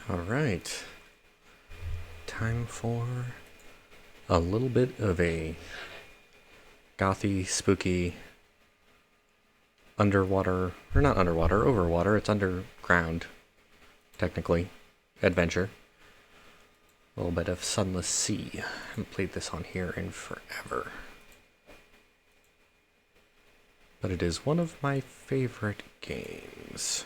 Alright. Time for a little bit of a gothy, spooky, underwater, or not underwater, overwater, it's underground, technically, adventure. A little bit of Sunless Se. I haven't played this on here in forever. But it is one of my favorite games.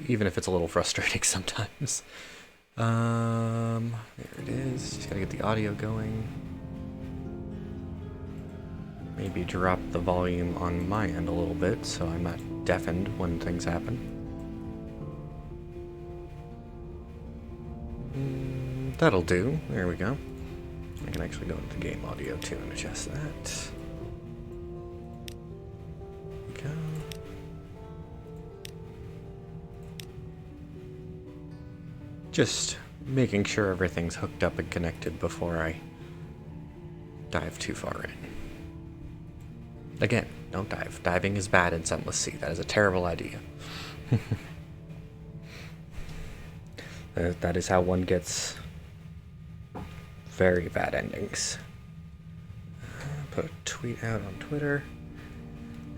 Even if it's a little frustrating sometimes. There it is. Just gotta get the audio going. Maybe drop the volume on my end a little bit so I'm not deafened when things happen. That'll do. There we go. I can actually go into game audio too and adjust that. There we go. Just making sure everything's hooked up and connected before I dive too far in. Again, don't dive. Diving is bad in Sunless Se. That is a terrible idea. That is how one gets very bad endings. Put a tweet out on Twitter.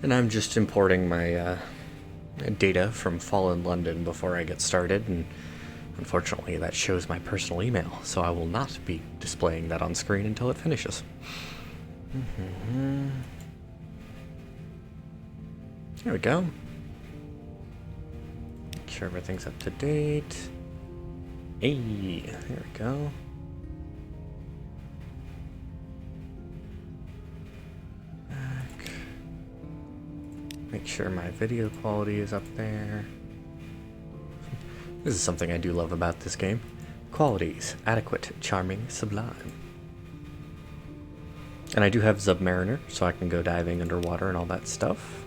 And I'm just importing my data from Fallen London before I get started, and unfortunately that shows my personal email, so I will not be displaying that on screen until it finishes. There we go. Make sure everything's up to date. Hey, there we go. Back. Make sure my video quality is up there. This is something I do love about this game. Qualities: adequate, charming, sublime. And I do have Submarine, so I can go diving underwater and all that stuff.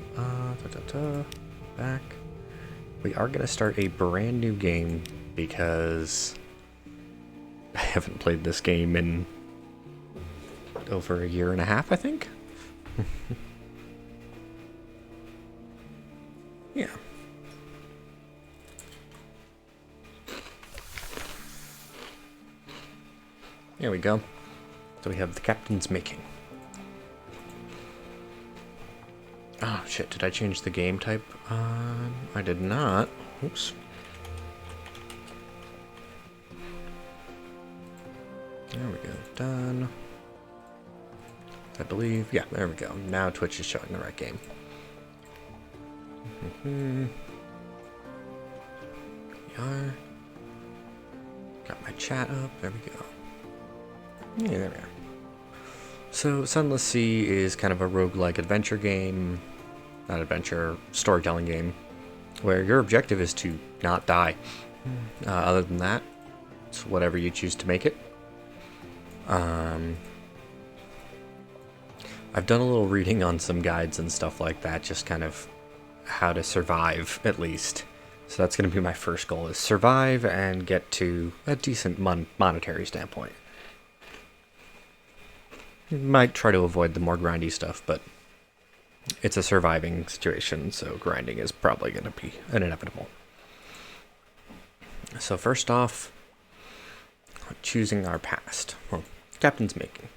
Back. We are going to start a brand new game because I haven't played this game in over a year and a half, I think. Yeah. There we go. So we have the captain's making. Oh shit, did I change the game type? I did not. Oops. There we go. Done. I believe. Yeah, there we go. Now Twitch is showing the right game. We are. Got my chat up. There we go. Yeah, there we are. So, Sunless Se is kind of a roguelike adventure game. Not adventure, storytelling game. Where your objective is to not die. Other than that, it's whatever you choose to make it. I've done a little reading on some guides and stuff like that, just kind of how to survive, at least. So that's going to be my first goal, is survive and get to a decent monetary standpoint. Might try to avoid the more grindy stuff, but it's a surviving situation, so grinding is probably going to be an inevitable. So first off, choosing our past. Well, captain's making.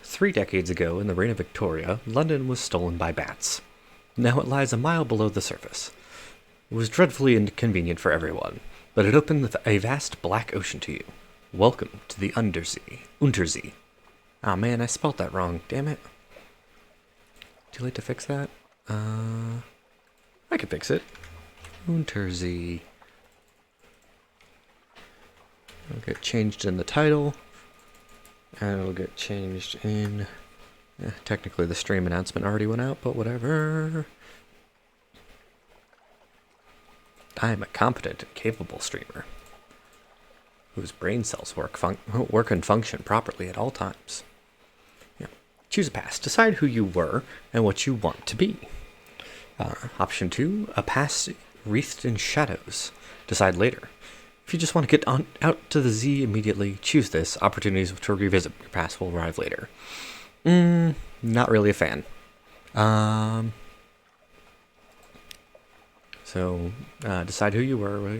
3 decades ago, in the reign of Victoria, London was stolen by bats. Now it lies a mile below the surface. It was dreadfully inconvenient for everyone, but it opened a vast black ocean to you. Welcome to the UnderZee. Oh man, I spelled that wrong. Damn it. Too late to fix that? I can fix it. UnderZee. It'll get changed in the title. And it'll get changed in... technically the stream announcement already went out, but whatever. I am a competent and capable streamer whose brain cells work and function properly at all times. Yeah. Choose a past. Decide who you were and what you want to be. Option 2, a past wreathed in shadows. Decide later. If you just want to get out to the Z immediately, choose this. Opportunities to revisit your past will arrive later. Not really a fan. So, decide who you were.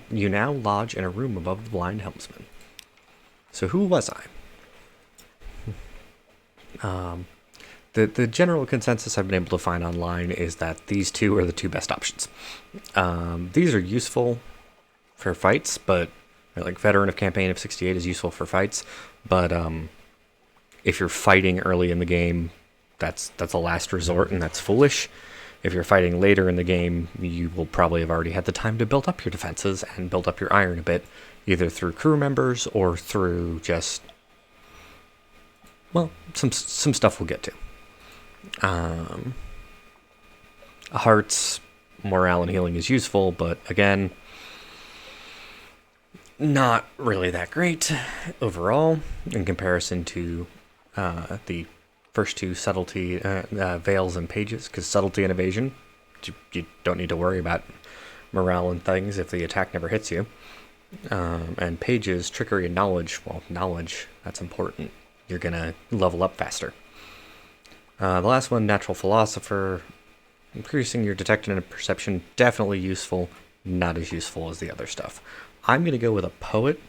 You now lodge in a room above the blind helmsman. So who was I? The general consensus I've been able to find online is that these two are the two best options. These are useful for fights, but like Veteran of Campaign of 68 is useful for fights, but if you're fighting early in the game, that's a last resort, and that's foolish. If you're fighting later in the game, you will probably have already had the time to build up your defenses and build up your iron a bit, either through crew members or through just, well, some stuff we'll get to. Hearts, morale, and healing is useful, but again, not really that great overall in comparison to the first two subtlety, veils, and pages, because subtlety and evasion, you don't need to worry about morale and things if the attack never hits you. And pages, trickery, and knowledge, well, knowledge, that's important. You're going to level up faster. The last one, natural philosopher, increasing your detection and perception, definitely useful, not as useful as the other stuff. I'm going to go with a poet.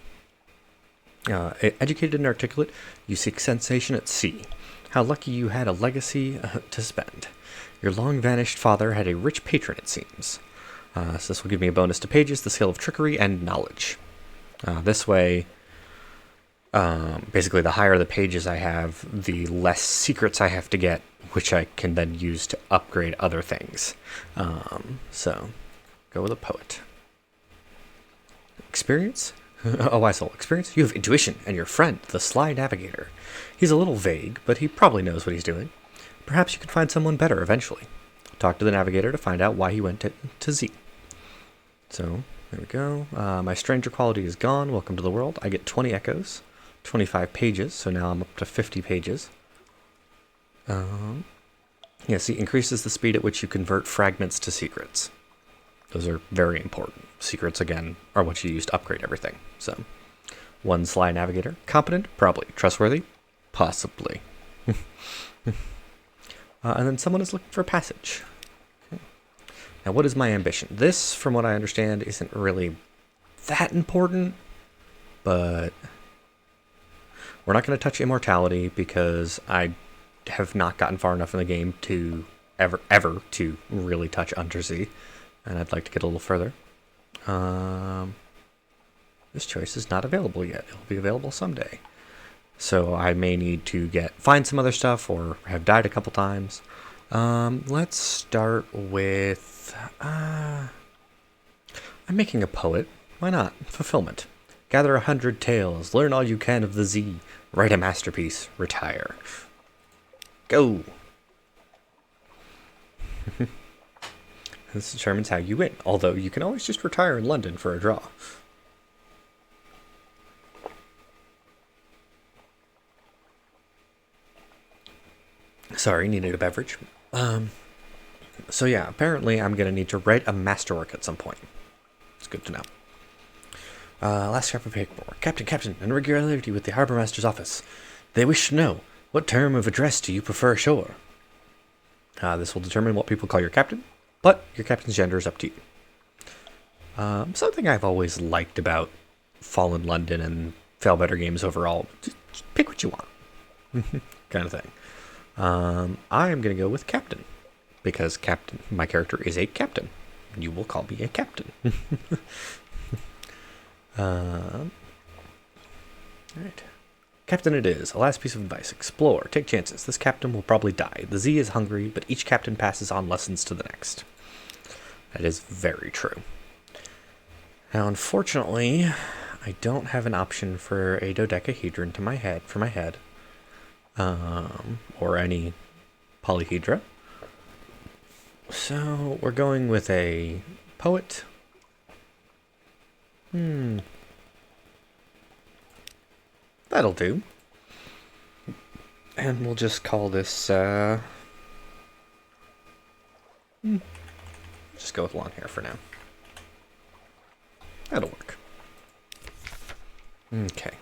Educated and articulate, you seek sensation at sea. How lucky you had a legacy to spend. Your long-vanished father had a rich patron, it seems. So this will give me a bonus to pages, the skill of trickery, and knowledge. This way, basically the higher the pages I have, the less secrets I have to get, which I can then use to upgrade other things. So, go with a poet. Experience? Oh, wise soul. Experience? You have intuition, and your friend, the sly navigator. He's a little vague, but he probably knows what he's doing. Perhaps you can find someone better eventually. Talk to the navigator to find out why he went to Z. So, there we go. My stranger quality is gone. Welcome to the world. I get 20 echoes, 25 pages, so now I'm up to 50 pages. Yeah, see, increases the speed at which you convert fragments to secrets. Those are very important. Secrets, again, are what you use to upgrade everything. So, one sly navigator. Competent? Probably. Trustworthy? Possibly. And then someone is looking for passage. Okay. Now, what is my ambition? This, from what I understand, isn't really that important, but we're not going to touch immortality because I have not gotten far enough in the game to ever to really touch UnderZee, and I'd like to get a little further. This choice is not available yet. It'll be available someday. So I may need to find some other stuff or have died a couple times. Let's start with... I'm making a poet. Why not? Fulfillment. Gather 100 tales. Learn all you can of the Z. Write a masterpiece. Retire. Go! This determines how you win, although you can always just retire in London for a draw. Sorry, needed a beverage. So yeah, apparently I'm going to need to write a masterwork at some point. It's good to know. Last scrap of paperwork. Captain, an irregularity with the Harbour Master's office. They wish to know, what term of address do you prefer ashore? This will determine what people call your captain, but your captain's gender is up to you. Something I've always liked about Fallen London and Fail Better games overall, just pick what you want. Kind of thing. I am going to go with captain, because my character is a captain. You will call me a captain. Alright. Captain it is. A last piece of advice. Explore. Take chances. This captain will probably die. The Z is hungry, but each captain passes on lessons to the next. That is very true. Now, unfortunately, I don't have an option for a dodecahedron for my head. Or any polyhedra. So, we're going with a poet. That'll do. And we'll just call this, just go with long hair for now. That'll work. Okay.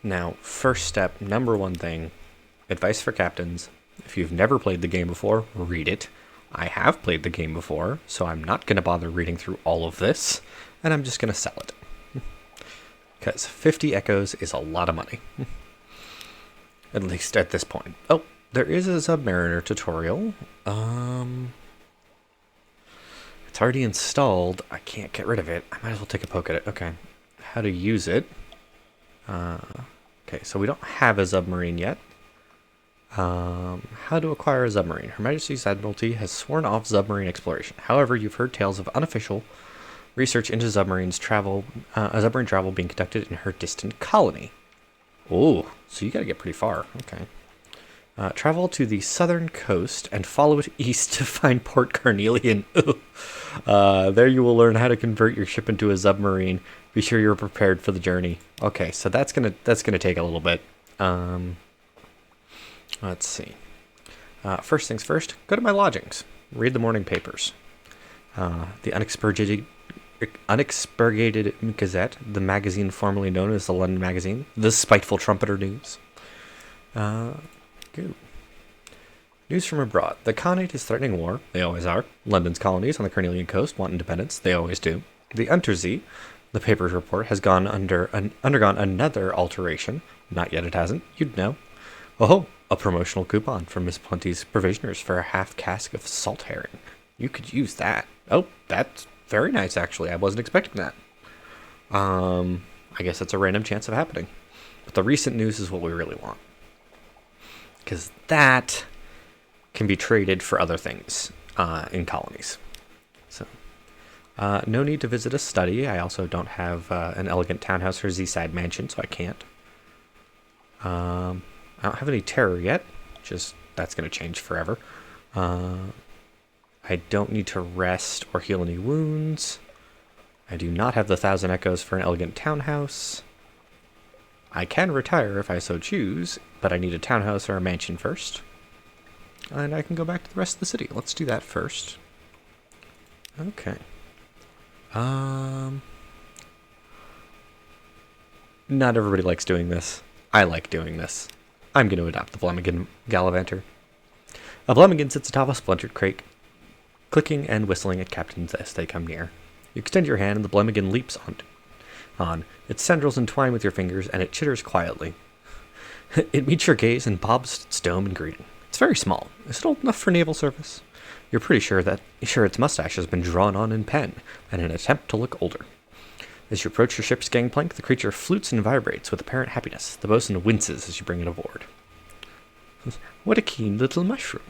Now, first step, number one thing, advice for captains. If you've never played the game before, read it. I have played the game before, so I'm not going to bother reading through all of this, and I'm just going to sell it. Because 50 echoes is a lot of money. At least at this point. Oh, there is a Submariner tutorial. It's already installed. I can't get rid of it. I might as well take a poke at it. Okay. How to use it. Okay, so we don't have a submarine yet. How to acquire a submarine. Her Majesty's Admiralty has sworn off submarine exploration. However, you've heard tales of unofficial research into submarine travel being conducted in her distant colony. Oh, so you gotta get pretty far. Okay. Travel to the southern coast and follow it east to find Port Carnelian. There you will learn how to convert your ship into a submarine. Be sure you're prepared for the journey. Okay, so that's gonna take a little bit. Let's see. First things first, go to my lodgings. Read the morning papers. The Unexpurgated Gazette, the magazine formerly known as the London Magazine, the Spiteful Trumpeter News. Good. News from abroad. The Khanate is threatening war. They always are. London's colonies on the Carnelian coast want independence. They always do. The UnderZee, the paper's report, has undergone another alteration. Not yet it hasn't. You'd know. Oh, a promotional coupon from Miss Plenty's Provisioners for a half cask of salt herring. You could use that. Oh, that's very nice, actually. I wasn't expecting that. I guess that's a random chance of happening. But the recent news is what we really want. Because that can be traded for other things in colonies. So, no need to visit a study. I also don't have an elegant townhouse or Z-side mansion, so I can't. I don't have any terror yet. Just, that's going to change forever. I don't need to rest or heal any wounds. I do not have the 1,000 echoes for an elegant townhouse. I can retire if I so choose, but I need a townhouse or a mansion first. And I can go back to the rest of the city. Let's do that first. Okay. Not everybody likes doing this. I like doing this. I'm going to adopt the Blemigan Gallivanter. A Blemigan sits atop a splintered crate, clicking and whistling at captains as they come near. You extend your hand and the Blemigan leaps on. Its tendrils entwine with your fingers and it chitters quietly. It meets your gaze and bobs its dome in greeting. It's very small. Is it old enough for naval service? You're pretty sure its mustache has been drawn on in pen in an attempt to look older. As you approach your ship's gangplank, the creature flutes and vibrates with apparent happiness. The bosun winces as you bring it aboard. What a keen little mushroom.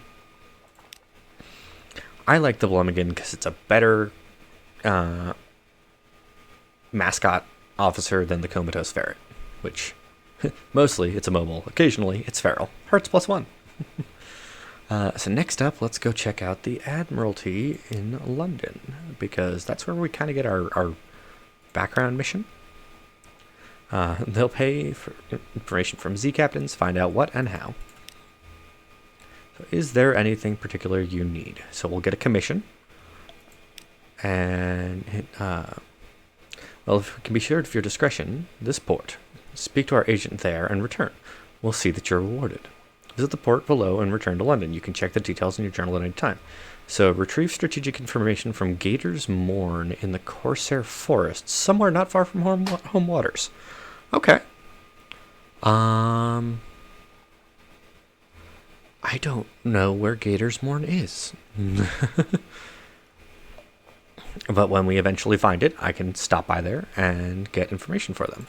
I like the Blemigan because it's a better mascot officer than the comatose ferret, which mostly it's immobile. Occasionally it's feral. Hearts +1. So next up, let's go check out the Admiralty in London, because that's where we kind of get our background mission. They'll pay for information from Z captains, find out what and how. So is there anything particular you need? So we'll get a commission. And, well, if it can be shared of your discretion, this port. Speak to our agent there and return. We'll see that you're rewarded. Visit the port below and return to London. You can check the details in your journal at any time. So, retrieve strategic information from Gator's Mourn in the Corsair Forest, somewhere not far from home waters. Okay. I don't know where Gator's Mourn is. But when we eventually find it, I can stop by there and get information for them.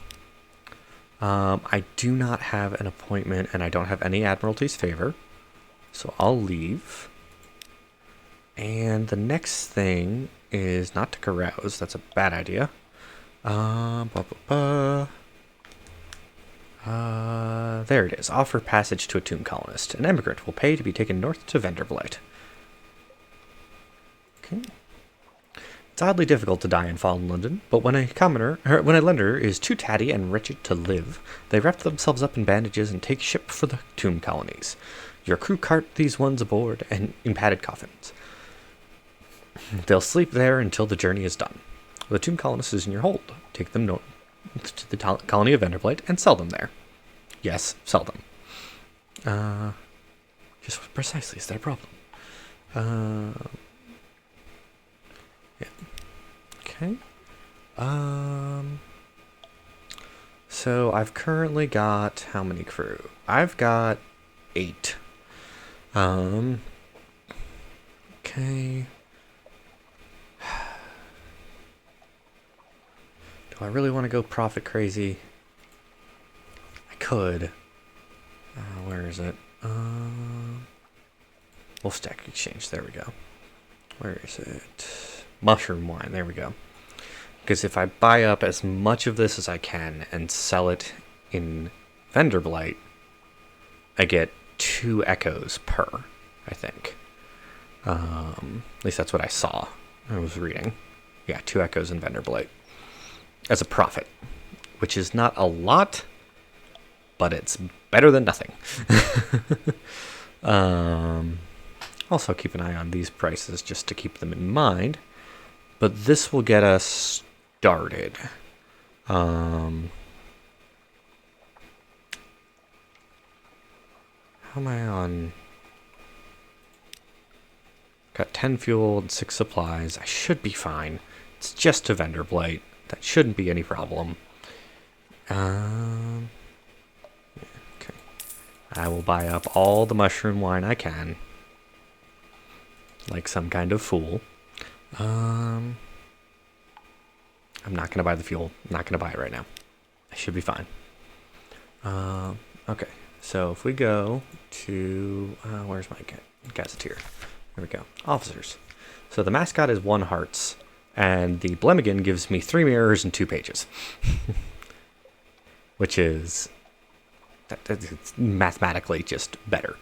I do not have an appointment, and I don't have any Admiralty's favor. So I'll leave. And the next thing is not to carouse. That's a bad idea. There it is. Offer passage to a tomb colonist. An emigrant will pay to be taken north to Blight. Okay. It's oddly difficult to die and fall in London, but when a lender is too tatty and wretched to live, they wrap themselves up in bandages and take ship for the tomb colonies. Your crew cart these ones aboard and in padded coffins. They'll sleep there until the journey is done. The tomb colonist is in your hold. Take them north to the colony of Blight and sell them there. Yes, sell them. Just what precisely is their problem? Yeah. Okay. So I've currently got how many crew? I've got 8. Okay. Do I really want to go profit crazy? I could. Where is it? Wolf Stack Exchange. There we go. Where is it? Mushroom Wine. There we go. Because if I buy up as much of this as I can and sell it in Vendor Blight, I get 2 echoes per, I think. At least that's what I saw. I was reading. Yeah, 2 echoes in Vendor Blight. As a profit. Which is not a lot, but it's better than nothing. Also keep an eye on these prices just to keep them in mind. But this will get us started. How am I on? Got 10 fuel and 6 supplies. I should be fine. It's just a vendor blight. That shouldn't be any problem. Okay. I will buy up all the mushroom wine I can. Like some kind of fool. I'm not going to buy the fuel. I'm not going to buy it right now. I should be fine. Okay. So if we go to... where's my gazetteer? There we go. Officers. So the mascot is 1 hearts. And the Blem gives me 3 mirrors and 2 pages. Which is... It's mathematically just better.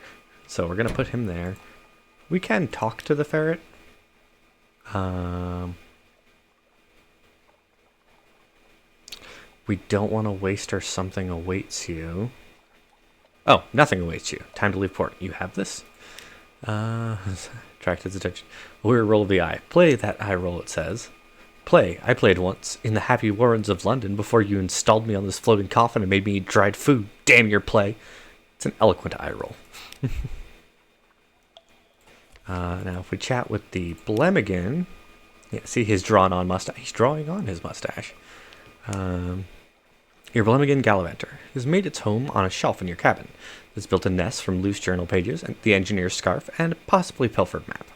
So we're going to put him there. We can talk to the ferret. We don't want to waste our something awaits you. Oh, nothing awaits you. Time to leave port. You have this? Attract his attention. We're roll of the eye. Play that Eyeroll, it says. Play. I played once in the happy warrens of London before you installed me on this floating coffin and made me eat dried food. Damn your play. It's an eloquent Eyeroll. Now, if we chat with the Blem, yeah, see his drawn-on mustache. He's drawing on his mustache. Your Blem Gallivanter has made its home on a shelf in your cabin. It's built a nest from loose journal pages, and the engineer's scarf, and a possibly pilfered map.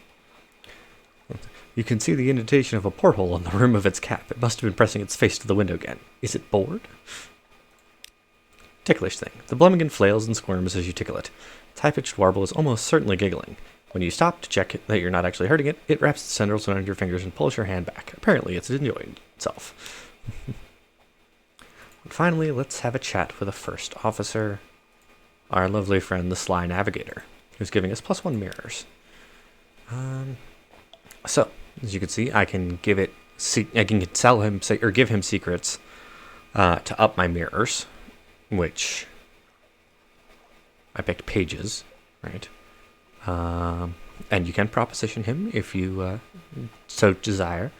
You can see the indentation of a porthole on the rim of its cap. It must have been pressing its face to the window again. Is it bored? Ticklish thing. The Blem flails and squirms as you tickle it. Its high-pitched warble is almost certainly giggling. When you stop to check that you're not actually hurting it, it wraps its tendrils around your fingers and pulls your hand back. Apparently, it's enjoying itself. Finally, let's have a chat with a first officer, our lovely friend, the Sly Navigator, who's giving us +1 mirrors. So, as you can see, I can give it, I can tell him, or give him secrets to up my mirrors, which I picked pages, right? And you can proposition him if you so desire.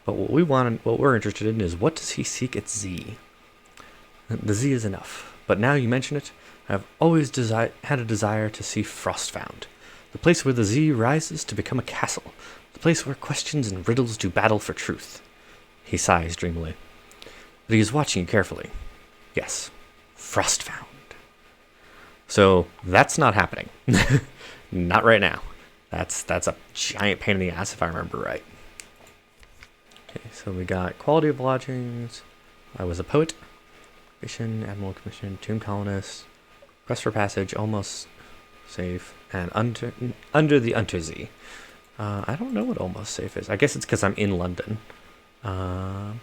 But what we're interested in is, what does he seek at Z? The Z is enough. But now you mention it, I've always had a desire to see Frostfound, the place where the Z rises to become a castle, the place where questions and riddles do battle for truth. He sighs dreamily. But he is watching you carefully. Yes, Frostfound. So that's not happening. Not right now. That's a giant pain in the ass if I remember right. Okay, so we got quality of lodgings. I was a poet. Mission, Admiral Commission, Tomb Colonist, Quest for Passage, almost safe, and under the UnderZee. I don't know what almost safe is. I guess it's because I'm in London. Let's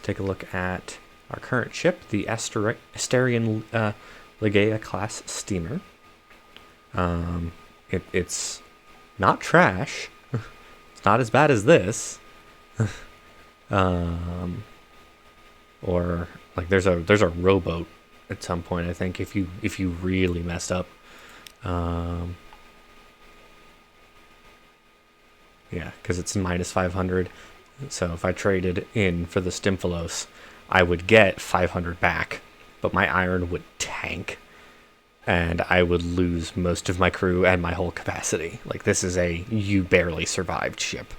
take a look at our current ship, the Asterian Legea class steamer. It's not trash. It's not as bad as this. Or like there's a rowboat at some point, I think, if you really messed up. Yeah, because it's -500. So if I traded in for the Stymphalos, I would get 500 back, but my iron would tank. and I would lose most of my crew and my whole capacity. Like, this is a you barely survived ship.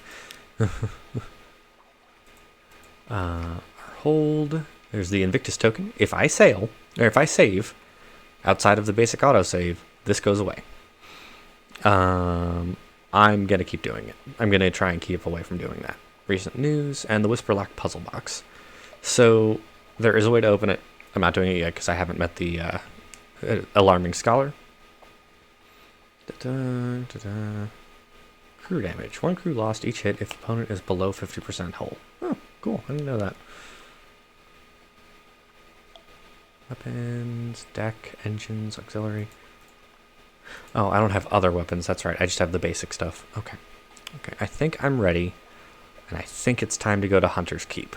Our hold. There's the Invictus token. If I sail, or if I save outside of the basic autosave, this goes away. I'm going to keep doing it. I'm going to try and keep away from doing that. Recent news and the Whisperlock puzzle box. So there is a way to open it. I'm not doing it yet because I haven't met the alarming scholar. Crew damage. One crew lost each hit if opponent is below 50% hull. Oh, cool. I didn't know that. Weapons, deck, engines, auxiliary. Oh, I don't have other weapons. That's right. I just have the basic stuff. Okay. Okay. I think I'm ready. And I think it's time to go to Hunter's Keep.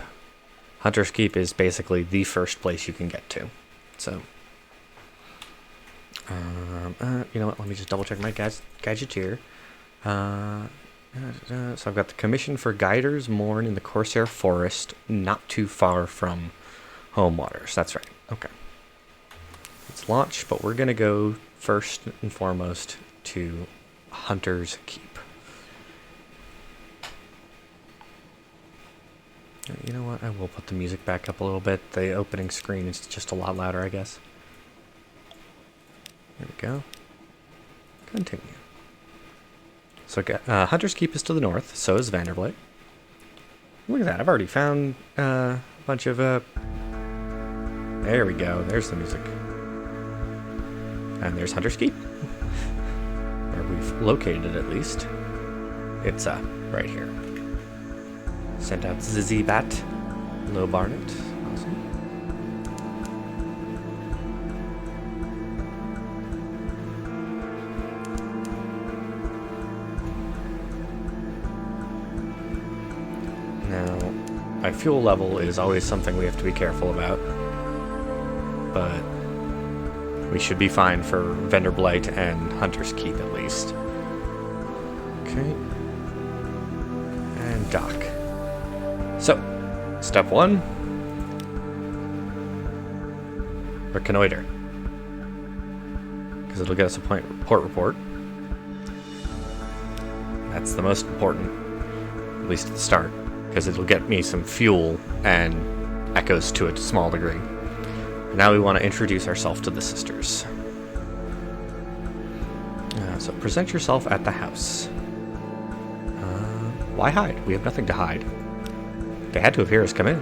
Hunter's Keep is basically the first place you can get to. So, you know what? Let me just double check my gadgeteer. So I've got the commission for Guiders Mourn in the Corsair Forest, not too far from Home Waters. That's right. Okay. Let's launch, but we're going to go first and foremost to Hunter's Keep. You know what? I will put the music back up a little bit. The opening screen is just a lot louder, I guess. There we go. Continue. So Hunter's Keep is to the north, so is Vanderblight. Look at that. I've already found a bunch of... There we go. There's the music. And there's Hunter's Keep. Where we've located it, at least. It's right here. Sent out Zizzy Bat. Low Barnet. Awesome. Now, my fuel level is always something we have to be careful about. But we should be fine for Vendor Blight and Hunter's Keep, at least. Okay. And dock. So, step 1. Reconnoiter. Because it'll get us a port report. That's the most important, at least at the start. Because it'll get me some fuel and echoes to a small degree. Now we want to introduce ourselves to the sisters. So present yourself at the house. Why hide? We have nothing to hide. They had to have heard us come in.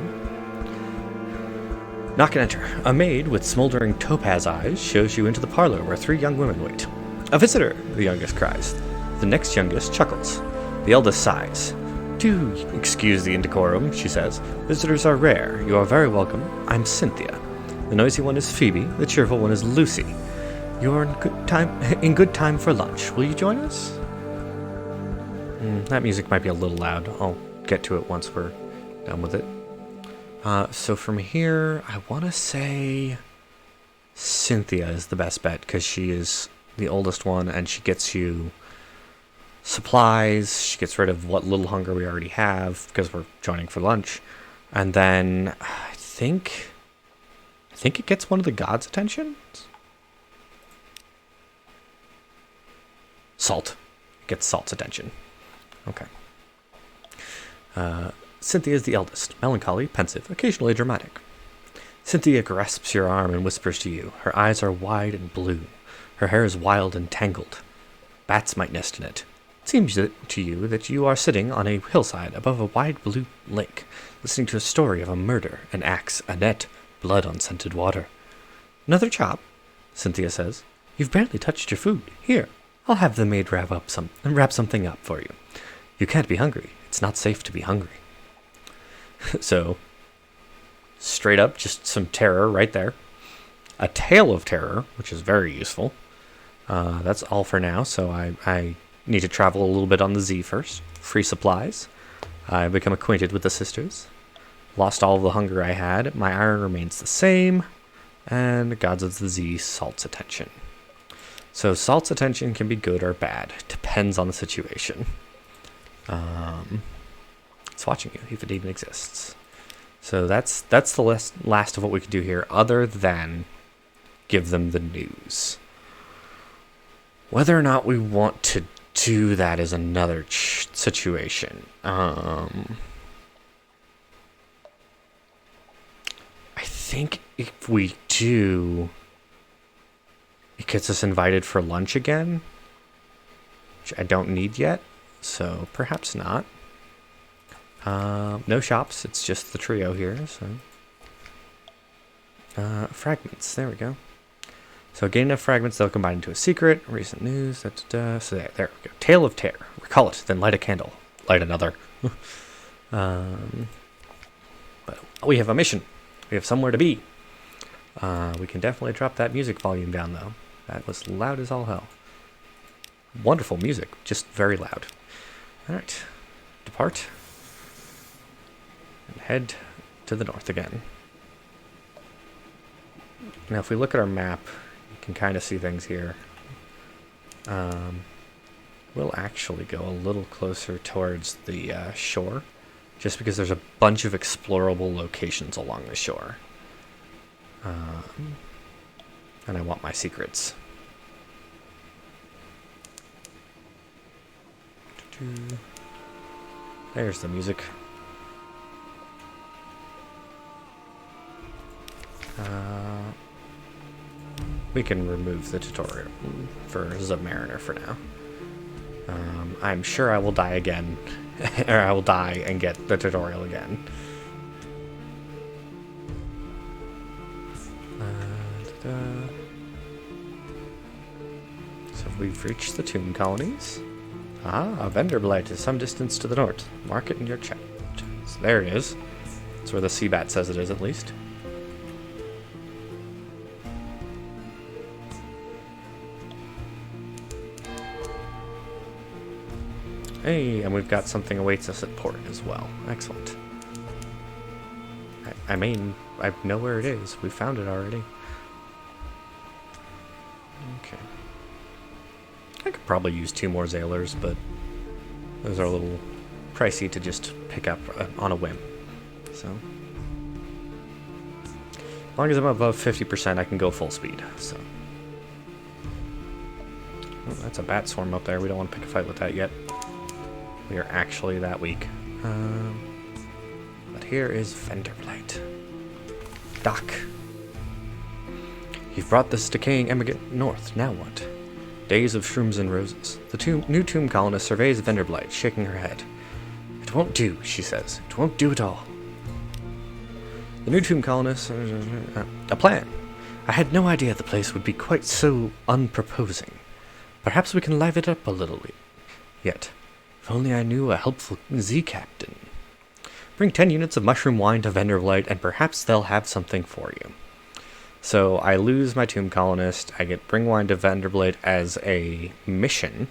Knock and enter. A maid with smoldering topaz eyes shows you into the parlor where 3 young women wait. A visitor, the youngest cries. The next youngest chuckles. The eldest sighs. Do excuse the indecorum, she says. Visitors are rare. You are very welcome. I'm Cynthia. The noisy one is Phoebe. The cheerful one is Lucy. You're in good time for lunch. Will you join us? That music might be a little loud. I'll get to it once we're done with it. So from here, I want to say Cynthia is the best bet because she is the oldest one and she gets you supplies. She gets rid of what little hunger we already have because we're joining for lunch. And then I think it gets one of the gods' attention. Salt. It gets Salt's attention. Okay. Cynthia is the eldest, melancholy, pensive, occasionally dramatic. Cynthia grasps your arm and whispers to you. Her eyes are wide and blue. Her hair is wild and tangled. Bats might nest in it. It seems to you that you are sitting on a hillside above a wide blue lake, listening to a story of a murder, an axe, a net, blood on scented water. Another chop, Cynthia says. You've barely touched your food. Here, I'll have the maid wrap something up for you. You can't be hungry. It's not safe to be hungry. So, straight up, just some terror right there. A tale of terror, which is very useful. That's all for now, so I need to travel a little bit on the Z first. Free supplies. I become acquainted with the sisters. Lost all of the hunger I had. My iron remains the same. And Gods of the Z, Salt's attention. So Salt's attention can be good or bad. Depends on the situation. It's watching you, if it even exists. So that's the last of what we can do here, other than give them the news. Whether or not we want to do that is another situation. I think if we do, it gets us invited for lunch again, which I don't need yet, so perhaps not. No shops, it's just the trio here, so. Fragments, there we go. So gain enough fragments, they'll combine into a secret. Recent news, so there we go. Tale of Terror. Recall it, then light a candle. Light another. But we have a mission. We have somewhere to be. We can definitely drop that music volume down, though. That was loud as all hell. Wonderful music, just very loud. Alright. Depart. And head to the north again. Now, if we look at our map, you can kind of see things here. We'll actually go a little closer towards the shore, just because there's a bunch of explorable locations along the shore. And I want my secrets. There's the music. We can remove the tutorial for Submariner for now. I'm sure I will die again, or I will die and get the tutorial again. So we've reached the tomb colonies. A vendor blight is some distance to the north. Mark it in your chat. So there it is. That's where the sea bat says it is, at least. Hey, and we've got something awaits us at port as well. Excellent. I mean, I know where it is. We found it already. Okay. I could probably use 2 more Zailers, but those are a little pricey to just pick up on a whim. So, as long as I'm above 50%, I can go full speed. So, oh, that's a bat swarm up there. We don't want to pick a fight with that yet. We are actually that weak. But here is Vendor Blight. Doc. You've brought this decaying emigrant north. Now what? Days of shrooms and roses. The new tomb colonist surveys Vendor Blight, shaking her head. It won't do, she says. It won't do at all. The new tomb colonist... a plan. I had no idea the place would be quite so unproposing. Perhaps we can liven it up a little yet. If only I knew a helpful Z captain. Bring 10 units of mushroom wine to Vendor Blight, and perhaps they'll have something for you. So I lose my tomb colonist. I get bring wine to Vendor Blight as a mission.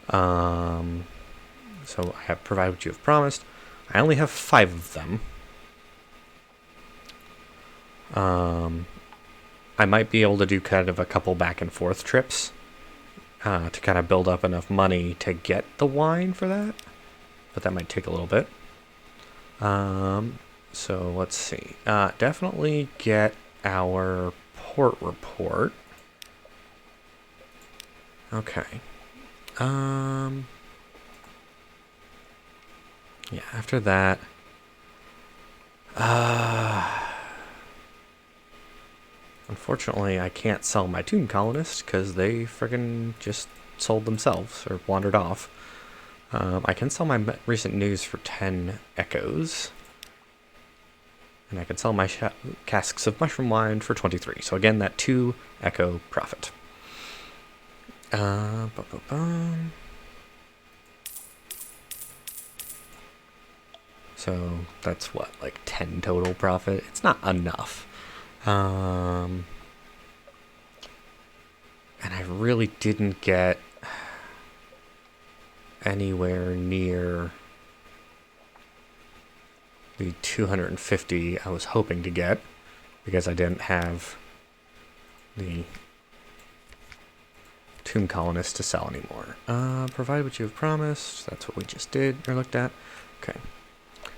So I have provide what you have promised. I only have 5 of them. I might be able to do kind of a couple back and forth trips. To kind of build up enough money to get the wine for that. But that might take a little bit. So let's see. Definitely get our port report. Okay. Yeah, after that. Unfortunately, I can't sell my tomb colonist because they friggin' just sold themselves or wandered off. I can sell my recent news for 10 echoes. And I can sell my casks of mushroom wine for 23. So again, that 2 echo profit. So that's what, like 10 total profit? It's not enough. And I really didn't get anywhere near the 250 I was hoping to get because I didn't have the tomb colonist to sell anymore. Provide what you have promised. That's what we just did or looked at. Okay.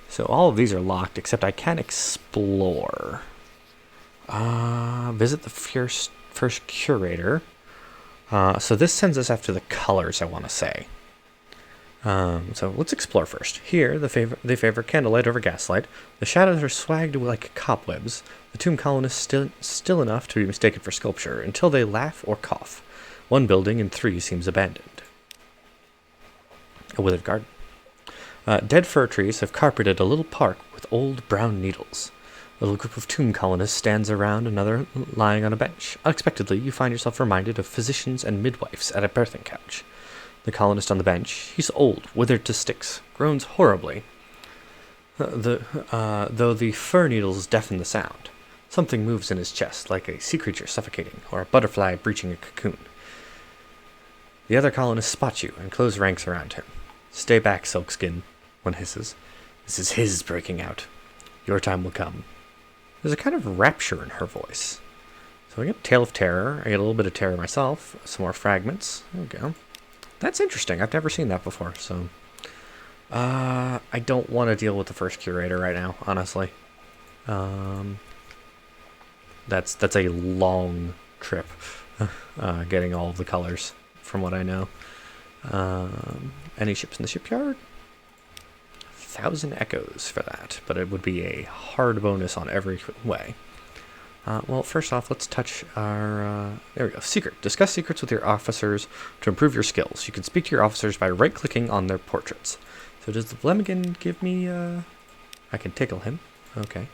So all of these are locked except I can explore. Visit the first curator. So this sends us after the colors, I want to say. So let's explore first. Here, they favor candlelight over gaslight. The shadows are swagged like cobwebs. The tomb colonists still enough to be mistaken for sculpture until they laugh or cough. One building in 3 seems abandoned. A withered garden. Dead fir trees have carpeted a little park with old brown needles. A little group of tomb colonists stands around another lying on a bench. Unexpectedly, you find yourself reminded of physicians and midwives at a birthing couch. The colonist on the bench, he's old, withered to sticks, groans horribly, though the fir needles deafen the sound. Something moves in his chest, like a sea creature suffocating, or a butterfly breaching a cocoon. The other colonists spot you and close ranks around him. "Stay back, Silkskin," one hisses. "This is his breaking out. Your time will come." There's a kind of rapture in her voice. So I get Tale of Terror. I get a little bit of terror myself. Some more fragments. There we go. That's interesting. I've never seen that before, so... I don't want to deal with the first Curator right now, honestly. That's a long trip, getting all of the colors, from what I know. Any ships in the shipyard? 1,000 echoes for that, but it would be a hard bonus on every way. Well, first off, let's touch our... there we go. Secret. Discuss secrets with your officers to improve your skills. You can speak to your officers by right-clicking on their portraits. So does the Blem give me... I can tickle him. Okay.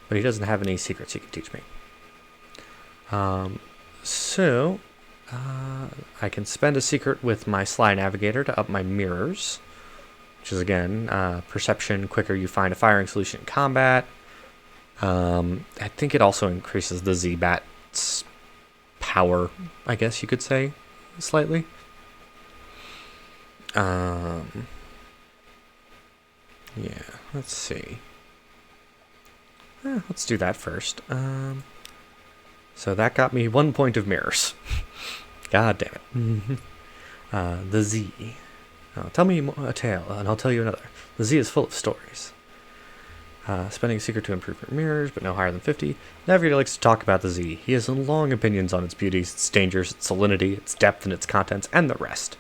But he doesn't have any secrets he can teach me. I can spend a secret with my Sly Navigator to up my mirrors. Which is, again, perception. Quicker you find a firing solution in combat. I think it also increases the Z-Bat's power, I guess you could say, slightly. Yeah, let's see. Let's do that first. So that got me 1 point of mirrors. God damn it. The Z. Tell me a tale, and I'll tell you another. The Z is full of stories. Spending a secret to improve your mirrors, but no higher than 50. Navigator likes to talk about the Z. He has long opinions on its beauties, its dangers, its salinity, its depth, and its contents, and the rest.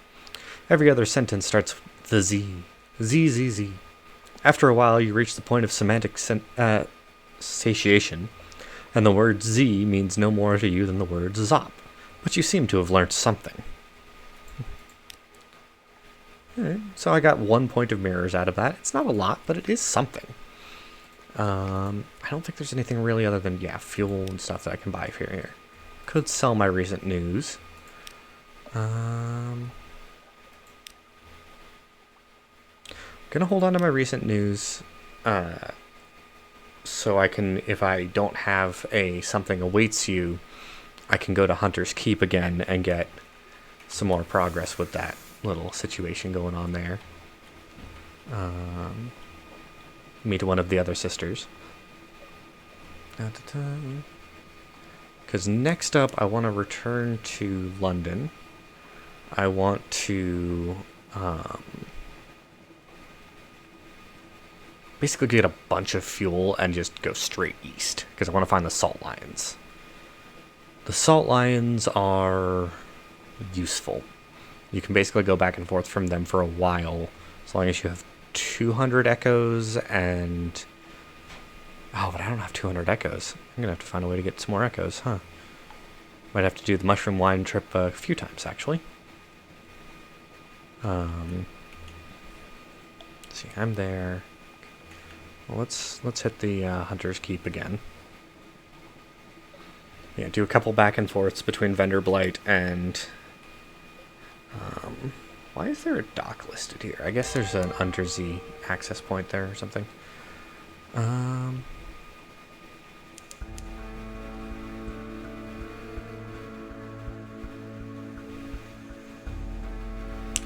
Every other sentence starts with the Z. Z, Z, Z. After a while, you reach the point of semantic satiation, and the word Z means no more to you than the word Zop. But you seem to have learnt something. Right, so I got 1 point of mirrors out of that. It's not a lot, but it is something. I don't think there's anything really other than, fuel and stuff that I can buy here. Could sell my recent news. Gonna hold on to my recent news, so I can, if I don't have something awaits you, I can go to Hunter's Keep again and get some more progress with that little situation going on there. Meet one of the other sisters. Because next up, I want to return to London. I want to basically get a bunch of fuel and just go straight east, because I want to find the Salt Lions. The Salt Lions are useful. You can basically go back and forth from them for a while, as long as you have 200 echoes and... Oh, but I don't have 200 echoes. I'm going to have to find a way to get some more echoes, huh? Might have to do the Mushroom Wine trip a few times, actually. Let's see, I'm there. Well, let's hit the Hunter's Keep again. Yeah, do a couple back and forths between Vendor Blight and... why is there a dock listed here? I guess there's an UnderZee access point there or something.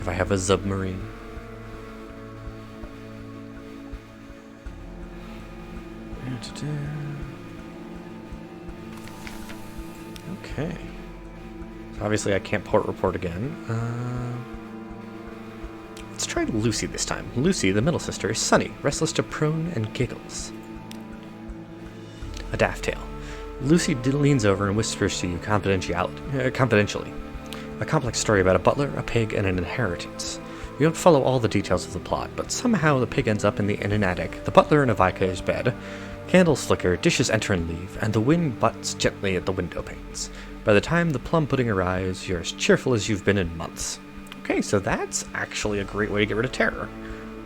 If I have a submarine. Okay. So obviously I can't port report again. Let's try Lucy this time. Lucy, the middle sister, is sunny, restless to prune, and giggles. A daft tale. Lucy leans over and whispers to you confidentially. A complex story about a butler, a pig, and an inheritance. You don't follow all the details of the plot, but somehow the pig ends up in an attic, the butler in a vicar's bed, candles flicker, dishes enter and leave, and the wind butts gently at the window panes. By the time the plum pudding arrives, you're as cheerful as you've been in months. Okay, so that's actually a great way to get rid of terror.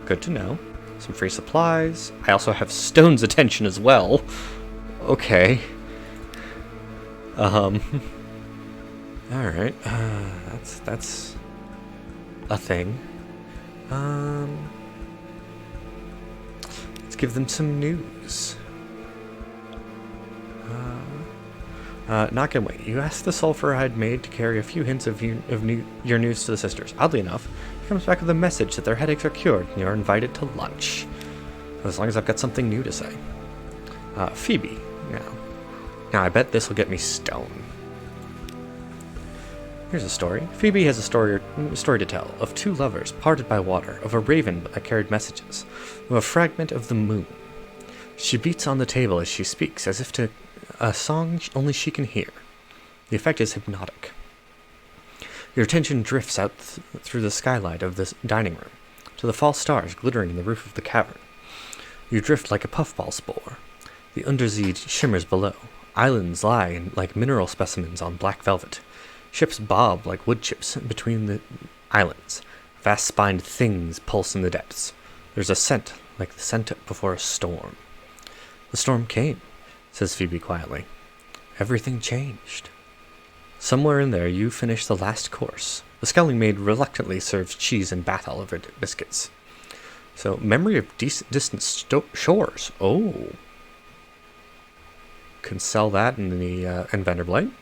Good to know. Some free supplies. I also have Stone's attention as well. Okay. Alright. That's a thing. Let's give them some news. Not gonna wait. You ask the sulfur-eyed maid to carry a few hints of your news to the sisters. Oddly enough, he comes back with a message that their headaches are cured and you're invited to lunch. As long as I've got something new to say. Phoebe. Now I bet this will get me Stone. Here's a story. Phoebe has a story to tell of two lovers parted by water, of a raven that carried messages, of a fragment of the moon. She beats on the table as she speaks, as if to a song only she can hear. The effect is hypnotic. Your attention drifts out through the skylight of the dining room, to the false stars glittering in the roof of the cavern. You drift like a puffball spore. The UnderZee shimmers below. Islands lie like mineral specimens on black velvet. Ships bob like wood chips between the islands. Vast-spined things pulse in the depths. There's a scent like the scent before a storm. The storm came, says Phoebe quietly. Everything changed. Somewhere in there you finish the last course. The sculling maid reluctantly serves cheese and bath olive biscuits. So, memory of distant shores. Oh. Can sell that in the Inventor Blight.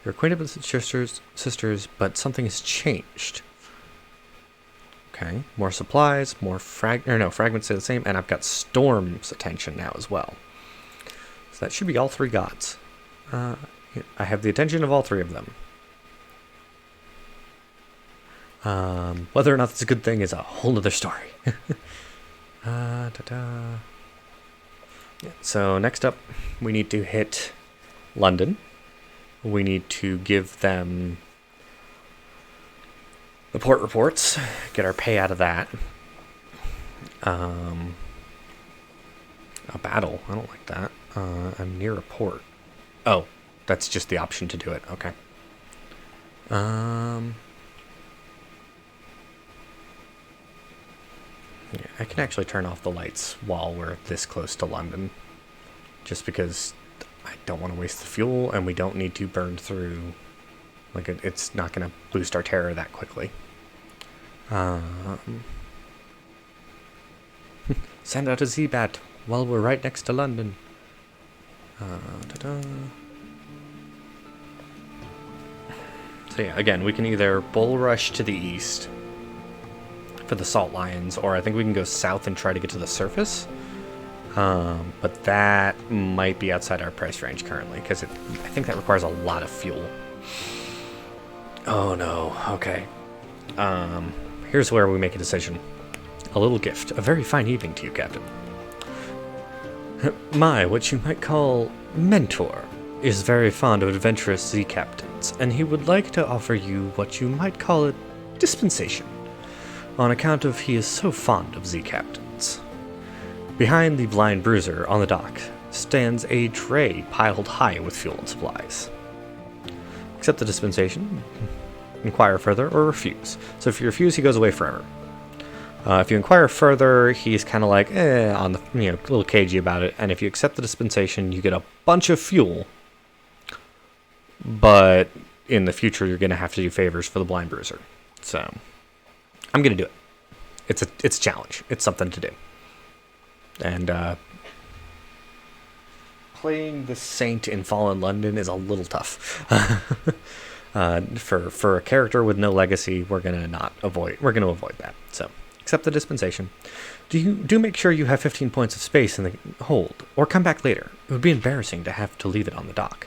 You're acquainted with the sisters, but something has changed. Okay, more supplies, more fragments stay the same, and I've got Storm's attention now as well. So that should be all three gods. I have the attention of all three of them. Whether or not that's a good thing is a whole other story. Yeah, so next up, we need to hit London. We need to give them the port reports, get our pay out of that. A battle, I don't like that. I'm near a port. Oh, that's just the option to do it, okay. Yeah, I can actually turn off the lights while we're this close to London. Just because I don't want to waste the fuel, and we don't need to burn through. Like, it's not going to boost our terror that quickly. Send out a Z-Bat while we're right next to London. So yeah, again, we can either bull rush to the east for the Salt Lions, or I think we can go south and try to get to the surface. But that might be outside our price range currently, because I think that requires a lot of fuel. Oh no, okay. Here's where we make a decision. A little gift. A very fine evening to you, Captain. What you might call mentor is very fond of adventurous Z captains, and he would like to offer you what you might call a dispensation, on account of he is so fond of Z captains. Behind the blind bruiser on the dock stands a tray piled high with fuel and supplies. Accept the dispensation, inquire further, or refuse. So if you refuse, he goes away forever. If you inquire further, he's kind of like, on the, a little cagey about it. And if you accept the dispensation, you get a bunch of fuel. But in the future, you're going to have to do favors for the blind bruiser. So I'm going to do it. It's a challenge. It's something to do. And playing the Saint in Fallen London is a little tough. For a character with no legacy, we're gonna avoid that. So accept the dispensation. Do make sure you have 15 points of space in the hold, or come back later. It would be embarrassing to have to leave it on the dock.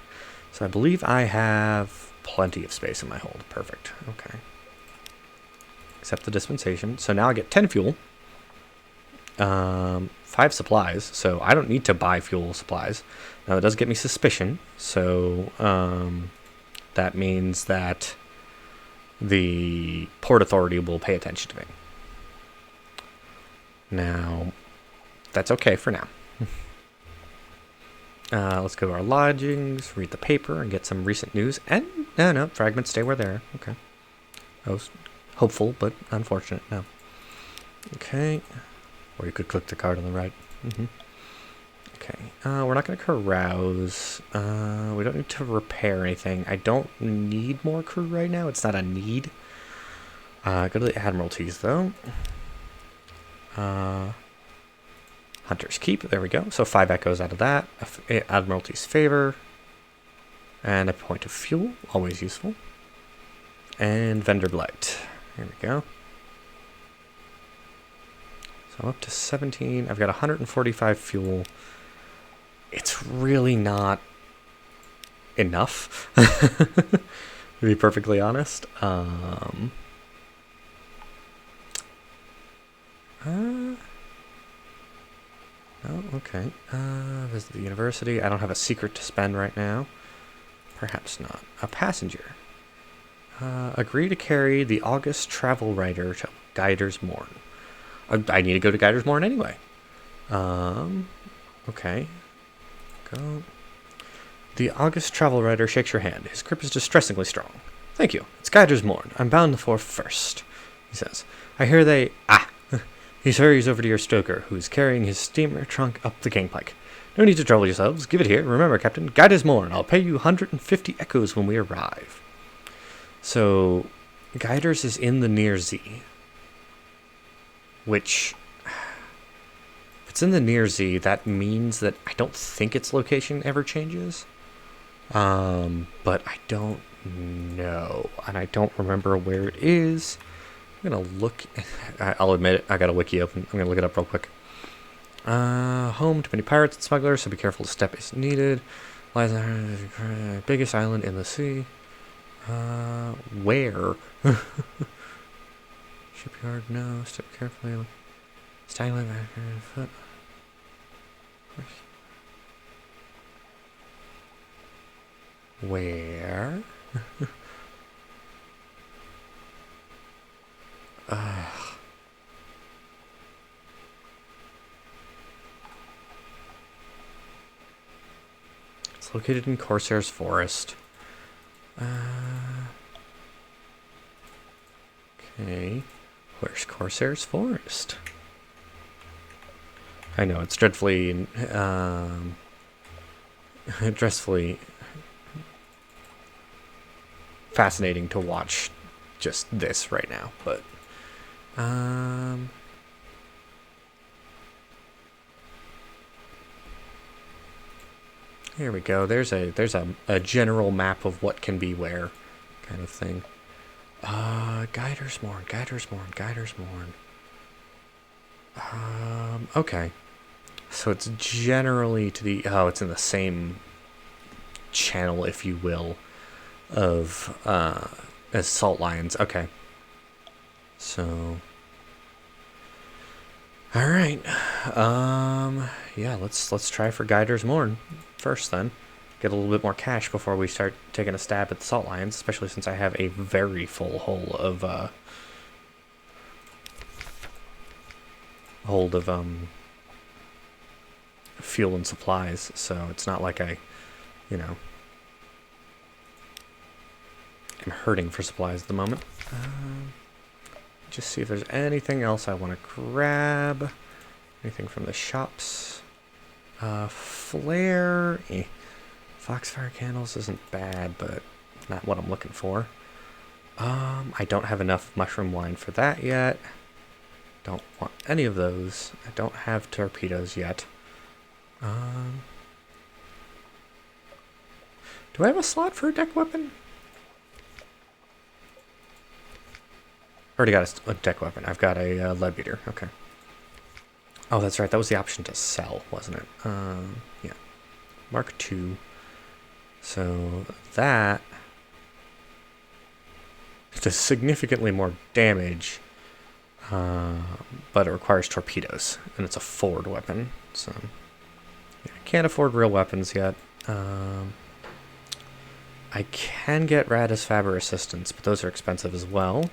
So I believe I have plenty of space in my hold. Perfect. Okay. Accept the dispensation. So now I get 10 fuel. 5 supplies, so I don't need to buy fuel supplies. Now that does get me suspicion, so that means that the Port Authority will pay attention to me. Now, that's okay for now. Let's go to our lodgings, read the paper, and get some recent news. And, no, fragments stay where they are. Okay. I was hopeful, but unfortunate. No. Okay. Or you could click the card on the right. Okay. We're not going to carouse. We don't need to repair anything. I don't need more crew right now. It's not a need. Go to the Admiralties, though. Hunter's Keep. There we go. So 5 echoes out of that. Admiralty's Favor. And a point of fuel. Always useful. And Vendor Blight. There we go. So I'm up to 17. I've got 145 fuel. It's really not enough, to be perfectly honest. Oh, okay. Visit the university. I don't have a secret to spend right now. Perhaps not. A passenger. Agree to carry the August travel writer to Guider's Morn. I need to go to Guider's Morn anyway. Okay. Go. The August travel writer shakes your hand. His grip is distressingly strong. Thank you. It's Guider's Morn. I'm bound for first, he says. I hear they... He hurries over to your stoker, who's carrying his steamer trunk up the gangplank. No need to trouble yourselves. Give it here. Remember, Captain, Guider's Morn. I'll pay you 150 echoes when we arrive. So, Guiders is in the UnderZee. Which, if it's in the UnderZee, that means that I don't think its location ever changes. But I don't know. And I don't remember where it is. I'm going to look. I'll admit it. I got a wiki open. I'm going to look it up real quick. Home to many pirates and smugglers, so be careful to step as needed. Lies on the biggest island in the sea. Where? Shipyard, no. Step carefully. Staggering back foot. Where? It's located in Corsair's Forest. Okay. Where's Corsair's Forest? I know, it's dreadfully fascinating to watch just this right now, but here we go. There's a general map of what can be where, kind of thing. Guider's Morn. Okay. So it's generally to the... Oh, it's in the same channel, if you will, of, as Salt Lions. Okay. So... Alright. Yeah, let's try for Guider's Morn first, then. Get a little bit more cash before we start taking a stab at the Salt Lions, especially since I have a very full hold of fuel and supplies, so it's not like I, am hurting for supplies at the moment. Just see if there's anything else I want to grab. Anything from the shops. Flare. Foxfire candles isn't bad, but not what I'm looking for. I don't have enough mushroom wine for that yet. Don't want any of those. I don't have torpedoes yet. Do I have a slot for a deck weapon? Already got a deck weapon. I've got a lead beater. Okay. Oh, that's right. That was the option to sell, wasn't it? Yeah. Mark II. So that does significantly more damage, but it requires torpedoes, and it's a forward weapon. So yeah, I can't afford real weapons yet. I I can get Radis Faber assistants, but those are expensive as well.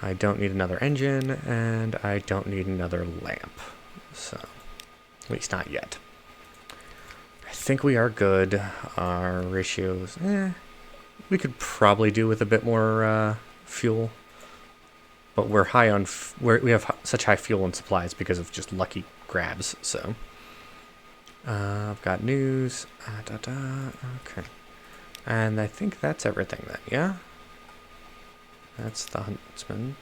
I don't need another engine, and I don't need another lamp. So, at least not yet. I think we are good. Our ratios, we could probably do with a bit more fuel. But we're high on, we have such high fuel and supplies because of just lucky grabs, so. I've got news. Okay. And I think that's everything then, yeah? That's the huntsman.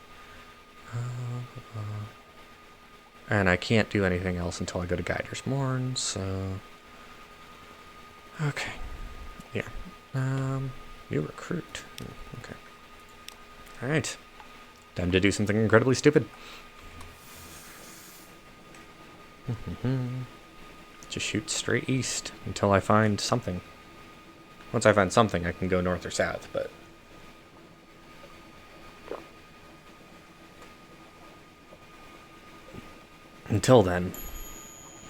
And I can't do anything else until I go to Guider's Morn, so... Okay. Yeah. New recruit. Okay. Alright. Time to do something incredibly stupid. Just shoot straight east until I find something. Once I find something, I can go north or south, but... Until then...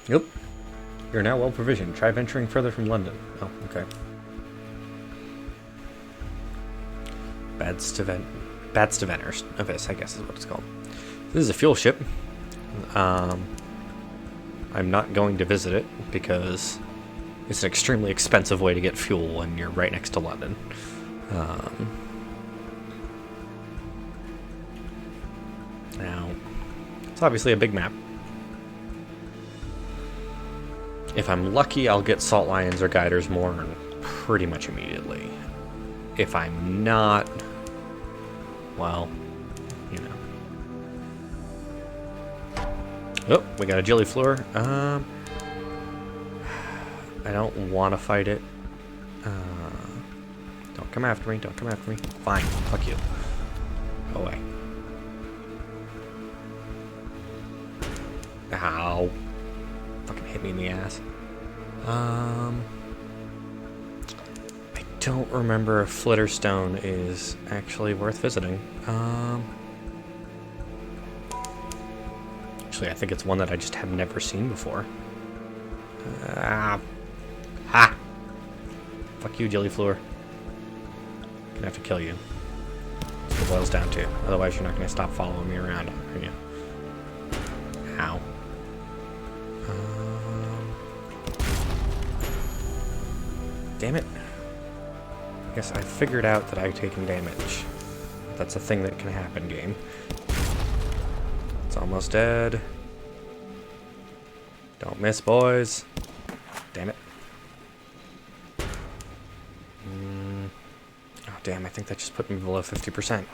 Yep. You're now well provisioned. Try venturing further from London. Oh, okay. Badstavener Abyss, I guess is what it's called. This is a fuel ship. I'm not going to visit it because it's an extremely expensive way to get fuel when you're right next to London. Now, it's obviously a big map. If I'm lucky, I'll get Salt Lions or Guiders Morn pretty much immediately. If I'm not, well, you know. Oh, we got a Gillifloor. I don't want to fight it. Don't come after me. Don't come after me. Fine. Fuck you. Go away. Ow. Fucking hit me in the ass. I don't remember if Flitterstone is actually worth visiting. Actually, I think it's one that I just have never seen before. Ha! Fuck you, Gillifloor. Gonna have to kill you. That's what it boils down to. Otherwise, you're not gonna stop following me around, are you? Ow. Damn it. I guess I figured out that I've taken damage. That's a thing that can happen, game. It's almost dead. Don't miss, boys. Damn it. Oh, damn, I think that just put me below 50%.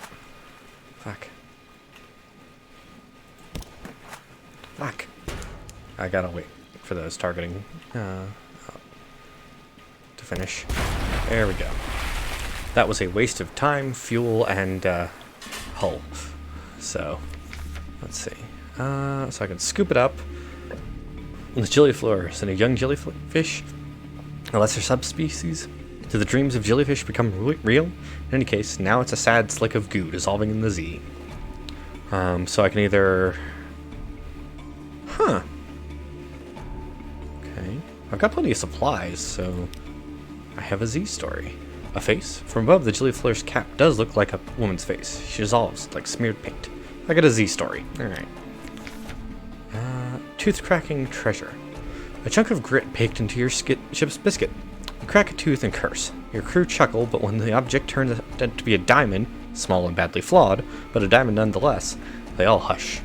Fuck. Fuck. I gotta wait for those targeting to finish. There we go. That was a waste of time, fuel, and hull. So, let's see. So I can scoop it up. With Gillifloor and a young jellyfish, a lesser subspecies. Do the dreams of jellyfish become real? In any case, now it's a sad slick of goo dissolving in the Z. So I can either... Huh. Okay. I've got plenty of supplies, so... I have a Z story. A face. From above, the Gillifloor's cap does look like a woman's face. She dissolves like smeared paint. I got a Z story. Alright. Tooth-cracking treasure. A chunk of grit baked into your ship's biscuit. You crack a tooth and curse. Your crew chuckle, but when the object turns out to be a diamond, small and badly flawed, but a diamond nonetheless, they all hush.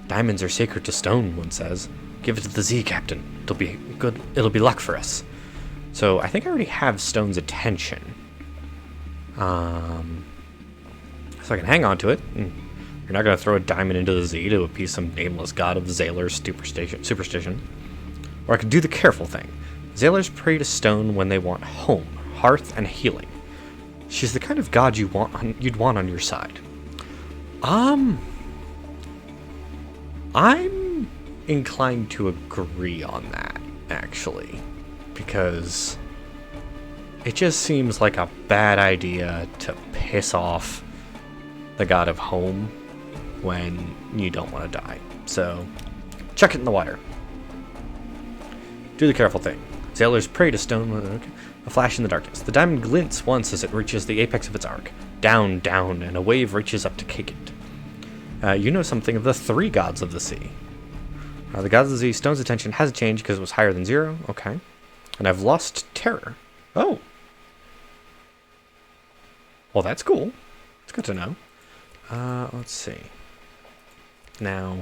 Diamonds are sacred to stone, one says. Give it to the Z, Captain. It'll be good. It'll be luck for us. So I think I already have Stone's attention. So I can hang on to it. You're not going to throw a diamond into the Z to appease some nameless god of Zaylor's superstition. Or I could do the careful thing. Zaylors pray to Stone when they want home, hearth, and healing. She's the kind of god you'd want on your side. I'm inclined to agree on that, actually. Because it just seems like a bad idea to piss off the god of home when you don't want to die. So, chuck it in the water. Do the careful thing. Sailors pray to stone, a flash in the darkness. The diamond glints once as it reaches the apex of its arc. Down, down, and a wave reaches up to cake it. You know something of the 3 gods of the sea. The gods of the sea, stone's attention hasn't changed because it was higher than 0. Okay. And I've lost terror. Oh. Well, that's cool. It's good to know. Let's see. Now,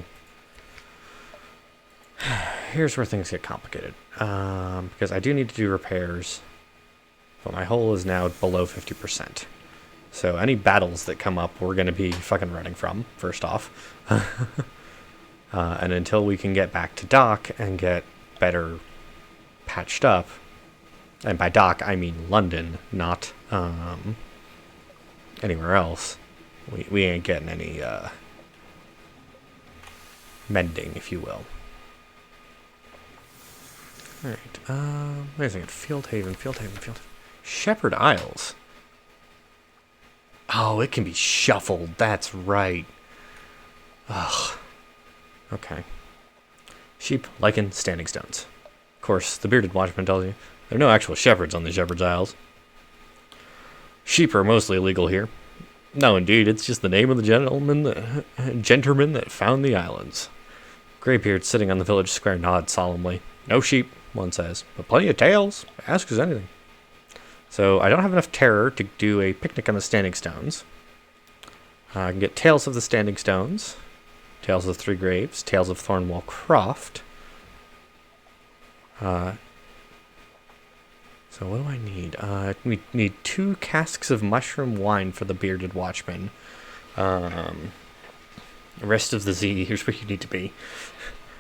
here's where things get complicated. Because I do need to do repairs. But my hull is now below 50%. So any battles that come up, we're going to be fucking running from, first off. And until we can get back to dock and get better patched up, and by dock I mean London, not anywhere else, we ain't getting any mending, if you will. Alright, wait a second. Field Haven. Shepherd Isles. Oh, it can be shuffled. That's right. Ugh. Okay. Sheep, lichen, standing stones. Of course, the bearded watchman tells you there are no actual shepherds on the Shepherd's Isles. Sheep are mostly illegal here. No, indeed, it's just the name of the gentleman that found the islands. Greybeard sitting on the village square nods solemnly. No sheep, one says, but plenty of tails. Ask us anything. So I don't have enough terror to do a picnic on the standing stones. I can get Tales of the Standing Stones, Tales of the 3 Graves, Tales of Thornwall Croft. So what do I need? We need 2 casks of mushroom wine for the bearded watchman. Rest of the Z, here's where you need to be.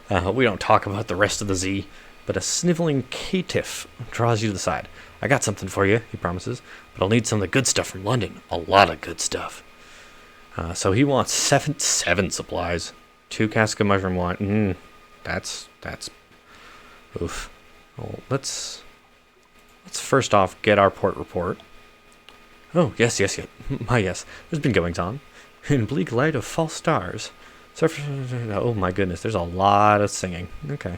We don't talk about the rest of the Z, but a sniveling caitiff draws you to the side. I got something for you, he promises, but I'll need some of the good stuff from London. A lot of good stuff. So he wants 7 supplies. 2 casks of mushroom wine. That's oof. Well, let's first off get our port report. Oh, yes. Yes. There's been goings on. In bleak light of false stars. Oh my goodness, there's a lot of singing. Okay.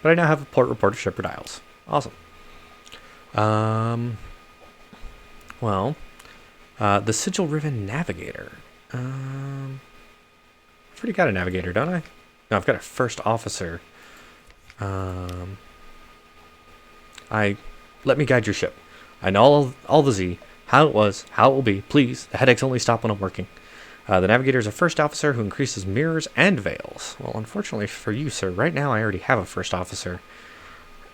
But I now have a port report of Shepherd Isles. Awesome. Well, the Sigil Riven Navigator. I've already got a navigator, don't I? No, I've got a first officer. Let me guide your ship. I know all the Z, how it was, how it will be. Please, the headaches only stop when I'm working. The navigator is a first officer who increases mirrors and veils. Well, unfortunately for you, sir, right now I already have a first officer.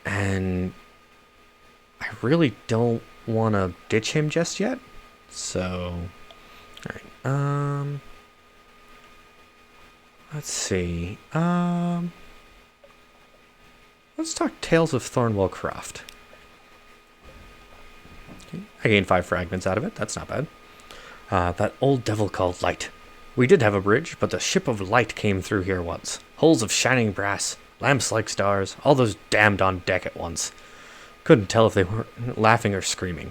And I really don't want to ditch him just yet. So, alright. Let's see. Let's talk Tales of Thornwall Croft. Okay. I gained 5 fragments out of it. That's not bad. That old devil called Light. We did have a bridge, but the ship of Light came through here once. Hulls of shining brass, lamps like stars, all those damned on deck at once. Couldn't tell if they were laughing or screaming.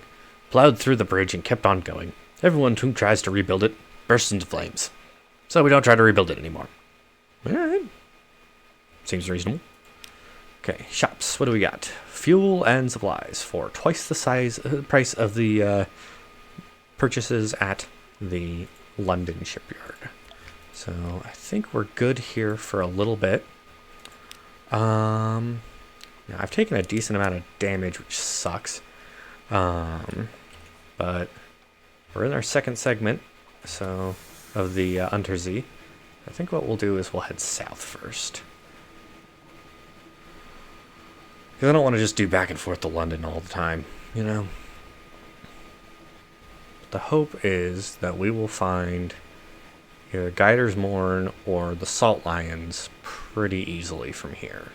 Plowed through the bridge and kept on going. Everyone who tries to rebuild it bursts into flames. So we don't try to rebuild it anymore. Alright. Seems reasonable. Okay, shops. What do we got? Fuel and supplies for twice the price of the purchases at the London shipyard. So I think we're good here for a little bit. Now I've taken a decent amount of damage, which sucks. But we're in our second segment, so of the UnderZee. I think what we'll do is we'll head south first. Because I don't want to just do back and forth to London all the time, you know? The hope is that we will find either Guider's Mourn or the Salt Lions pretty easily from here.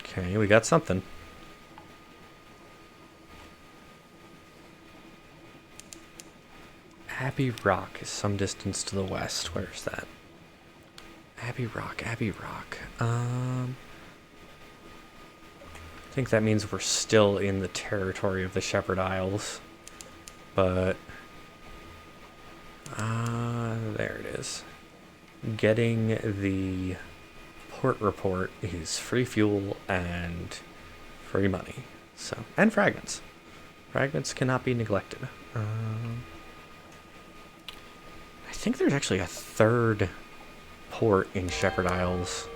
Okay, we got something. Abbey Rock is some distance to the west. Where's that? Abbey Rock. I think that means we're still in the territory of the Shepherd Isles. But there it is. Getting the port report is free fuel and free money. So, and fragments. Fragments cannot be neglected. I think there's actually a third port in Shepherd Isles.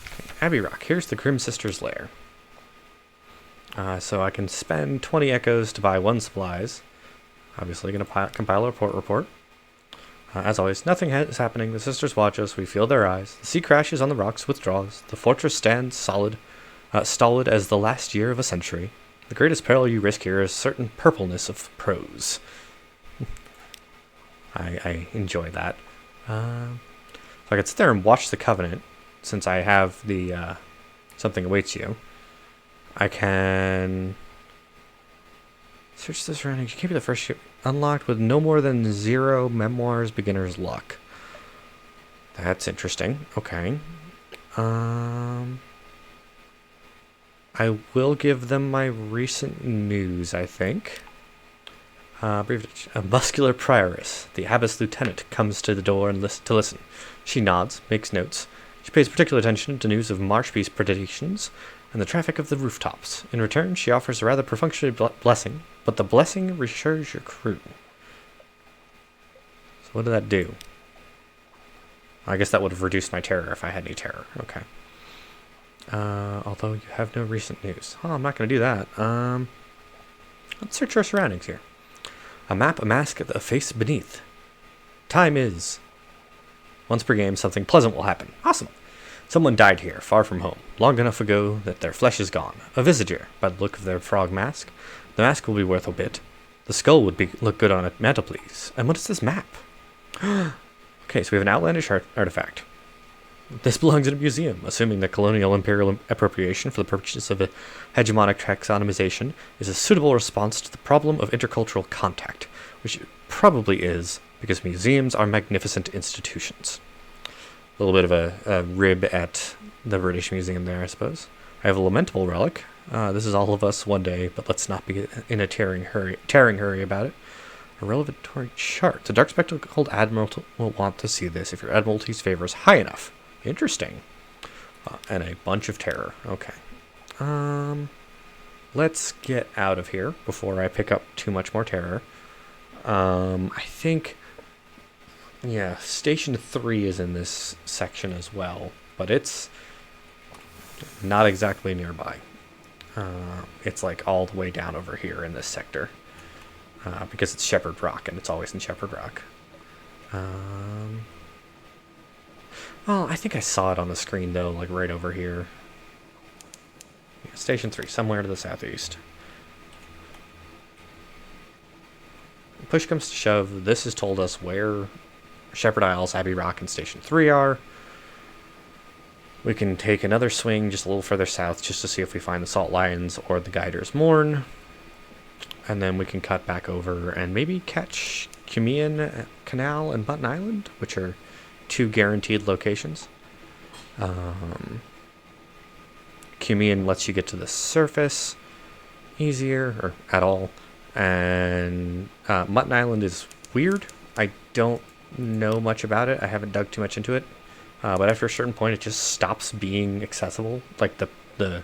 Okay, Abbey Rock. Here's the Grim Sisters' lair. So I can spend 20 echoes to buy 1 supplies. Obviously going to compile a port report. As always, nothing is happening. The sisters watch us. We feel their eyes. The sea crashes on the rocks, withdraws. The fortress stands solid, stolid as the last year of a century. The greatest peril you risk here is certain purpleness of prose. I enjoy that. So I could sit there and watch the Covenant, since I have the something awaits you. I can search the surroundings. You can't be the first ship unlocked with no more than 0 memoirs beginner's luck. That's interesting. Okay. I will give them my recent news, I think. A muscular prioress, the abbess lieutenant, comes to the door and to listen. She nods, makes notes. She pays particular attention to news of marshpiece predictions and the traffic of the rooftops. In return, she offers a rather perfunctory blessing, but the blessing reassures your crew. So what did that do? I guess that would have reduced my terror if I had any terror. Okay. Although you have no recent news. Oh, I'm not going to do that. Let's search our surroundings here. A map, a mask, a face beneath. Time is. Once per game, something pleasant will happen. Awesome. Someone died here, far from home, long enough ago that their flesh is gone. A visitor, by the look of their frog mask. The mask will be worth a bit. The skull would look good on a mantelpiece. And what is this map? Okay, so we have an outlandish artifact. This belongs in a museum, assuming that colonial imperial appropriation for the purposes of a hegemonic taxonomization is a suitable response to the problem of intercultural contact, which it probably is, because museums are magnificent institutions. A little bit of a rib at the British Museum there, I suppose. I have a lamentable relic. This is all of us one day, but let's not be in a tearing hurry about it. A revelatory chart. The Dark Spectacled Admiral will want to see this if your Admiralty's favor is high enough. Interesting. And a bunch of terror. Okay. Let's get out of here before I pick up too much more terror. I think... Yeah, Station 3 is in this section as well, but it's not exactly nearby. It's like all the way down over here in this sector, because it's Shepherd Rock, and it's always in Shepherd Rock. Well, I think I saw it on the screen, though, like right over here. Yeah, Station 3, somewhere to the southeast. Push comes to shove, this has told us where Shepherd Isles, Abbey Rock, and Station 3 are. We can take another swing just a little further south just to see if we find the Salt Lions or the Guider's Mourn. And then we can cut back over and maybe catch Cumean Canal and Button Island, which are 2 guaranteed locations. Cumean lets you get to the surface easier, or at all. And Mutton Island is weird. I don't know much about it. I haven't dug too much into it. But after a certain point, it just stops being accessible. Like the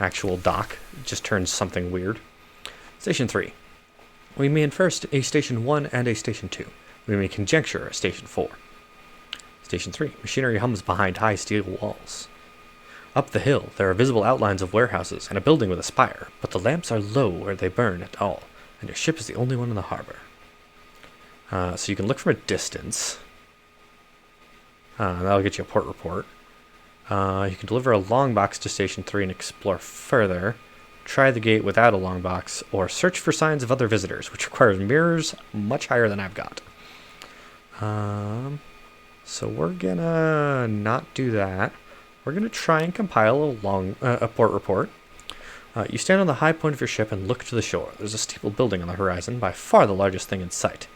actual dock just turns something weird. Station 3. We may infer a Station 1 and a Station 2. We may conjecture a Station 4. Station 3. Machinery hums behind high steel walls. Up the hill, there are visible outlines of warehouses and a building with a spire, but the lamps are low where they burn at all, and your ship is the only one in the harbor. So you can look from a distance. That'll get you a port report. You can deliver a long box to Station 3 and explore further. Try the gate without a long box, or search for signs of other visitors, which requires mirrors much higher than I've got. So we're gonna not do that. We're gonna try and compile a port report. You stand on the high point of your ship and look to the shore. There's a steeple building on the horizon, by far the largest thing in sight.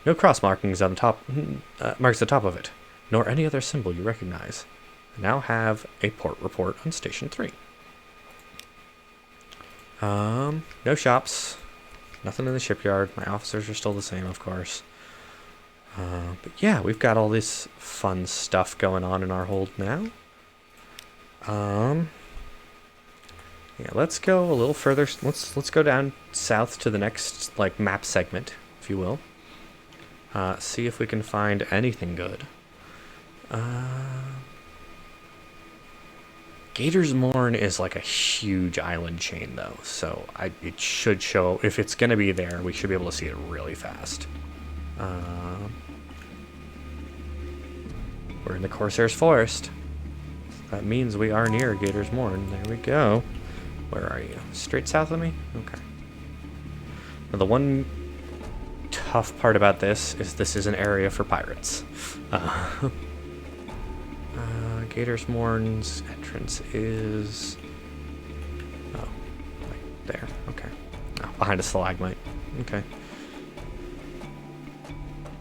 No cross markings on the top marks the top of it, nor any other symbol you recognize. I now have a port report on Station 3. No shops, nothing in the shipyard. My officers are still the same, of course. But yeah, we've got all this fun stuff going on in our hold now. Yeah, let's go a little further. Let's go down south to the next like map segment, if you will. See if we can find anything good. Gator's Morn is like a huge island chain, though, so it should show. If it's gonna be there, we should be able to see it really fast. We're in the Corsair's Forest. That means we are near Gator's Morn. There we go. Where are you? Straight south of me? Okay. Now, the one tough part about this is an area for pirates. Gator's Morn's entrance is... Oh, right there. Okay. Oh, behind a stalagmite. Okay.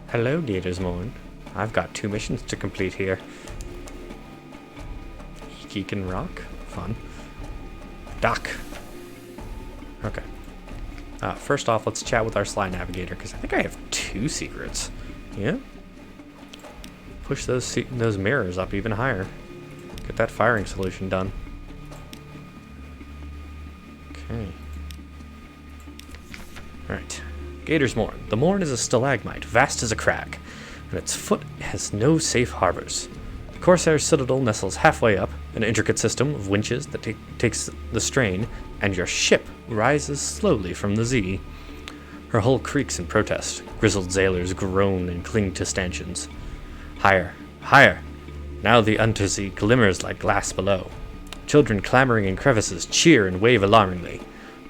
Hello, Gator's Morn. I've got 2 missions to complete here. Geek and Rock. Fun. Dock. Okay. First off, let's chat with our Sly Navigator, because I think I have 2 secrets. Yeah? Push those mirrors up even higher. Get that firing solution done. Okay. Alright. Gator's Morn. The Morn is a stalagmite, vast as a crag, and its foot has no safe harbors. The Corsair's citadel nestles halfway up, an intricate system of winches that takes the strain, and your ship rises slowly from the Zee. Her hull creaks in protest. Grizzled sailors groan and cling to stanchions. Higher, higher! Now the UnderZee glimmers like glass below. Children clamoring in crevices cheer and wave alarmingly.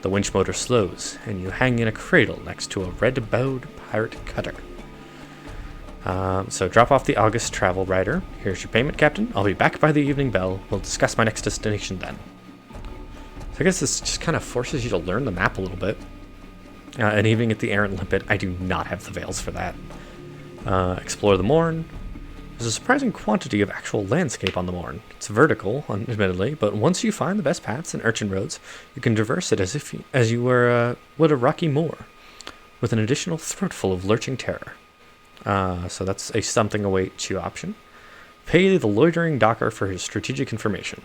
The winch motor slows, and you hang in a cradle next to a red-bowed pirate cutter. So drop off the August travel rider. Here's your payment, Captain. I'll be back by the evening bell. We'll discuss my next destination then. So I guess this just kind of forces you to learn the map a little bit. And even at the Errant Limpet, I do not have the veils for that. Explore the Morn. There's a surprising quantity of actual landscape on the Morn. It's vertical, admittedly, but once you find the best paths and urchin roads, you can traverse it as you would a rocky moor, with an additional throatful of lurching terror. So that's a something awaits you option. Pay the loitering docker for his strategic information.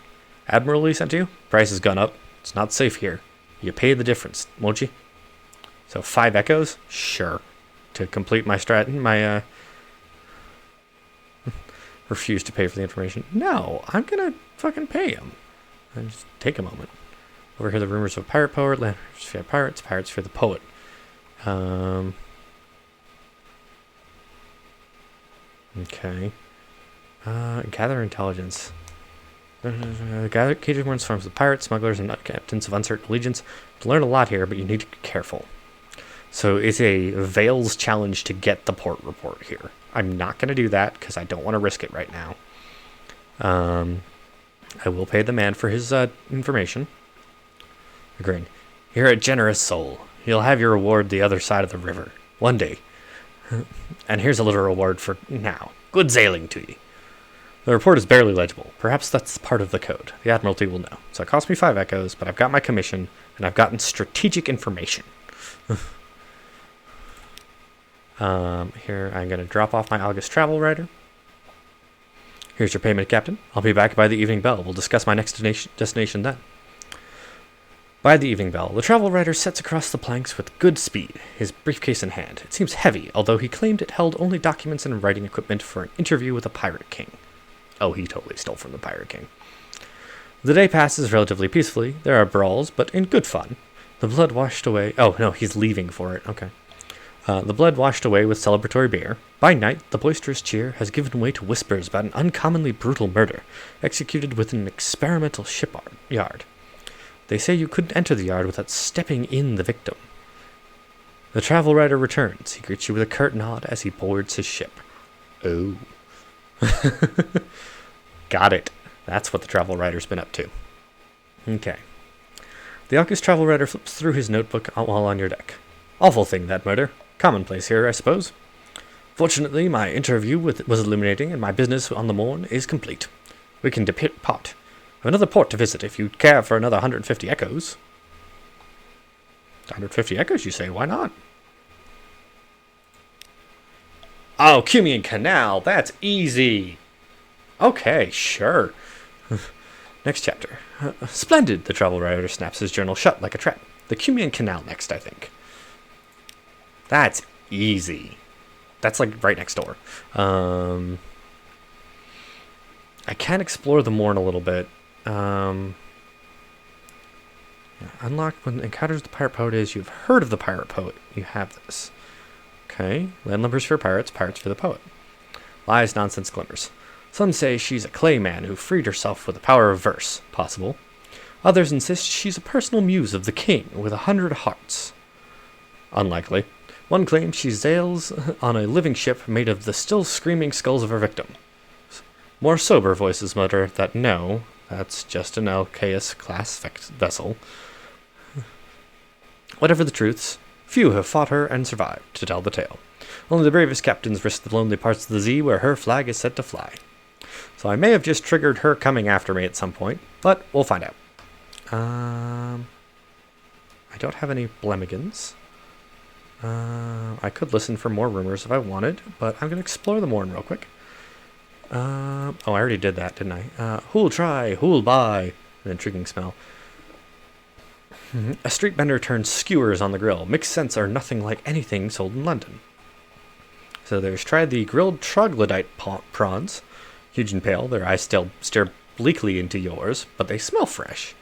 Admiral he sent you? Price has gone up. It's not safe here. You pay the difference, won't you? So 5 echoes? Sure. To complete my refuse to pay for the information. No, I'm gonna fucking pay him. And just take a moment. Overhear the rumors of a pirate poet. Landers fear pirates. Pirates fear the poet. Okay. Gather intelligence. Gather Gator's Morn swarms with pirates, smugglers, and captains of uncertain allegiance. To learn a lot here, but you need to be careful. So it's a Veils challenge to get the port report here. I'm not going to do that because I don't want to risk it right now. I will pay the man for his information. Agreed. You're a generous soul. You'll have your reward the other side of the river. One day. And here's a little reward for now. Good sailing to you. The report is barely legible. Perhaps that's part of the code. The Admiralty will know. So it cost me 5 echoes, but I've got my commission, and I've gotten strategic information. Here, I'm going to drop off my August travel rider. Here's your payment, Captain. I'll be back by the evening bell. We'll discuss my next destination then. By the evening bell, the travel rider sets across the planks with good speed, his briefcase in hand. It seems heavy, although he claimed it held only documents and writing equipment for an interview with a pirate king. Oh, he totally stole from the pirate king. The day passes relatively peacefully. There are brawls, but in good fun. The blood washed away... Oh, no, he's leaving for it. Okay. The blood washed away with celebratory beer. By night, the boisterous cheer has given way to whispers about an uncommonly brutal murder, executed within an experimental shipyard. They say you couldn't enter the yard without stepping in the victim. The travel rider returns. He greets you with a curt nod as he boards his ship. Oh. Got it. That's what the travel rider's been up to. Okay. The August travel rider flips through his notebook while on your deck. Awful thing, that murder. Commonplace here, I suppose. Fortunately, my interview was illuminating, and my business on the Morn is complete. We can depart. I have another port to visit if you'd care for another 150 echoes. 150 echoes, you say? Why not? Oh, Cumian Canal. That's easy. Okay, sure. Next chapter. Splendid, the travel writer snaps his journal shut like a trap. The Cumian Canal next, I think. That's easy. That's like right next door. I can explore the Morn a little bit. Unlock when encounters the pirate poet is. You've heard of the pirate poet. You have this. Okay. Landlubbers for pirates, pirates for the poet. Lies, nonsense, glimmers. Some say she's a clay man who freed herself with the power of verse. Possible. Others insist she's a personal muse of the king with 100 hearts. Unlikely. One claims she sails on a living ship made of the still screaming skulls of her victim. More sober voices mutter that no, that's just an Alcaeus-class vessel. Whatever the truths, few have fought her and survived to tell the tale. Only the bravest captains risk the lonely parts of the Zee where her flag is set to fly. So I may have just triggered her coming after me at some point, but we'll find out. I don't have any Blemigans. I could listen for more rumors if I wanted, but I'm going to explore the Morn real quick. Oh, I already did that, didn't I? Who'll try? Who'll buy? An intriguing smell. A street vendor turns skewers on the grill. Mixed scents are nothing like anything sold in London. So there's tried the grilled troglodyte prawns. Huge and pale, their eyes still stare bleakly into yours, but they smell fresh.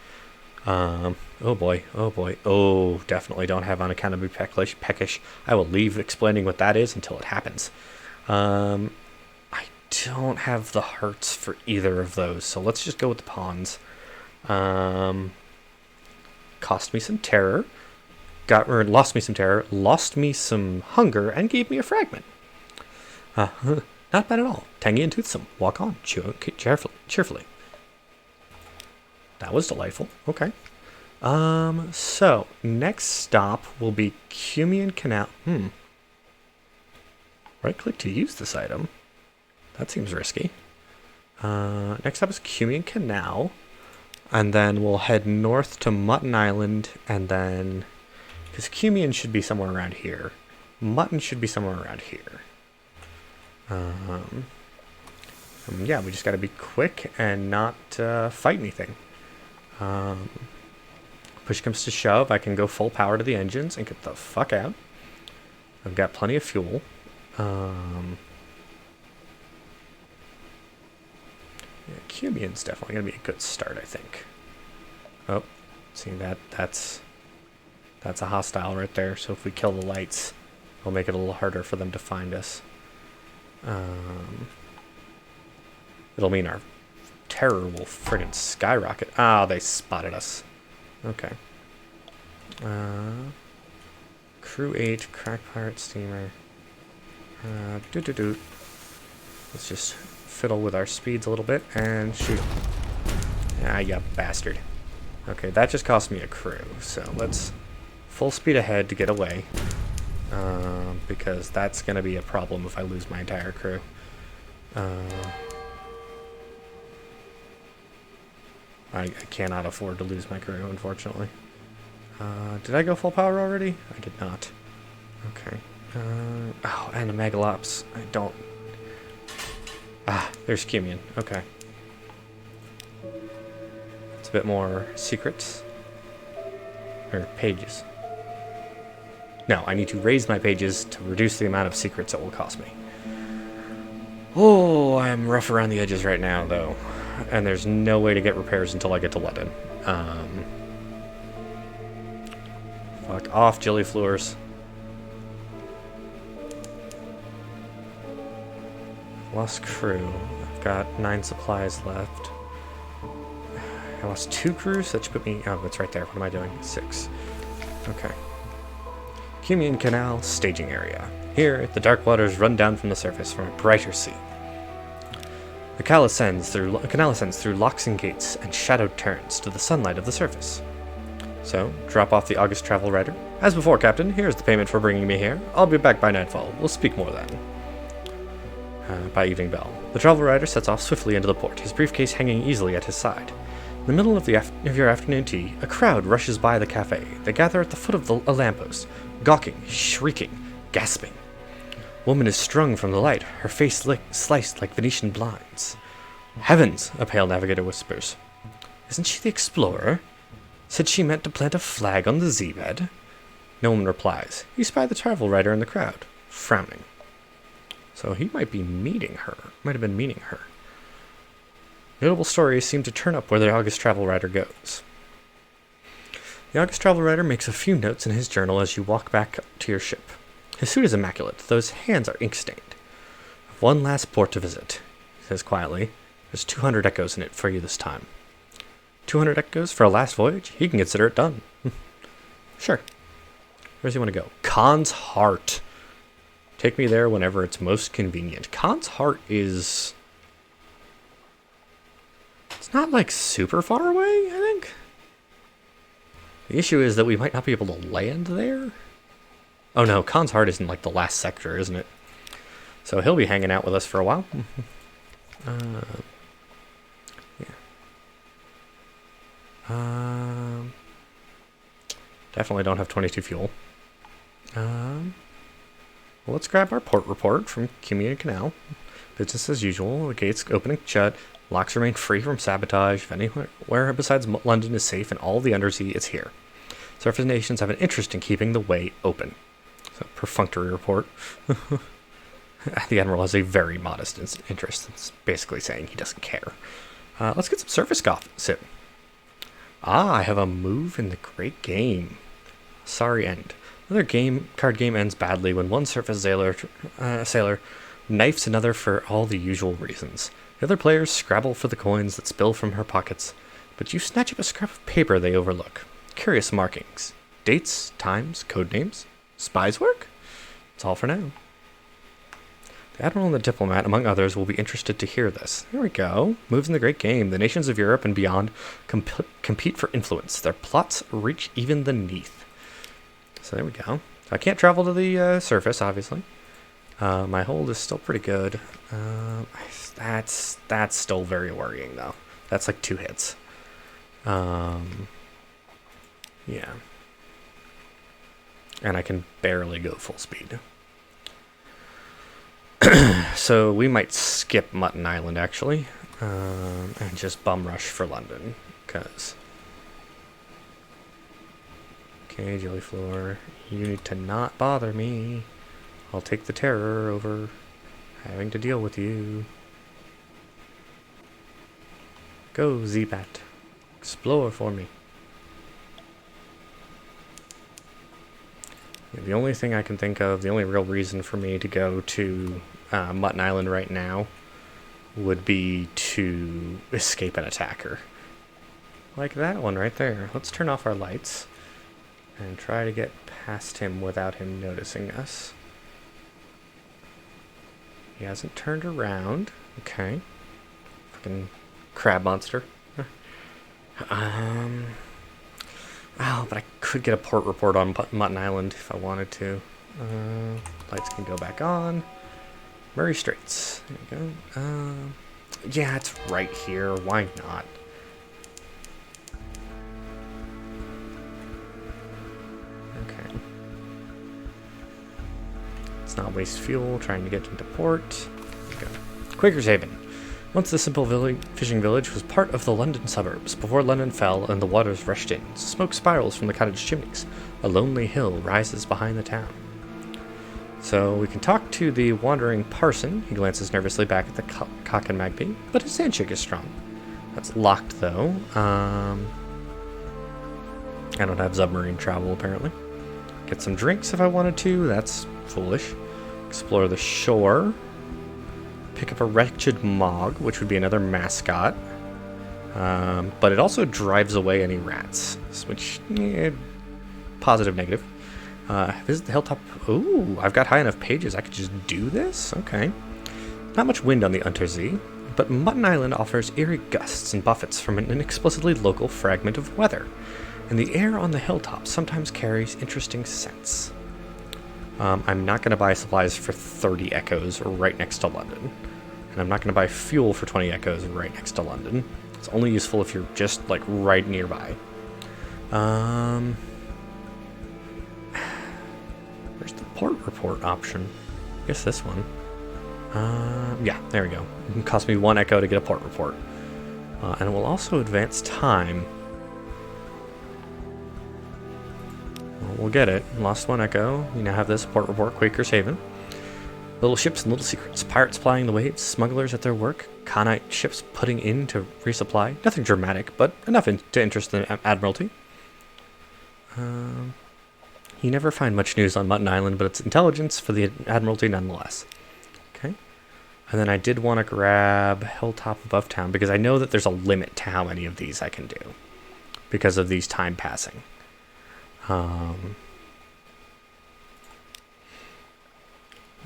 Oh boy. Oh, definitely don't have unaccountably peckish. I will leave explaining what that is until it happens. I don't have the hearts for either of those, so let's just go with the pawns. Cost me some terror. Lost me some terror, lost me some hunger, and gave me a fragment. Not bad at all. Tangy and toothsome. Walk on. Cheerfully. That was delightful. Okay. So, next stop will be Cumian Canal. Right-click to use this item. That seems risky. Next up is Cumian Canal. And then we'll head north to Mutton Island, and then... Because Cumian should be somewhere around here. Mutton should be somewhere around here. Yeah, we just gotta be quick and not fight anything. Push comes to shove, I can go full power to the engines and get the fuck out. I've got plenty of fuel. Yeah, Cumian's definitely gonna be a good start, I think. Oh, see that's a hostile right there, so if we kill the lights, it'll make it a little harder for them to find us. It'll mean our terror will friggin' skyrocket. Ah, they spotted us. Okay. Crew 8, crack pirate steamer. Let's just fiddle with our speeds a little bit and shoot. Ah, you bastard. Okay, that just cost me a crew, so let's full speed ahead to get away. Because that's going to be a problem if I lose my entire crew. I cannot afford to lose my crew, unfortunately. Did I go full power already? I did not. Okay. Oh, and a Megalops. I don't... Ah, there's Cumian. Okay. It's a bit more secrets. Or pages. No, I need to raise my pages to reduce the amount of secrets it will cost me. Oh, I'm rough around the edges right now, though. And there's no way to get repairs until I get to London. Fuck off, Gillifleurs. Lost crew. I've got 9 supplies left. I lost 2 crews? That should put me... Oh, that's right there. What am I doing? 6. Okay. Cumian Canal staging area. Here, the dark waters run down from the surface from a brighter sea. The canal ascends through locks and gates and shadowed turns to the sunlight of the surface. So, drop off the August travel writer. As before, Captain, here's the payment for bringing me here. I'll be back by nightfall. We'll speak more then. By evening bell. The travel writer sets off swiftly into the port, his briefcase hanging easily at his side. In the middle of your afternoon tea, a crowd rushes by the cafe. They gather at the foot of a lamppost, gawking, shrieking, gasping. Woman is strung from the light, her face sliced like Venetian blinds. Heavens, a pale navigator whispers. Isn't she the explorer? Said she meant to plant a flag on the Z-bed? No one replies. You spy the travel writer in the crowd, frowning. So he might be meeting her. Might have been meeting her. Notable stories seem to turn up where the August travel writer goes. The August travel writer makes a few notes in his journal as you walk back to your ship. His suit is immaculate, though his hands are ink-stained. One last port to visit, he says quietly. There's 200 echoes in it for you this time. 200 echoes for a last voyage? He can consider it done. Sure. Where does he want to go? Khan's Heart. Take me there whenever it's most convenient. Khan's Heart is... It's not, like, super far away, I think. The issue is that we might not be able to land there. Oh no, Khan's Heart isn't, like, the last sector, isn't it? So he'll be hanging out with us for a while. Definitely don't have 22 fuel. Well, let's grab our port report from Community Canal. Business as usual. The gates open and shut. Locks remain free from sabotage. If anywhere besides London is safe and all the UnderZee is here. Surface nations have an interest in keeping the way open. So, perfunctory report. The Admiral has a very modest interest. It's basically saying he doesn't care. Let's get some surface gossip. I have a move in the great game. Sorry end. Another card game ends badly when one surface sailor knifes another for all the usual reasons. The other players scrabble for the coins that spill from her pockets, but you snatch up a scrap of paper they overlook. Curious markings. Dates, times, code names. Spies work? That's all for now. The Admiral and the Diplomat, among others, will be interested to hear this. Here we go. Moves in the great game. The nations of Europe and beyond compete for influence. Their plots reach even the Neath. So there we go. I can't travel to the surface, obviously. My hold is still pretty good. That's still very worrying, though. That's like 2 hits. Yeah. And I can barely go full speed. So we might skip Mutton Island, actually, and just bum rush for London, because... Okay, Jelly Floor, you need to not bother me. I'll take the terror over having to deal with you. Go, Z-Bat. Explore for me. The only thing I can think of, the only real reason for me to go to Mutton Island right now would be to escape an attacker. Like that one right there. Let's turn off our lights and try to get past him without him noticing us. He hasn't turned around. Okay. Fucking crab monster. Oh, but I could get a port report on Mutton Island if I wanted to. Lights can go back on. Murray Straits. There we go. Yeah, it's right here. Why not? Okay. Let's not waste fuel trying to get into port. There we go. Quaker's Haven. Once the simple fishing village was part of the London suburbs. Before London fell and the waters rushed in, smoke spirals from the cottage chimneys. A lonely hill rises behind the town. So we can talk to the wandering parson. He glances nervously back at the cock and magpie, but his handshake is strong. That's locked, though. I don't have submarine travel, apparently. Get some drinks if I wanted to. That's foolish. Explore the shore. Pick up a wretched Mog, which would be another mascot. But it also drives away any rats, which, positive, negative. Visit the hilltop. Ooh, I've got high enough pages. I could just do this? Okay. Not much wind on the UnderZee, but Mutton Island offers eerie gusts and buffets from an inexplicably local fragment of weather, and the air on the hilltop sometimes carries interesting scents. I'm not going to buy supplies for 30 echoes right next to London. And I'm not going to buy fuel for 20 echoes right next to London. It's only useful if you're just, like, right nearby. Where's the port report option? guess this one. Yeah, there we go. It cost me 1 echo to get a port report. And it will also advance time. Well, we'll get it. Lost 1 echo. You now have this port report, Quaker's Haven. Little ships and little secrets. Pirates plying the waves, smugglers at their work, Khanite ships putting in to resupply. Nothing dramatic, but enough to interest the Admiralty. You never find much news on Mutton Island, but it's intelligence for the Admiralty nonetheless. Okay. And then I did want to grab Hilltop above town, because I know that there's a limit to how many of these I can do, because of these time passing.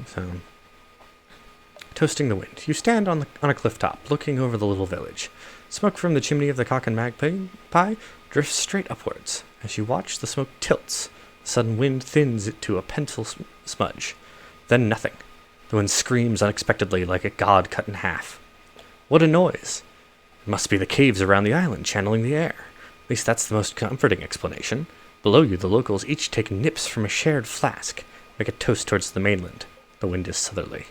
So, toasting the wind. You stand on a cliff top, looking over the little village. Smoke from the chimney of the Cock and Magpie drifts straight upwards. As you watch, the smoke tilts. The sudden wind thins it to a pencil smudge. Then nothing. The wind screams unexpectedly like a god cut in half. What a noise! It must be the caves around the island channeling the air. At least that's the most comforting explanation. Below you, the locals each take nips from a shared flask. Make a toast towards the mainland. The wind is southerly.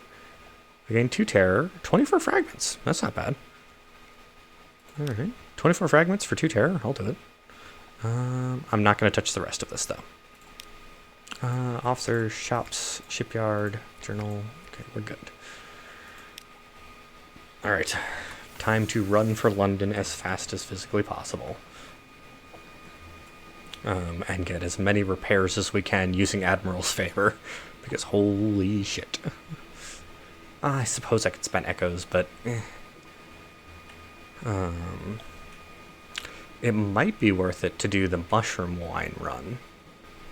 I gain 2 terror, 24 fragments. That's not bad. Alright. 24 fragments for 2 terror. I'll do it. I'm not going to touch the rest of this, though. Officers, shops, shipyard, journal. Okay, we're good. Alright. Time to run for London as fast as physically possible. And get as many repairs as we can using Admiral's favor. Because holy shit. I suppose I could spend echoes, but it might be worth it to do the mushroom wine run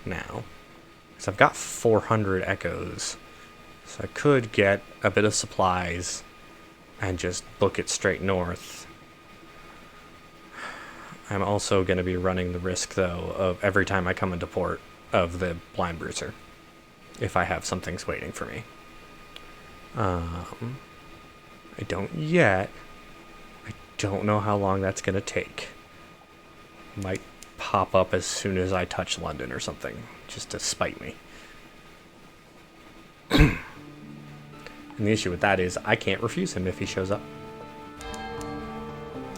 now. Because I've got 400 echoes. So I could get a bit of supplies and just book it straight north. I'm also going to be running the risk, though, of every time I come into port of the Blind Bruiser. If I have some things waiting for me. I don't yet. I don't know how long that's going to take. Might pop up as soon as I touch London or something, just to spite me. And the issue with that is I can't refuse him if he shows up.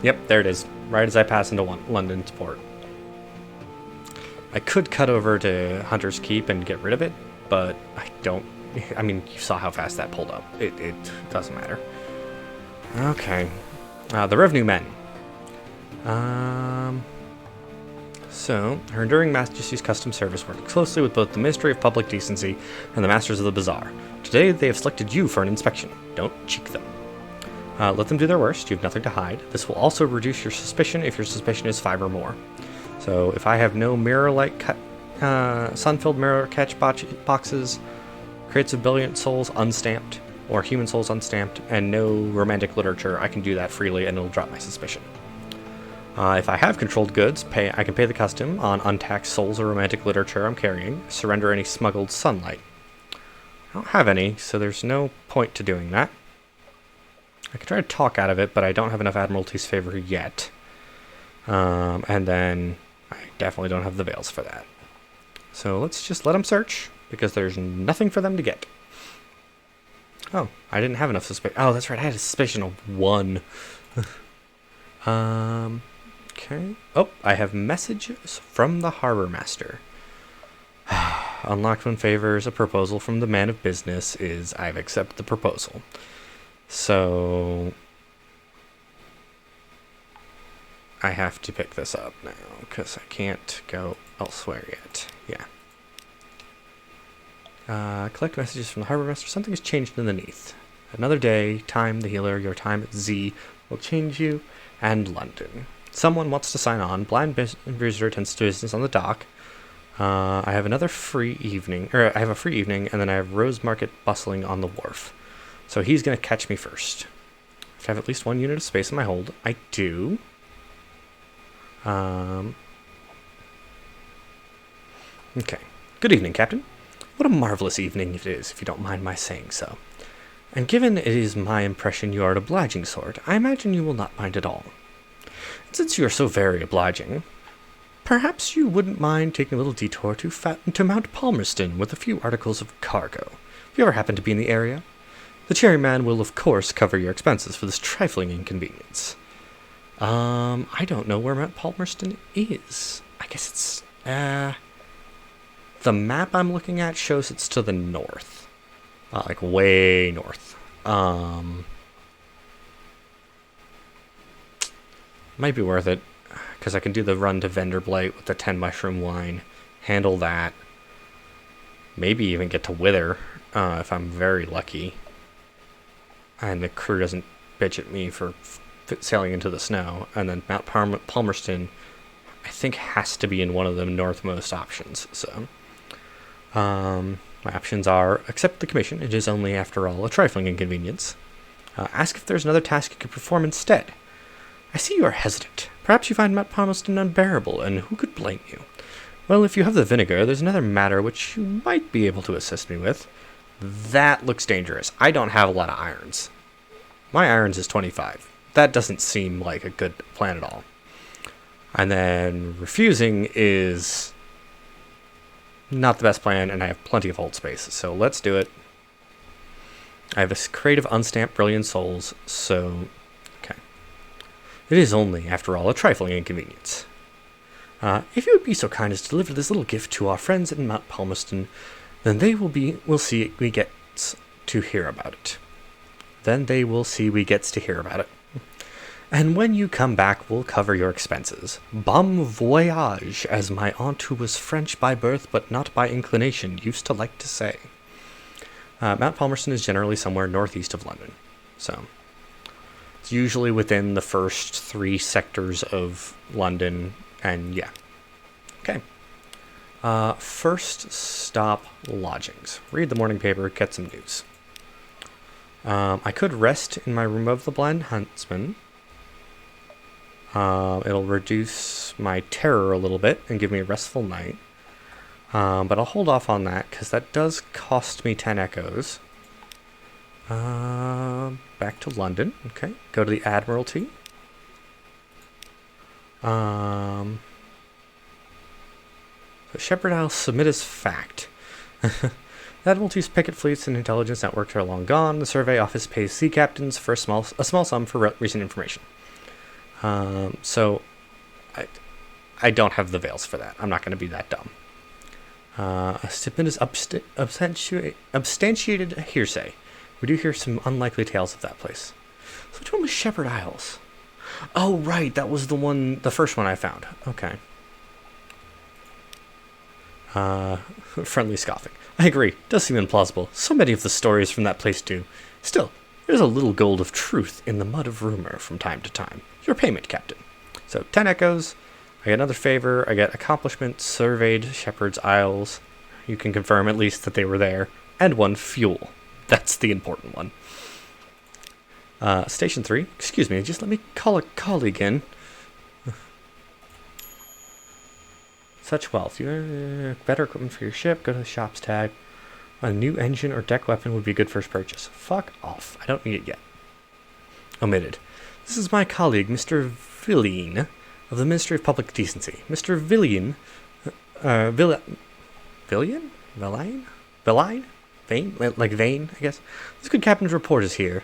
Yep, there it is. Right as I pass into London's port. I could cut over to Hunter's Keep and get rid of it, but I don't. I mean, you saw how fast that pulled up. It doesn't matter. Okay. The Revenue Men. So, Her Enduring Majesty's Customs Service worked closely with both the Ministry of Public Decency and the Masters of the Bazaar. Today, they have selected you for an inspection. Don't cheek them. Let them do their worst. You have nothing to hide. This will also reduce your suspicion if your suspicion is 5 or more. So, if I have no mirror-like sun-filled mirror catch boxes, crates of brilliant souls unstamped, or human souls unstamped, and no romantic literature, I can do that freely and it'll drop my suspicion. If I have controlled goods, I can pay the custom on untaxed souls or romantic literature I'm carrying, surrender any smuggled sunlight. I don't have any, so there's no point to doing that. I can try to talk out of it, but I don't have enough Admiralty's favor yet. And then I definitely don't have the veils for that. So let's just let them search, because there's nothing for them to get. Oh, I didn't have enough suspicion. Oh, that's right, I had a suspicion of 1. Okay. Oh, I have messages from the Harbor Master. Unlocked when favors a proposal from the man of business is I've accepted the proposal. So I have to pick this up now, because I can't go elsewhere yet. Yeah. Collect messages from the Harbor Master. Something has changed underneath. Another day, time, the healer, your time at Z will change you, and London. Someone wants to sign on. Blind Bruiser tends to business on the dock. I have another free evening, or I have a free evening, and then I have Rose Market bustling on the wharf. So he's going to catch me first. I have at least 1 unit of space in my hold. I do. Okay. Good evening, Captain. What a marvelous evening it is, if you don't mind my saying so. And given it is my impression you are an obliging sort, I imagine you will not mind at all. And since you are so very obliging, perhaps you wouldn't mind taking a little detour to Mount Palmerston with a few articles of cargo. if you ever happen to be in the area. The Cherry Man will, of course, cover your expenses for this trifling inconvenience. I don't know where Mount Palmerston is. I guess it's, the map I'm looking at shows it's to the north. Like, way north. Might be worth it, because I can do the run to Vendor Blight with the 10 mushroom wine, handle that, maybe even get to Wither, if I'm very lucky, and the crew doesn't bitch at me for sailing into the snow. And then Mount Palmerston, I think, has to be in one of the northmost options. So, my options are: accept the commission. It is only, after all, a trifling inconvenience. Ask if there's another task you could perform instead. I see you are hesitant. Perhaps you find Mount Palmerston unbearable, and who could blame you? Well, if you have the vinegar, there's another matter which you might be able to assist me with. That looks dangerous. I don't have a lot of irons. My irons is 25. That doesn't seem like a good plan at all. And then refusing is not the best plan, and I have plenty of hold space. So let's do it. I have a creative unstamped brilliant souls, so okay. It is only, after all, a trifling inconvenience. If you would be so kind as to deliver this little gift to our friends in Mount Palmerston, then we'll see we get to hear about it. And when you come back, we'll cover your expenses. Bon voyage, as my aunt, who was French by birth but not by inclination, used to like to say. Mount Palmerston is generally somewhere northeast of London, so it's usually within the first 3 sectors of London, and yeah. Okay. First stop, lodgings. Read the morning paper, get some news. I could rest in my room of the Blind Huntsman. It'll reduce my terror a little bit and give me a restful night. But I'll hold off on that, because that does cost me 10 echoes. Back to London. Okay, go to the Admiralty. So Shepherd Isle submit as fact. The Admiralty's picket fleets and intelligence networks are long gone. The survey office pays sea captains for a small sum for recent information. So I don't have the veils for that. I'm not going to be that dumb. A statement is substantiated hearsay. We do hear some unlikely tales of that place. So which one was Shepherd Isles? Oh, right. That was the first one I found. Okay. Friendly scoffing. I agree. Does seem implausible. So many of the stories from that place do. Still, there's a little gold of truth in the mud of rumor from time to time. Your payment, Captain. So, 10 echoes. I get another favor. I get accomplishment, surveyed Shepherd's Isles. You can confirm at least that they were there. And 1 fuel. That's the important one. Station 3. Excuse me, just let me call a colleague in. Such wealth. You better equipment for your ship. Go to the shops tab. A new engine or deck weapon would be a good first purchase. Fuck off. I don't need it yet. Omitted. This is my colleague, Mr. Villian, of the Ministry of Public Decency. Mr. Villian... Villian? Villine? Villine? Vane? Like Vane, I guess. This good captain's report is here.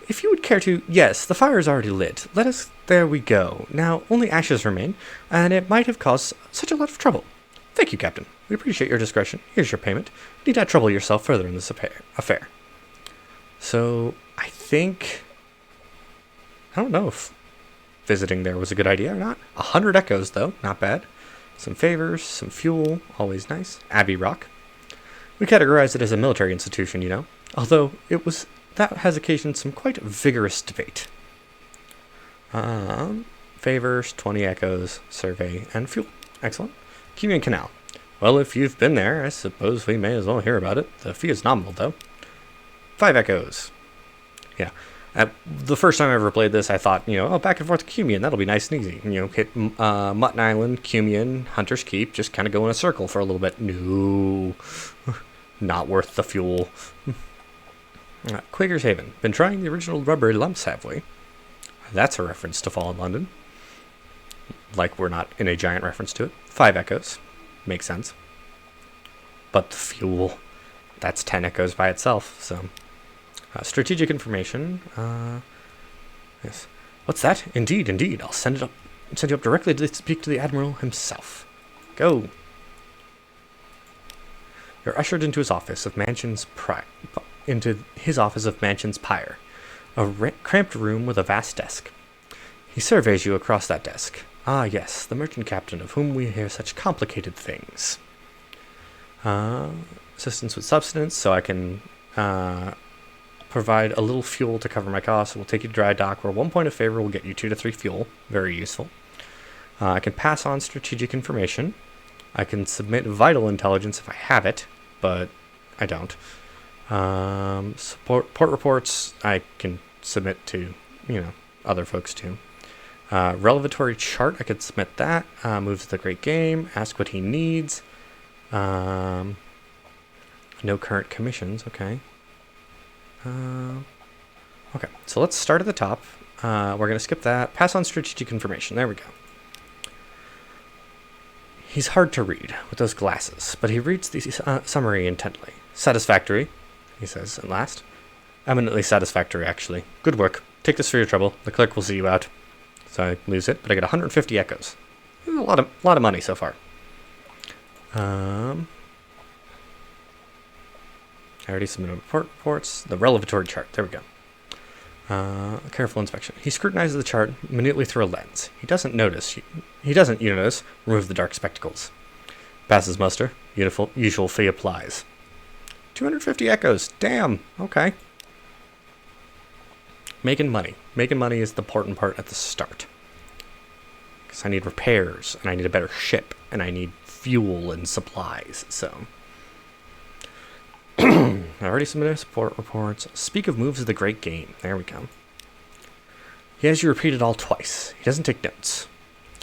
If you would care to... Yes, the fire is already lit. Let us... There we go. Now, only ashes remain, and it might have caused such a lot of trouble. Thank you, Captain. We appreciate your discretion. Here's your payment. You need not trouble yourself further in this affair. So, I think... I don't know if visiting there was a good idea or not. 100 echoes, though. Not bad. Some favors, some fuel. Always nice. Abbey Rock. We categorize it as a military institution, you know. Although, that has occasioned some quite vigorous debate. Favors, 20 echoes, survey, and fuel. Excellent. Cunion Canal. Well, if you've been there, I suppose we may as well hear about it. The fee is nominal, though. 5 echoes. Yeah. The first time I ever played this, I thought, back and forth to Cunion, that'll be nice and easy. Hit Mutton Island, Cunion, Hunter's Keep, just kind of go in a circle for a little bit. No. Not worth the fuel. Quaker's Haven. Been trying the original rubber lumps, have we? That's a reference to Fallen London. Like we're not in a giant reference to it. 5 echoes. Makes sense. But the fuel. that's 10 echoes by itself. So, strategic information. Yes. What's that? Indeed. I'll send you up directly to speak to the Admiral himself. Go. You're ushered into his office of Mansion's Pyre, a cramped room with a vast desk. He surveys you across that desk. Ah, yes, the merchant captain of whom we hear such complicated things. Assistance with substance, so I can provide a little fuel to cover my costs. We'll take you to dry dock, where 1 point of favor will get you 2 to 3 fuel. Very useful. I can pass on strategic information. I can submit vital intelligence if I have it, but I don't. Port reports I can submit to, other folks too. Relevatory chart, I could submit that. Moves the great game. Ask what he needs. No current commissions. Okay. Okay, so let's start at the top. We're going to skip that. Pass on strategic information. There we go. He's hard to read with those glasses, but he reads the summary intently. Satisfactory, he says at last. Eminently satisfactory, actually. Good work. Take this for your trouble. The clerk will see you out. So I lose it, but I get 150 echoes. A lot of money so far. I already submitted reports. The relevatory chart. There we go. Careful inspection. He scrutinizes the chart minutely through a lens. He doesn't notice. Remove the dark spectacles. Passes muster. Usual fee applies. 250 echoes. Damn. Okay. Making money. Making money is the important part at the start. Because I need repairs, and I need a better ship, and I need fuel and supplies, so... I already submitted support reports. Speak of moves of the great game. There we go. He has you repeat it all twice. He doesn't take notes.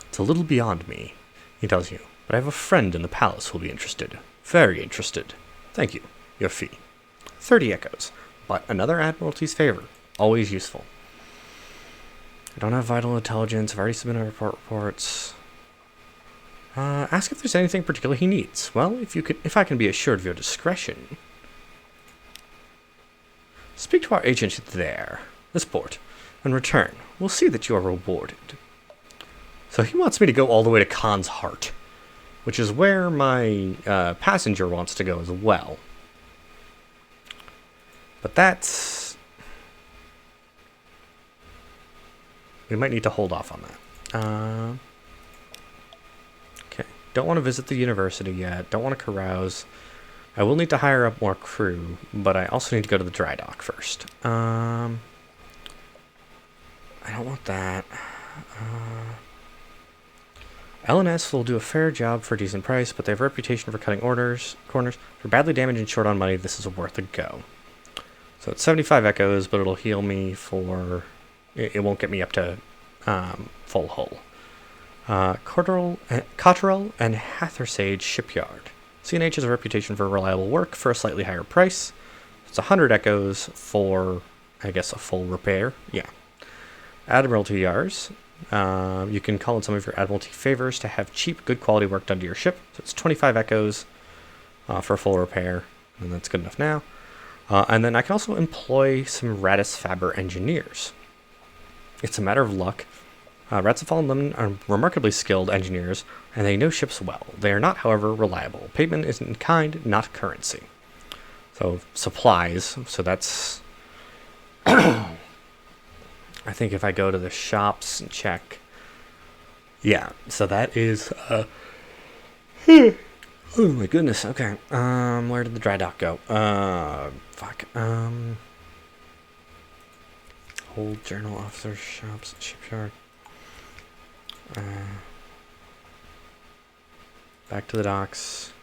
It's a little beyond me, he tells you, but I have a friend in the palace who'll be interested. Very interested. Thank you. Your fee. 30 echoes, but another Admiralty's favor. Always useful. I don't have vital intelligence. I've already submitted reports. Ask if there's anything particular he needs. Well, if I can be assured of your discretion. Speak to our agent there, this port, and return. We'll see that you are rewarded. So he wants me to go all the way to Khan's Heart, which is where my passenger wants to go as well. But that's... we might need to hold off on that. Okay. Don't want to visit the university yet. Don't want to carouse. I will need to hire up more crew, but I also need to go to the dry dock first. I don't want that. L&S will do a fair job for a decent price, but they have a reputation for cutting corners. For badly damaged and short on money, this is worth a go. So it's 75 echoes, but it'll heal me for... it won't get me up to full hull. Cotterell and Hathersage Shipyard. CNH has a reputation for reliable work for a slightly higher price. It's 100 echoes for, I guess, a full repair. Yeah. Admiralty Yards. You can call in some of your Admiralty favors to have cheap, good quality work done to your ship. So it's 25 echoes for a full repair, and that's good enough now. And then I can also employ some Radis Faber engineers. It's a matter of luck. Rats of Fallen Lemon are remarkably skilled engineers, and they know ships well. They are not, however, reliable. Payment is in kind, not currency. So, supplies. So that's... I think if I go to the shops and check... yeah, so that is... oh my goodness, okay. Where did the dry dock go? Fuck. Hold journal officers, shops, shipyard. Back to the docks.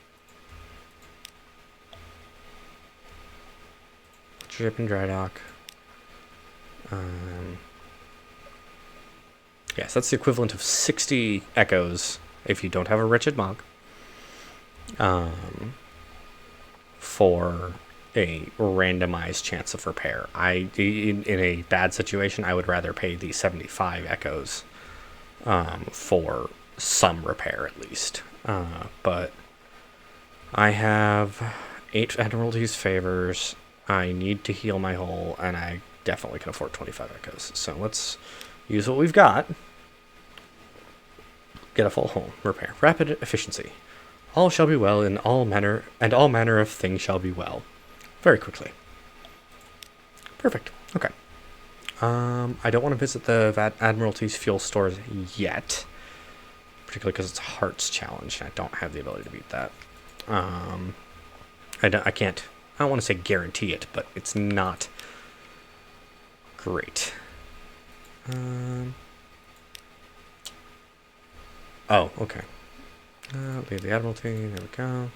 Ship and dry dock. Yes, that's the equivalent of 60 echoes if you don't have a wretched monk. For a randomized chance of repair. In a bad situation, I would rather pay the 75 echoes for some repair at least. But I have 8 Admiralty's favors. I need to heal my hull, and I definitely can afford 25 echoes. So let's use what we've got. Get a full hull. Repair. Rapid efficiency. All shall be well in all manner, and all manner of things shall be well. Very quickly. Perfect. Okay. I don't want to visit the Admiralty's fuel stores yet. Particularly because it's a Hearts challenge, and I don't have the ability to beat that. I don't want to say guarantee it, but it's not great. Oh, okay. Leave the Admiralty. There we go.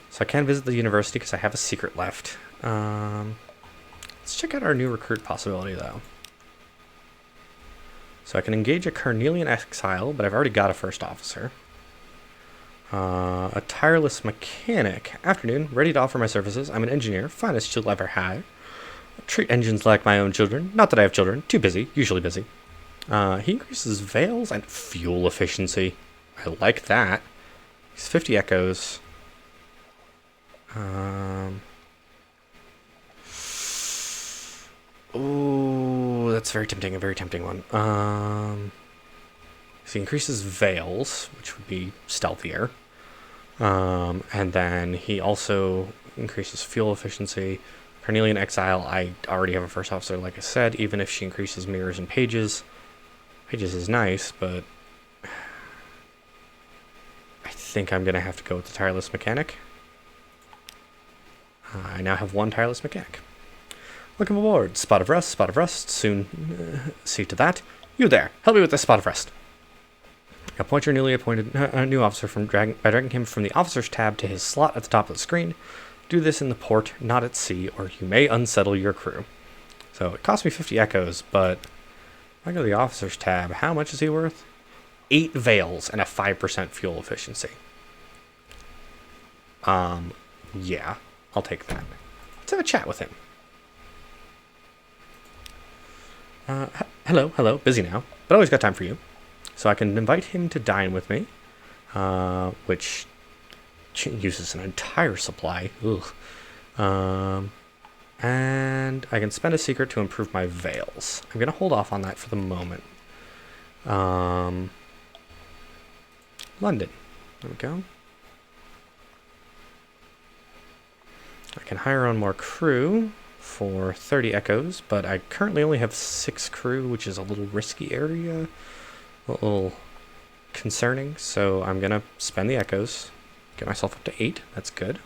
So I can visit the university because I have a secret left. Let's check out our new recruit possibility, though. So I can engage a Carnelian exile, but I've already got a first officer. A tireless mechanic. Afternoon, ready to offer my services. I'm an engineer, finest you'll ever have. Treat engines like my own children. Not that I have children. Too busy. Usually busy. He increases veils and fuel efficiency. I like that. He's 50 echoes. Ooh, that's very tempting. A very tempting one. So he increases veils, which would be stealthier. And then he also increases fuel efficiency. Carnelian exile, I already have a first officer, like I said, even if she increases mirrors and pages. Pages is nice, but I think I'm going to have to go with the tireless mechanic. I now have one tireless mechanic. Welcome aboard. Spot of rust. Soon see to that. You there. Help me with this spot of rust. Appoint your newly appointed new officer by dragging him from the officers tab to his slot at the top of the screen. Do this in the port, not at sea, or you may unsettle your crew. So it cost me 50 echoes, but if I go to the officers tab, how much is he worth? 8 veils and a 5% fuel efficiency. Yeah, I'll take that. Let's have a chat with him. Hello, busy now, but always got time for you. So I can invite him to dine with me, which uses an entire supply. Ugh. And I can spend a secret to improve my veils. I'm going to hold off on that for the moment. London. There we go. I can hire on more crew for 30 echoes, but I currently only have 6 crew, which is a little risky area. A little concerning, so I'm going to spend the echoes. Get myself up to 8. That's good.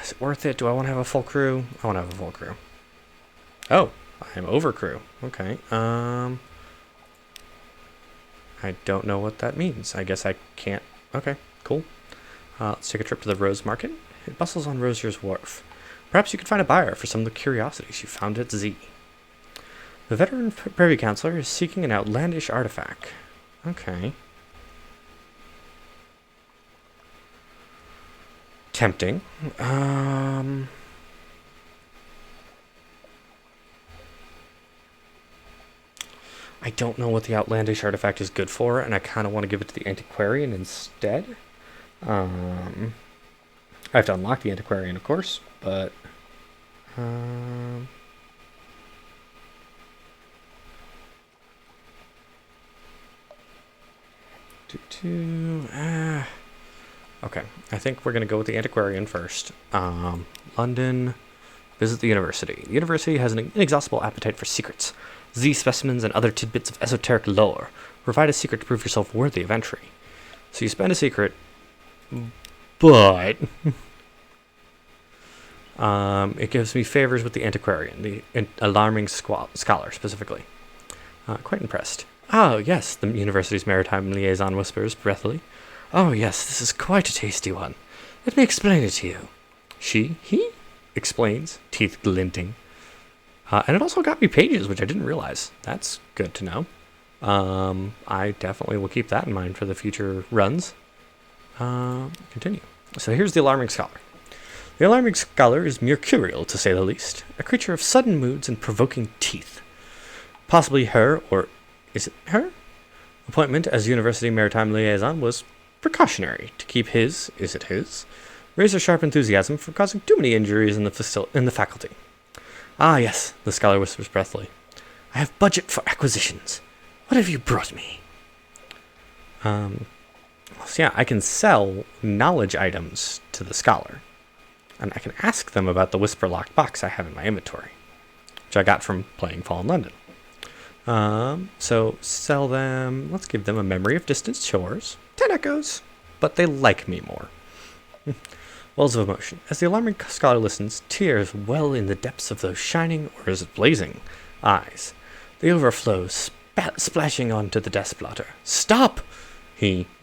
Is it worth it? Do I want to have a full crew? I want to have a full crew. Oh, I'm over crew. Okay. I don't know what that means. I guess I can't. Okay, cool. Let's take a trip to the Rose Market. It bustles on Rosier's Wharf. Perhaps you could find a buyer for some of the curiosities you found at Z. The veteran Privy Councilor is seeking an outlandish artifact. Okay. Tempting. I don't know what the outlandish artifact is good for, and I kind of want to give it to the antiquarian instead. I have to unlock the antiquarian, of course, but okay, I think we're going to go with the antiquarian first. London, visit the university. The university has an inexhaustible appetite for secrets, Z specimens, and other tidbits of esoteric lore. Provide a secret to prove yourself worthy of entry. So you spend a secret, but it gives me favors with the antiquarian, the alarming scholar specifically. Quite impressed. Oh, yes, the university's maritime liaison whispers breathily. Oh, yes, this is quite a tasty one. Let me explain it to you. He explains, teeth glinting. And it also got me pages, which I didn't realize. That's good to know. I definitely will keep that in mind for the future runs. Continue. So here's the alarming scholar. The alarming scholar is mercurial, to say the least. A creature of sudden moods and provoking teeth. Possibly her, or is it her? Appointment as University Maritime Liaison was precautionary to keep his, razor-sharp enthusiasm from causing too many injuries in the faculty. Ah, yes, the scholar whispers breathily. I have budget for acquisitions. What have you brought me? So yeah, I can sell knowledge items to the scholar. And I can ask them about the whisper-locked box I have in my inventory, which I got from playing Fallen London. So sell them, let's give them a memory of distant shores, 10 echoes, but they like me more. Wells of emotion. As the alarming scholar listens, tears well in the depths of those shining, or is it blazing, eyes. They overflow, splashing onto the desk blotter. Stop!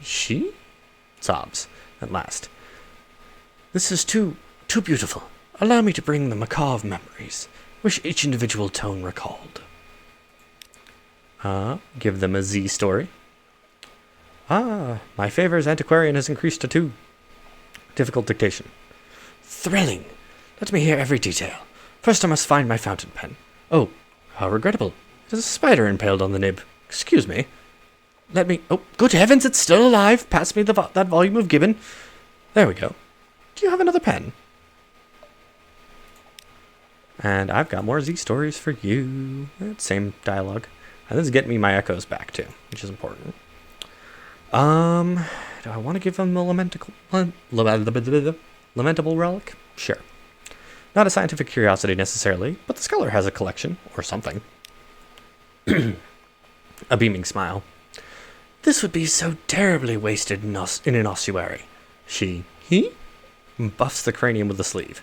She? Sobs, at last. This is too beautiful. Allow me to bring the macabre of memories. Wish each individual tone recalled. Give them a Z story. My favor as antiquarian has increased to 2. Difficult dictation. Thrilling. Let me hear every detail. First I must find my fountain pen. Oh, how regrettable. There's a spider impaled on the nib. Excuse me. Let me... Oh, good heavens, it's still alive. Pass me that volume of Gibbon. There we go. Do you have another pen? And I've got more Z stories for you. Same dialogue. And this is getting me my echoes back, too, which is important. Do I want to give them the lamentable relic? Sure. Not a scientific curiosity necessarily, but the scholar has a collection, or something. A beaming smile. This would be so terribly wasted in an ossuary. He buffs the cranium with the sleeve.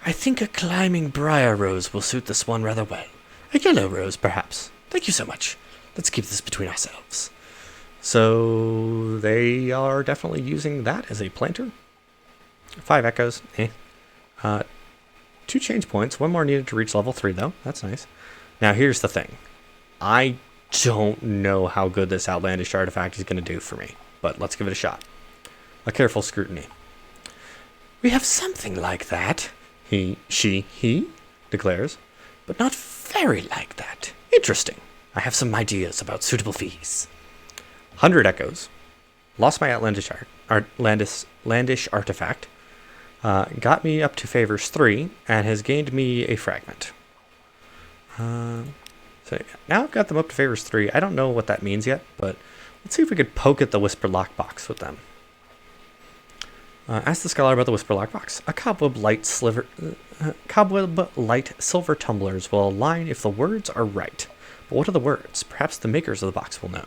I think a climbing briar rose will suit this one rather well. A yellow rose, perhaps. Thank you so much. Let's keep this between ourselves. So they are definitely using that as a planter. 5 echoes. 2 change points. 1 more needed to reach level 3, though. That's nice. Now, here's the thing. I don't know how good this outlandish artifact is going to do for me, but let's give it a shot. A careful scrutiny. We have something like that, he declares, but not very like that. Interesting. I have some ideas about suitable fees. 100 echoes. Lost my outlandish artifact. Got me up to favors 3, and has gained me a fragment. So now I've got them up to favors 3. I don't know what that means yet, but let's see if we could poke at the Whisper Lockbox with them. Ask the scholar about the Whisper Lockbox. A cobweb light silver tumblers will align if the words are right. But what are the words? Perhaps the makers of the box will know.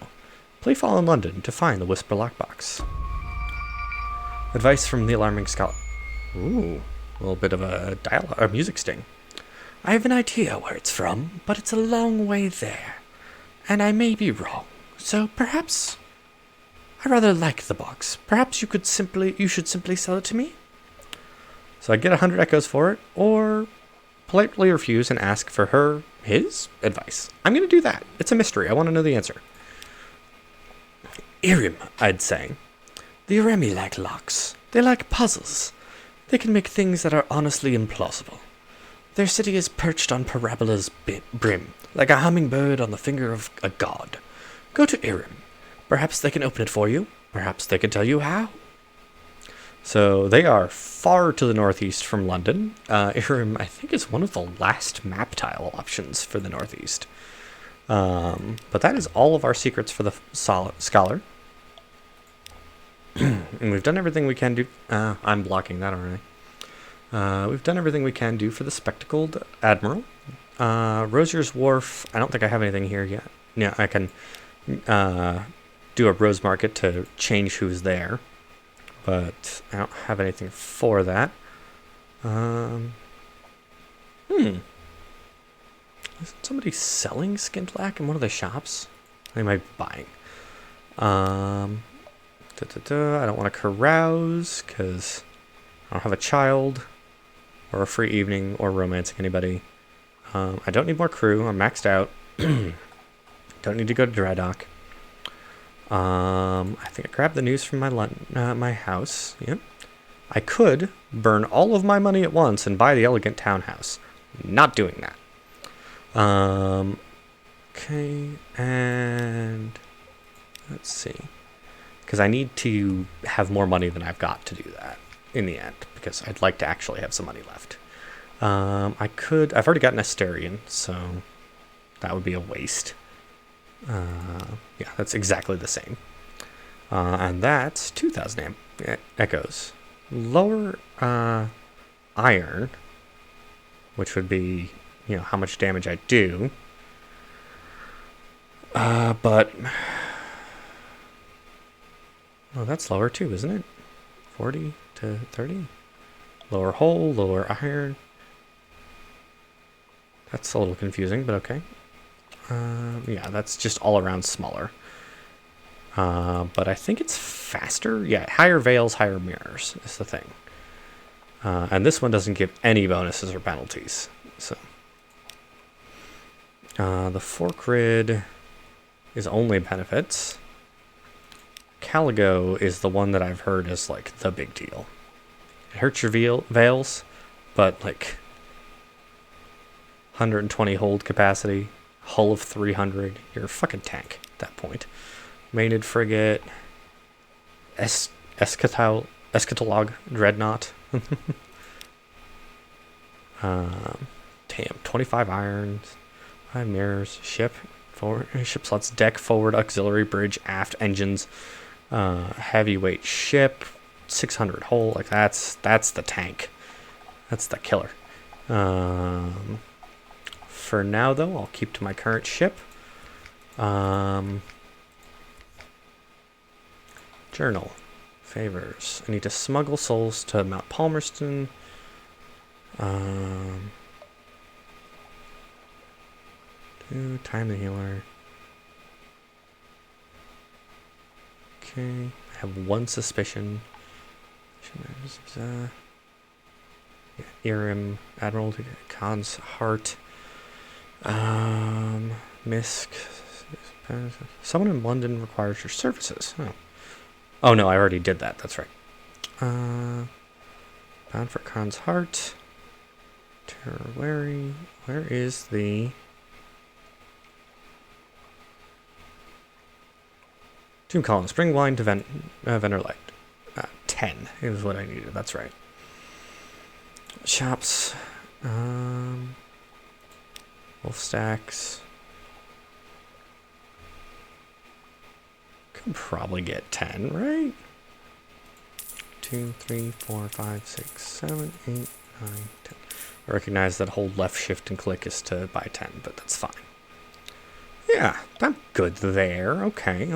Play Fallen London to find the Whisper Lockbox. Advice from the alarming scholar. Ooh, a little bit of a music sting. I have an idea where it's from, but it's a long way there, and I may be wrong. So perhaps I rather like the box. Perhaps you should simply sell it to me. So I get 100 echoes for it, or politely refuse and ask for his advice. I'm going to do that. It's a mystery. I want to know the answer. Irim, I'd say. The Iremi like locks. They like puzzles. They can make things that are honestly implausible. Their city is perched on Parabola's brim, like a hummingbird on the finger of a god. Go to Irim. Perhaps they can open it for you. Perhaps they can tell you how. So they are far to the northeast from London. Irim, I think, is one of the last map tile options for the northeast. But that is all of our secrets for the scholar. And we've done everything we can do. I'm blocking that already. We've done everything we can do for the Spectacled Admiral. Rosier's Wharf, I don't think I have anything here yet. Yeah, I can do a Rose Market to change who's there. But I don't have anything for that. Is somebody selling Skintlack in one of the shops? They might be buying. I don't want to carouse because I don't have a child or a free evening or romancing anybody. I don't need more crew. I'm maxed out. Don't need to go to dry dock. I think I grabbed the news from my house. Yep. I could burn all of my money at once and buy the elegant townhouse. Not doing that. Okay, and let's see. Because I need to have more money than I've got to do that in the end, because I'd like to actually have some money left. I've already got an Asterion, so that would be a waste. Yeah, that's exactly the same. And that's 2,000 echoes. Lower iron, which would be, how much damage I do. But... Oh, that's lower too, isn't it? 40 to 30? Lower hull, lower iron. That's a little confusing, but okay. Yeah, that's just all around smaller. But I think it's faster. Yeah, higher veils, higher mirrors is the thing. And this one doesn't give any bonuses or penalties. So the fork grid is only benefits. Caligo is the one that I've heard is like the big deal. It hurts your veils, but like 120 hold capacity, hull of 300. You're a fucking tank at that point. Mated frigate, eschatologue dreadnought. Damn, 25 irons, 5 mirrors, ship slots, deck, forward, auxiliary, bridge, aft, engines, heavyweight ship, 600 hull. Like that's the tank. That's the killer. For now though, I'll keep to my current ship. Journal. Favors. I need to smuggle souls to Mount Palmerston. Time the healer. Okay. I have one suspicion. Irim, Admiral Khan's heart. Misk. Someone in London requires your services. Oh no, I already did that. That's right. Bound for Khan's heart. Terror wary. Where is the Tomb Column? Spring Wine to Vendor Light. 10 is what I needed. That's right. Shops. Wolf stacks. Could probably get 10, right? 2, 3, 4, 5, 6, 7, 8, 9, 10. I recognize that hold left shift and click is to buy 10, but that's fine. Yeah, I'm good there. Okay.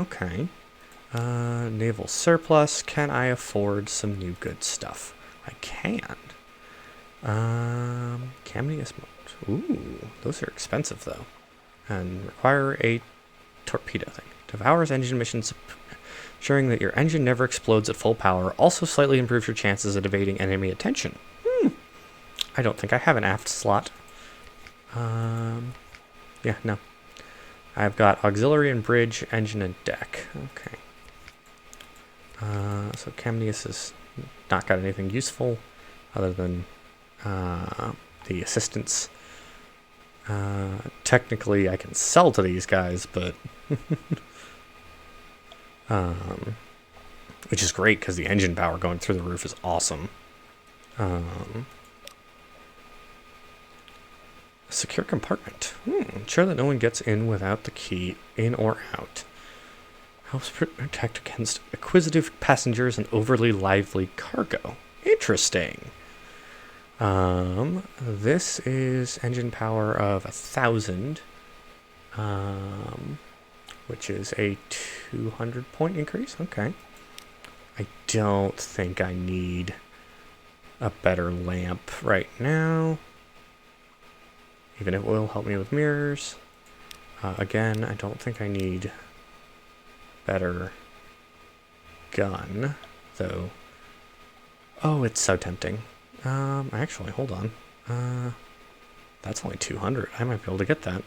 Naval surplus. Can I afford some new good stuff? I can. Camnius mode. Ooh, those are expensive though. And require a torpedo thing. Devours engine missions, ensuring that your engine never explodes at full power. Also slightly improves your chances at evading enemy attention. I don't think I have an aft slot. Yeah, no. I've got auxiliary and bridge, engine and deck. Okay. So Camnius has not got anything useful other than the assistance. Technically, I can sell to these guys, but which is great because the engine power going through the roof is awesome. Secure compartment. Ensure that no one gets in without the key, in or out. Helps protect against acquisitive passengers and overly lively cargo. Interesting. This is engine power of 1,000, which is a 200 point increase. Okay. I don't think I need a better lamp right now. Even if it will help me with mirrors. Again, I don't think I need better gun, though. Oh, it's so tempting. Actually, hold on. That's only 200. I might be able to get that.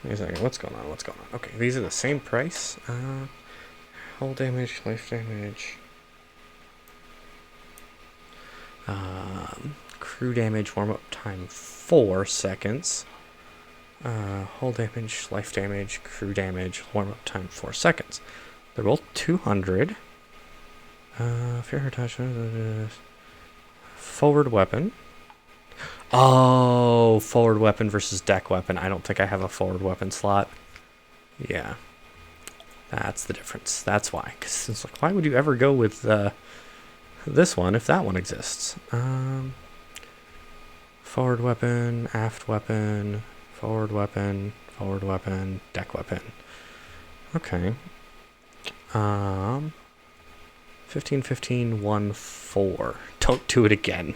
Wait a second. What's going on? Okay, these are the same price. Hull damage, life damage. Crew damage, warm-up time 4 seconds. Hull damage, life damage, crew damage, warm-up time 4 seconds. They're both 200. Fear her touch. Forward weapon. Oh, forward weapon versus deck weapon. I don't think I have a forward weapon slot. Yeah. That's the difference. That's why. Because it's like, why would you ever go with this one if that one exists? Forward weapon, aft weapon, forward weapon, deck weapon. Okay. 15, 15, 1, 4. Don't do it again.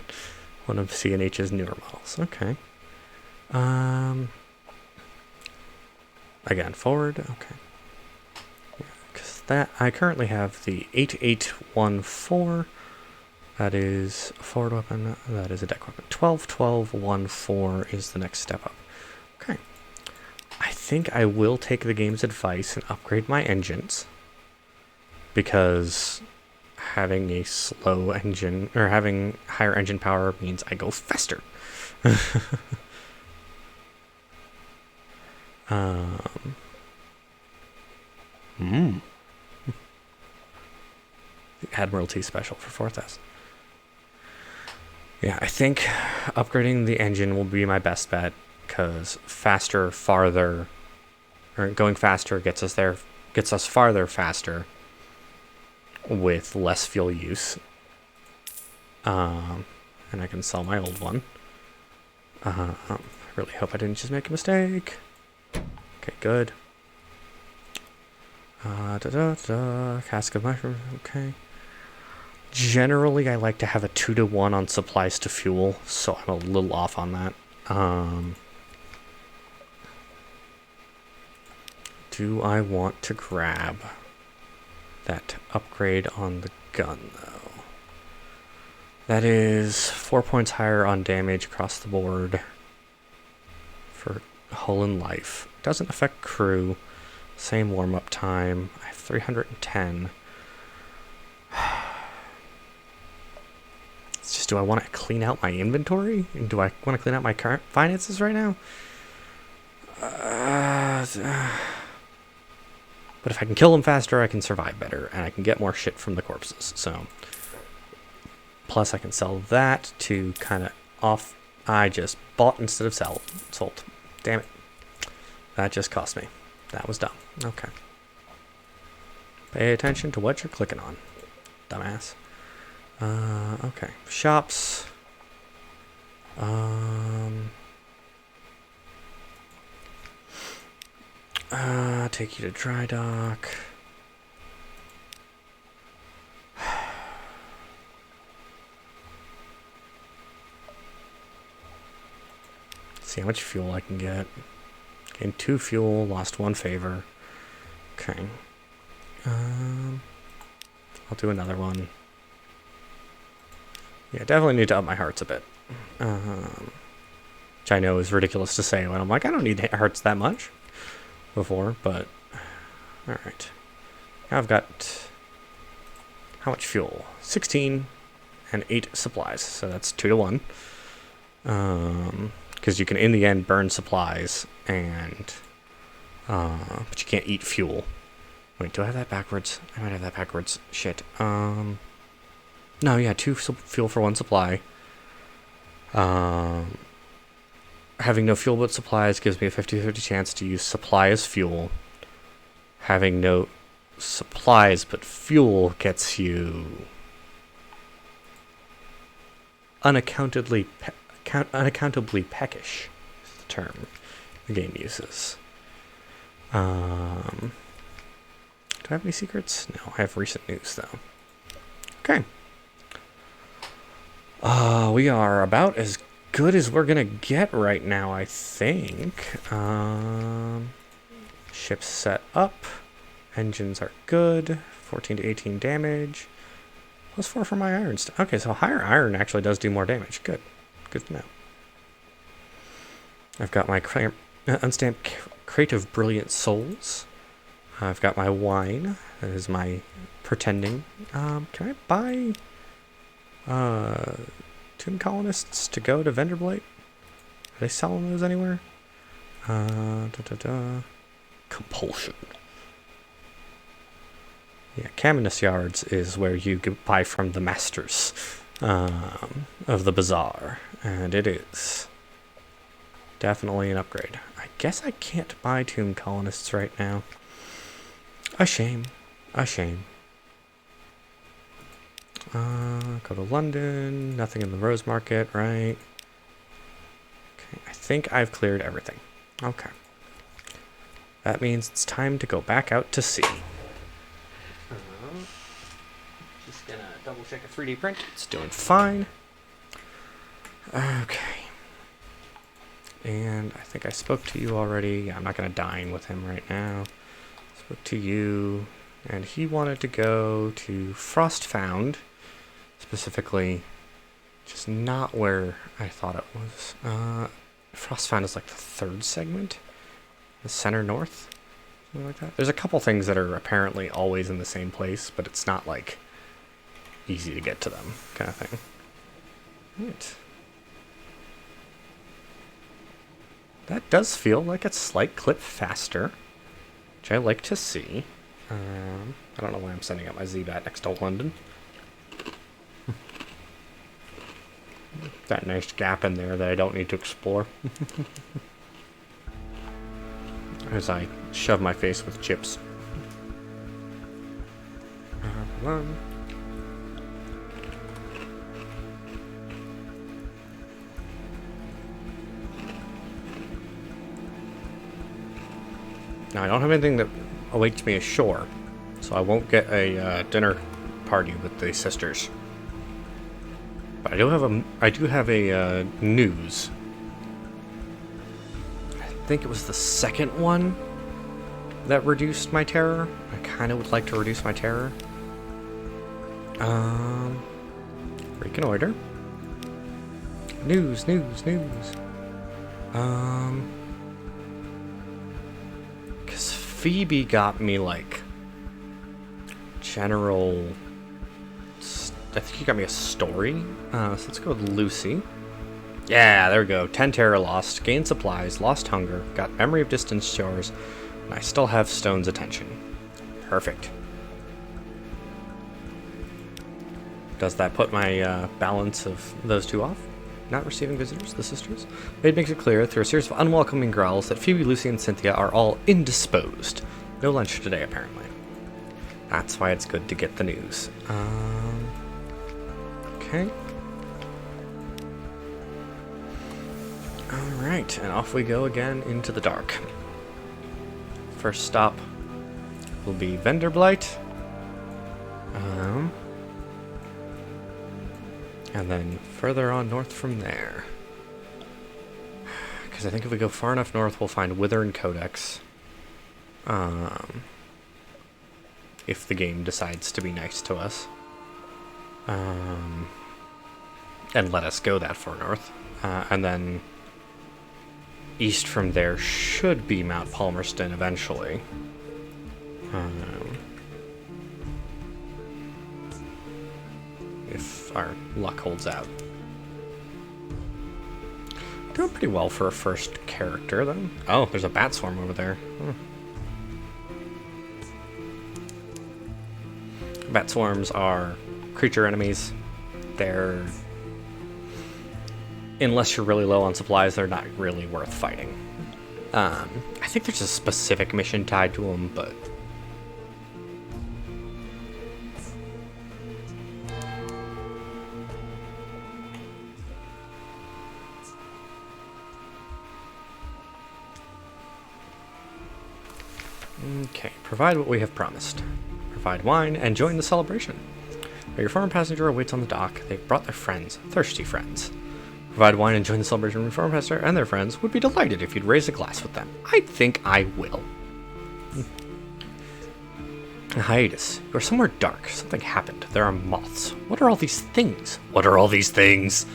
One of CNH's newer models. Okay. Again, forward. Okay. Because that I currently have the 8814. That is a forward weapon. That is a deck weapon. 12, 12, 1, 4 is the next step up. Okay. I think I will take the game's advice and upgrade my engines, because having a slow engine, or having higher engine power, means I go faster. The Admiralty special for 4,000. Yeah, I think upgrading the engine will be my best bet, because faster, farther, or going faster gets us there, gets us farther faster with less fuel use. And I can sell my old one. I really hope I didn't just make a mistake. Okay, good. Cask of mushrooms, okay. Generally, I like to have a 2-to-1 on supplies to fuel, so I'm a little off on that. Do I want to grab that upgrade on the gun, though? That is 4 points higher on damage across the board for hull and life. Doesn't affect crew. Same warm-up time. I have 310. It's just, do I want to clean out my inventory? And do I want to clean out my current finances right now? But if I can kill them faster, I can survive better, and I can get more shit from the corpses. So, plus I can sell that to kind of off. I just bought instead of sold. Damn it. That just cost me. That was dumb. Okay. Pay attention to what you're clicking on, dumbass. Okay. Shops. Take you to dry dock. See how much fuel I can get. Gained 2 fuel, lost 1 favor. Okay. I'll do another one. Yeah, definitely need to up my hearts a bit. Which I know is ridiculous to say when I'm like, I don't need hearts that much before, but alright. Now I've got how much fuel? 16 and 8 supplies, so that's 2-to-1. Because you can in the end burn supplies and but you can't eat fuel. Wait, do I have that backwards? I might have that backwards. Shit. No, yeah, 2 fuel for 1 supply. Having no fuel but supplies gives me a 50-50 chance to use supply as fuel. Having no supplies but fuel gets you unaccountably peckish, is the term the game uses. Do I have any secrets? No, I have recent news though. Okay. We are about as good as we're gonna get right now, I think. Ship's set up. Engines are good. 14 to 18 damage. Plus 4 for my iron. Okay, so higher iron actually does do more damage. Good. Good to know. I've got my unstamped crate of brilliant souls. I've got my wine. That is my pretending. Can I buy tomb colonists to go to vendor Blight? Are they selling those anywhere? Compulsion. Yeah, Caminus Yards is where you buy from the masters of the bazaar, and it is definitely an upgrade. I guess I can't buy Tomb Colonists right now. A shame. A shame. Go to London. Nothing in the Rose Market, right? Okay, I think I've cleared everything. Okay. That means it's time to go back out to sea. Just gonna double check a 3D print. It's doing fine. Okay. And I think I spoke to you already. I'm not gonna dine with him right now. Spoke to you, and he wanted to go to Frostfound, specifically, just not where I thought it was. Frostfound is like the third segment, the center north, something like that. There's a couple things that are apparently always in the same place, but it's not like easy to get to them, kind of thing. Right. That does feel like a slight clip faster, which I like to see. I don't know why I'm sending up my Z-Bat next to London. That nice gap in there that I don't need to explore. As I shove my face with chips. Now, I don't have anything that awaits me ashore, so I won't get a dinner party with the sisters. But I do have a news. I think it was the second one that reduced my terror. I kind of would like to reduce my terror. Reconnoiter. News. Because Phoebe got me, like, general... I think he got me a story. So let's go with Lucy. Yeah, there we go. 10 terror lost, gained supplies, lost hunger, got memory of distant shores, and I still have Stone's attention. Perfect. Does that put my balance of those two off? Not receiving visitors, the sisters? It makes it clear through a series of unwelcoming growls that Phoebe, Lucy, and Cynthia are all indisposed. No lunch today, apparently. That's why it's good to get the news. Okay. Alright, and off we go again into the dark. First stop will be Vendor Blight. And then further on north from there. Because I think if we go far enough north, we'll find Wither and Codex. If the game decides to be nice to us. And let us go that far north. And then east from there should be Mount Palmerston eventually. If our luck holds out. Doing pretty well for a first character, though. Oh, there's a bat swarm over there. Bat swarms are creature enemies. They're... Unless you're really low on supplies, they're not really worth fighting. I think there's a specific mission tied to them, but... Okay, provide what we have promised. Provide wine and join the celebration. Your foreign passenger awaits on the dock. They've brought their friends, thirsty friends. Provide wine and join the celebration. Your foreign passenger and their friends would be delighted if you'd raise a glass with them. I think I will. A hiatus. You are somewhere dark. Something happened. There are moths. What are all these things? What are all these things?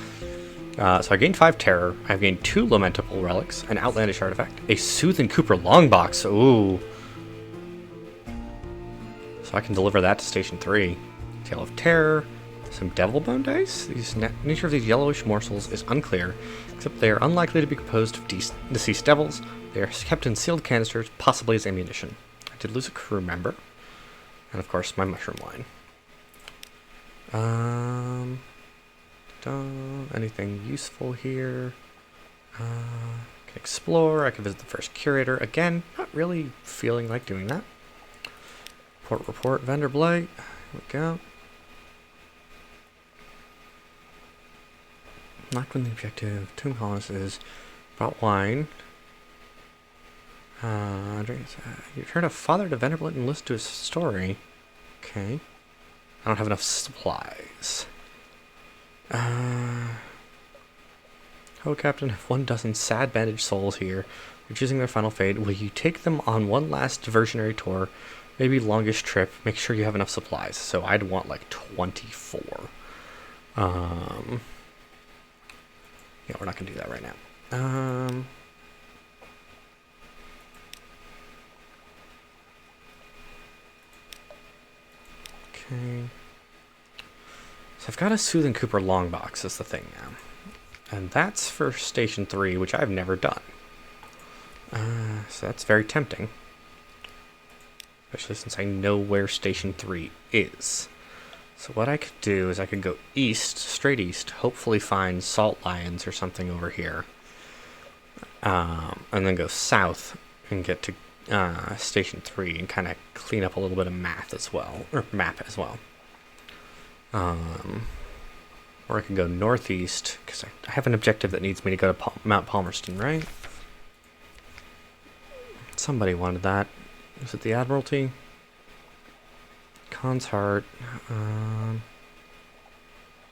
So I gained 5 terror. I've gained 2 lamentable relics, an outlandish artifact, a Sooth and Cooper longbox. Ooh. So I can deliver that to Station 3. Tale of Terror, Some devil bone dice. The nature of these yellowish morsels is unclear, except they are unlikely to be composed of deceased devils. They are kept in sealed canisters, possibly as ammunition. I did lose a crew member. And of course, my mushroom line. Anything useful here? Can explore. I can visit the first curator. Again, not really feeling like doing that. Report, vendor Blight. Here we go. Not when the objective. Tomb colonists is brought wine. You turn a father to vendor Blight and listen to his story. Okay. I don't have enough supplies. Oh, Captain, have 1 dozen sad bandaged souls here. You're choosing their final fate. Will you take them on one last diversionary tour? Maybe longest trip. Make sure you have enough supplies. So I'd want like 24. Yeah, we're not going to do that right now. Okay. So I've got a Soothing Cooper long box is the thing now. And that's for Station 3, which I've never done. So that's very tempting. Especially since I know where Station 3 is. So what I could do is I could go east, straight east, hopefully find Salt Lions or something over here. And then go south and get to Station 3 and kind of clean up a little bit of map as well. Or I could go northeast, because I have an objective that needs me to go to Mount Palmerston, right? Somebody wanted that. Is it the Admiralty? Khan's Heart.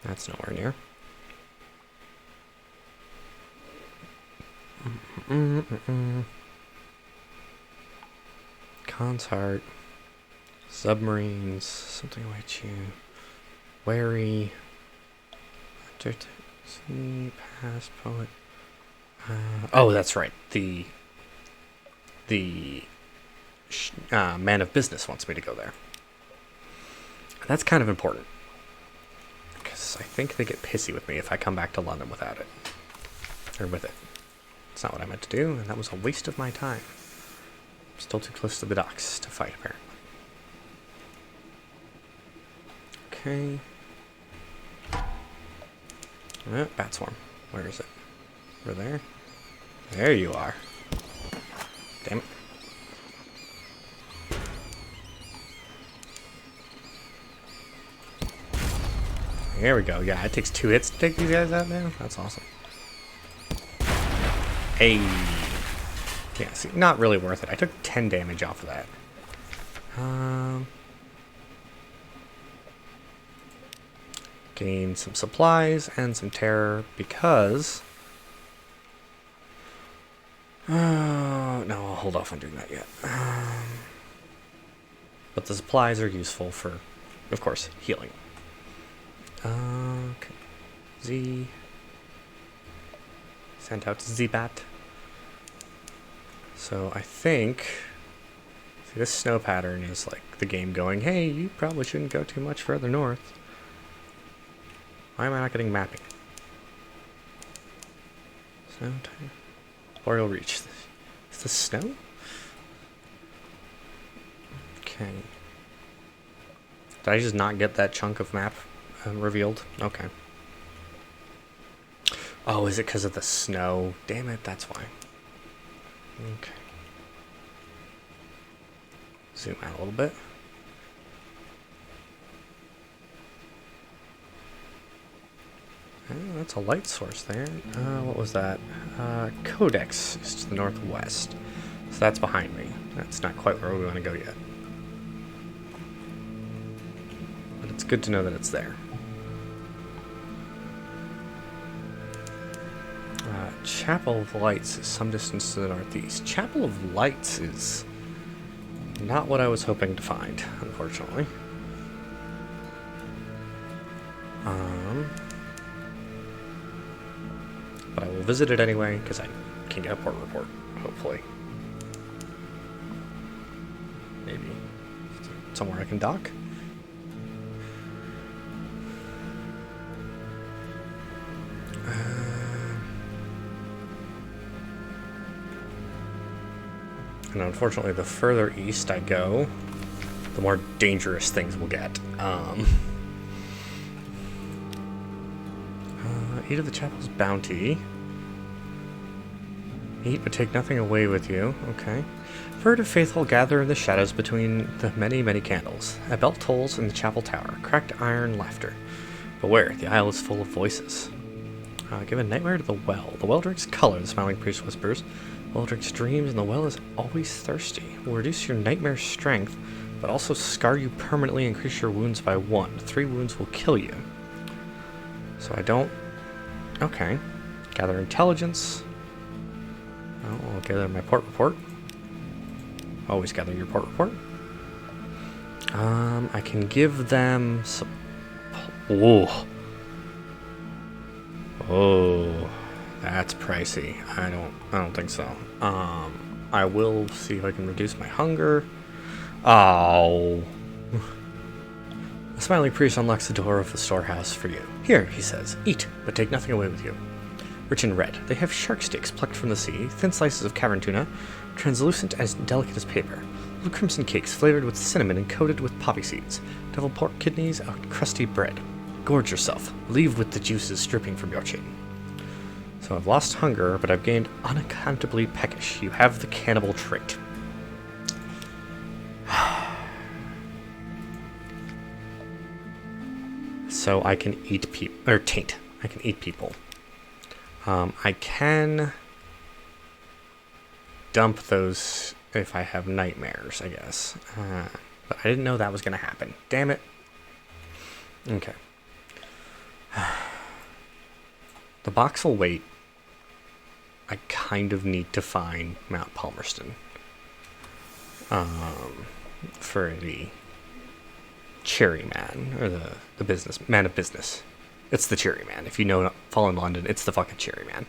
That's nowhere near. Khan's Heart. Submarines. Something awaits you. Wary. See, past poet. Oh, that's right. The man of business wants me to go there. That's kind of important, because I think they get pissy with me if I come back to London without it, or with it. It's not what I meant to do, and that was a waste of my time. I'm still too close to the docks to fight, apparently. Okay. Bat swarm. Where is it? Over there? There you are. Damn it. There we go. Yeah, it takes 2 hits to take these guys out now. That's awesome. Hey. Yeah, see, not really worth it. I took 10 damage off of that. Gain some supplies and some terror because... no, I'll hold off on doing that yet. But the supplies are useful for, of course, healing. Okay. Z. Sent out to Z-Bat. So I think... See, this snow pattern is like the game going, hey, you probably shouldn't go too much further north. Why am I not getting mapping? Snow time. Boreal Reach. Is this snow? Okay. Did I just not get that chunk of map revealed? Okay. Oh, is it because of the snow? Damn it, that's why. Okay. Zoom out a little bit. Oh, that's a light source there. What was that? Codex is to the northwest. So that's behind me. That's not quite where we want to go yet. But it's good to know that it's there. Chapel of Lights is some distance to the northeast. Chapel of Lights is not what I was hoping to find, unfortunately. But I will visit it anyway, because I can get a port report, hopefully. Maybe somewhere I can dock. And unfortunately, the further east I go, the more dangerous things will get. Eat of the Chapel's bounty. Eat, but take nothing away with you. Okay. Furtive faithful gather in the shadows between the many, many candles. A bell tolls in the chapel tower. Cracked iron laughter. Beware, the isle is full of voices. Give a nightmare to the well. The well drinks color, the smiling priest whispers. The well drinks dreams, and the well is always thirsty. Will reduce your nightmare strength, but also scar you permanently and increase your wounds by 1. 3 wounds will kill you. So I don't... Okay. Gather intelligence. Oh, I'll gather my port report. Always gather your port report. I can give them some... Oh. Oh. That's pricey. I don't think so. I will see if I can reduce my hunger. Oh. The smiling priest unlocks the door of the storehouse for you. Here, he says, eat, but take nothing away with you. Rich in red, they have shark steaks plucked from the sea, thin slices of cavern tuna, translucent as delicate as paper, little crimson cakes flavored with cinnamon and coated with poppy seeds, devil pork kidneys, a crusty bread. Gorge yourself. Leave with the juices dripping from your chin. So I've lost hunger, but I've gained unaccountably peckish. You have the cannibal trait. So I can eat people, or taint. I can eat people. I can dump those if I have nightmares, I guess. But I didn't know that was going to happen. Damn it. Okay. The box will wait. I kind of need to find Mount Palmerston. For the Cherry Man, or the business man of business. It's the Cherry Man. If you know Fallen London, it's the fucking Cherry Man.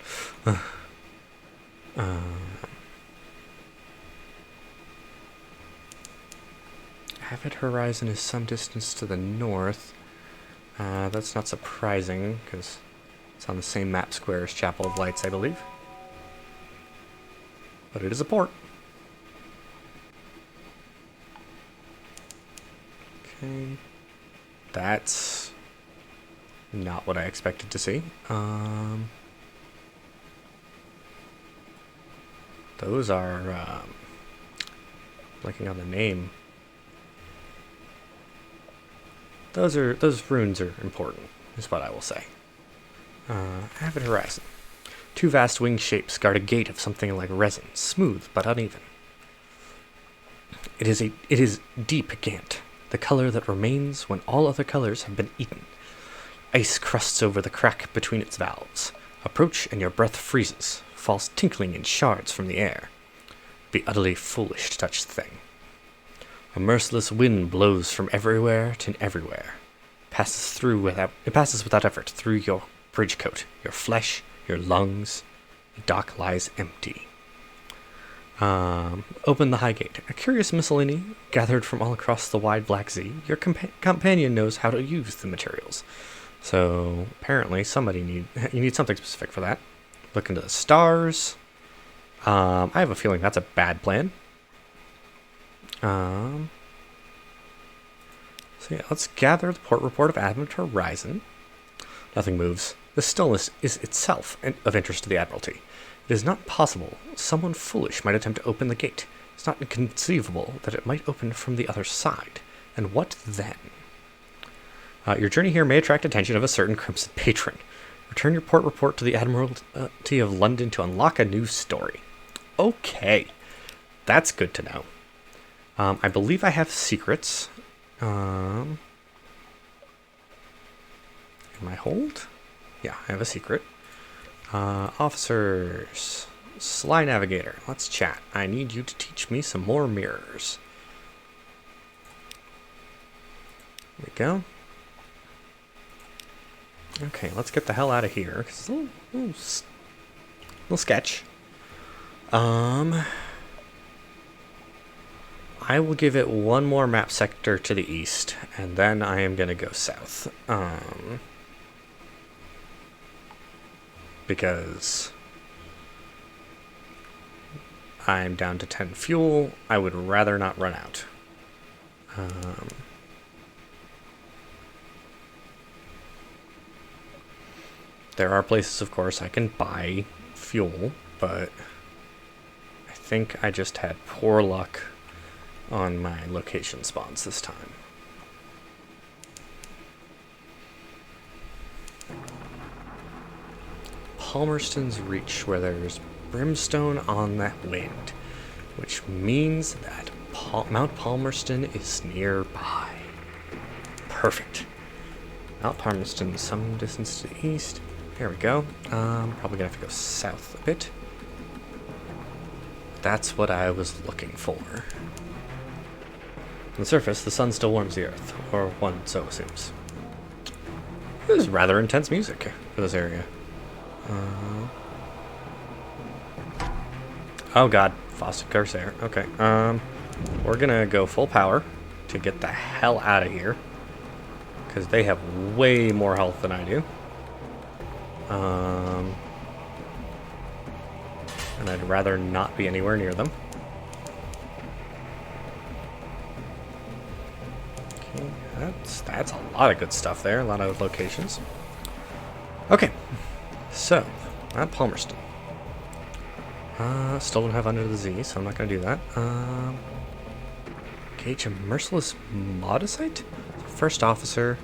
Avid Horizon is some distance to the north. That's not surprising, because it's on the same map square as Chapel of Lights, I believe. But it is a port. Okay. That's not what I expected to see. Those are, blanking on the name. Those runes are important, is what I will say. Avid Horizon. 2 vast winged shapes guard a gate of something like resin, smooth but uneven. It is deep gant, the color that remains when all other colors have been eaten. Ice crusts over the crack between its valves. Approach and your breath freezes, falls tinkling in shards from the air. Be utterly foolish to touch the thing. A merciless wind blows from everywhere to everywhere. It passes without effort through your bridgecoat, your flesh, your lungs. The dock lies empty. Open the high gate. A curious miscellany gathered from all across the wide Black Sea. Your companion knows how to use the materials. So apparently you need something specific for that. Look into the stars. I have a feeling that's a bad plan. So yeah, let's gather the port report of Avid Horizon. Nothing moves. The stillness is itself of interest to the Admiralty. It is not possible someone foolish might attempt to open the gate. It's not inconceivable that it might open from the other side. And what then? Your journey here may attract attention of a certain Crimson Patron. Return your port report to the Admiralty of London to unlock a new story. Okay. That's good to know. I believe I have secrets. In my hold? Yeah, I have a secret. Officers. Sly Navigator. Let's chat. I need you to teach me some more mirrors. There we go. Okay, let's get the hell out of here. It's a little sketch. I will give it one more map sector to the east, and then I am going to go south. Because I'm down to 10 fuel. I would rather not run out. There are places, of course, I can buy fuel, but I think I just had poor luck on my location spawns this time. Palmerston's Reach, where there's brimstone on that wind, which means that Mount Palmerston is nearby. Perfect. Mount Palmerston, some distance to the east. There we go. Probably gonna have to go south a bit. That's what I was looking for. On the surface, the sun still warms the earth, or one so assumes. This is rather intense music for this area. Oh god, Foster Corsair. Okay, we're gonna go full power to get the hell out of here, because they have way more health than I do. And I'd rather not be anywhere near them. Okay, that's a lot of good stuff there, a lot of locations. Okay, so, at Palmerston. Still don't have UnderZee, so I'm not going to do that. Gauge a Merciless Modicite? First officer.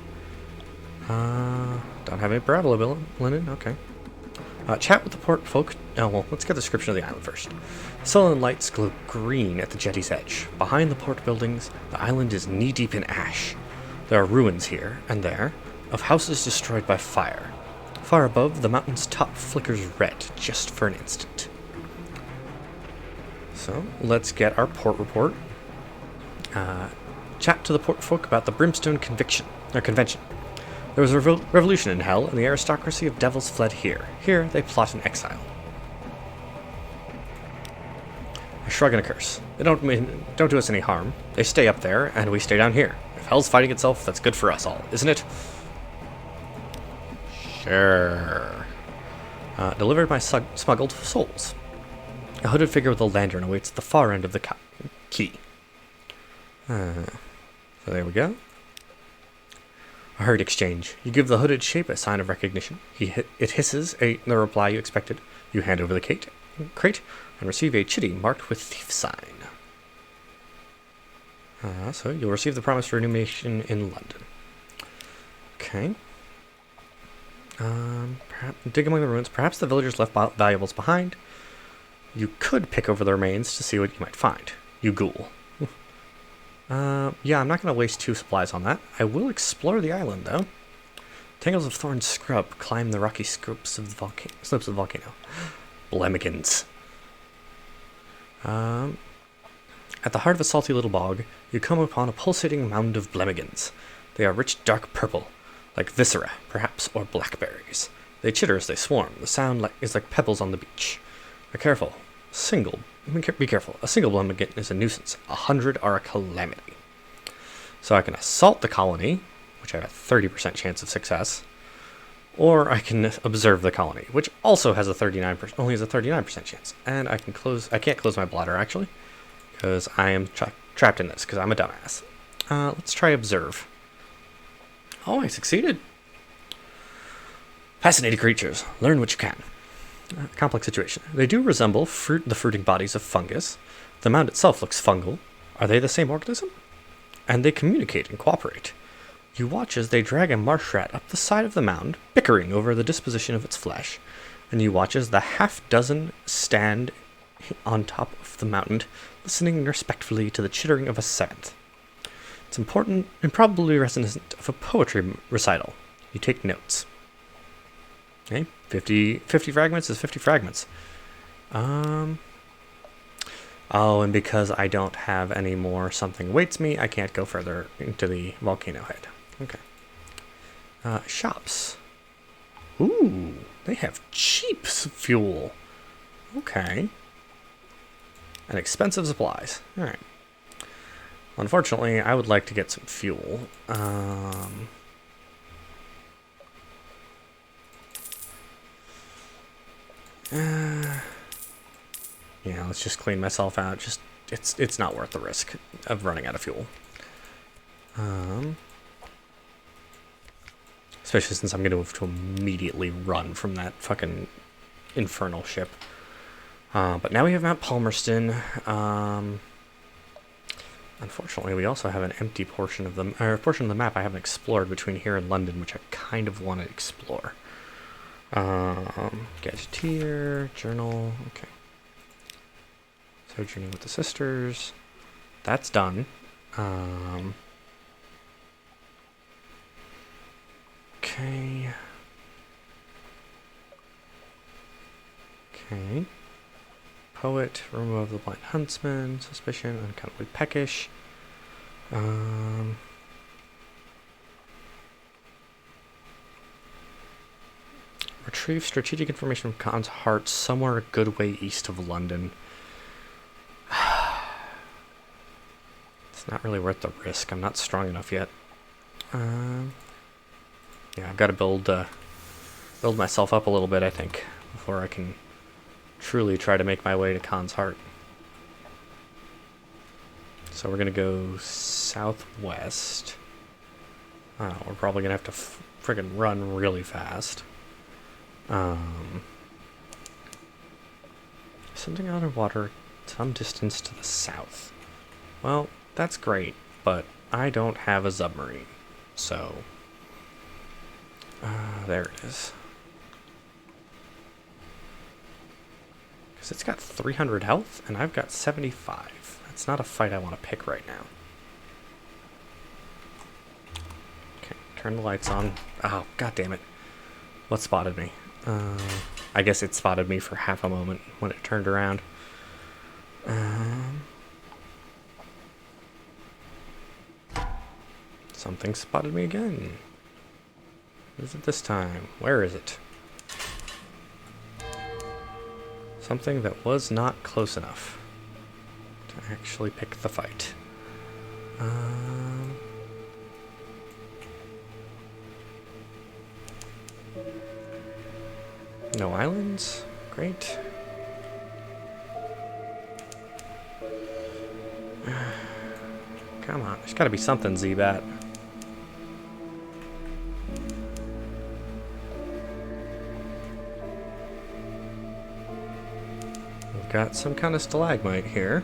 Don't have any Bravo linen, okay. Chat with the port folk. Oh, well, let's get a description of the island first. Sullen lights glow green at the jetty's edge. Behind the port buildings, the island is knee-deep in ash. There are ruins here and there of houses destroyed by fire. Far above, the mountain's top flickers red just for an instant. So, let's get our port report. Chat to the port folk about the Brimstone convention. There was a revolution in Hell, and the aristocracy of devils fled here. Here, they plot in exile. I shrug and a curse. They don't do us any harm. They stay up there, and we stay down here. If Hell's fighting itself, that's good for us all, isn't it? Sure. Delivered my smuggled souls. A hooded figure with a lantern awaits at the far end of the quay. So there we go. A hurried exchange. You give the hooded shape a sign of recognition. It hisses the reply you expected. You hand over the crate and receive a chitty marked with thief sign. So you'll receive the promise for illumination in London. Okay. Dig among the ruins. Perhaps the villagers left valuables behind. You could pick over the remains to see what you might find. You ghoul. Yeah, I'm not going to waste 2 supplies on that. I will explore the island, though. Tangles of thorn scrub climb the rocky slopes of the volcano. Blemigans. At the heart of a salty little bog, you come upon a pulsating mound of blemigans. They are rich dark purple, like viscera, perhaps, or blackberries. They chitter as they swarm. The sound is like pebbles on the beach. Be careful. Be careful. A single blemigan is a nuisance. 100 are a calamity. So I can assault the colony, which I have a 30% chance of success, or I can observe the colony, which also has only has a 39% chance. And I can't close my bladder actually, because I am trapped in this because I'm a dumbass. Let's try observe. Oh, I succeeded. Fascinating creatures. Learn what you can. Complex situation. They do resemble the fruiting bodies of fungus. The mound itself looks fungal. Are they the same organism? And they communicate and cooperate. You watch as they drag a marsh rat up the side of the mound, bickering over the disposition of its flesh, and you watch as the half-dozen stand on top of the mountain, listening respectfully to the chittering of a seventh. It's important and probably reminiscent of a poetry recital. You take notes. Okay, 50 fragments is 50 fragments. Oh, and because I don't have any more something awaits me, I can't go further into the volcano head. Okay. Shops. Ooh, they have cheap fuel. Okay. And expensive supplies. Alright. Unfortunately, I would like to get some fuel. Yeah, let's just clean myself out. Just it's not worth the risk of running out of fuel. Especially since I'm going to have to immediately run from that fucking infernal ship. But now we have Mount Palmerston. Unfortunately, we also have an empty portion of the map I haven't explored between here and London, which I kind of want to explore. Gadgeteer, journal, okay. Sojourning with the sisters. That's done. Okay. Okay. Poet, remove the blind huntsman, suspicion, unaccountably peckish. Retrieve strategic information from Khan's heart somewhere a good way east of London. It's not really worth the risk. I'm not strong enough yet. Yeah, I've got to build myself up a little bit, I think, before I can truly try to make my way to Khan's heart. So we're gonna go southwest. We're probably gonna have to friggin' run really fast. Something underwater some distance to the south. Well, that's great, but I don't have a submarine, so there it is. Because it's got 300 health, and I've got 75. That's not a fight I want to pick right now. Okay, turn the lights on. Oh, god damn it. What spotted me? I guess it spotted me for half a moment when it turned around. Something spotted me again. What is it this time? Where is it? Something that was not close enough to actually pick the fight. No islands? Great. Come on, there's gotta be something, Z-Bat. We've got some kind of stalagmite here.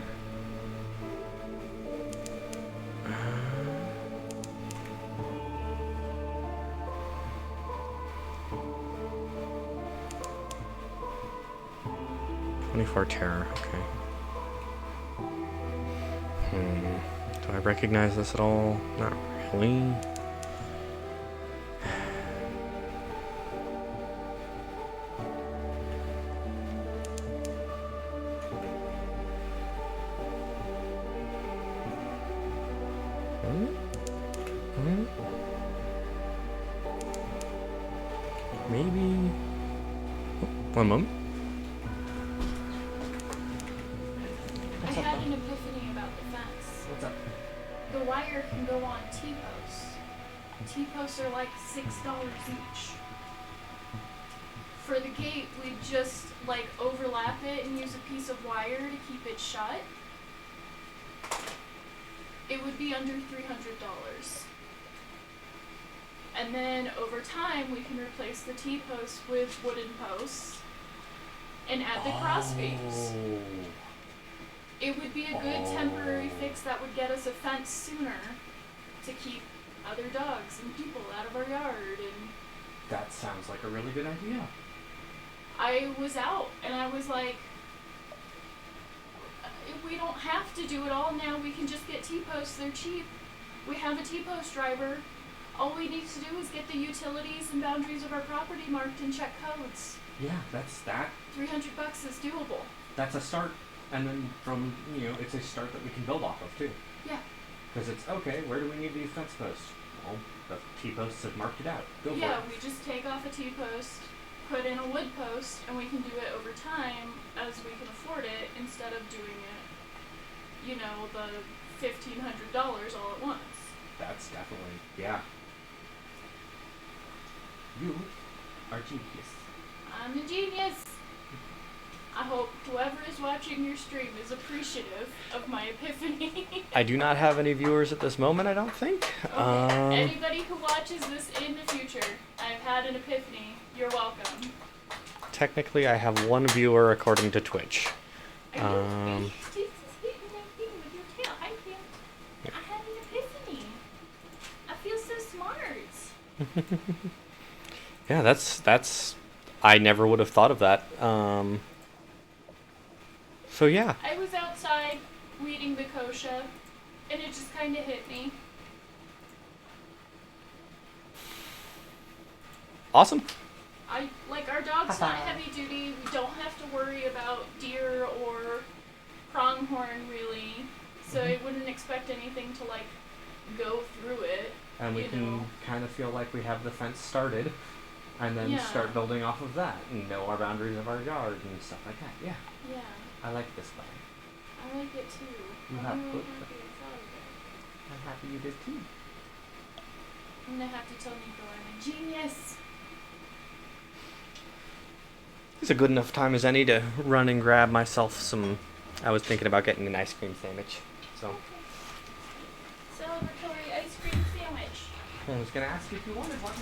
For terror, okay. Do I recognize this at all? Not really. Maybe. Oh, one moment. Can go on T-posts. T-posts are like $6 each. For the gate, we just like overlap it and use a piece of wire to keep it shut. It would be under $300. And then over time, we can replace the T-posts with wooden posts and add the crossbeams. It would be a good temporary fix that would get us a fence sooner to keep other dogs and people out of our yard. And that sounds like a really good idea. I was out and I was like, if we don't have to do it all now, we can just get T-posts, they're cheap. We have a T-post driver. All we need to do is get the utilities and boundaries of our property marked and check codes. Yeah, that's that. $300 is doable. That's a start. And then from, it's a start that we can build off of, too. Yeah. Because it's, okay, where do we need these fence posts? Well, the T-posts have marked it out. Go for it. Yeah, we just take off a T-post, put in a wood post, and we can do it over time as we can afford it instead of doing it, the $1,500 all at once. That's definitely, yeah. You are genius. I'm a genius. I hope whoever is watching your stream is appreciative of my epiphany. I do not have any viewers at this moment, I don't think. Okay. Anybody who watches this in the future, I've had an epiphany. You're welcome. Technically, I have one viewer according to Twitch. Jesus, hit me with your tail. I had an epiphany. I feel so smart. Yeah, that's. I never would have thought of that. So yeah. I was outside weeding the kochia, and it just kind of hit me. Awesome. Our dog's not heavy duty. We don't have to worry about deer or pronghorn really, so I wouldn't expect anything to go through it. And we can kind of feel like we have the fence started, and then start building off of that, and know our boundaries of our yard and stuff like that. Yeah. Yeah. I like this plan. I like it too. You I'm have really good happy I thought of it. I'm happy you did too. I'm gonna have to tell Nico I'm a genius. It's a good enough time as any to run and grab myself some. I was thinking about getting an ice cream sandwich. So. Okay. Celebratory ice cream sandwich. I was gonna ask you if you wanted one.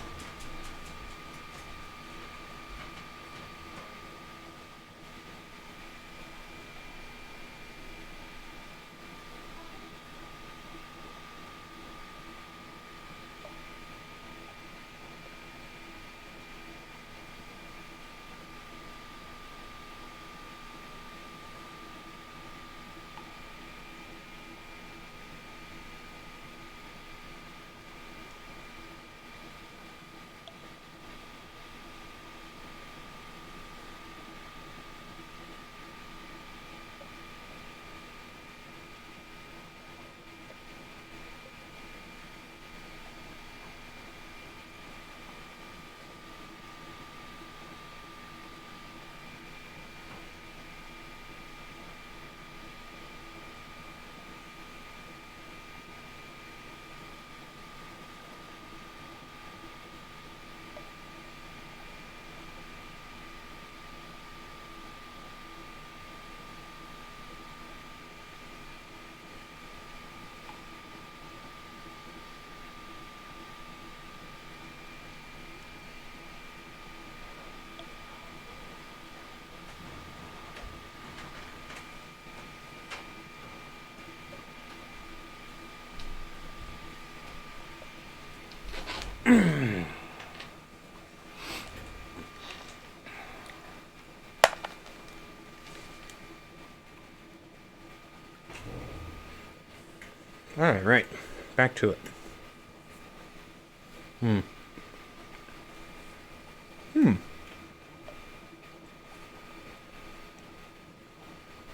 Alright, right. Back to it.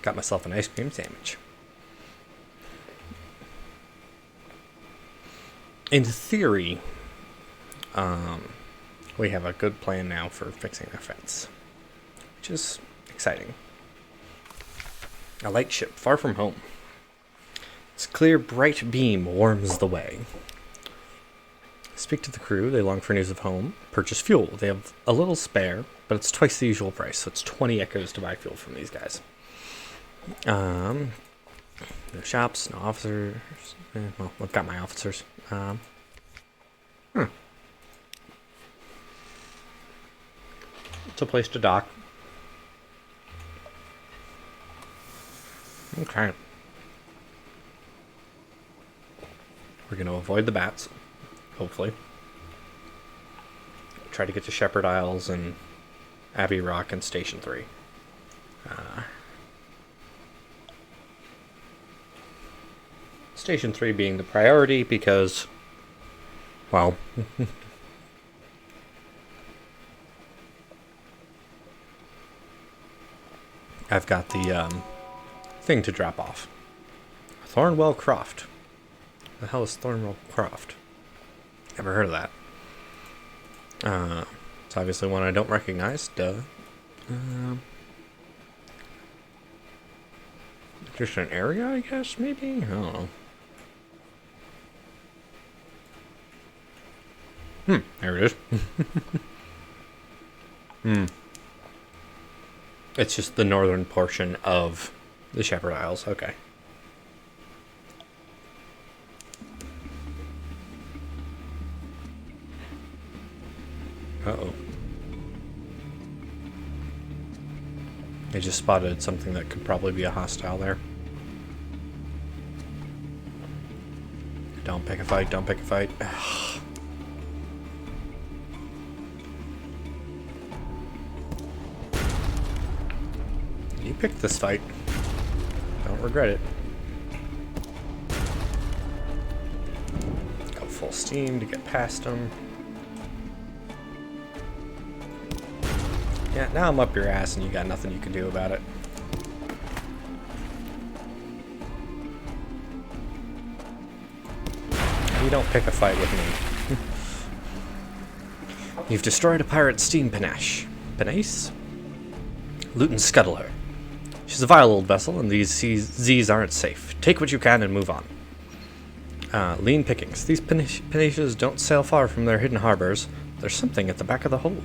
Got myself an ice cream sandwich. In theory, we have a good plan now for fixing the fence, which is exciting. A light ship far from home. Its clear, bright beam warms the way. Speak to the crew. They long for news of home. Purchase fuel. They have a little spare, but it's twice the usual price, so it's 20 echoes to buy fuel from these guys. No shops, no officers. Well, I've got my officers. It's a place to dock. Okay. We're going to avoid the bats, hopefully. Try to get to Shepherd Isles and Abbey Rock and Station 3. Station 3 being the priority because, well, I've got the thing to drop off. Thornwell Croft. The hell is Thornwell Croft? Never heard of that. It's obviously one I don't recognize. Duh. Just an area, I guess, maybe? I don't know. There it is. It's just the northern portion of the Shepherd Isles. Okay. Uh-oh. I just spotted something that could probably be a hostile there. Don't pick a fight, don't pick a fight. You picked this fight. Don't regret it. Go full steam to get past him. Yeah, now I'm up your ass and you got nothing you can do about it. You don't pick a fight with me. You've destroyed a pirate steam panache. Panace? Loot and scuttle her. She's a vile old vessel, and these Z's aren't safe. Take what you can and move on. Lean pickings. These panaches don't sail far from their hidden harbors. There's something at the back of the hold.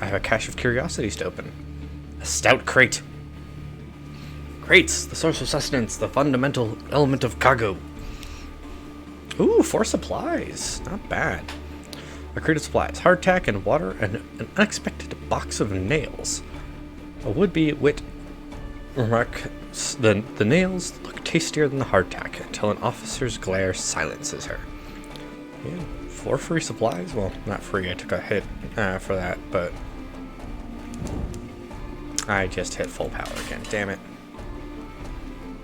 I have a cache of curiosities to open. A stout crate. Crates, the source of sustenance, the fundamental element of cargo. Ooh, 4 supplies. Not bad. A crate of supplies. Hardtack and water and an unexpected box of nails. A would-be wit remarks the nails look tastier than the hardtack until an officer's glare silences her. Yeah, 4 free supplies? Well, not free. I took a hit for that, but I just hit full power again. Damn it.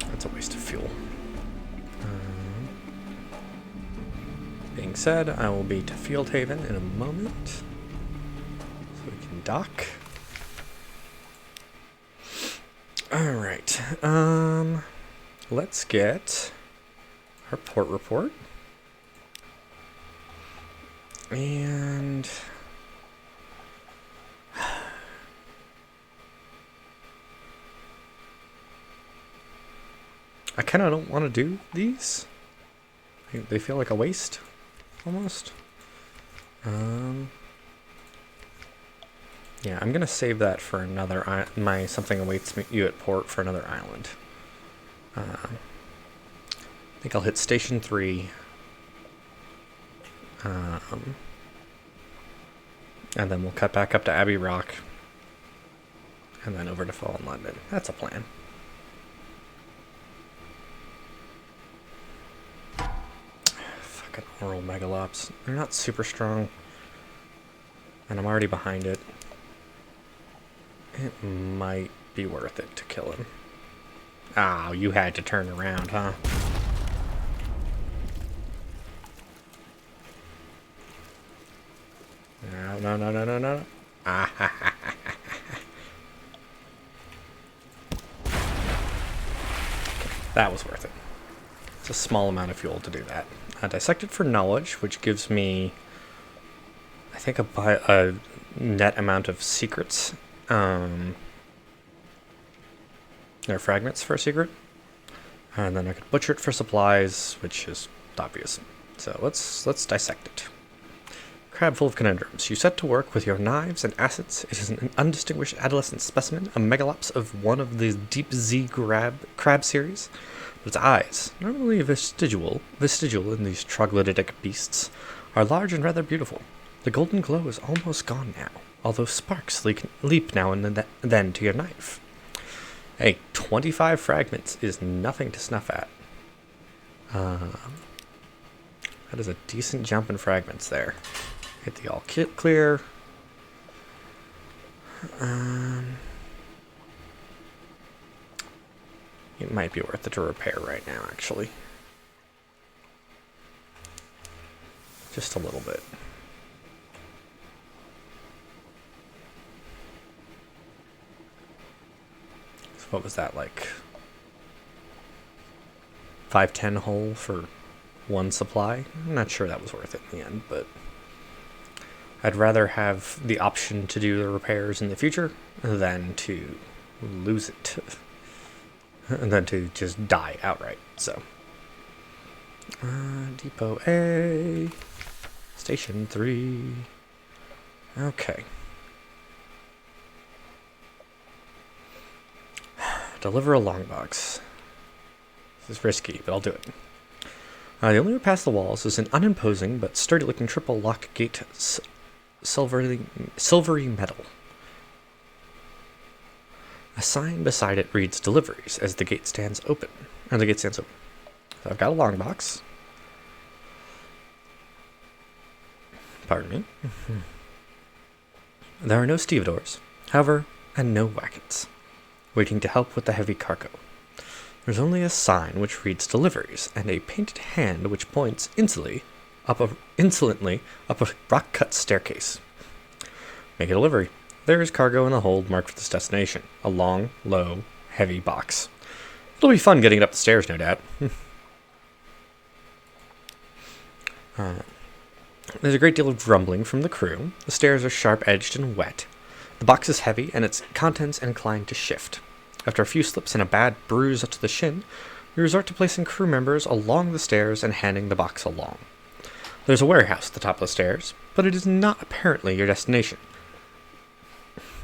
That's a waste of fuel. Being said, I will be to Field Haven in a moment, so we can dock. Alright, let's get our port report. And I kind of don't want to do these. They feel like a waste, almost. Yeah, I'm gonna save that for another my something awaits you at port for another island. I think I'll hit Station 3. And then we'll cut back up to Abbey Rock. And then over to Fallen London. That's a plan. Fucking Oral Megalops. They're not super strong. And I'm already behind it. It might be worth it to kill him. Oh, you had to turn around, huh? No. Ah, ha, ha, ha, ha. That was worth it. It's a small amount of fuel to do that. Dissected for knowledge, which gives me, I think, a net amount of secrets. There are fragments for a secret. And then I could butcher it for supplies, which is obvious. So let's dissect it. Crab full of conundrums. You set to work with your knives and assets. It is an undistinguished adolescent specimen, a megalops of one of the deep Z crab series. But its eyes, normally vestigial in these troglodytic beasts, are large and rather beautiful. The golden glow is almost gone now, although sparks leap now and then to your knife. Hey, 25 fragments is nothing to snuff at. That is a decent jump in fragments there. Hit the all kit clear. It might be worth it to repair right now, actually. Just a little bit. So what was that, like 510 hull for 1 supply? I'm not sure that was worth it in the end, but I'd rather have the option to do the repairs in the future than to lose it. And then to just die outright, so. Depot A. Station 3. Okay. Deliver a long box. This is risky, but I'll do it. The only way past the walls is an unimposing but sturdy-looking triple-lock gate, silvery metal. A sign beside it reads "Deliveries" as the gate stands open. So I've got a long box. Pardon me. There are no stevedores, however, and no wagons waiting to help with the heavy cargo. There's only a sign which reads "Deliveries" and a painted hand which points insolently up a rock-cut staircase. Make a delivery. There is cargo in the hold marked for this destination. A long, low, heavy box. It'll be fun getting it up the stairs, no doubt. There's a great deal of grumbling from the crew. The stairs are sharp-edged and wet. The box is heavy, and its contents inclined to shift. After a few slips and a bad bruise up to the shin, we resort to placing crew members along the stairs and handing the box along. There's a warehouse at the top of the stairs, but it is not apparently your destination.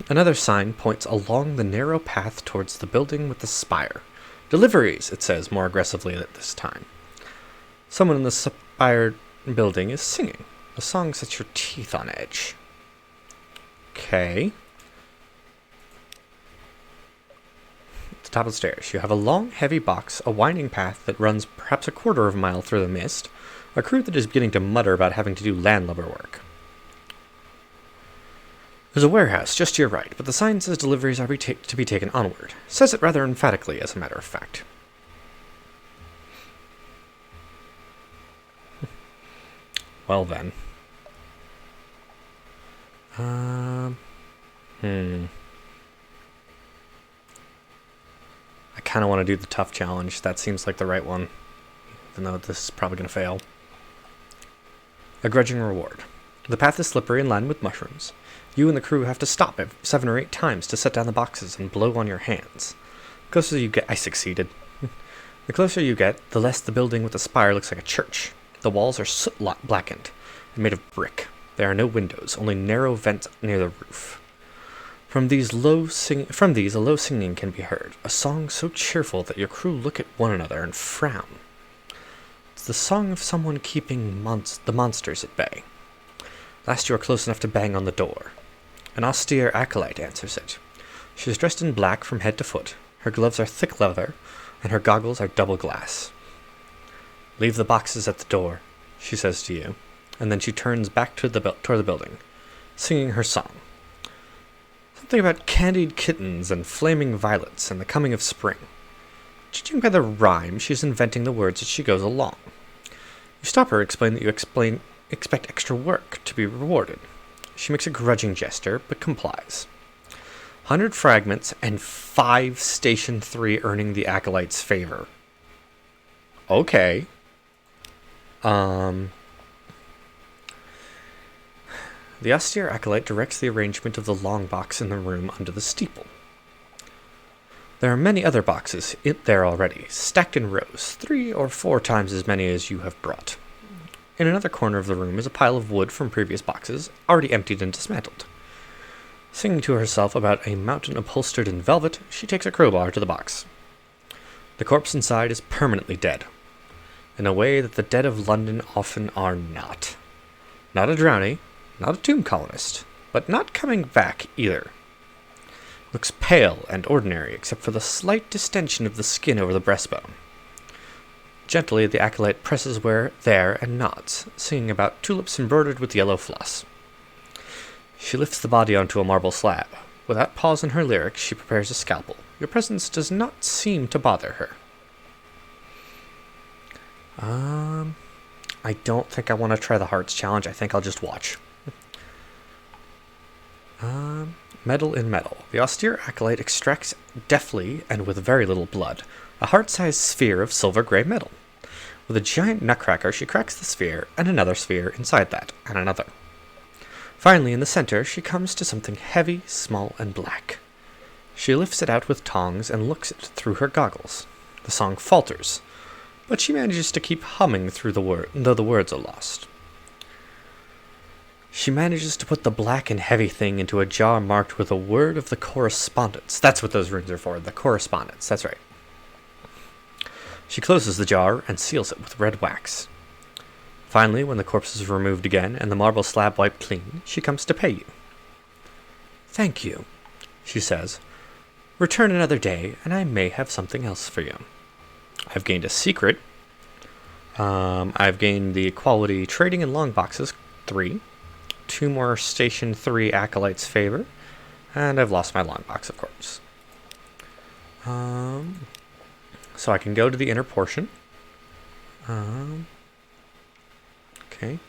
Another sign points along the narrow path towards the building with the spire. "Deliveries," it says more aggressively at this time. Someone in the spired building is singing. The song sets your teeth on edge. Okay. At the top of the stairs, you have a long, heavy box, a winding path that runs perhaps a quarter of a mile through the mist, a crew that is beginning to mutter about having to do landlubber work. There's a warehouse just to your right, but the sign says deliveries are to be taken onward. Says it rather emphatically, as a matter of fact. Well then. I kind of want to do the tough challenge. That seems like the right one, even though this is probably going to fail. A grudging reward. The path is slippery and lined with mushrooms. You and the crew have to stop 7 or 8 times to set down the boxes and blow on your hands. The closer you get, I succeeded. The closer you get, the less the building with the spire looks like a church. The walls are soot-blackened and made of brick. There are no windows, only narrow vents near the roof. From these, a low singing can be heard, a song so cheerful that your crew look at one another and frown. It's the song of someone keeping the monsters at bay. Last you are close enough to bang on the door. An austere acolyte answers it. She is dressed in black from head to foot. Her gloves are thick leather, and her goggles are double glass. "Leave the boxes at the door," she says to you, and then she turns back toward the building, singing her song. Something about candied kittens and flaming violets and the coming of spring. Judging by the rhyme, she's inventing the words as she goes along. You stop her, explain that you expect extra work to be rewarded. She makes a grudging gesture, but complies. 100 fragments and 5 Station 3 earning the acolyte's favor. Okay. The austere acolyte directs the arrangement of the long box in the room under the steeple. There are many other boxes there already, stacked in rows, 3 or 4 times as many as you have brought. In another corner of the room is a pile of wood from previous boxes, already emptied and dismantled. Singing to herself about a mountain upholstered in velvet, she takes a crowbar to the box. The corpse inside is permanently dead, in a way that the dead of London often are not. Not a drowning, not a tomb colonist, but not coming back either. Looks pale and ordinary, except for the slight distension of the skin over the breastbone. Gently, the acolyte presses there and nods, singing about tulips embroidered with yellow floss. She lifts the body onto a marble slab. Without pause in her lyrics, she prepares a scalpel. Your presence does not seem to bother her. I don't think I want to try the hearts challenge. I think I'll just watch. Metal in metal. The austere acolyte extracts deftly and with very little blood a heart-sized sphere of silver-gray metal. With a giant nutcracker, she cracks the sphere, and another sphere inside that, and another. Finally, in the center, she comes to something heavy, small, and black. She lifts it out with tongs and looks it through her goggles. The song falters, but she manages to keep humming through though the words are lost. She manages to put the black and heavy thing into a jar marked with a word of the correspondence. That's what those runes are for, the correspondence, that's right. She closes the jar and seals it with red wax. Finally, when the corpse is removed again and the marble slab wiped clean, she comes to pay you. Thank you, she says. Return another day, and I may have something else for you. I've gained a secret. I've gained the equality trading in long boxes, 3. 2 more Station 3 Acolyte's favor. And I've lost my long box, of course. So I can go to the inner portion. Okay.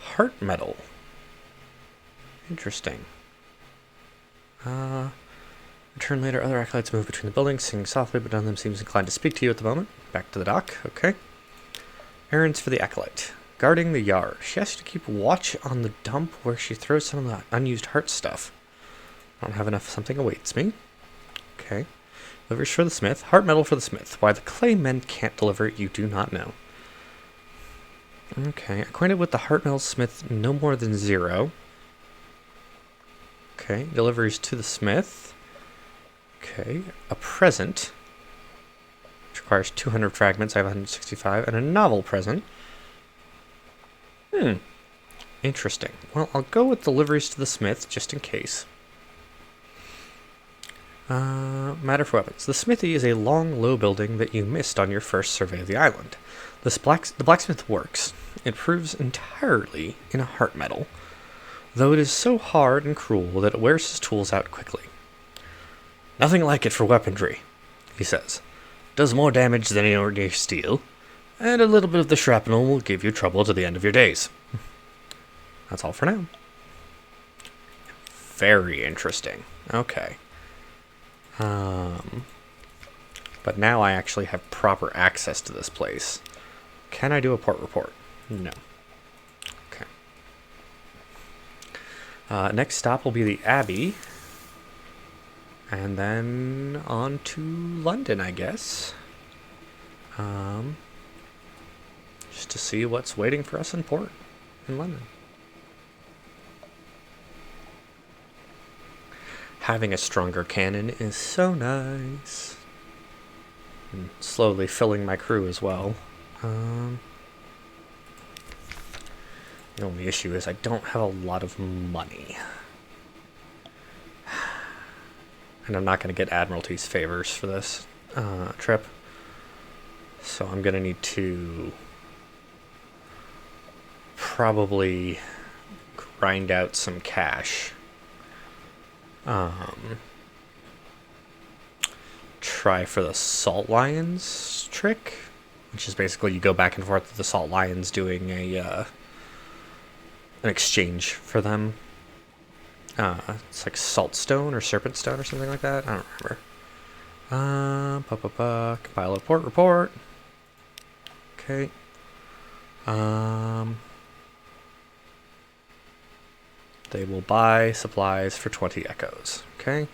Heart metal. Interesting. Return later. Other acolytes move between the buildings, singing softly, but none of them seems inclined to speak to you at the moment. Back to the dock. Okay. Errands for the acolyte. Guarding the yard. She has to keep watch on the dump where she throws some of the unused heart stuff. I don't have enough. Something awaits me. Okay. Delivers for the smith. Heart metal for the smith. Why the clay men can't deliver it, you do not know. Okay. Acquainted with the heart metal smith, no more than 0. Okay. Deliveries to the smith. Okay. A present, which requires 200 fragments. I have 165. And a novel present. Interesting. Well, I'll go with deliveries to the smith, just in case. Matter for weapons. The smithy is a long, low building that you missed on your first survey of the island. The blacksmith works. It proves entirely in a heart metal, though it is so hard and cruel that it wears his tools out quickly. Nothing like it for weaponry, he says. Does more damage than any ordinary steel, and a little bit of the shrapnel will give you trouble to the end of your days. That's all for now. Very interesting. Okay. But now I actually have proper access to this place. Can I do a port report? No. Okay. Next stop will be the Abbey. And then on to London, I guess. Just to see what's waiting for us in port in London. Having a stronger cannon is so nice. And slowly filling my crew as well. The only issue is I don't have a lot of money. And I'm not going to get Admiralty's favors for this trip. So I'm going to need to probably grind out some cash. Try for the Salt Lions trick, which is basically you go back and forth with the Salt Lions doing an exchange for them. It's like Saltstone or Serpent Stone or something like that. I don't remember. Compile a port report. Okay. They will buy supplies for 20 echoes. Okay.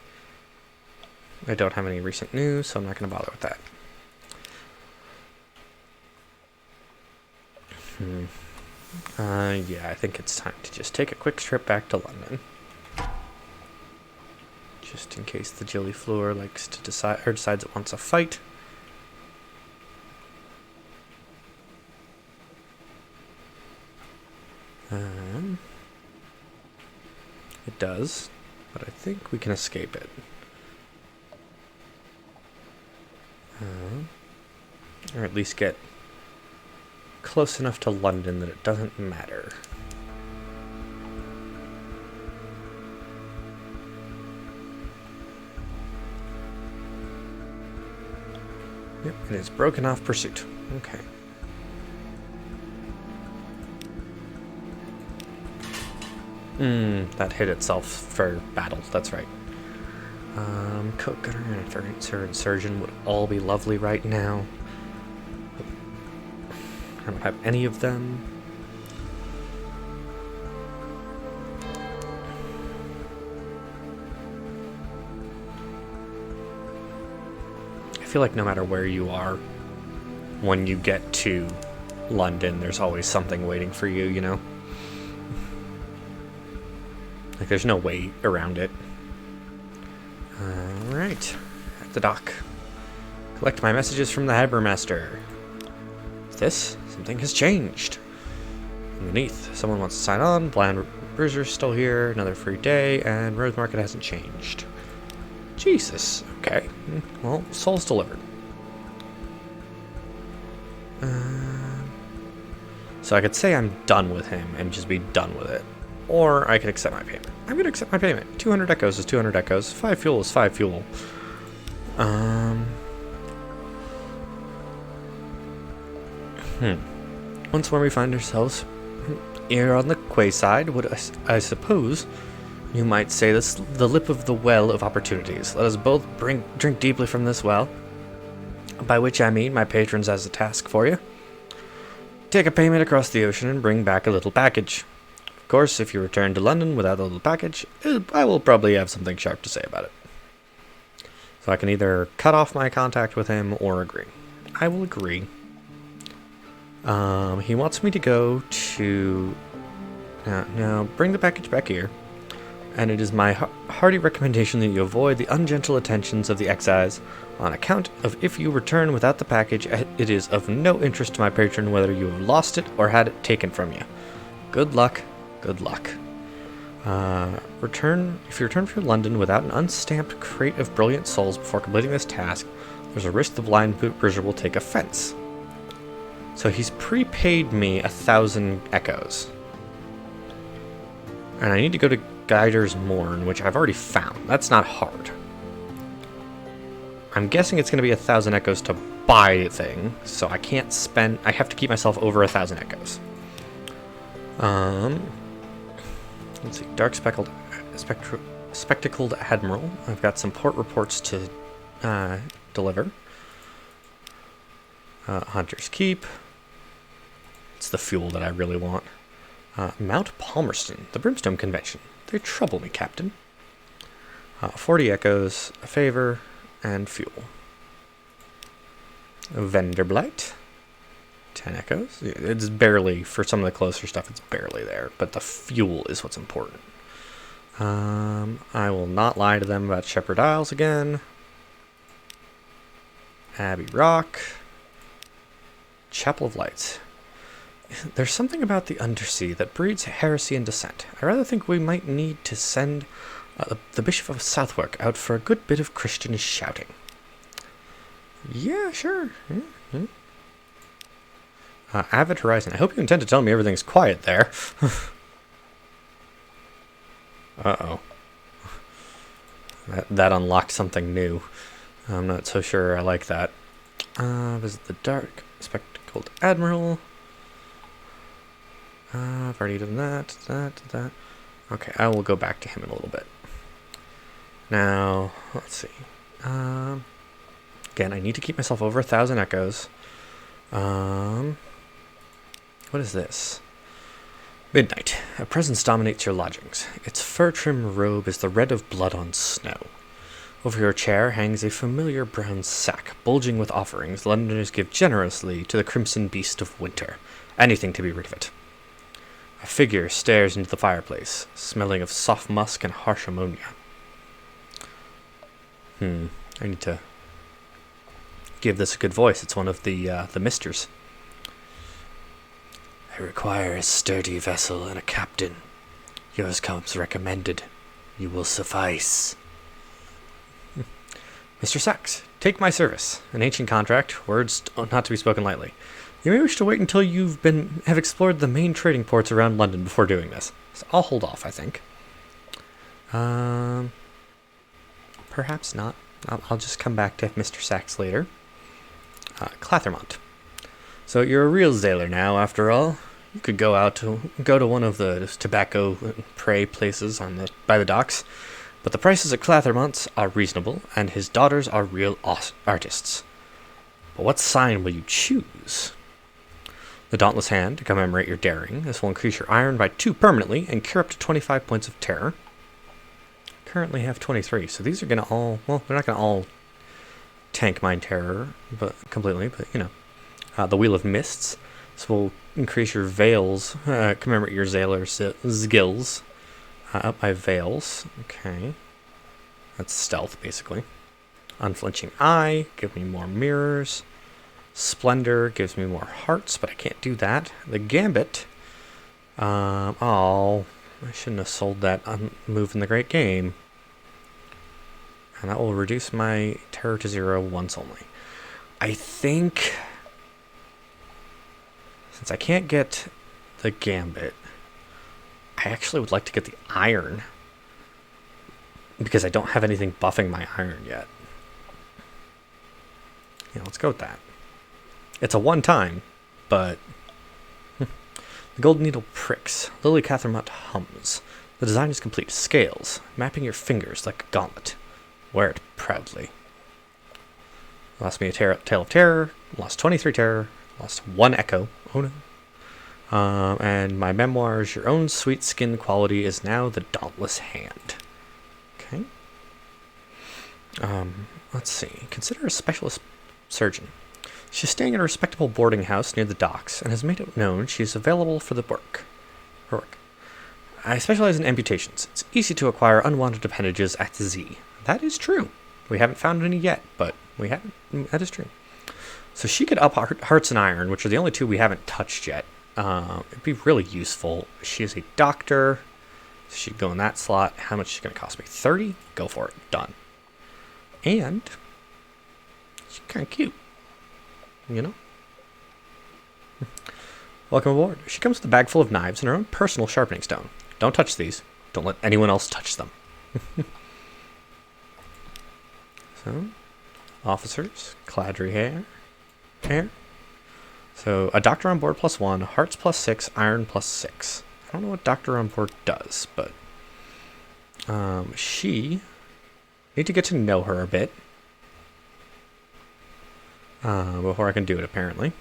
I don't have any recent news, so I'm not going to bother with that. Yeah, I think it's time to just take a quick trip back to London. Just in case the Jilly Fleur likes to decides it wants a fight. It does, but I think we can escape it. Or at least get close enough to London that it doesn't matter. Yep, it is broken off pursuit. Okay. That hit itself for battle, that's right. Coat Gunner and Furniture Surgeon would all be lovely right now. I don't have any of them. I feel like no matter where you are, when you get to London, there's always something waiting for you, you know? Like, there's no way around it. Alright. At the dock. Collect my messages from the Harbormaster. This? Something has changed. Underneath, someone wants to sign on. Blind Bruiser's still here. Another free day. And Rose Market hasn't changed. Jesus. Okay. Well, soul's delivered. So I could say I'm done with him and just be done with it. Or I could accept my payment. I'm going to accept my payment. 200 echoes is 200 echoes. 5 fuel is 5 fuel. Once when we find ourselves here on the quayside, would I suppose you might say this the lip of the well of opportunities. Let us both drink deeply from this well, by which I mean my patrons as a task for you. Take a payment across the ocean and bring back a little package. Of course, if you return to London without the little package, I will probably have something sharp to say about it. So I can either cut off my contact with him or agree. I will agree. He wants me to go to... Now, bring the package back here. And it is my hearty recommendation that you avoid the ungentle attentions of the excise on account of if you return without the package, it is of no interest to my patron whether you have lost it or had it taken from you. Good luck. Good luck. If you return from London without an unstamped crate of brilliant souls before completing this task, there's a risk the blind bruiser will take offense. So he's prepaid me 1,000 echoes. And I need to go to Guider's Morn, which I've already found. That's not hard. I'm guessing it's going to be 1,000 echoes to buy a thing, so I can't spend... I have to keep myself over 1,000 echoes. Let's see. Dark Spectacled Admiral. I've got some port reports to deliver. Hunter's Keep. It's the fuel that I really want. Mount Palmerston, the Brimstone Convention. They trouble me, Captain. 40 echoes, a favor, and fuel. Vendor Blight. 10 echoes. It's barely, for some of the closer stuff, it's barely there. But the fuel is what's important. I will not lie to them about Shepherd Isles again. Abbey Rock. Chapel of Lights. There's something about the UnderZee that breeds heresy and dissent. I rather think we might need to send the Bishop of Southwark out for a good bit of Christian shouting. Yeah, sure. Yeah. Avid Horizon. I hope you intend to tell me everything's quiet there. Uh-oh. That unlocked something new. I'm not so sure I like that. Visit the Dark Spectacled Admiral. I've already done that. Okay, I will go back to him in a little bit. Now, let's see. Again, I need to keep myself over 1,000 echoes. What is this? Midnight. A presence dominates your lodgings. Its fur-trimmed robe is the red of blood on snow. Over your chair hangs a familiar brown sack, bulging with offerings Londoners give generously to the crimson beast of winter. Anything to be rid of it. A figure stares into the fireplace, smelling of soft musk and harsh ammonia. I need to give this a good voice. It's one of the misters. I require a sturdy vessel and a captain. Yours comes recommended. You will suffice. Mr. Sachs, take my service. An ancient contract, words not to be spoken lightly. You may wish to wait until have explored the main trading ports around London before doing this. So I'll hold off, I think. Perhaps not. I'll just come back to Mr. Sachs later. Clathermont. So you're a real sailor now, after all. You could go to one of the tobacco prey places by the docks, but the prices at Clathermont's are reasonable, and his daughters are real artists. But what sign will you choose? The Dauntless Hand, to commemorate your daring. This will increase your iron by 2 permanently and cure up to 25 points of terror. Currently have 23, so these are going to all... Well, they're not going to all tank my terror completely, but, you know. The Wheel of Mists. This will increase your veils, commemorate your sailor skills. Up my veils. Okay. That's stealth, basically. Unflinching Eye, give me more mirrors. Splendor gives me more hearts, but I can't do that. The Gambit. Oh, I shouldn't have sold that move in the Great Game. And that will reduce my terror to 0 once only. I think, since I can't get the Gambit, I actually would like to get the Iron. Because I don't have anything buffing my Iron yet. Yeah, let's go with that. It's a one-time, but... The Golden Needle pricks. Lily Cathermont hums. The design is complete. Scales, mapping your fingers like a gauntlet. Wear it proudly. Lost me a Tale of Terror. Lost 23 Terror. Lost 1 Echo. Oh no. And my memoirs, Your Own Sweet Skin Quality is now the Dauntless Hand. Okay. Let's see. Consider a specialist surgeon. She's staying in a respectable boarding house near the docks and has made it known she is available for the work. I specialize in amputations. It's easy to acquire unwanted appendages at Z. That is true. We haven't found any yet, but we haven't. That is true. So she could up Hearts and Iron, which are the only two we haven't touched yet. It'd be really useful. She is a doctor. So she'd go in that slot. How much is she going to cost me? 30? Go for it. Done. And she's kind of cute. You know? Welcome aboard. She comes with a bag full of knives and her own personal sharpening stone. Don't touch these. Don't let anyone else touch them. So, officers, Cladry hair. So, a doctor on board +1, hearts +6, iron +6. I don't know what doctor on board does, but she need to get to know her a bit before I can do it, apparently.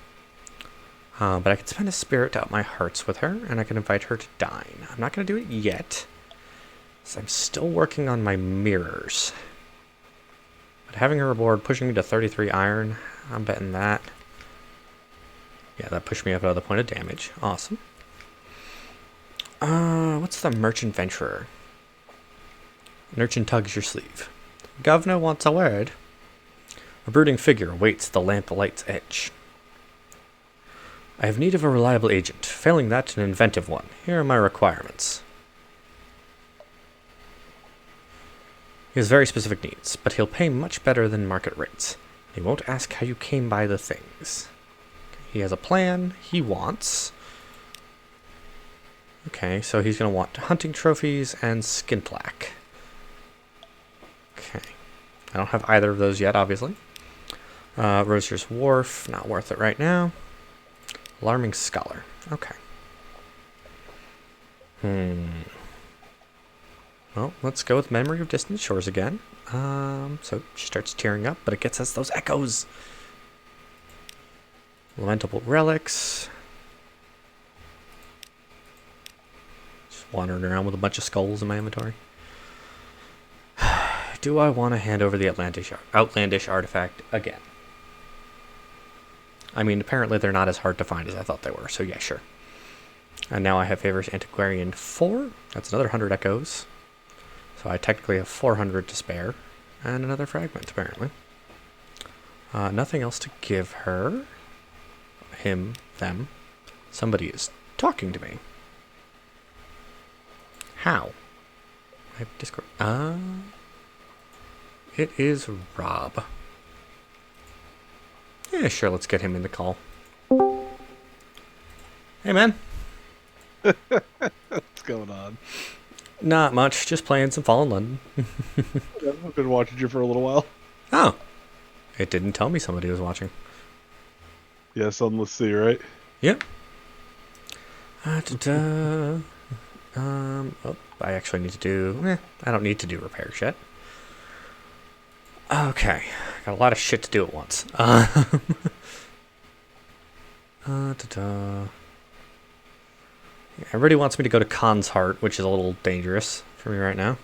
But I can spend a spirit to up my hearts with her, and I can invite her to dine. I'm not going to do it yet, so I'm still working on my mirrors. But having her aboard, pushing me to 33 iron, I'm betting that. Yeah, that pushed me up another point of damage. Awesome. What's the Merchant Venturer? Merchant tugs your sleeve. Governor wants a word. A brooding figure awaits the lamplight's edge. I have need of a reliable agent. Failing that, an inventive one. Here are my requirements. He has very specific needs, but he'll pay much better than market rates. He won't ask how you came by the things. He has a plan. He wants... Okay, so he's going to want hunting trophies and skin plaque. Okay. I don't have either of those yet, obviously. Rosier's Wharf, not worth it right now. Alarming Scholar. Okay. Well, let's go with Memory of Distant Shores again. So she starts tearing up, but it gets us those echoes. Lamentable Relics. Just wandering around with a bunch of skulls in my inventory. Do I want to hand over the outlandish artifact again? I mean, apparently they're not as hard to find as I thought they were, so yeah, sure. And now I have Favors Antiquarian 4. That's another 100 echoes. So I technically have 400 to spare. And another fragment, apparently. Nothing else to give her. Him, them. Somebody is talking to me. How? I have Discord. It is Rob. Yeah, sure, let's get him in the call. Hey, man. What's going on? Not much, just playing some Fallen London. I've been watching you for a little while. Oh. It didn't tell me somebody was watching. Yeah, Sunless Se, right? Yep. Oh, I actually need to do... I don't need to do repairs yet. Okay. Got a lot of shit to do at once. Everybody wants me to go to Khan's Heart, which is a little dangerous for me right now.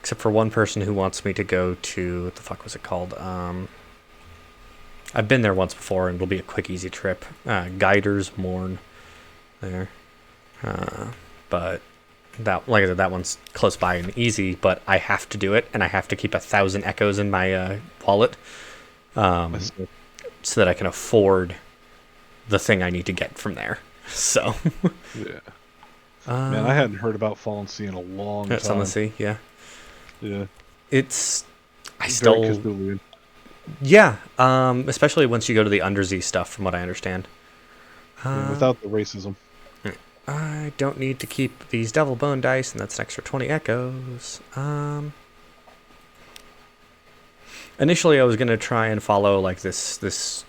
Except for one person who wants me to go to... What the fuck was it called? I've been there once before, and it'll be a quick, easy trip. Guider's Mourn. there. But that, like I said, that one's close by and easy, but I have to do it, and I have to keep 1,000 echoes in my wallet I see. so that I can afford the thing I need to get from there. So, Yeah. Man, I hadn't heard about Fallen Sea in a long time. Sunless Se, yeah. Yeah. It's, I Very still, Cthulhian. yeah, especially once you go to the UnderZee stuff, from what I understand. Yeah, without the racism. I don't need to keep these devil bone dice, and that's an extra 20 echoes. Initially, I was gonna try and follow like this,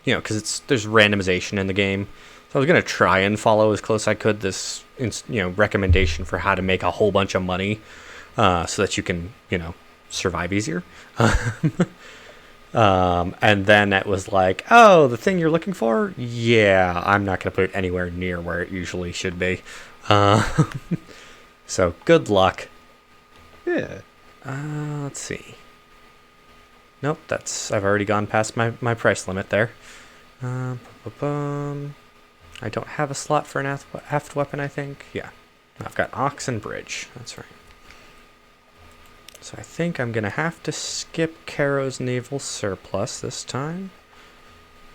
you know, because there's randomization in the game. So I was gonna try and follow as close as I could this, recommendation for how to make a whole bunch of money, so that you can, survive easier. And then it was like, oh, the thing you're looking for? Yeah, I'm not going to put it anywhere near where it usually should be. So good luck. Yeah. Let's see. Nope, I've already gone past my price limit there. I don't have a slot for an aft weapon, I think. Yeah, I've got Ox and Bridge. That's right. So I think I'm going to have to skip Caro's Naval Surplus this time.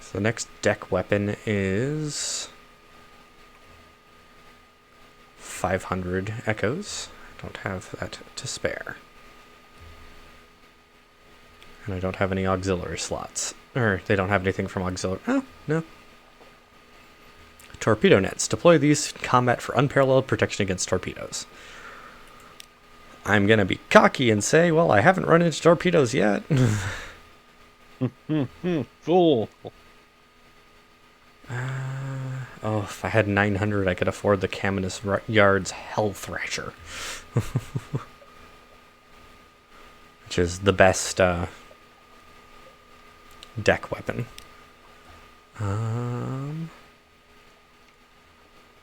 So the next deck weapon is 500 echoes. I don't have that to spare. And I don't have any auxiliary slots. Or they don't have anything from auxiliary. Oh, no. Torpedo nets. Deploy these in combat for unparalleled protection against torpedoes. I'm going to be cocky and say, well, I haven't run into torpedoes yet. Fool. If I had 900, I could afford the Caminus Yard's Hell Thrasher. Which is the best deck weapon.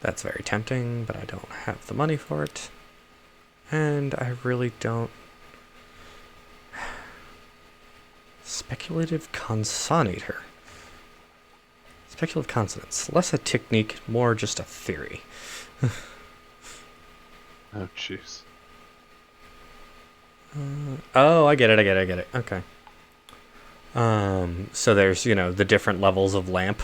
That's very tempting, but I don't have the money for it. And I really don't... Speculative Consonator. Speculative Consonants. Less a technique, more just a theory. Oh, jeez. Oh, I get it. Okay. So there's, the different levels of lamp.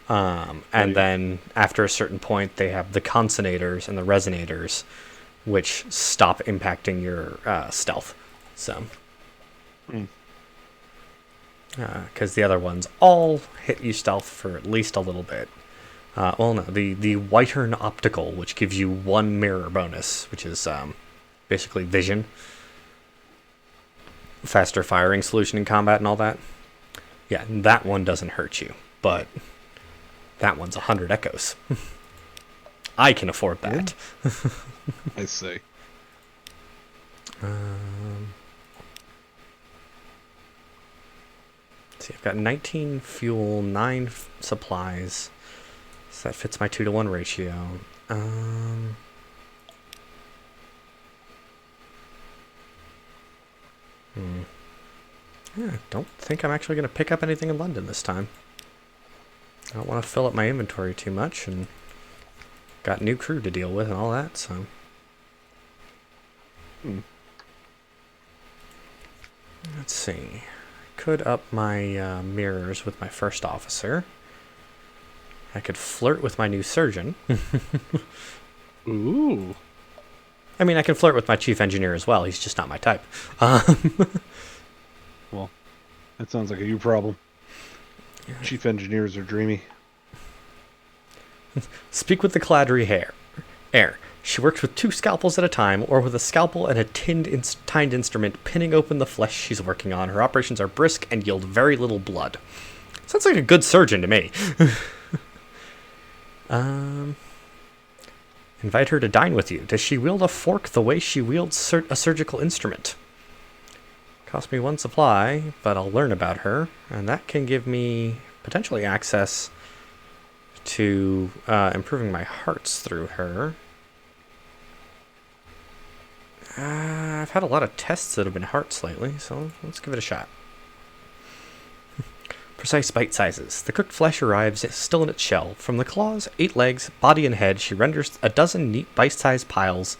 And then after a certain point, they have the consonators and the resonators, which stop impacting your stealth. So, because the other ones all hit you stealth for at least a little bit. No, the Whitern Optical, which gives you 1 mirror bonus, which is basically vision, faster firing solution in combat and all that. Yeah, that one doesn't hurt you, but that one's 100 echoes. I can afford that. Yeah. I see. See, I've got 19 fuel, 9 supplies. So that fits my 2-to-1 ratio. Yeah, I don't think I'm actually going to pick up anything in London this time. I don't want to fill up my inventory too much, and got new crew to deal with and all that, so... Let's see. Could up my mirrors with my first officer. I could flirt with my new surgeon. Ooh. I mean, I can flirt with my chief engineer as well. He's just not my type. Well, that sounds like a you problem. Chief engineers are dreamy. Speak with the Cladry Air. She works with 2 scalpels at a time, or with a scalpel and a tined instrument, pinning open the flesh she's working on. Her operations are brisk and yield very little blood. Sounds like a good surgeon to me. Invite her to dine with you. Does she wield a fork the way she wields a surgical instrument? Cost me 1 supply, but I'll learn about her, and that can give me potentially access to improving my hearts through her. I've had a lot of tests that have been hearts lately, so let's give it a shot. Precise bite sizes. The cooked flesh arrives still in its shell. From the claws, 8 legs, body, and head, she renders a dozen neat bite-sized piles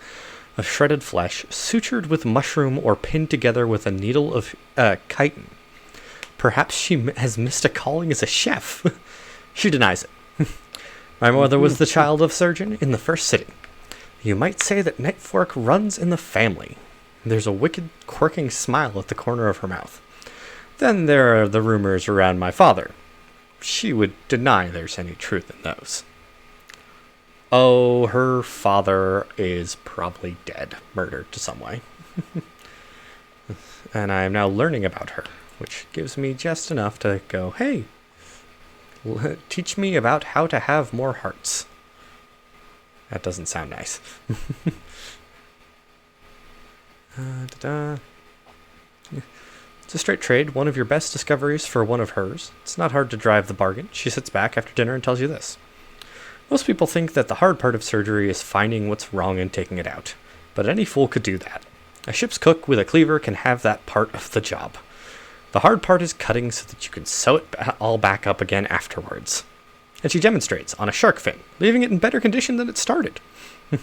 of shredded flesh, sutured with mushroom or pinned together with a needle of chitin. Perhaps she has missed a calling as a chef. She denies it. My mother was the child of surgeon in the first city. You might say that knife work runs in the family. There's a wicked, quirking smile at the corner of her mouth. Then there are the rumors around my father. She would deny there's any truth in those. Oh, her father is probably dead, murdered to some way. And I am now learning about her, which gives me just enough to go, hey, teach me about how to have more hearts. That doesn't sound nice. It's a straight trade, one of your best discoveries for one of hers. It's not hard to drive the bargain. She sits back after dinner and tells you this. Most people think that the hard part of surgery is finding what's wrong and taking it out. But any fool could do that. A ship's cook with a cleaver can have that part of the job. The hard part is cutting so that you can sew it all back up again afterwards. And she demonstrates on a shark fin, leaving it in better condition than it started. And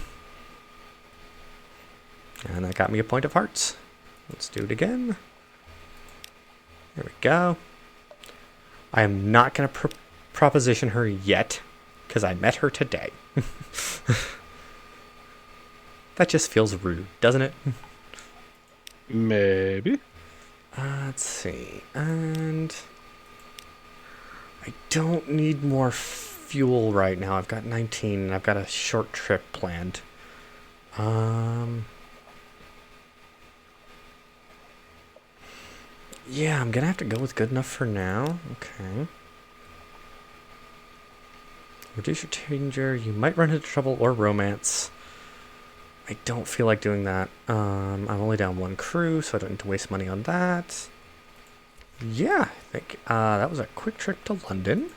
that got me a point of hearts. Let's do it again. There we go. I am not going to proposition her yet, because I met her today. That just feels rude, doesn't it? Maybe. Let's see. And I don't need more fuel right now. I've got 19 and I've got a short trip planned. Yeah, I'm gonna have to go with good enough for now. Okay. Reduce your danger. You might run into trouble or romance. I don't feel like doing that. I'm only down 1 crew, so I don't need to waste money on that. Yeah, I think that was a quick trip to London.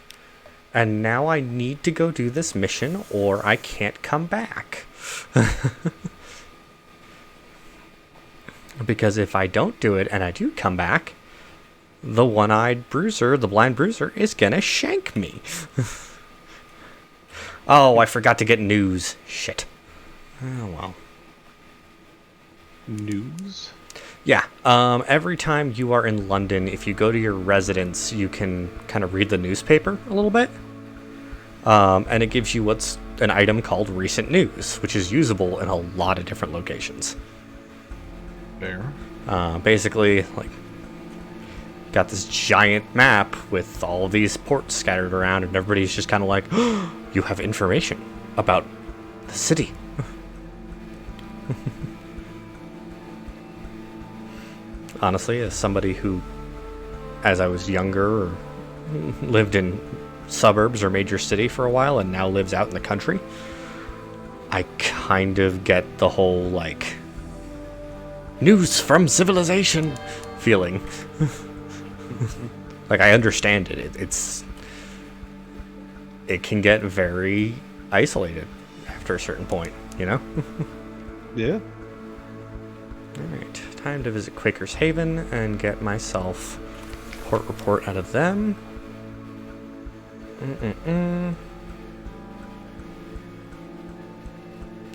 And now I need to go do this mission or I can't come back. Because if I don't do it and I do come back, the one-eyed bruiser, the blind bruiser, is gonna shank me. Oh, I forgot to get news. Shit. Oh, well. News? Yeah. Every time you are in London, if you go to your residence, you can kind of read the newspaper a little bit. And it gives you what's an item called recent news, which is usable in a lot of different locations. There. Basically, like, got this giant map with all these ports scattered around, and everybody's just kind of like, oh, you have information about the city. Honestly, as somebody who, as I was younger, or lived in suburbs or major city for a while and now lives out in the country, I kind of get the whole, like, news from civilization feeling. Like, I understand it. It can get very isolated after a certain point, you know? Yeah. Alright, time to visit Quaker's Haven and get myself a port report out of them.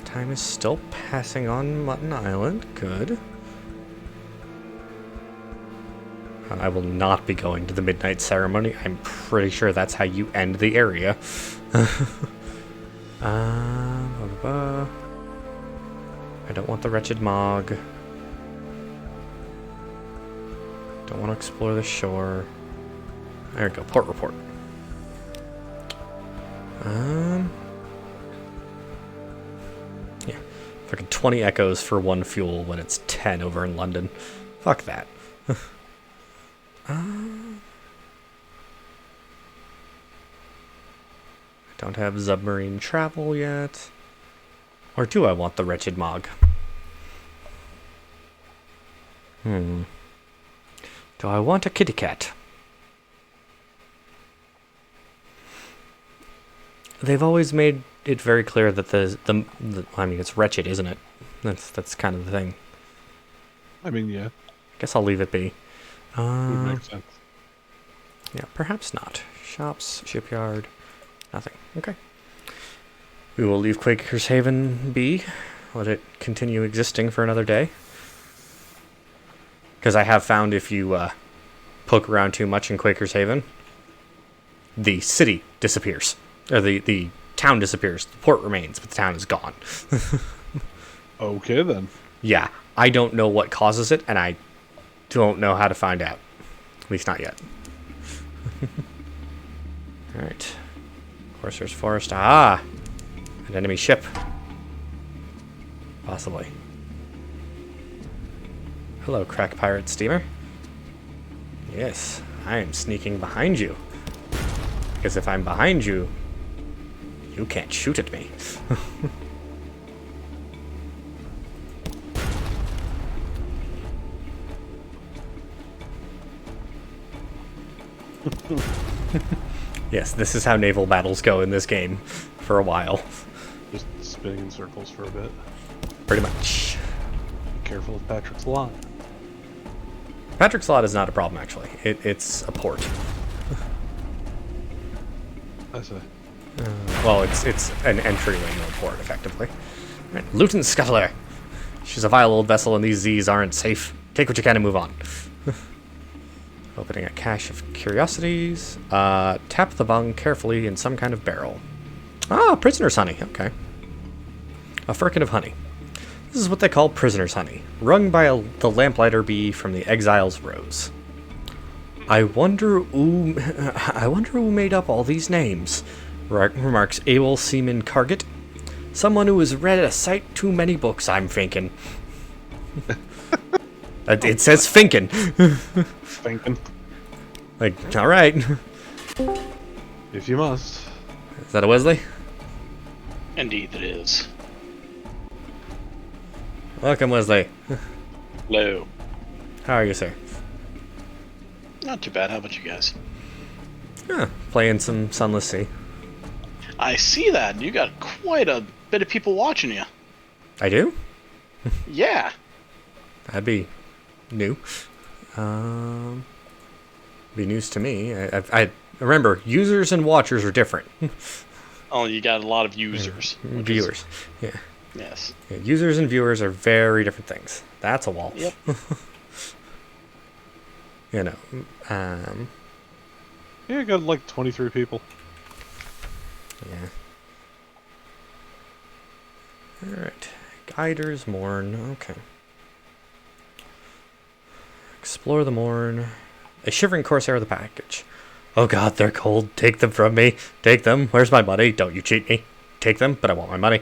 Time is still passing on Mutton Island. Good. I will not be going to the midnight ceremony. I'm pretty sure that's how you end the area. I don't want the wretched Mog. Don't want to explore the shore. There we go. Port report. Yeah. Fucking 20 echoes for 1 fuel when it's 10 over in London. Fuck that. I don't have submarine travel yet. Or do I want the wretched Mog? Do I want a kitty cat? They've always made it very clear that the I mean, it's wretched, isn't it? That's kind of the thing. I mean, yeah. Guess I'll leave it be. Would make sense. Yeah, perhaps not. Shops, shipyard, nothing. Okay. We will leave Quaker's Haven be. Let it continue existing for another day. Because I have found if you poke around too much in Quaker's Haven, the city disappears. Or the town disappears. The port remains, but the town is gone. Okay, then. Yeah, I don't know what causes it, and I don't know how to find out. At least not yet. Alright. Corsair's Forest. Ah! An enemy ship. Possibly. Hello, crack pirate steamer. Yes, I am sneaking behind you. Because if I'm behind you, you can't shoot at me. Yes, this is how naval battles go in this game for a while. Just spinning in circles for a bit. Pretty much. Be careful of Patrick's lot. Patrick's Lot is not a problem, actually. It's a port. I say. Well, it's an entryway to a port, effectively. Right, Luton Scuttler. She's a vile old vessel, and these Z's aren't safe. Take what you can and move on. Opening a cache of curiosities. Tap the bung carefully in some kind of barrel. Ah, prisoner's honey. Okay. A firkin of honey. This is what they call prisoner's honey, wrung by the lamplighter bee from the exile's rose. I wonder who made up all these names, remarks Able Seaman Carget. Someone who has read a sight too many books, I'm thinking. It says Finkin. Thinking. Like, alright. If you must. Is that a Wesley? Indeed it is. Welcome, Wesley. Hello. How are you, sir? Not too bad. How about you guys? Playing some Sunless Se. I see that. You got quite a bit of people watching you. I do? Yeah. That'd be new. Be news to me. I remember, users and watchers are different. Oh, you got a lot of users. Viewers. Yeah. Yes. Yeah. Users and viewers are very different things. That's a wall. Yep. You know. Yeah, I got like 23 people. Yeah. Alright. Guiders, Morn. Okay. Explore the Morn. A shivering Corsair of the package. Oh god, they're cold. Take them from me. Take them. Where's my money? Don't you cheat me. Take them, but I want my money.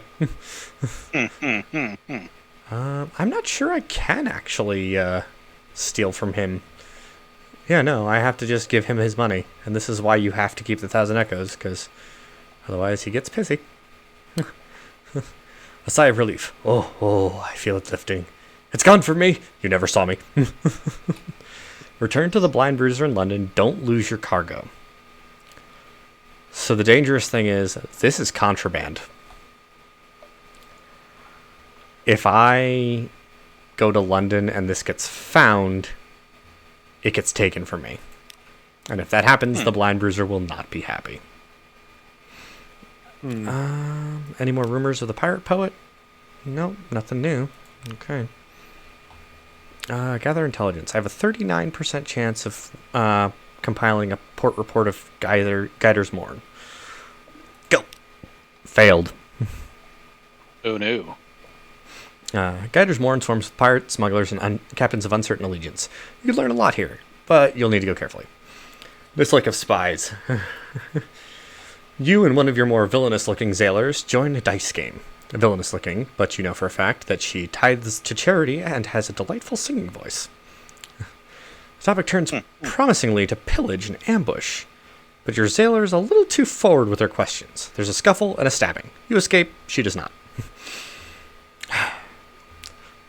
I'm not sure I can actually steal from him. Yeah, no, I have to just give him his money. And this is why you have to keep the 1,000 Echoes, because otherwise he gets pissy. A sigh of relief. Oh, I feel it lifting. It's gone from me. You never saw me. Return to the Blind Bruiser in London. Don't lose your cargo. So the dangerous thing is, this is contraband. If I go to London and this gets found, it gets taken from me. And if that happens, the Blind Bruiser will not be happy. Any more rumors of the pirate poet? Nope, nothing new. Okay. Gather intelligence. I have a 39% chance of compiling a port report of Guider's Morn. Go! Failed. Oh no. Guider's Morn swarms with pirates, smugglers, and captains of uncertain allegiance. You can learn a lot here, but you'll need to go carefully. Dislike of spies. You and one of your more villainous-looking sailors join a dice game. Villainous-looking, but you know for a fact that she tithes to charity and has a delightful singing voice. The topic turns promisingly to pillage and ambush, but your sailor is a little too forward with her questions. There's a scuffle and a stabbing. You escape, she does not.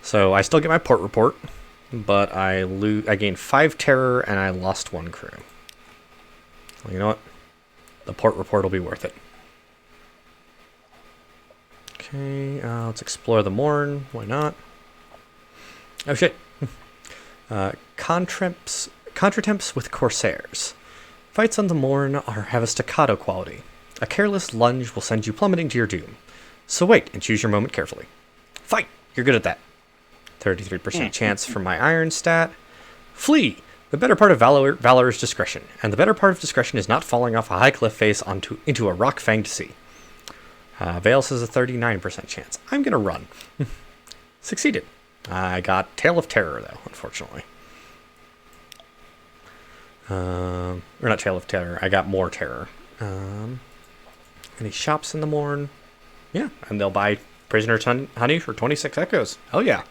So I still get my port report, but I gained 5 terror and I lost 1 crew. Well, you know what? The port report will be worth it. Okay, let's explore the Morn. Why not? Oh shit. Contratemps with Corsairs. Fights on the Morn have a staccato quality. A careless lunge will send you plummeting to your doom. So wait and choose your moment carefully. Fight! You're good at that. 33% chance for my iron stat. Flee! The better part of valor is discretion, and the better part of discretion is not falling off a high cliff face into a rock-fanged sea. Veil says a 39% chance. I'm gonna run. Succeeded. I got Tale of Terror, though, unfortunately. Or not Tale of Terror, I got more terror. Any shops in the morn? Yeah, and they'll buy Prisoner's Honey for 26 echoes. Oh yeah.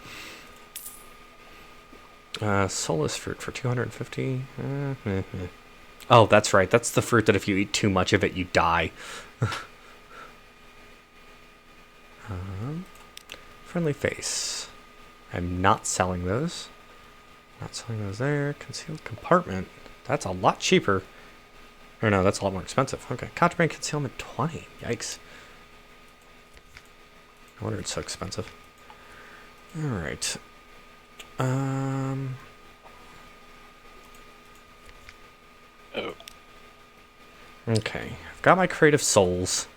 Soulless fruit for 250. Oh, that's right. That's the fruit that if you eat too much of it, you die. Friendly face. I'm not selling those. Not selling those there. Concealed compartment. That's a lot cheaper. Or no, that's a lot more expensive. Okay. Contraband concealment 20. Yikes. No wonder it's so expensive. Alright. Oh. Okay. I've got my Creative Souls.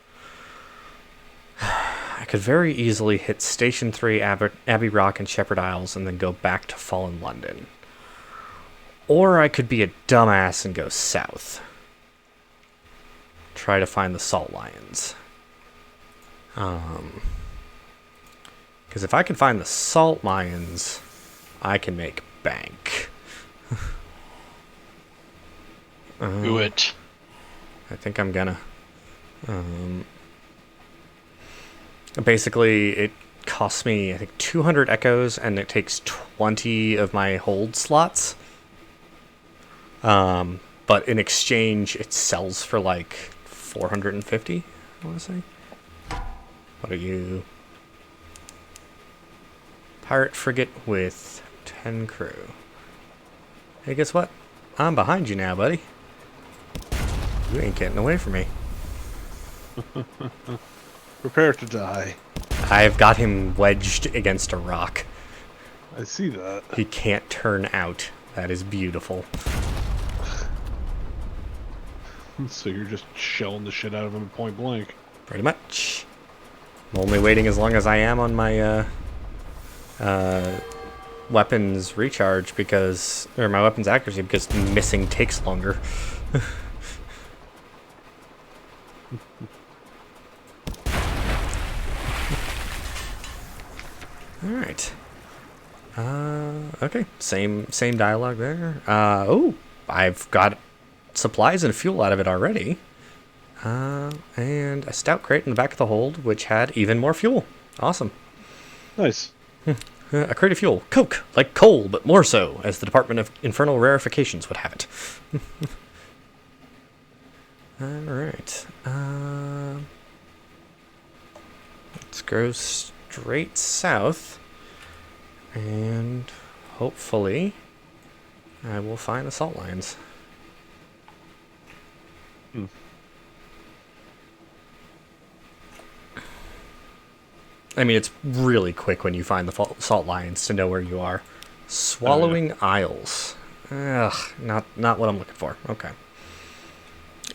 I could very easily hit Station 3, Abbey Rock, and Shepherd Isles, and then go back to Fallen London. Or I could be a dumbass and go south. Try to find the Salt Lions. Because if I can find the Salt Lions, I can make bank. Do it. I think I'm gonna. Basically, it costs me, I think, 200 echoes, and it takes 20 of my hold slots. But in exchange, it sells for like 450, I want to say. What are you? Pirate frigate with 10 crew. Hey, guess what? I'm behind you now, buddy. You ain't getting away from me. Prepare to die. I've got him wedged against a rock. I see that. He can't turn out. That is beautiful. So you're just shelling the shit out of him at point blank. Pretty much. I'm only waiting as long as I am on my weapons recharge because, or my weapons accuracy, because missing takes longer. Alright. Okay. Same dialogue there. Oh, I've got supplies and fuel out of it already. And a stout crate in the back of the hold, which had even more fuel. Awesome. Nice. A crate of fuel. Coke, like coal, but more so, as the Department of Infernal Rarifications would have it. Alright. Let's go straight south. And hopefully I will find the Salt Lions. I mean, it's really quick when you find the Salt Lions to know where you are. Swallowing Isles. Ugh, not what I'm looking for. Okay.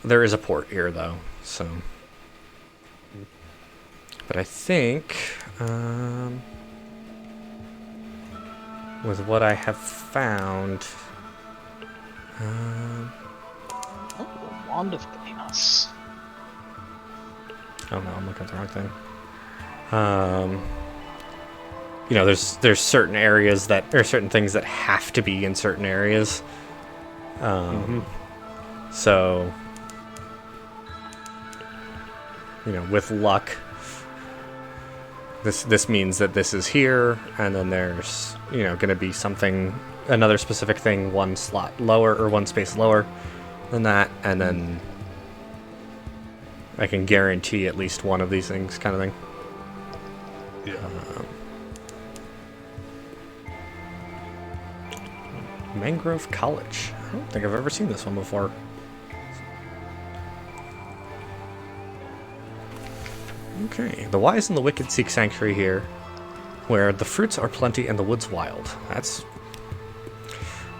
There is a port here, though, so... But I think, with what I have found... Oh, Wand of Chaos. Oh no, I'm looking at the wrong thing. You know, there's certain areas that, or certain things that have to be in certain areas. So, you know, with luck, this means that this is here, and then there's, you know, going to be something, another specific thing, one slot lower, or one space lower than that, and then I can guarantee at least one of these things, kind of thing. Yeah. Mangrove College. I don't think I've ever seen this one before. Okay, the wise and the wicked seek sanctuary here, where the fruits are plenty and the woods wild. That's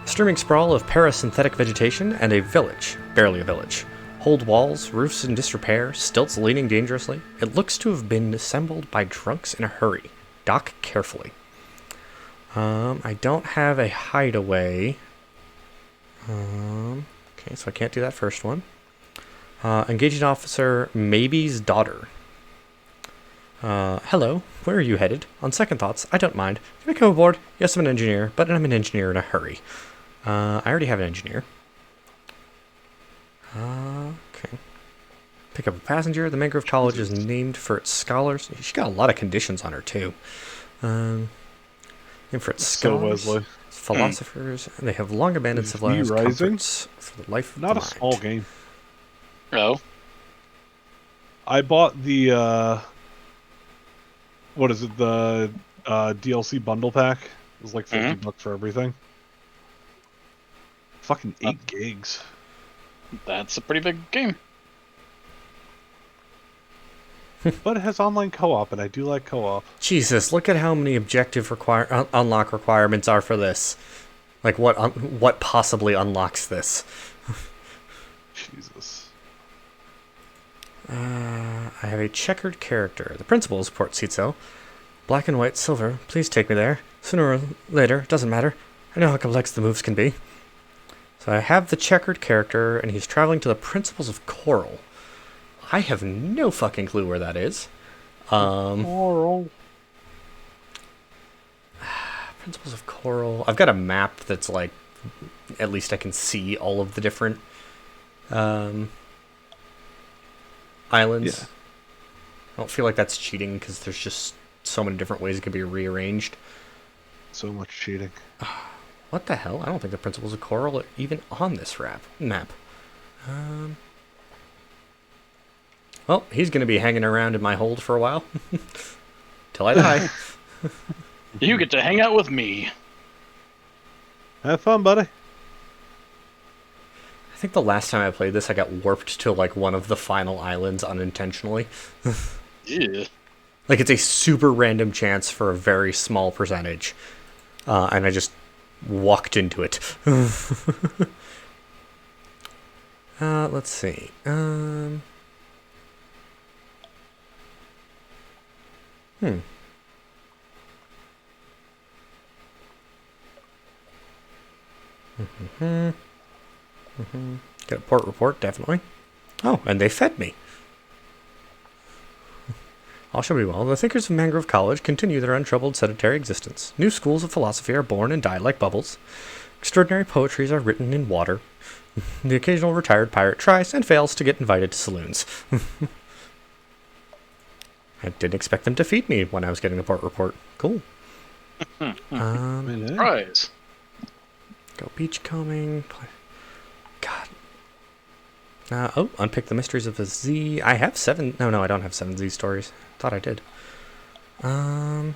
Streaming sprawl of parasynthetic vegetation and a village, barely a village. Old walls, roofs in disrepair, stilts leaning dangerously. It looks to have been assembled by drunks in a hurry. Dock carefully. I don't have a hideaway. Okay, so I can't do that first one. Engaging officer, maybe's daughter. Hello, where are you headed? On second thoughts, I don't mind. Can I come aboard? Yes, I'm an engineer, but I'm an engineer in a hurry. I already have an engineer. Okay. Pick up a passenger. The Mangrove College is named for its scholars. She got a lot of conditions on her, too. Named for its scholars, Wesley. philosophers, and they have long abandoned Is he civilized rising? comforts for the life of Not the a mind. small game. Oh. I bought the what is it? The DLC bundle pack. It was like $50 for everything. Fucking 8 gigs. That's a pretty big game. But it has online co-op, and I do like co-op. Jesus, look at how many objective unlock requirements are for this. Like, what possibly unlocks this? Jesus. I have a checkered character. The principal's port seat cell. Black and white, silver. Please take me there. Sooner or later, doesn't matter. I know how complex the moves can be. So I have the checkered character, and he's traveling to the Principles of Coral. I have no fucking clue where that is. Coral. Principles of Coral. I've got a map that's like, at least I can see all of the different islands. Yeah. I don't feel like that's cheating because there's just so many different ways it can be rearranged. So much cheating. What the hell? I don't think the Principles of Coral are even on this map. Well, he's going to be hanging around in my hold for a while. Till I die. You get to hang out with me. Have fun, buddy. I think the last time I played this, I got warped to like one of the final islands unintentionally. Yeah. Like it's a super random chance for a very small percentage. And I just walked into it. Let's see. Got a port report, definitely. Oh, and they fed me. All shall be well. The thinkers of Mangrove College continue their untroubled sedentary existence. New schools of philosophy are born and die like bubbles. Extraordinary poetries are written in water. The occasional retired pirate tries and fails to get invited to saloons. I didn't expect them to feed me when I was getting the port report. Cool. Surprise. Go beachcombing. God. Unpick the mysteries of the Z. I have 7. No, I don't have 7 Z stories. Thought I did. You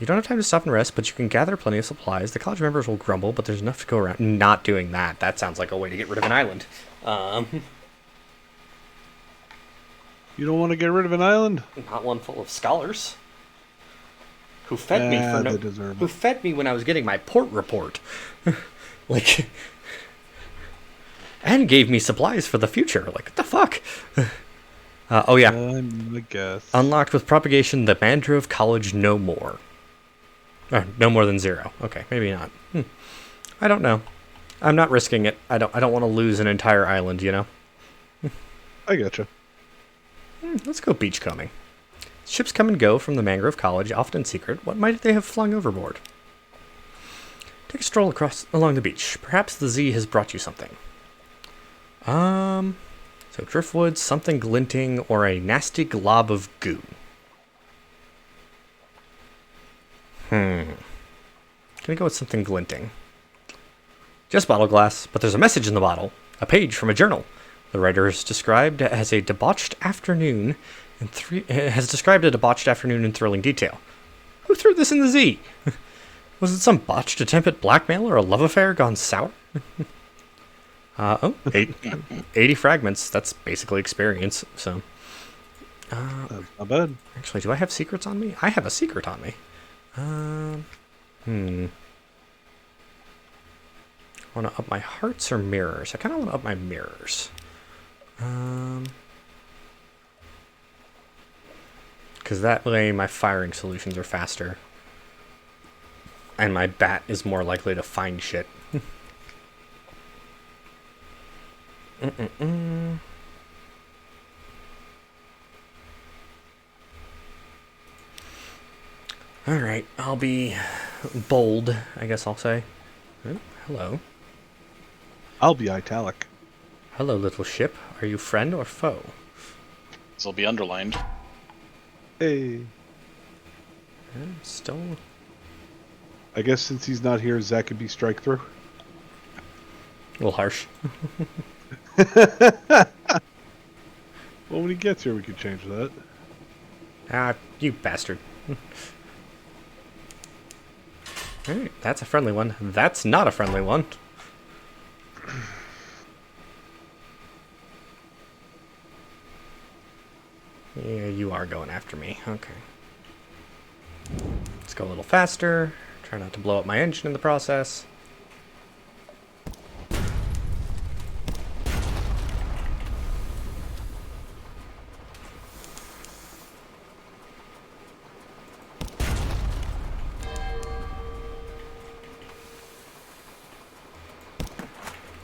don't have time to stop and rest, but you can gather plenty of supplies. The college members will grumble, but there's enough to go around. Not doing that. That sounds like a way to get rid of an island. You don't want to get rid of an island? Not one full of scholars. Who fed me for they deserve who it. fed me when I was getting my port report. Like, and gave me supplies for the future. Like, what the fuck? Oh yeah. I guess. Unlocked with propagation, the Mangrove College no more. No more than 0. Okay, maybe not. I don't know. I'm not risking it. I don't want to lose an entire island, you know? I getcha. Let's go beachcombing. Ships come and go from the Mangrove College, often in secret. What might they have flung overboard? Take a stroll along the beach. Perhaps the Z has brought you something. So driftwood, something glinting, or a nasty glob of goo. Gonna go with something glinting. Just bottle glass, but there's a message in the bottle. A page from a journal. The writer is described as a debauched afternoon in thrilling detail. Who threw this in the Z? Was it some botched attempt at blackmail or a love affair gone sour? 80 fragments. That's basically experience, so. That's not bad. Actually, do I have secrets on me? I have a secret on me. Want to up my hearts or mirrors? I kind of want to up my mirrors. Because that way my firing solutions are faster. And my bat is more likely to find shit. Alright, I'll be bold, I guess I'll say. Oh, hello. I'll be italic. Hello, little ship. Are you friend or foe? This will be underlined. Hey. Still... I guess since he's not here, Zach could be strike through. A little harsh. Well, when he gets here, we could change that. Ah, you bastard. Alright, that's a friendly one. That's not a friendly one. Yeah, you are going after me. Okay. Let's go a little faster. Try not to blow up my engine in the process.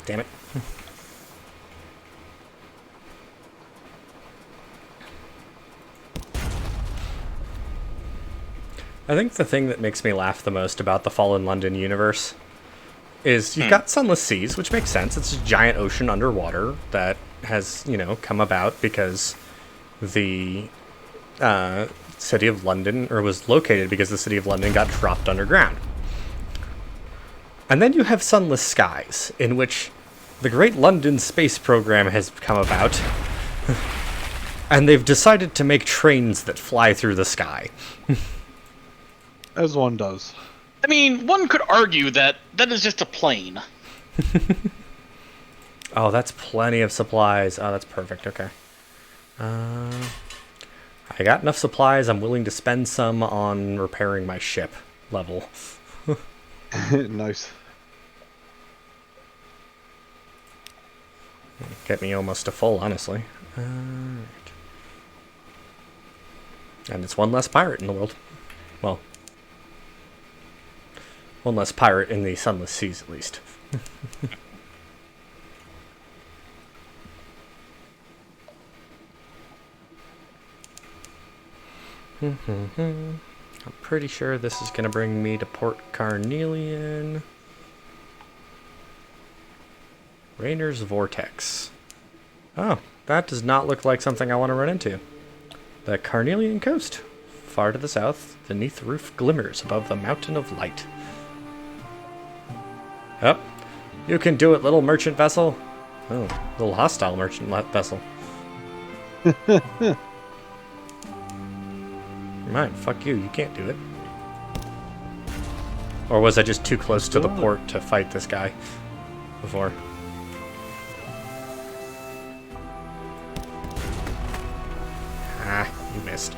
Damn it. I think the thing that makes me laugh the most about the Fallen London universe is you've got Sunless Seas, which makes sense. It's a giant ocean underwater that has, come about because the city of London, or was located because the city of London got dropped underground. And then you have Sunless Skies, in which the Great London Space Program has come about, and they've decided to make trains that fly through the sky. As one does. I mean, one could argue that that is just a plane. Oh, that's plenty of supplies. Oh, that's perfect. Okay. I got enough supplies. I'm willing to spend some on repairing my ship level. Nice. Get me almost to full, honestly. And it's one less pirate in the world. Well, one less pirate in the Sunless Seas, at least. I'm pretty sure this is going to bring me to Port Carnelian. Rainer's Vortex. Oh, that does not look like something I want to run into. The Carnelian coast. Far to the south, the Neath roof glimmers above the mountain of light. Oh, you can do it, little merchant vessel. Oh, little hostile merchant vessel. Mine, fuck you, you can't do it. Or was I just too close to the port to fight this guy before? Ah, you missed.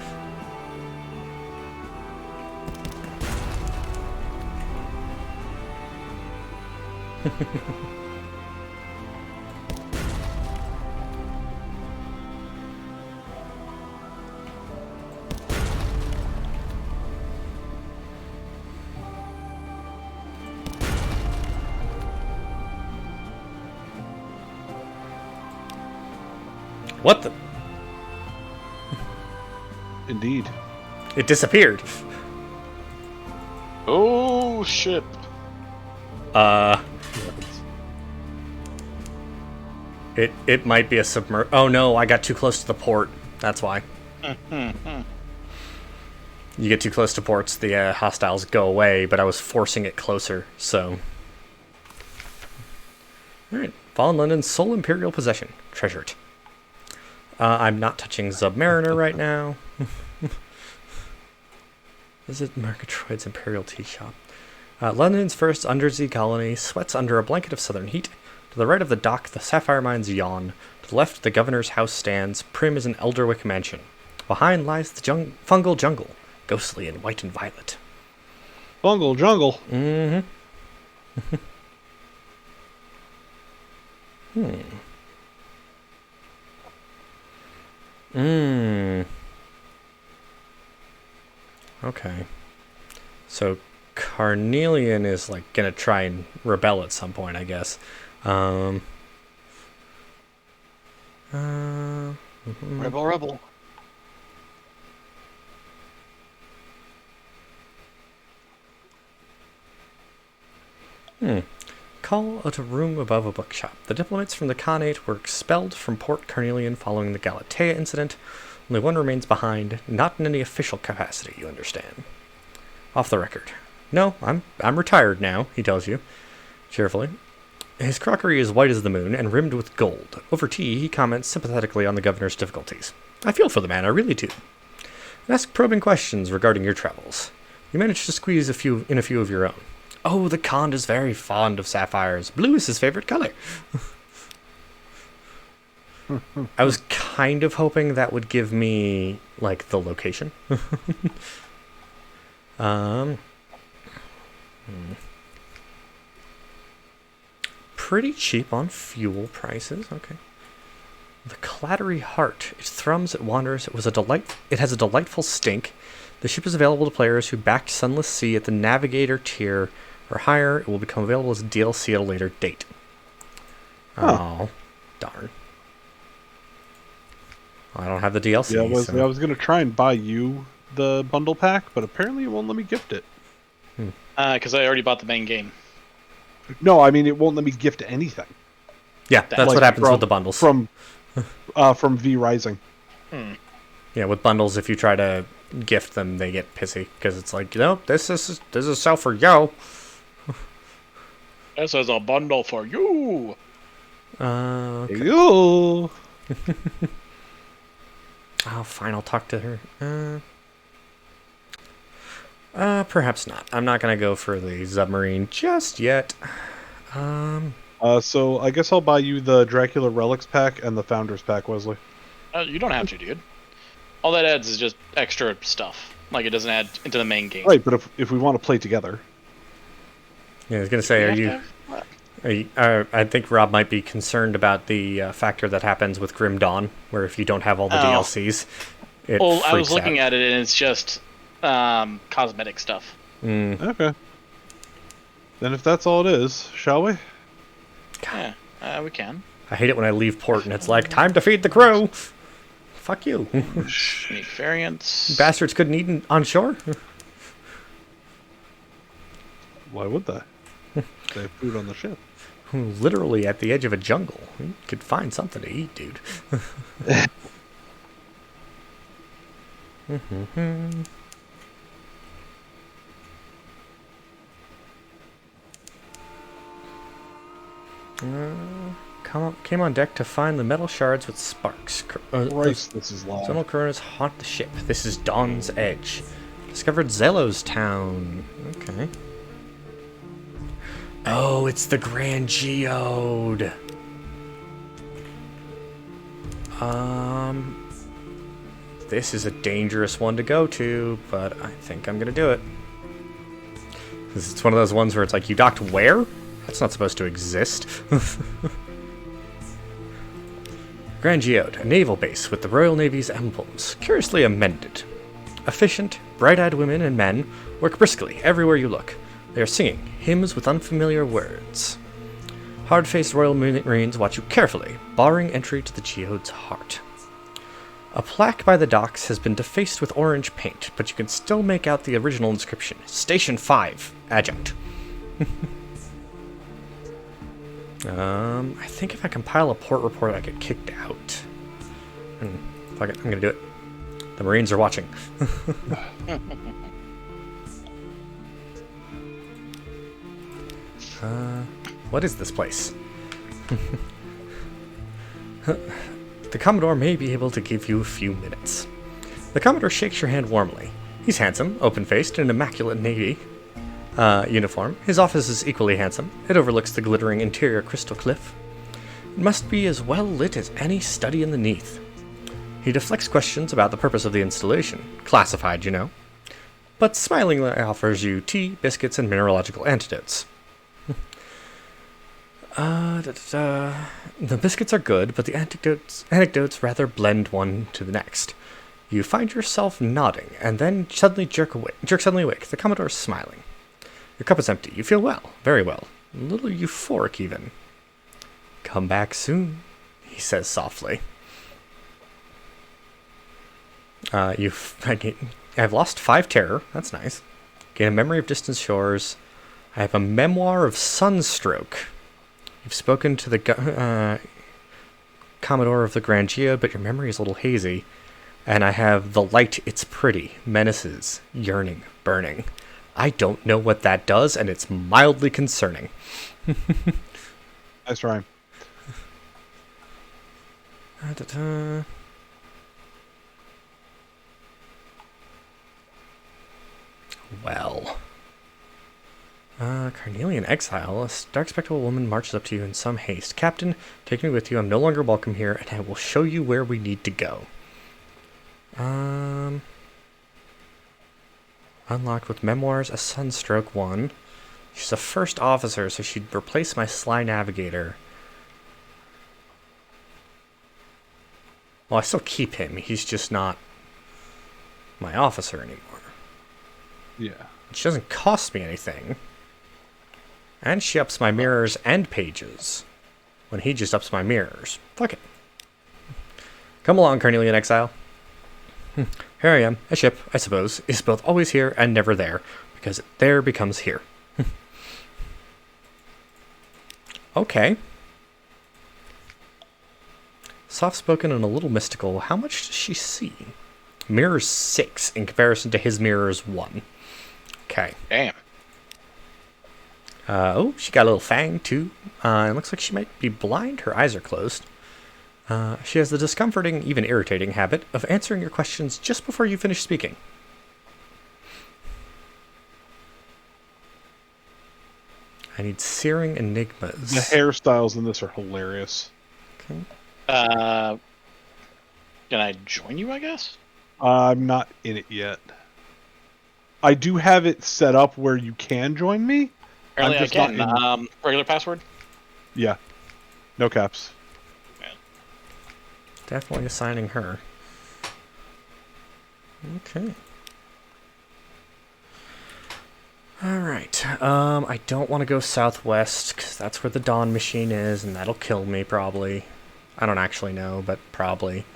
What the? Indeed. It disappeared. Oh, shit. It might be a submer. Oh no, I got too close to the port. That's why. You get too close to ports, the hostiles go away, but I was forcing it closer, so. Alright, Fallen London's sole imperial possession. Treasured. I'm not touching Submariner right now. Visit Murgatroyd's Imperial Tea Shop. London's first UnderZee colony sweats under a blanket of southern heat. To the right of the dock, the sapphire mines yawn. To the left, the governor's house stands, prim as an Elderwick mansion. Behind lies the fungal jungle, ghostly in white and violet. Fungal jungle. Mm-hmm. Okay. So Carnelian is like gonna try and rebel at some point, I guess. Rebel. Call at a room above a bookshop. The diplomats from the Khanate were expelled from Port Carnelian following the Galatea incident. Only one remains behind, not in any official capacity, you understand. Off the record. No, I'm retired now, he tells you, cheerfully. His crockery is white as the moon and rimmed with gold. Over tea, he comments sympathetically on the governor's difficulties. I feel for the man, I really do. And ask probing questions regarding your travels. You managed to squeeze a few of your own. Oh, the Khand is very fond of sapphires. Blue is his favorite color. I was kind of hoping that would give me, like, the location. Pretty cheap on fuel prices. Okay. The Clattery Heart. It thrums, it wanders. It has a delightful stink. The ship is available to players who backed Sunless Se at the Navigator tier or higher. It will become available as DLC at a later date. Oh, darn. I don't have the DLC. Yeah, I was going to try and buy you the bundle pack, but apparently it won't let me gift it. Because I already bought the main game. No, I mean, it won't let me gift anything. Yeah, that's like what happens with the bundles. From V Rising. Yeah, with bundles, if you try to gift them, they get pissy because it's like, this is sell for yo. This is a bundle for you. Okay. You. Oh, fine, I'll talk to her. Perhaps not. I'm not gonna go for the Submarine just yet. So I guess I'll buy you the Dracula Relics pack and the Founders pack, Wesley. You don't have to, dude. All that adds is just extra stuff. Like, it doesn't add into the main game. Right, but if we want to play together. Yeah, I was gonna say, I think Rob might be concerned about the factor that happens with Grim Dawn, where if you don't have all the DLCs, it freaks I was looking out. at it, and it's just cosmetic stuff. Okay. Then if that's all it is, shall we? Yeah, we can. I hate it when I leave port and it's like, time to feed the crew! Fuck you. Unique variants. Bastards couldn't eat on shore? Why would they? They have food on the ship. Literally at the edge of a jungle. You could find something to eat, dude. Came on deck to find the metal shards with sparks. Christ, this is loud. Zonal coronas haunt the ship. This is Dawn's Edge. Discovered Zelos Town. Okay. Oh, it's the Grand Geode. This is a dangerous one to go to, but I think I'm gonna do it. 'Cause it's one of those ones where it's like, you docked where? That's not supposed to exist. Grand Geode, a naval base with the Royal Navy's emblems, curiously amended. Efficient, bright-eyed women and men work briskly everywhere you look. They are singing hymns with unfamiliar words. Hard-faced Royal Marines watch you carefully, barring entry to the Geode's heart. A plaque by the docks has been defaced with orange paint, but you can still make out the original inscription. Station 5, Adjunct. I think if I compile a port report, I get kicked out. Fuck it, I'm gonna do it. The Marines are watching. What is this place? The Commodore may be able to give you a few minutes. The Commodore shakes your hand warmly. He's handsome, open-faced, in an immaculate navy uniform. His office is equally handsome. It overlooks the glittering interior crystal cliff. It must be as well lit as any study in the Neath. He deflects questions about the purpose of the installation. Classified, you know. But smilingly offers you tea, biscuits, and mineralogical antidotes. The biscuits are good, but the anecdotes rather blend one to the next. You find yourself nodding, and then suddenly jerk suddenly awake. The Commodore is smiling. Your cup is empty. You feel well, very well. A little euphoric, even. Come back soon, he says softly. I've lost 5 terror. That's nice. Gain a memory of distant shores. I have a memoir of sunstroke. You've spoken to the Commodore of the Grangia, but your memory is a little hazy. And I have the light, it's pretty, menaces, yearning, burning. I don't know what that does, and it's mildly concerning. Nice rhyme. Well. Carnelian exile. A dark spectral woman marches up to you in some haste. Captain, take me with you. I'm no longer welcome here, and I will show you where we need to go. Unlocked with memoirs, a sunstroke 1. She's a first officer, so she'd replace my sly navigator. Well, I still keep him. He's just not my officer anymore. Yeah. Which doesn't cost me anything. And she ups my mirrors and pages. When he just ups my mirrors. Fuck it. Come along, Carnelian exile. Here I am. A ship, I suppose, is both always here and never there, because there becomes here. Okay. Soft-spoken and a little mystical. How much does she see? Mirrors 6 in comparison to his mirrors 1. Okay. Damn. Oh, she got a little fang, too. It looks like she might be blind. Her eyes are closed. She has the discomforting, even irritating habit of answering your questions just before you finish speaking. I need searing enigmas. The hairstyles in this are hilarious. Okay. Can I join you, I guess? I'm not in it yet. I do have it set up where you can join me. Apparently I'm just I can. not in... Regular password? Yeah. No caps. Definitely assigning her. Okay. Alright. I don't want to go southwest, because that's where the Dawn machine is, and that'll kill me, probably. I don't actually know, but probably.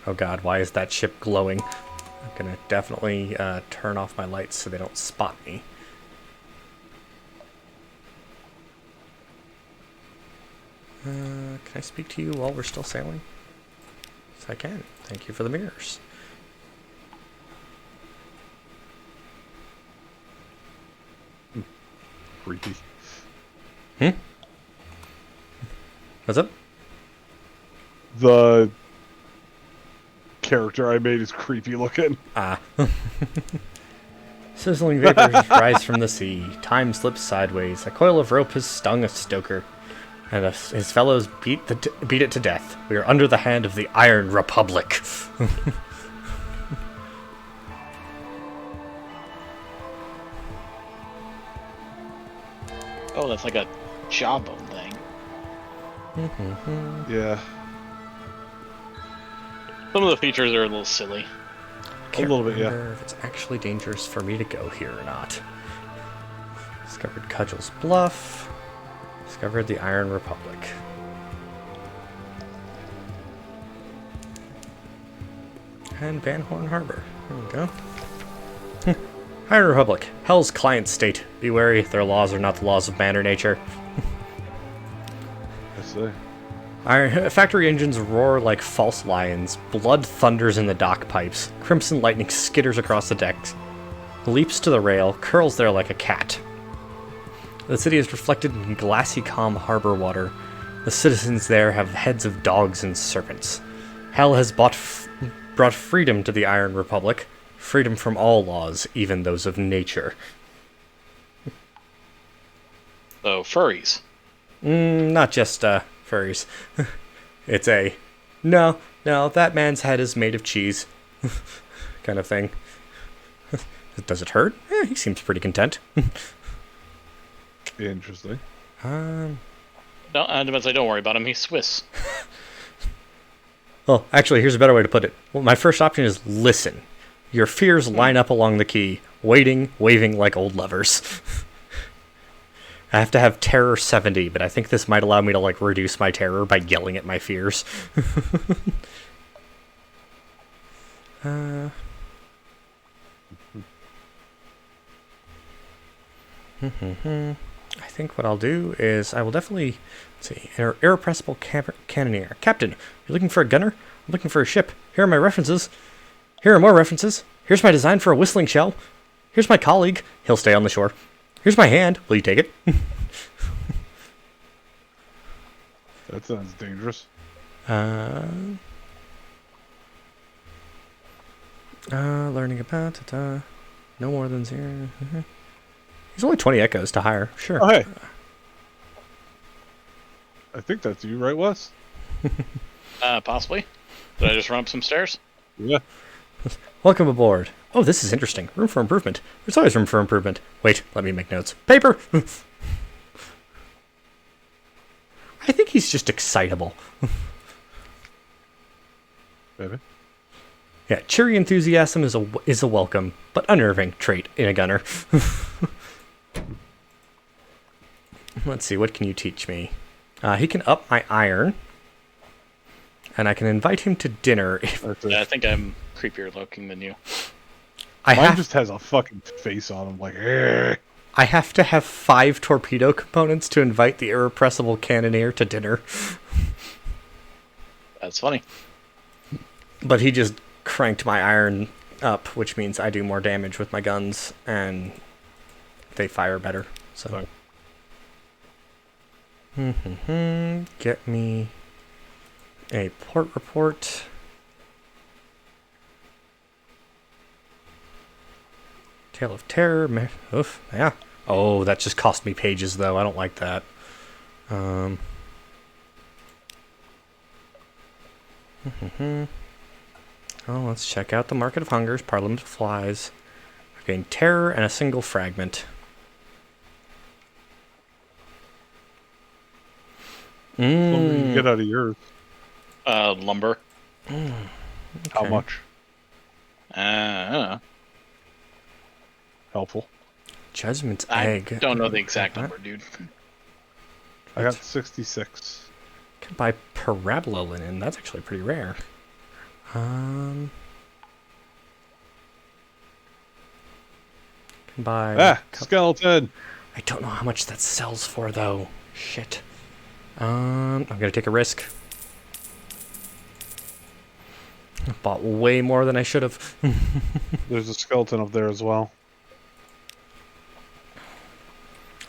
Oh god, why is that ship glowing? I'm gonna definitely turn off my lights so they don't spot me. Can I speak to you while we're still sailing? Yes, I can. Thank you for the mirrors. Creepy. What's up? The character I made is creepy looking. Ah. Sizzling vapors rise from the sea. Time slips sideways. A coil of rope has stung a stoker, and his fellows beat it to death. We are under the hand of the Iron Republic. Oh, that's like a jawbone thing. Yeah. Some of the features are a little silly. Can't little bit, yeah. remember if it's actually dangerous for me to go here or not. Discovered Cudgel's Bluff. Discovered the Iron Republic. And Van Horn Harbor. There we go. Iron Republic. Hell's client state. Be wary, their laws are not the laws of man or nature. I see. Factory engines roar like false lions. Blood thunders in the dock pipes. Crimson lightning skitters across the decks. Leaps to the rail, curls there like a cat. The city is reflected in glassy, calm harbor water. The citizens there have heads of dogs and serpents. Hell has brought freedom to the Iron Republic. Freedom from all laws, even those of nature. So, furries. Not just, furries. It's a, no, that man's head is made of cheese kind of thing. Does it hurt? He seems pretty content. Interesting. No, don't worry about him. He's Swiss. Well, actually, here's a better way to put it. Well, my first option is listen. Your fears line up along the quay, waiting, waving like old lovers. I have to have terror 70, but I think this might allow me to like reduce my terror by yelling at my fears. I think what I'll do is I will definitely, let's see, irrepressible cannoneer. Captain, you're looking for a gunner? I'm looking for a ship. Here are my references. Here are more references. Here's my design for a whistling shell. Here's my colleague. He'll stay on the shore. Here's my hand. Will you take it? That sounds dangerous. Learning about it. No more than 0. He's only 20 echoes to hire. Sure. Oh, hey. I think that's you, right, Wes? Possibly. Did I just run up some stairs? Yeah. Welcome aboard. Oh, this is interesting. Room for improvement. There's always room for improvement. Wait, let me make notes. Paper! I think he's just excitable. Maybe. Yeah, cheery enthusiasm is a welcome, but unnerving trait in a gunner. Let's see, what can you teach me? He can up my iron, and I can invite him to dinner if... Yeah, I think I'm creepier looking than you. Mine just has a fucking face on him, like, "Argh." I have to have 5 torpedo components to invite the irrepressible cannoneer to dinner. That's funny. But he just cranked my iron up, which means I do more damage with my guns, and they fire better. So, get me a port report. Tale of Terror. Oof, yeah. Oh, that just cost me pages, though. I don't like that. Oh, let's check out the Market of Hungers, Parliament of Flies. I've gained Terror and a single fragment. What do you get out of yours? Lumber. How much? I don't know. Helpful. Judgment's I Egg. don't know the exact number, dude. I got 66. Can buy Parabola Linen. That's actually pretty rare. Can buy... Skeleton! I don't know how much that sells for, though. Shit. I'm gonna take a risk. I bought way more than I should have. There's a skeleton up there as well.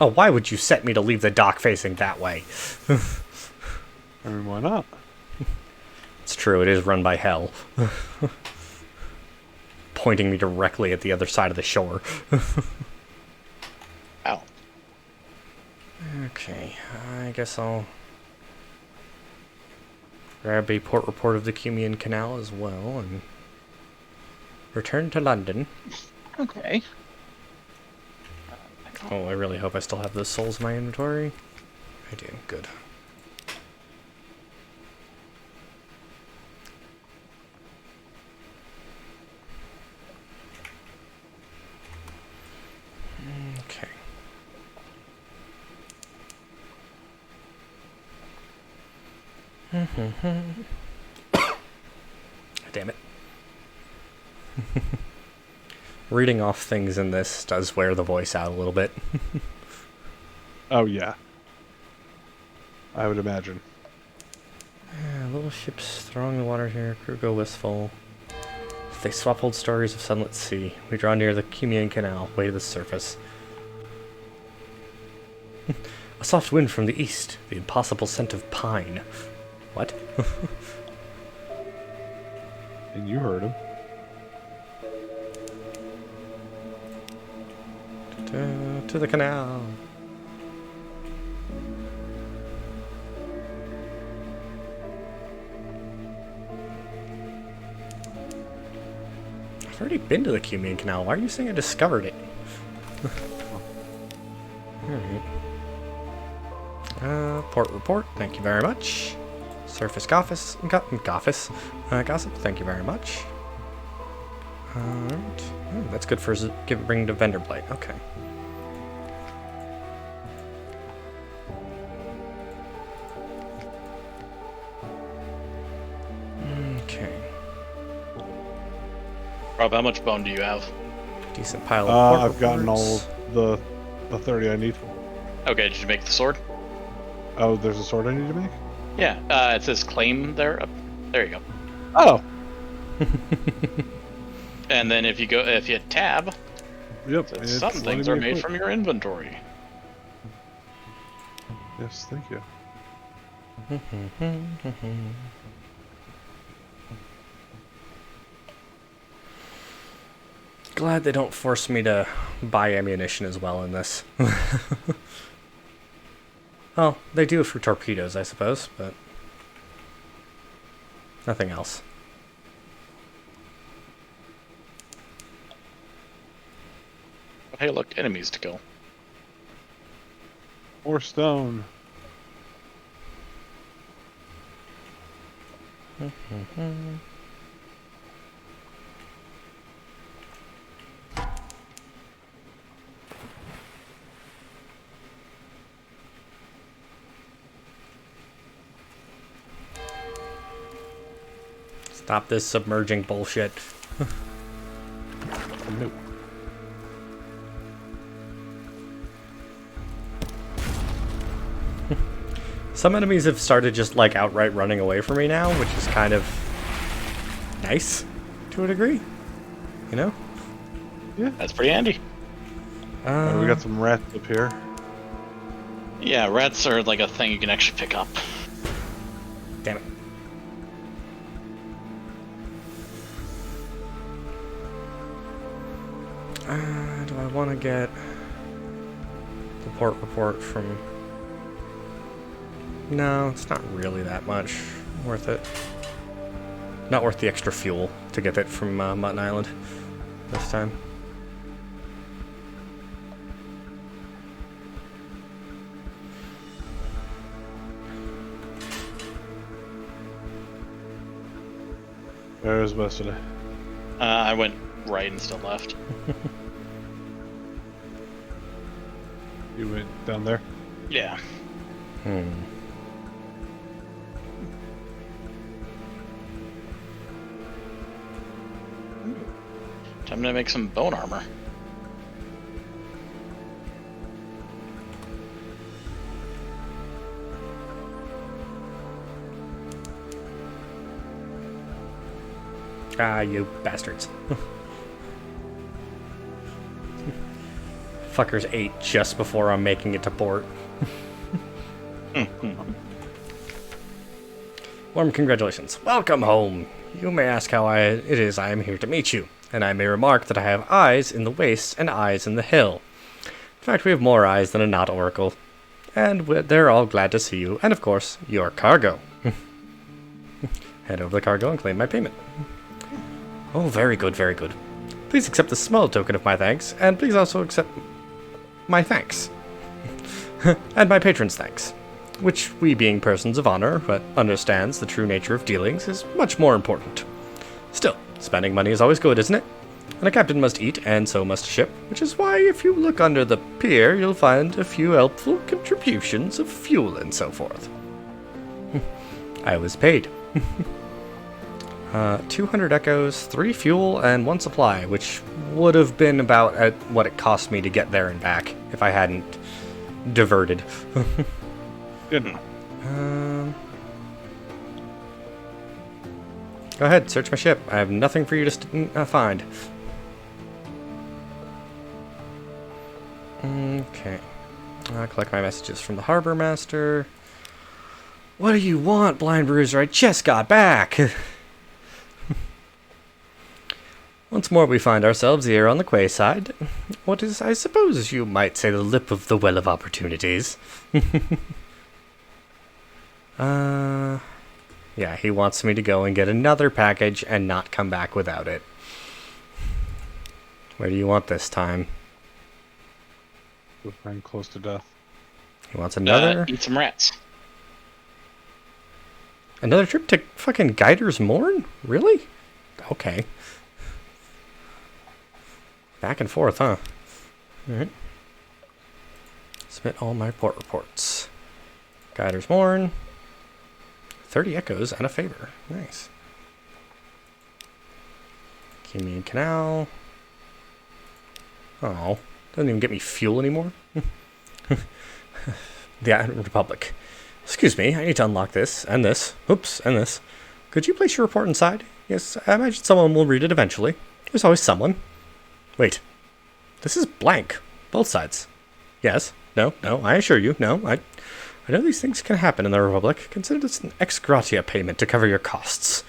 Oh, why would you set me to leave the dock facing that way? I mean, why not? It's true, it is run by hell. Pointing me directly at the other side of the shore. Ow. Okay, I guess I'll grab a port report of the Cumean Canal as well and return to London. Okay. Oh, I really hope I still have those souls in my inventory. I do, good. Okay. Damn it. Reading off things in this does wear the voice out a little bit. Oh, yeah. I would imagine. Little ships throwing the water here, crew go wistful. They swap old stories of Sunless Se. We draw near the Cumean Canal, way to the surface. A soft wind from the east, the impossible scent of pine. What? And you heard him. To the canal. already been to the Cumene Canal. Why are you saying I discovered it? Alright. Port report. Thank you very much. Surface gossip. Thank you very much. Alright. Oh, that's good for bringing to vendor Blight. Okay. Okay. Rob, how much bone do you have? Decent pile of port I've gotten all reports. the 30 I need. Okay, did you make the sword? Oh, there's a sword I need to make? Yeah, it says claim there. There you go. Oh! And then if you tab, Yep. some things are made from your inventory. Yes, thank you. Glad they don't force me to buy ammunition as well in this. Well, they do for torpedoes, I suppose, but nothing else. Hey, look, enemies to kill. More stone. Stop this submerging bullshit. Nope. Some enemies have started just like outright running away from me now, which is kind of nice to a degree. You know? Yeah. That's pretty handy. We got some rats up here. Yeah, rats are like a thing you can actually pick up. Damn it. Do I want to get the port report from... No, it's not really that much worth it. Not worth the extra fuel to get it from Mutton Island this time. Where was most of it? I went right instead of left. You went down there? Yeah. Time to make some bone armor. Ah, you bastards. Fuckers ate just before I'm making it to port. Warm congratulations. Welcome home. You may ask how it is I am here to meet you, and I may remark that I have eyes in the waste and eyes in the hill. In fact, we have more eyes than a knot oracle. And they're all glad to see you, and of course, your cargo. Head over the cargo and claim my payment. Oh, very good, very good. Please accept the small token of my thanks, and please also accept my thanks. And my patron's thanks. Which, we being persons of honor, but understands the true nature of dealings, is much more important. Still, spending money is always good, isn't it? And a captain must eat, and so must a ship, which is why if you look under the pier, you'll find a few helpful contributions of fuel and so forth. I was paid. 200 echoes, 3 fuel, and 1 supply, which would have been about at what it cost me to get there and back if I hadn't diverted. Good. Go ahead, search my ship. I have nothing for you to find. Okay. I'll collect my messages from the harbor master. What do you want, Blind Bruiser? I just got back. Once more we find ourselves here on the quayside. What is, I suppose you might say, the lip of the well of opportunities. Yeah, he wants me to go and get another package and not come back without it. Where do you want this time? I'm close to death. He wants another Eat some rats. another trip to fucking Guider's Morn? Really? Okay. Back and forth, huh? Alright. Submit all my port reports. Guider's Morn. 30 echoes and a favor. Nice. Kenyan Canal. Oh, doesn't even get me fuel anymore. The Island Republic. Excuse me, I need to unlock this, and this. Oops, and this. Could you place your report inside? Yes, I imagine someone will read it eventually. There's always someone. Wait. This is blank. Both sides. Yes. No, I assure you, no. I know these things can happen in the Republic. Consider this an ex gratia payment to cover your costs.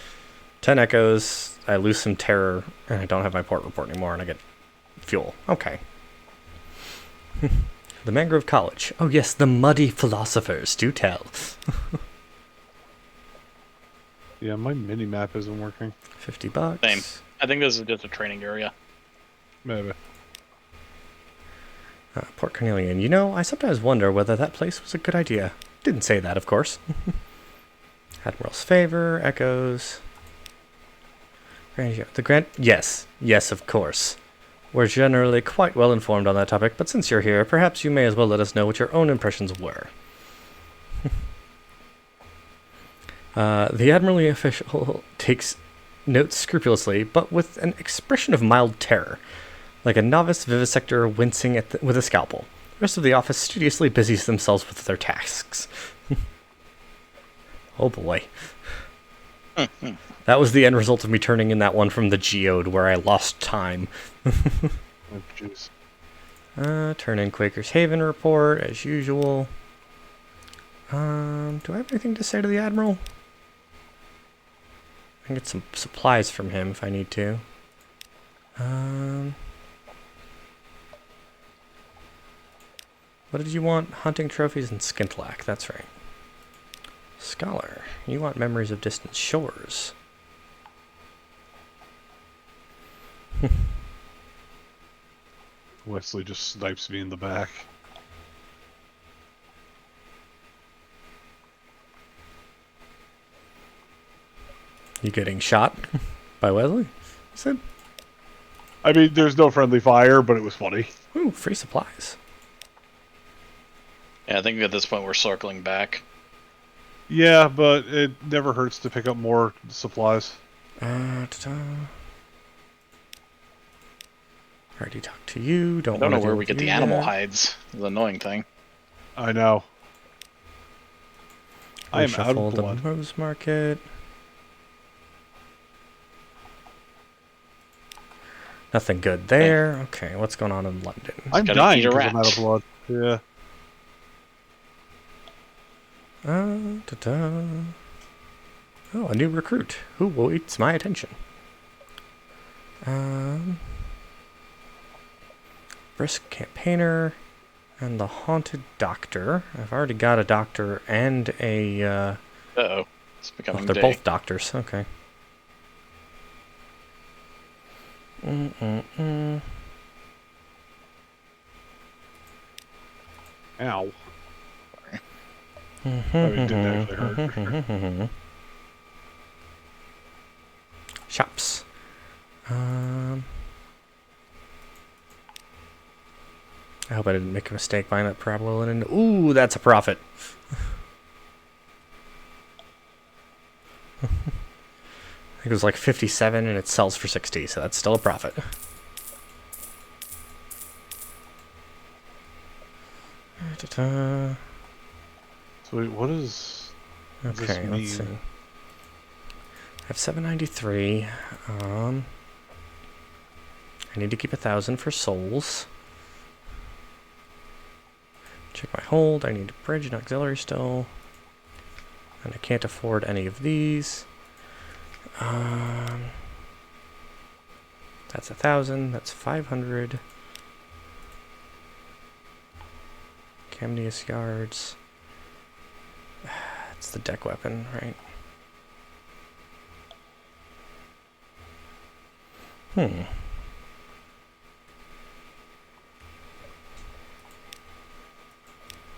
10 echoes, I lose some terror, and I don't have my port report anymore, and I get fuel. Okay. The Mangrove College. Oh yes, the muddy philosophers. Do tell. Yeah, my mini map isn't working. $50. Same. I think this is just a training area. Maybe. Port Cornelian. You know, I sometimes wonder whether that place was a good idea. Didn't say that, of course. Admiral's Favor. Echoes. The Grand... Yes, of course. We're generally quite well informed on that topic, but since you're here, perhaps you may as well let us know what your own impressions were. The Admiralty official takes notes scrupulously, but with an expression of mild terror, like a novice vivisector wincing with a scalpel. The rest of the office studiously busies themselves with their tasks. Oh boy. That was the end result of me turning in that one from the Geode, where I lost time. Oh, jeez. Turn in Quaker's Haven report, as usual. Do I have anything to say to the Admiral? I can get some supplies from him if I need to. What did you want? Hunting trophies and Skintlack, that's right. Scholar, you want memories of distant shores. Wesley just snipes me in the back. You getting shot by Wesley? You said? I mean, there's no friendly fire, but it was funny. Ooh, free supplies. Yeah, I think at this point we're circling back. Yeah, but it never hurts to pick up more supplies. Already talked to you. I don't know where we get the yet. animal hides. It's the annoying thing. I know. I am out Reshuffle of the blood. Rose Market. Nothing good there. Okay, what's going on in London? I'm Gotta dying eat a because I'm rat. out of blood. Yeah. Oh, a new recruit. Who waits my attention? Brisk Campaigner and the Haunted Doctor. I've already got a doctor and a... Uh-oh. It's becoming they're day. both doctors. Okay. Ow. It didn't actually hurt. Shops. I hope I didn't make a mistake buying that Parabola linen. Ooh, that's a profit. I think it was like 57 and it sells for 60, so that's still a profit. So wait, what is... Okay, let's see. mean? I have 793. I need to keep 1,000 for souls. Check my hold. I need a bridge and auxiliary still. And I can't afford any of these. That's 1,000. That's 500. Camnius yards. It's the deck weapon, right?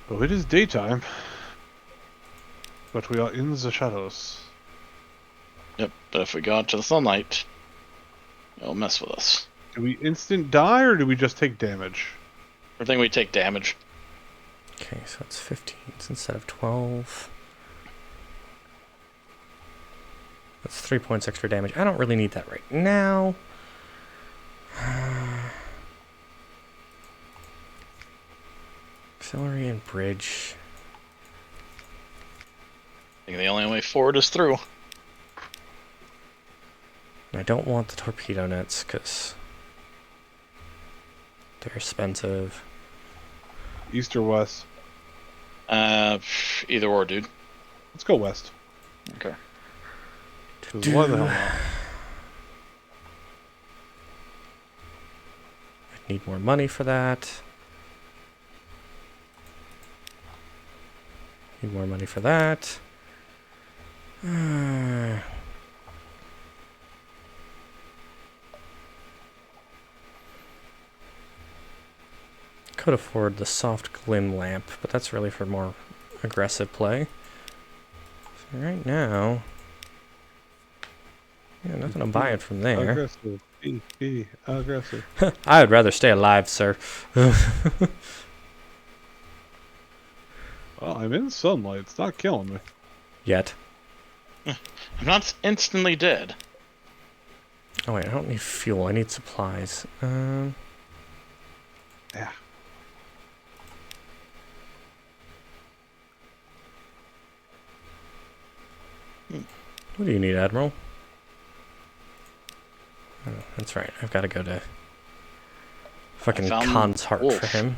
Well, it is daytime, but we are in the shadows. Yep, but if we go out to the sunlight, it'll mess with us. Do we instant die, or do we just take damage? I think we take damage. Okay, so it's 15 instead of 12. That's 3 points extra damage. I don't really need that right now. Auxiliary and bridge. I think the only way forward is through. I don't want the torpedo nets because they're expensive. East or west? Either or, dude. Let's go west. Okay. 'Cause why the hell not? I need more money for that. Need more money for that. Could afford the soft glim lamp, but that's really for more aggressive play. So right now, yeah, nothing I'm buying from there. Aggressive. Aggressive. I would rather stay alive, sir. Well, I'm in sunlight. It's not killing me. Yet. I'm not instantly dead. Oh wait, I don't need fuel. I need supplies. Yeah. What do you need, Admiral? Oh, that's right. I've got to go to fucking found Khan's heart wolf. for him.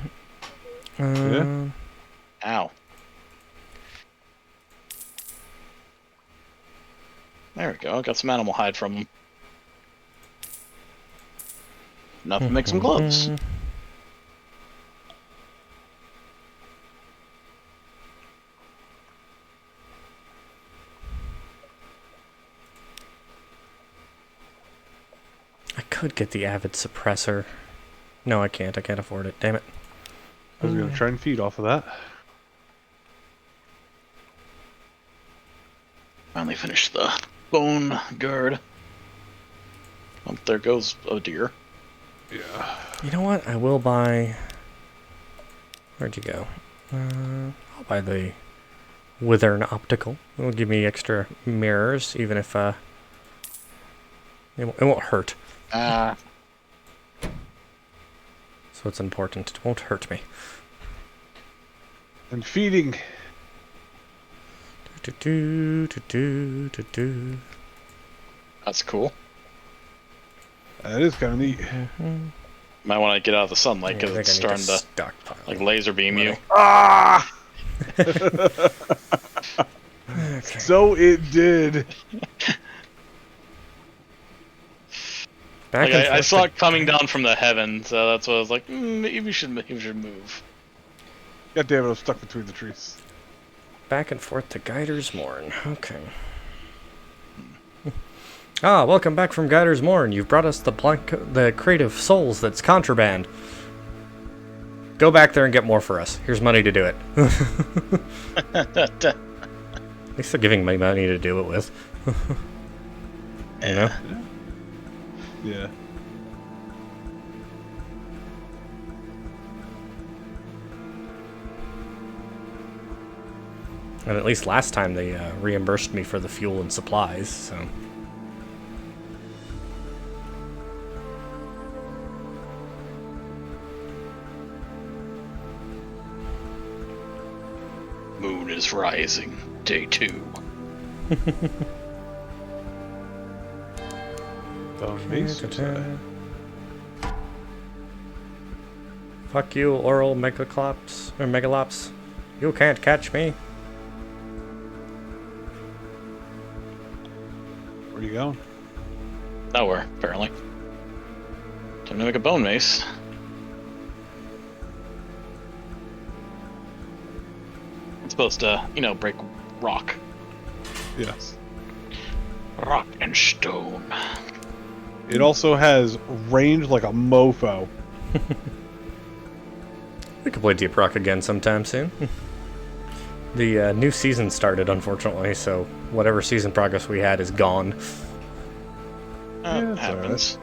Yeah? Ow. There we go. Got some animal hide from him. Enough to make some gloves. I could get the Avid Suppressor. No, I can't. I can't afford it. Damn it. I was going to try and feed off of that. Finally finished the bone guard. Oh, there goes a deer. Yeah. You know what? I will buy... Where'd you go? I'll buy the Withern Optical. It'll give me extra mirrors, even if it won't hurt. Ah. So it's important. It won't hurt me. And feeding. That's cool. That is kind of neat. Might want to get out of the sunlight because it's starting to stockpile. like laser beam you. Ah! Okay. So it did. Back Like and I forth saw to- it coming down from the heaven, so that's why I was like, maybe we should move. God damn it, I was stuck between the trees. Back and forth to Guider's Morn. Okay. Ah, welcome back from Guider's Morn. You've brought us the crate of souls that's contraband. Go back there and get more for us. Here's money to do it. At least they're giving me money to do it with. You know? Yeah. And at least last time they reimbursed me for the fuel and supplies, so... Moon is rising. Day 2. Fuck you, oral megaclops or megalops. You can't catch me. Where are you going? Nowhere, apparently. Time to make a bone mace. It's supposed to, break rock. Yes. Rock and stone. It also has range like a mofo. We could play Deep Rock again sometime soon. The new season started, unfortunately, so whatever season progress we had is gone. Yeah, It it's happens.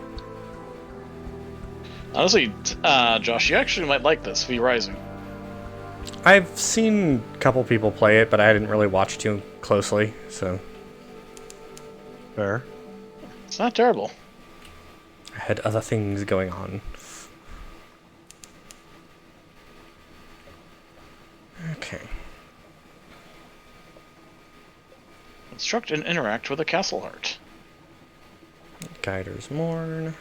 Honestly, Josh, you actually might like this, V Rising. I've seen a couple people play it, but I didn't really watch too closely, so Fair. It's not terrible. I had other things going on. Okay. Construct and interact with a castle heart. Guider's Mourn.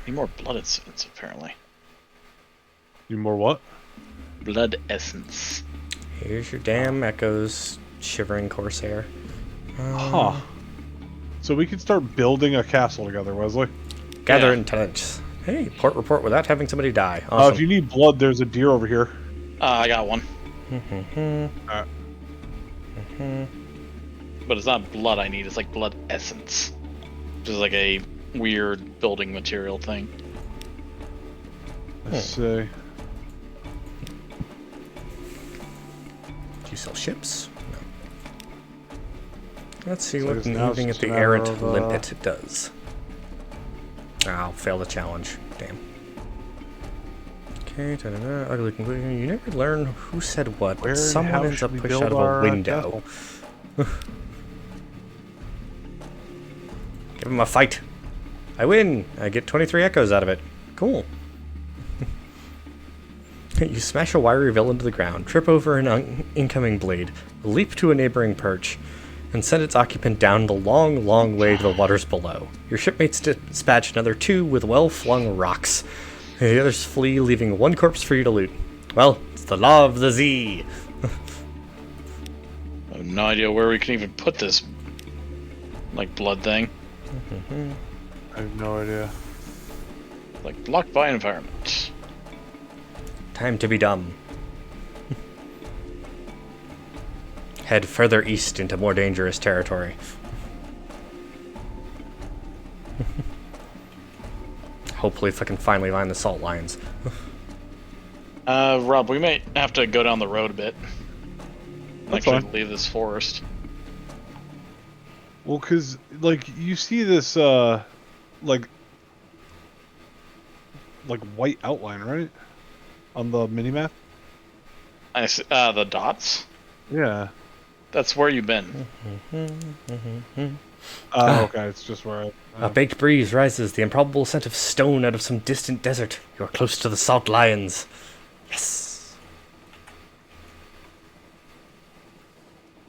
Need more blood essence, apparently. You more what? Blood essence. Here's your damn echoes, shivering Corsair. Huh. So we can start building a castle together, Wesley. Gather Yeah. intelligence. Hey, port report without having somebody die. If Awesome. you need blood, there's a deer over here. I got one. But it's not blood I need, it's like blood essence. Which is like a weird building material thing. Let's see. Do you sell ships? No. Let's see So what it's now moving at just the a matter errant of, limpet does. I'll fail the challenge. Damn. Okay, ta-da-da, ugly conclusion. You never learn who said what, but Where and someone how ends should up we pushed build out of our, a window. Give him a fight. I win. I get 23 echoes out of it. Cool. You smash a wiry villain to the ground, trip over an incoming blade, leap to a neighboring perch, and send its occupant down the long, long way to the waters below. Your shipmates dispatch another 2 with well-flung rocks. The others flee, leaving 1 corpse for you to loot. Well, it's the law of the Z. I have no idea where we can even put this, like, blood thing. I have no idea. Like, blocked by environment. Time to be dumb. Head further east into more dangerous territory. Hopefully if I can finally line the salt lines. Rob, we might have to go down the road a bit. That's Actually, fine. leave this forest. Well, because, like, you see this, like white outline, right? On the minimap? I see, the dots? Yeah. That's where you've been. Okay, it's just where I... A baked breeze rises, the improbable scent of stone out of some distant desert. You are close to the salt lions. Yes.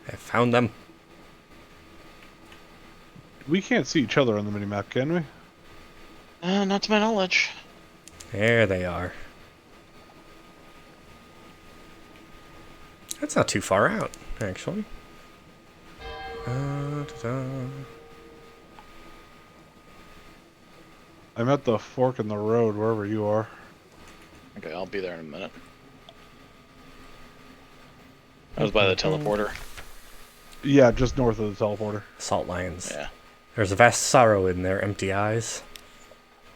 I found them. We can't see each other on the minimap, can we? Not to my knowledge. There they are. That's not too far out, actually. Ta-da. I'm at the fork in the road, wherever you are. Okay, I'll be there in a minute. I was by the teleporter. Yeah, just north of the teleporter. Salt lions. Yeah. There's a vast sorrow in their empty eyes.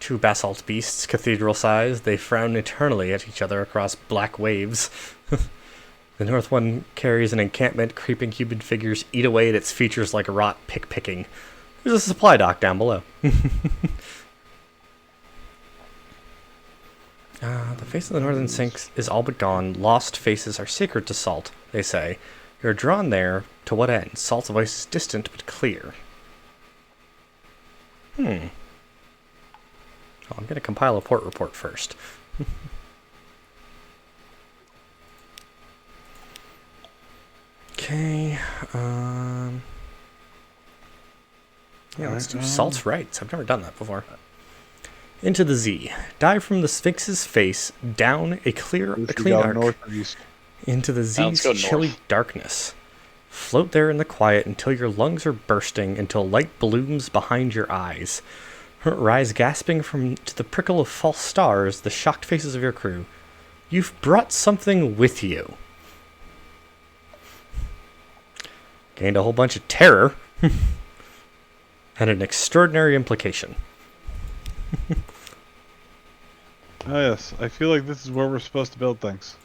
2 basalt beasts, cathedral size, they frown eternally at each other across black waves. The north one carries an encampment, creeping human figures eat away at its features like rot pick-picking. There's a supply dock down below. The face of the northern sinks is all but gone. Lost faces are sacred to salt, they say. You're drawn there, to what end? Salt's voice is distant but clear. Well, I'm going to compile a port report first. Okay, yeah, let's do Salt's Rights. I've never done that before. Into the Z. Dive from the Sphinx's face, down a clean arc, north or east. into the let's Z's go chilly north. darkness. Float there in the quiet until your lungs are bursting, until light blooms behind your eyes. Rise gasping to the prickle of false stars, the shocked faces of your crew. You've brought something with you. Gained a whole bunch of terror. And an extraordinary implication. Oh yes, I feel like this is where we're supposed to build things.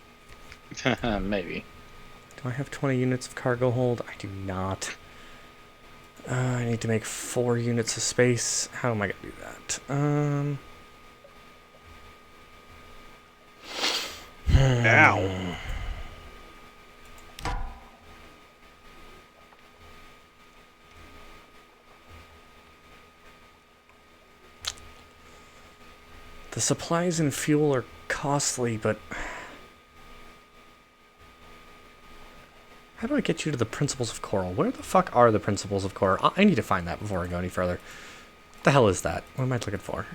Maybe. Do I have 20 units of cargo hold? I do not. I need to make 4 units of space. How am I going to do that? Ow. The supplies and fuel are costly, but... How do I get you to the Principles of Coral? Where the fuck are the Principles of Coral? I need to find that before I go any further. What the hell is that? What am I looking for?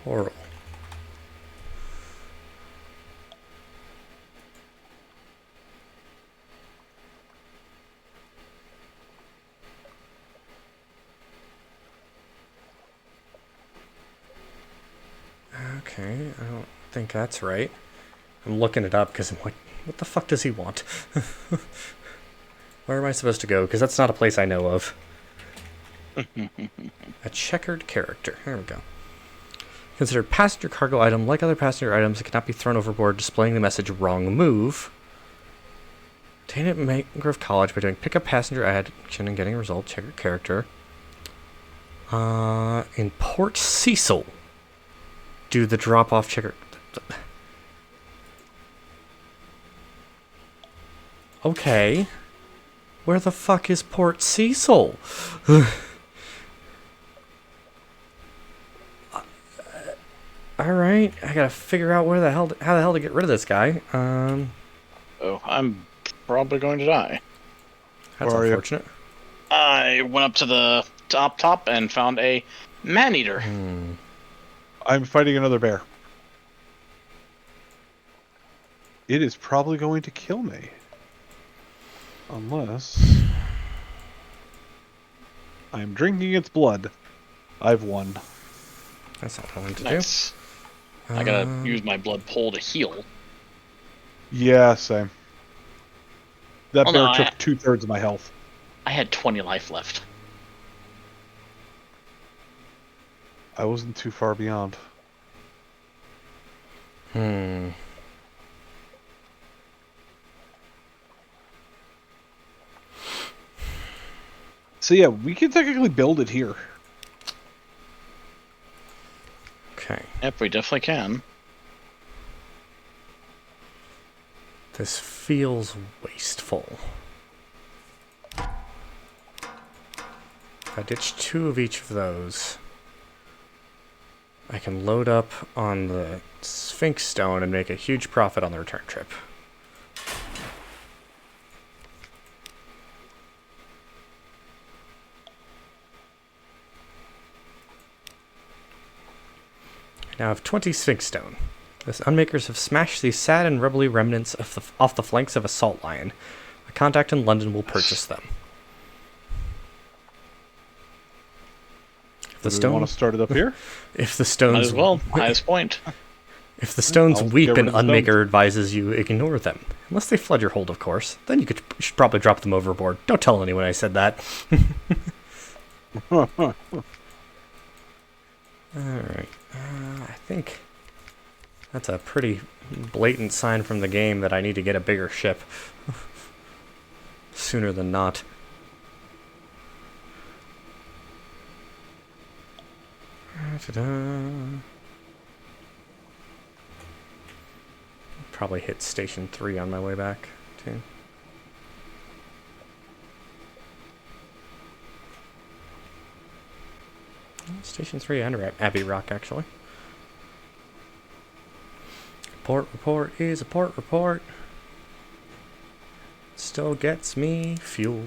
Coral. Okay, I don't think that's right. I'm looking it up because I'm like, what the fuck does he want? Where am I supposed to go? Because that's not a place I know of. A checkered character. There we go. Considered passenger cargo item. Like other passenger items, it cannot be thrown overboard, displaying the message wrong move. Obtain it at Mangrove College by doing pick up passenger action and getting a result. Checkered character. In Port Cecil. Do the drop off checker. Okay. Where the fuck is Port Cecil? Alright, I gotta figure out how the hell to get rid of this guy. Oh, I'm probably going to die. That's Where are you? unfortunate. I went up to the top and found a man-eater. I'm fighting another bear. It is probably going to kill me. Unless... I'm drinking its blood. I've won. That's not what I wanted to Nice. do. I gotta use my blood pull to heal. Yeah, same. That Oh, bear no, took 2/3 of my health. I had 20 life left. I wasn't too far beyond. So yeah, we can technically build it here. Okay. Yep, we definitely can. This feels wasteful. If I ditch 2 of each of those, I can load up on the Sphinx Stone and make a huge profit on the return trip. I now have 20 Sphinx Stone. The Unmakers have smashed these sad and rebelly remnants off the flanks of a salt lion. A contact in London will purchase them. If the Do we want to start it up here? If the stones, Might as well. Highest point. If the stones I'll weep get rid and of the stones. Unmaker advises you ignore them, unless they flood your hold, of course. Then you should probably drop them overboard. Don't tell anyone I said that. All right, I think that's a pretty blatant sign from the game that I need to get a bigger ship sooner than not. Ta-da. Probably hit Station 3 on my way back, too. Station 3 and Abbey Rock, actually. Port report is a port report. Still gets me fuel.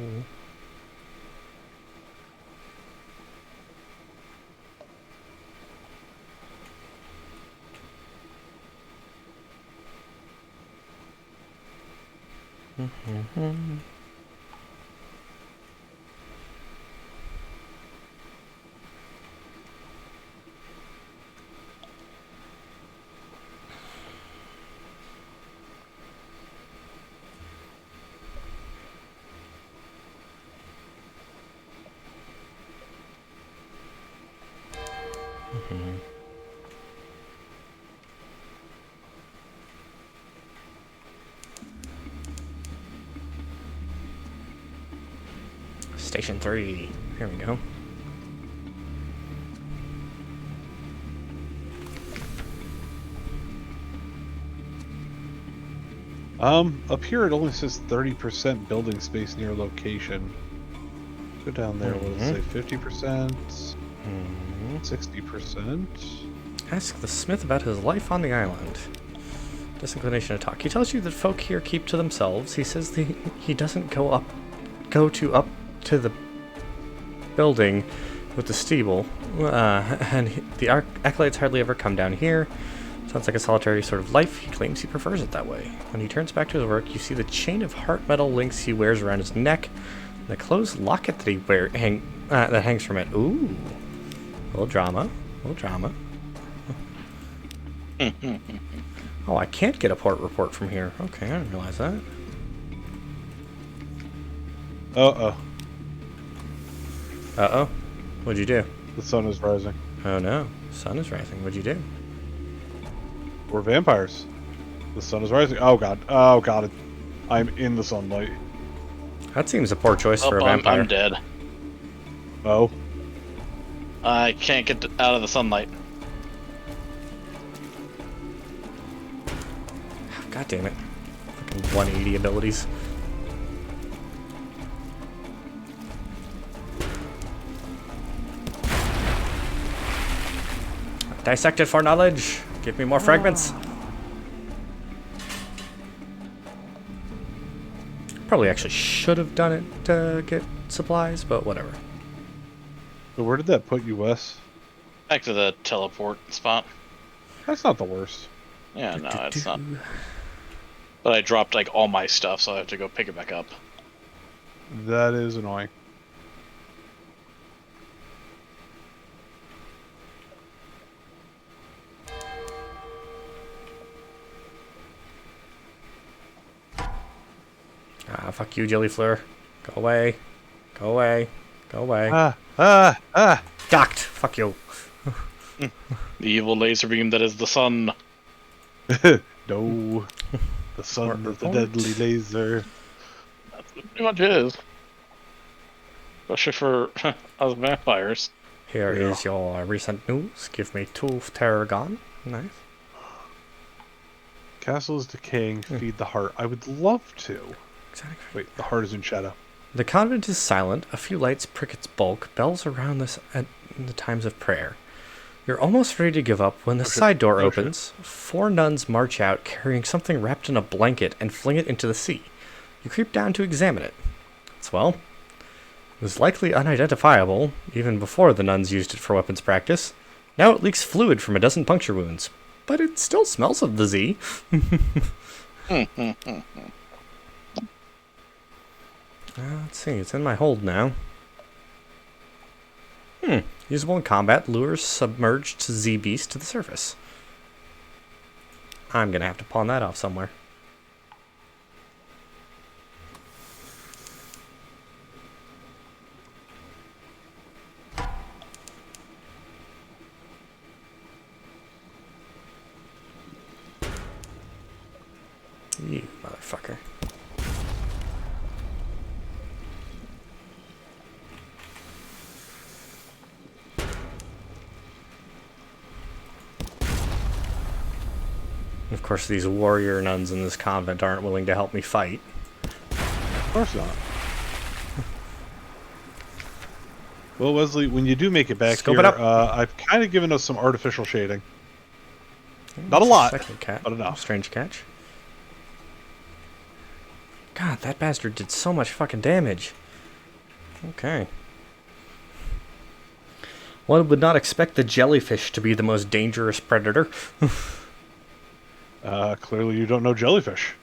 Station 3. Here we go. Up here it only says 30% building space near location. Go down there, what does it say? 50%? 60%? Ask the smith about his life on the island. Disinclination to talk. He tells you that folk here keep to themselves. He says he doesn't go to the building with the steeple, and the acolytes hardly ever come down here. Sounds like a solitary sort of life. He claims he prefers it that way. When he turns back to his work, you see the chain of heart metal links he wears around his neck, and the closed locket that that hangs from it. Ooh, a little drama. Oh, I can't get a port report from here. Okay, I didn't realize that. Uh-oh. Uh-oh. What'd you do? The sun is rising. Oh no, sun is rising. What'd you do? We're vampires. The sun is rising. Oh god. Oh god. I'm in the sunlight. That seems a poor choice for a I'm vampire. dead. Oh. I can't get out of the sunlight. God damn it. Fucking 180 abilities. Dissect it for knowledge. Give me more fragments. Probably actually should have done it to get supplies, but whatever. So where did that put you, Wes? Back to the teleport spot. That's not the worst. Yeah, no, it's not. But I dropped like all my stuff, so I have to go pick it back up. That is annoying. Ah, fuck you, Jellyfleur. Go away. Go away. Go away. Ah! Docked. Fuck you. The evil laser beam that is the sun. No. The sun is the report. deadly laser. That's what it pretty much is. Especially for us vampires. Here is your recent news. Give me 2 Terragon. Nice. Castle is decaying. Feed the heart. I would love to. Exactly. Wait, the heart is in shadow. The convent is silent. A few lights prick its bulk. Bells around this at the times of prayer. You're almost ready to give up when the side door opens. 4 nuns march out carrying something wrapped in a blanket and fling it into the sea. You creep down to examine it. It was likely unidentifiable, even before the nuns used it for weapons practice. Now it leaks fluid from a dozen puncture wounds. But it still smells of the Z. Let's see, it's in my hold now. Usable in combat, lures submerged Z beast to the surface. I'm gonna have to pawn that off somewhere. You motherfucker. Of course, these warrior nuns in this convent aren't willing to help me fight. Of course not. Well, Wesley, when you do make it back Scope here, it up. I've kind of given us some artificial shading. Not a lot, Second cat. but enough. Strange catch. God, that bastard did so much fucking damage. Okay. One would not expect the jellyfish to be the most dangerous predator. Clearly you don't know jellyfish.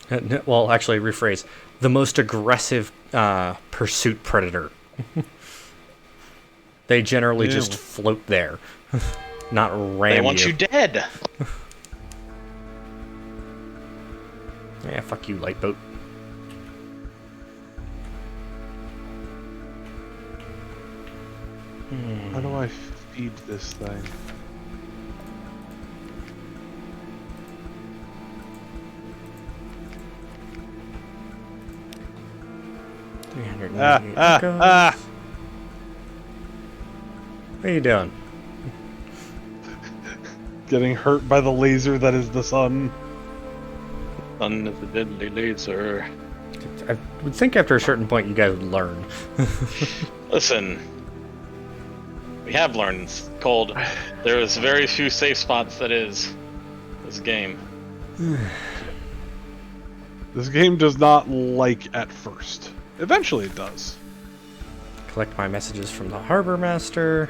Well, actually, rephrase. The most aggressive pursuit predator. They generally just float there. Not ram They want you dead. Yeah, fuck you, Lightboat. How do I feed this thing? Here, Ah, here ah, goes. ah. What are you doing? Getting hurt by the laser that is the sun. Sun is a deadly laser. I would think after a certain point you guys would learn. Listen, we have learned. It's cold. There is very few safe spots that is this game. This game does not like at first. Eventually it does. Collect my messages from the harbor master.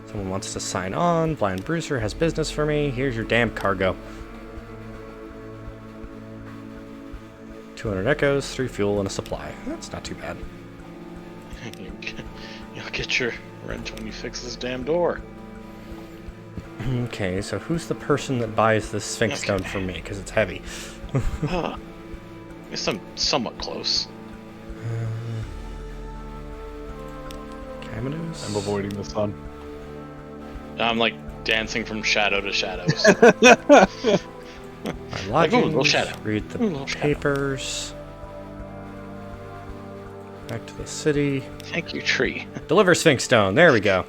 Someone wants to sign on. Blind Bruiser has business for me. Here's your damn cargo. 200 echoes, 3 fuel, and a supply. That's not too bad. You'll get your rent when you fix this damn door. Okay, so who's the person that buys this Sphinx Stone from me? Because it's heavy. I guess I'm somewhat close. Camenos? I'm avoiding the sun. I'm like dancing from shadow to shadow. My Like, ooh, lodgings, little shadow. read the Ooh, little shadow. papers. Back to the city. Thank you, tree. Deliver Sphinx Stone. There we go.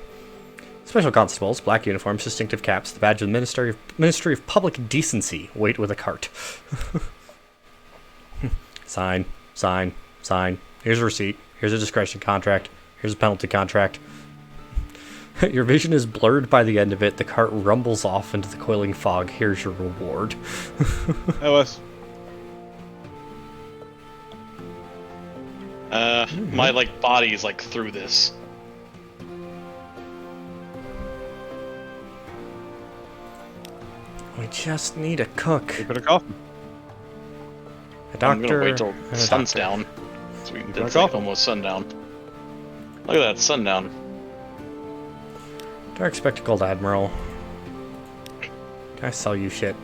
Special constables, black uniforms, distinctive caps, the badge of the Ministry of Public Decency. Wait with a cart. Sign, sign, sign. Here's a receipt. Here's a discretion contract. Here's a penalty contract. Your vision is blurred by the end of it. The cart rumbles off into the coiling fog. Here's your reward. OS. My like body is like through this. We just need a cook, Keep it a coffin. a doctor, I'm gonna wait till and a sun's doctor. down. So Keep it it's a like coffin. almost sundown. Look at that sundown. Dark Spectacled Admiral. Can I sell you shit?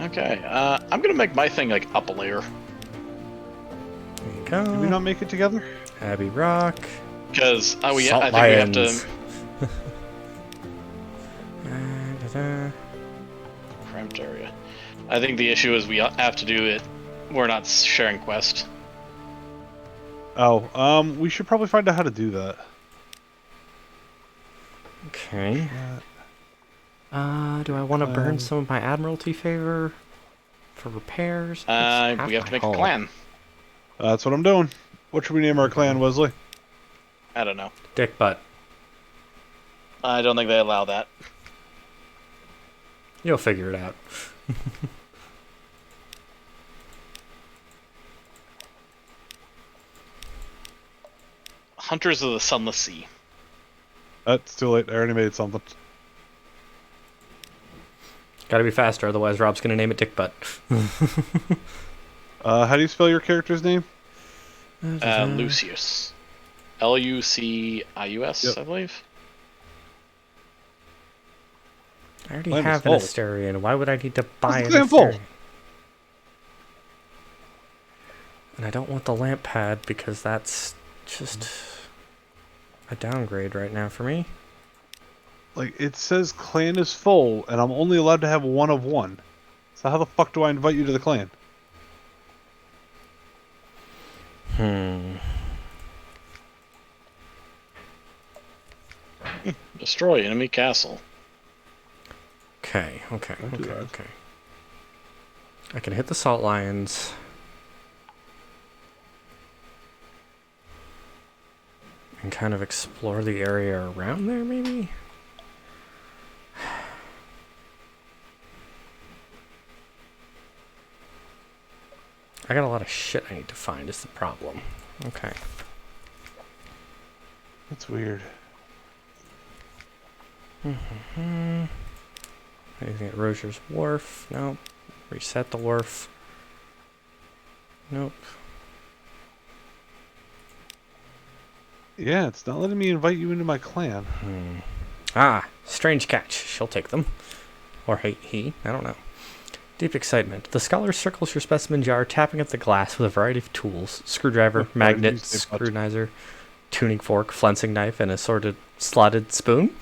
Okay, I'm gonna make my thing like up a layer. There you go. Did we not make it together? Abbey Rock. Because I think Salt we have to lions. Da-da. cramped area. I think the issue is we have to do it. We're not sharing quest. Oh, we should probably find out how to do that. Okay. Do I want to burn some of my Admiralty favor for repairs? It's half We have to my make a hull. clan. That's what I'm doing. What should we name our clan, Wesley? I don't know. Dick butt. I don't think they allow that. You'll figure it out. Hunters of the Sunless Se. That's too late. I already made something. Gotta be faster, otherwise Rob's gonna name it Dick butt. How do you spell your character's name? Lucius. Lucius, Yep. I believe. I already Mine is have an full. Asterion. Why would I need to buy an the clan full? Asterion? And I don't want the lamp pad because that's just a downgrade right now for me. Like, it says clan is full, and I'm only allowed to have one of one. So how the fuck do I invite you to the clan? Destroy enemy castle. Okay, okay, Don't do okay, that. okay. I can hit the Salt Lions. And kind of explore the area around there, maybe? I got a lot of shit I need to find, is the problem. Okay. That's weird. Anything at Rosier's Wharf? Nope. Reset the wharf. Nope. Yeah, it's not letting me invite you into my clan. Ah, strange catch. She'll take them. Or he. I don't know. Deep excitement. The scholar circles your specimen jar, tapping at the glass with a variety of tools. Screwdriver, What magnet, variety is it? screwdriver, tuning fork, flensing knife, and a sorted slotted spoon.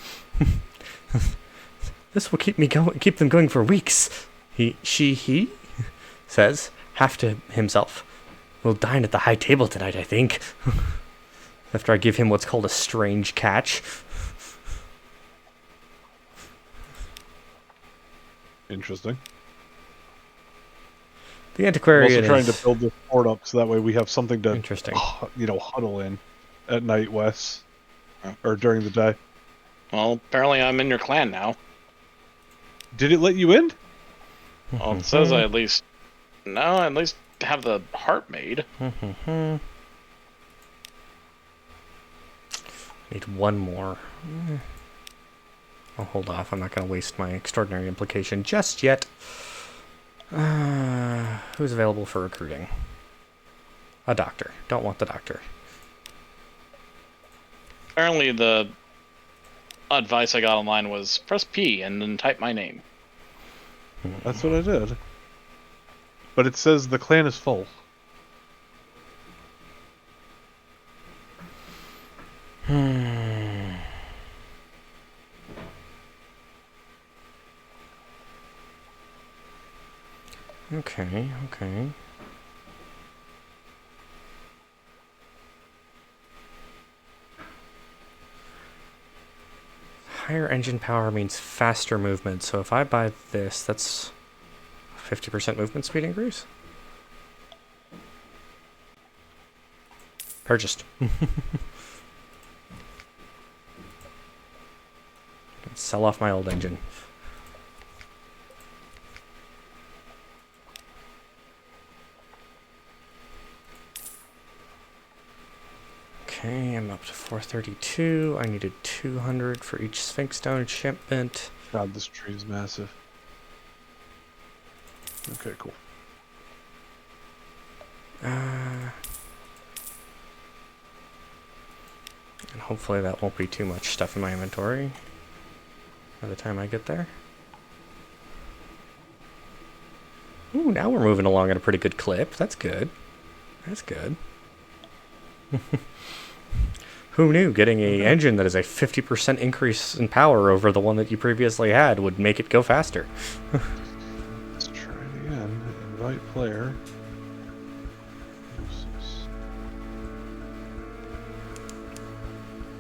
This will keep them going for weeks. He says, half to himself. We'll dine at the high table tonight, I think. After I give him what's called a strange catch. Interesting. The I'm antiquarian also trying is... to build this fort up so that way we have something to, Interesting. huddle in at night, Wes, or during the day. Well, apparently I'm in your clan now. Did it let you in? Well, it says I at least have the heart made. Need one more. I'll hold off. I'm not going to waste my extraordinary implication just yet. Who's available for recruiting? A doctor. Don't want the doctor. Apparently the advice I got online was press P and then type my name. That's what I did. But it says the clan is full. Okay. Higher engine power means faster movement, so if I buy this, that's 50% movement speed increase? Purchased. Sell off my old engine. Okay, I'm up to 432. I needed 200 for each Sphinx Stone shipment. God, this tree is massive. Okay, cool. And hopefully that won't be too much stuff in my inventory by the time I get there. Ooh, now we're moving along at a pretty good clip. That's good. That's good. Who knew getting a engine that is a 50% increase in power over the one that you previously had would make it go faster? Let's try it again. Invite player.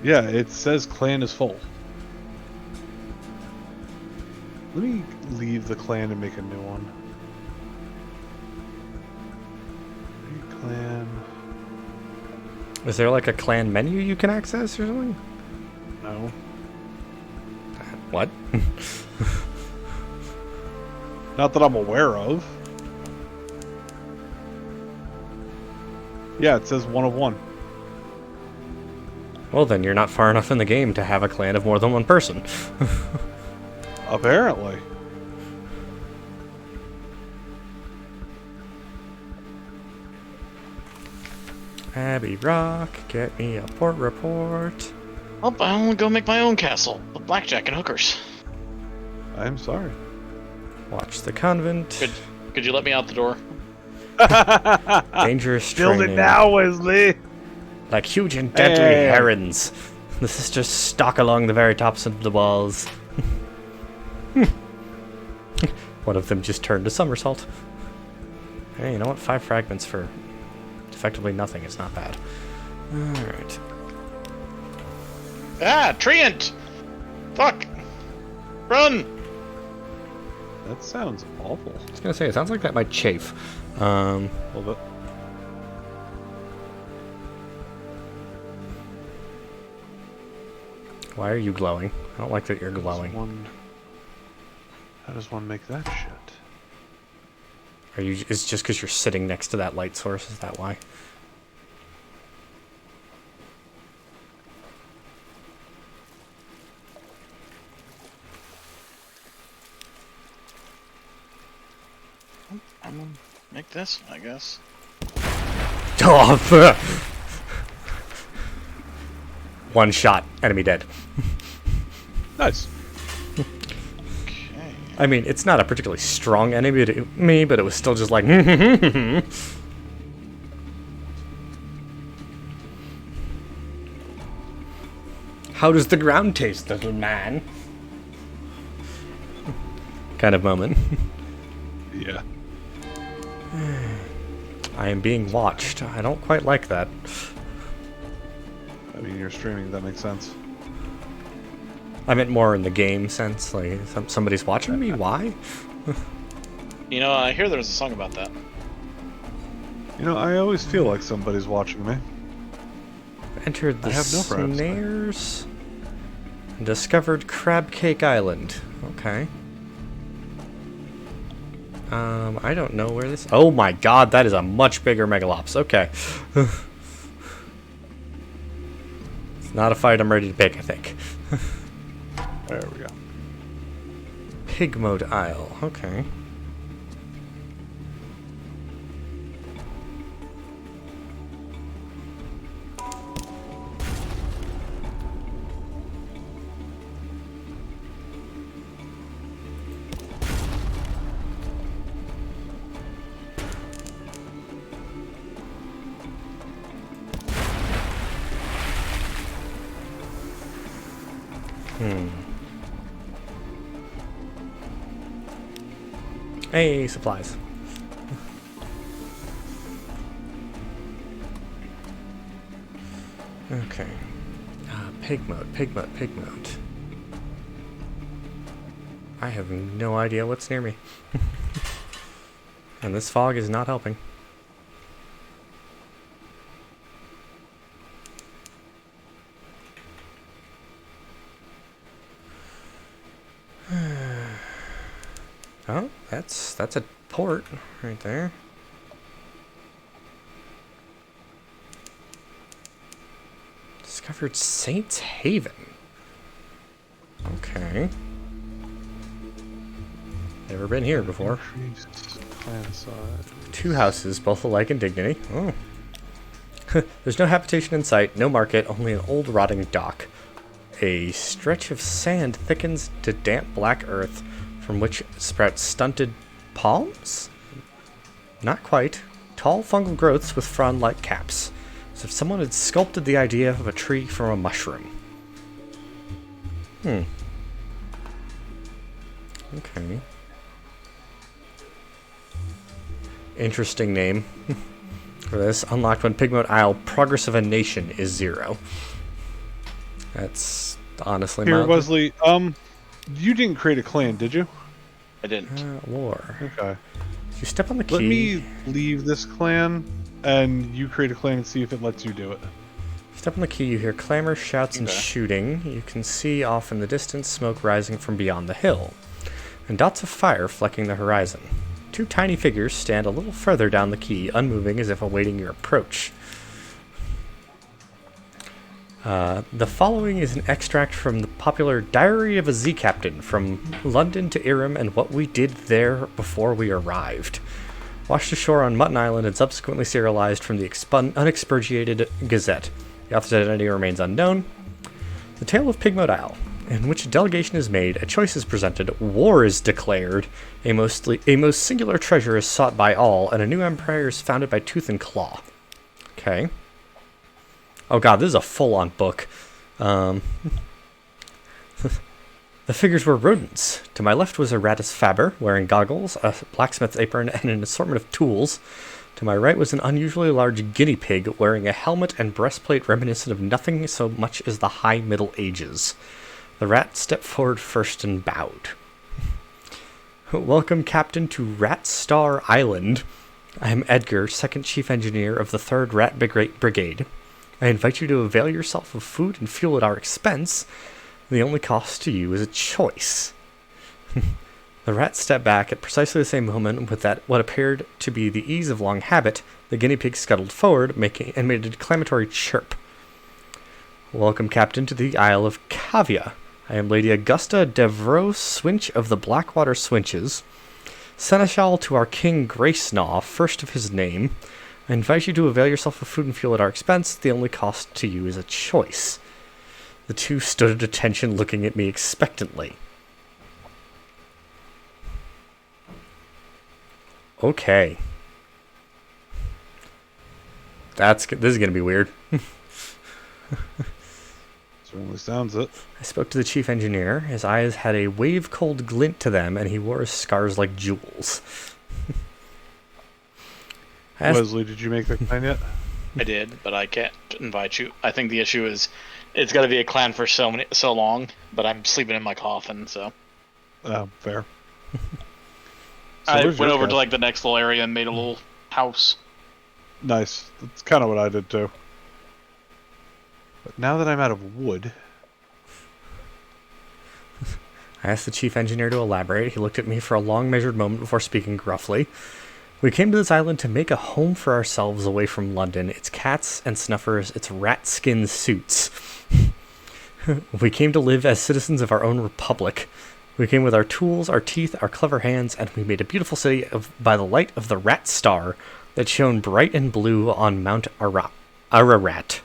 Yeah, it says clan is full. Let me leave the clan and make a new one. Clan. Is there like a clan menu you can access or something? No. What? Not that I'm aware of. Yeah, it says 1 of 1. Well, then you're not far enough in the game to have a clan of more than one person. Apparently. Abbey Rock, get me a port report. Oh, I want to go make my own castle with blackjack and hookers. I'm sorry. Watch the convent. Could you let me out the door? Dangerous Build training. it now, Wesley! Like huge and deadly herons. The sisters stalk along the very tops of the walls. One of them just turned a somersault. Hey, you know what? 5 fragments for effectively nothing is not bad. Alright. Ah, treant! Fuck! Run! That sounds awful. I was gonna say, it sounds like that might chafe. A little bit. Why are you glowing? I don't like that you're glowing. How does one make that shit? Are you? It's just because you're sitting next to that light source. Is that why? I'm gonna make this, I guess. Oh, one shot, enemy dead. Nice. Okay. I mean, it's not a particularly strong enemy to me, but it was still just like. How does the ground taste, little man? Kind of moment. Yeah. I am being watched. I don't quite like that. I mean, you're streaming. That makes sense. I meant more in the game sense. Like, somebody's watching me? Why? You know, I hear there's a song about that. You know, I always feel like somebody's watching me. Entered the I have no privacy. snares. And discovered Crab Cake Island. Okay. I don't know where this... Oh my god, that is a much bigger Megalops. Okay. It's not a fight I'm ready to pick, I think. There we go. Pig Mode Isle. Okay. Hey, supplies. Okay. Pig mode, pig mode, pig mode. I have no idea what's near me. And this fog is not helping. Oh, that's a port right there. Discovered Saints Haven. Okay. Never been here before. Increased clan size. 2 houses, both alike in dignity. Oh. There's no habitation in sight, no market, only an old rotting dock. A stretch of sand thickens to damp black earth from which sprout stunted palms? Not quite. Tall fungal growths with frond-like caps, as if someone had sculpted the idea of a tree from a mushroom. Okay. Interesting name for this. Unlocked when Pig Mode Isle progress of a nation is 0. That's honestly Here, mild. Wesley, you didn't create a clan, did you? I didn't. War. Okay. You step on the key. Let me leave this clan, and you create a clan and see if it lets you do it. Step on the key, you hear clamor, shouts, and Okay. shooting. You can see off in the distance smoke rising from beyond the hill, and dots of fire flecking the horizon. 2 tiny figures stand a little further down the quay, unmoving as if awaiting your approach. The following is an extract from the popular Diary of a Z Captain from London to Irem and what we did there before we arrived. Washed ashore on Mutton Island and subsequently serialized from the unexpurgated Gazette. The author's identity remains unknown. The Tale of Pig Mode Isle, in which a delegation is made, a choice is presented, war is declared, a most singular treasure is sought by all, and a new empire is founded by Tooth and Claw. Okay. Oh god, this is a full-on book. The figures were rodents. To my left was a Ratus Faber, wearing goggles, a blacksmith's apron, and an assortment of tools. To my right was an unusually large guinea pig, wearing a helmet and breastplate reminiscent of nothing so much as the High Middle Ages. The rat stepped forward first and bowed. Welcome, Captain, to Rat Star Island. I am Edgar, second chief engineer of the 3rd Rat Brigade. I invite you to avail yourself of food and fuel at our expense. The only cost to you is a choice. The rat stepped back at precisely the same moment with that what appeared to be the ease of long habit. The guinea pig scuttled forward, made a declamatory chirp. Welcome, Captain, to the Isle of Kavia. I am Lady Augusta Devereux Swinch of the Blackwater Swinches, Seneschal to our King Gracenaw, first of his name. I invite you to avail yourself of food and fuel at our expense. The only cost to you is a choice. The 2 stood at attention, looking at me expectantly. Okay. This is gonna be weird. Certainly sounds it. I spoke to the chief engineer. His eyes had a wave-cold glint to them, and he wore his scars like jewels. I asked, Wesley, did you make the clan yet? I did, but I can't invite you. I think the issue is it's got to be a clan for so long, but I'm sleeping in my coffin, so. Fair. I where's went your over clan? to like the next little area and made a little house. Nice. That's kind of what I did too. But now that I'm out of wood, I asked the chief engineer to elaborate. He looked at me for a long, measured moment before speaking gruffly. We came to this island to make a home for ourselves away from London, its cats and snuffers, its rat skin suits. We came to live as citizens of our own republic. We came with our tools, our teeth, our clever hands, and we made a beautiful city by the light of the rat star that shone bright and blue on Mount Ararat.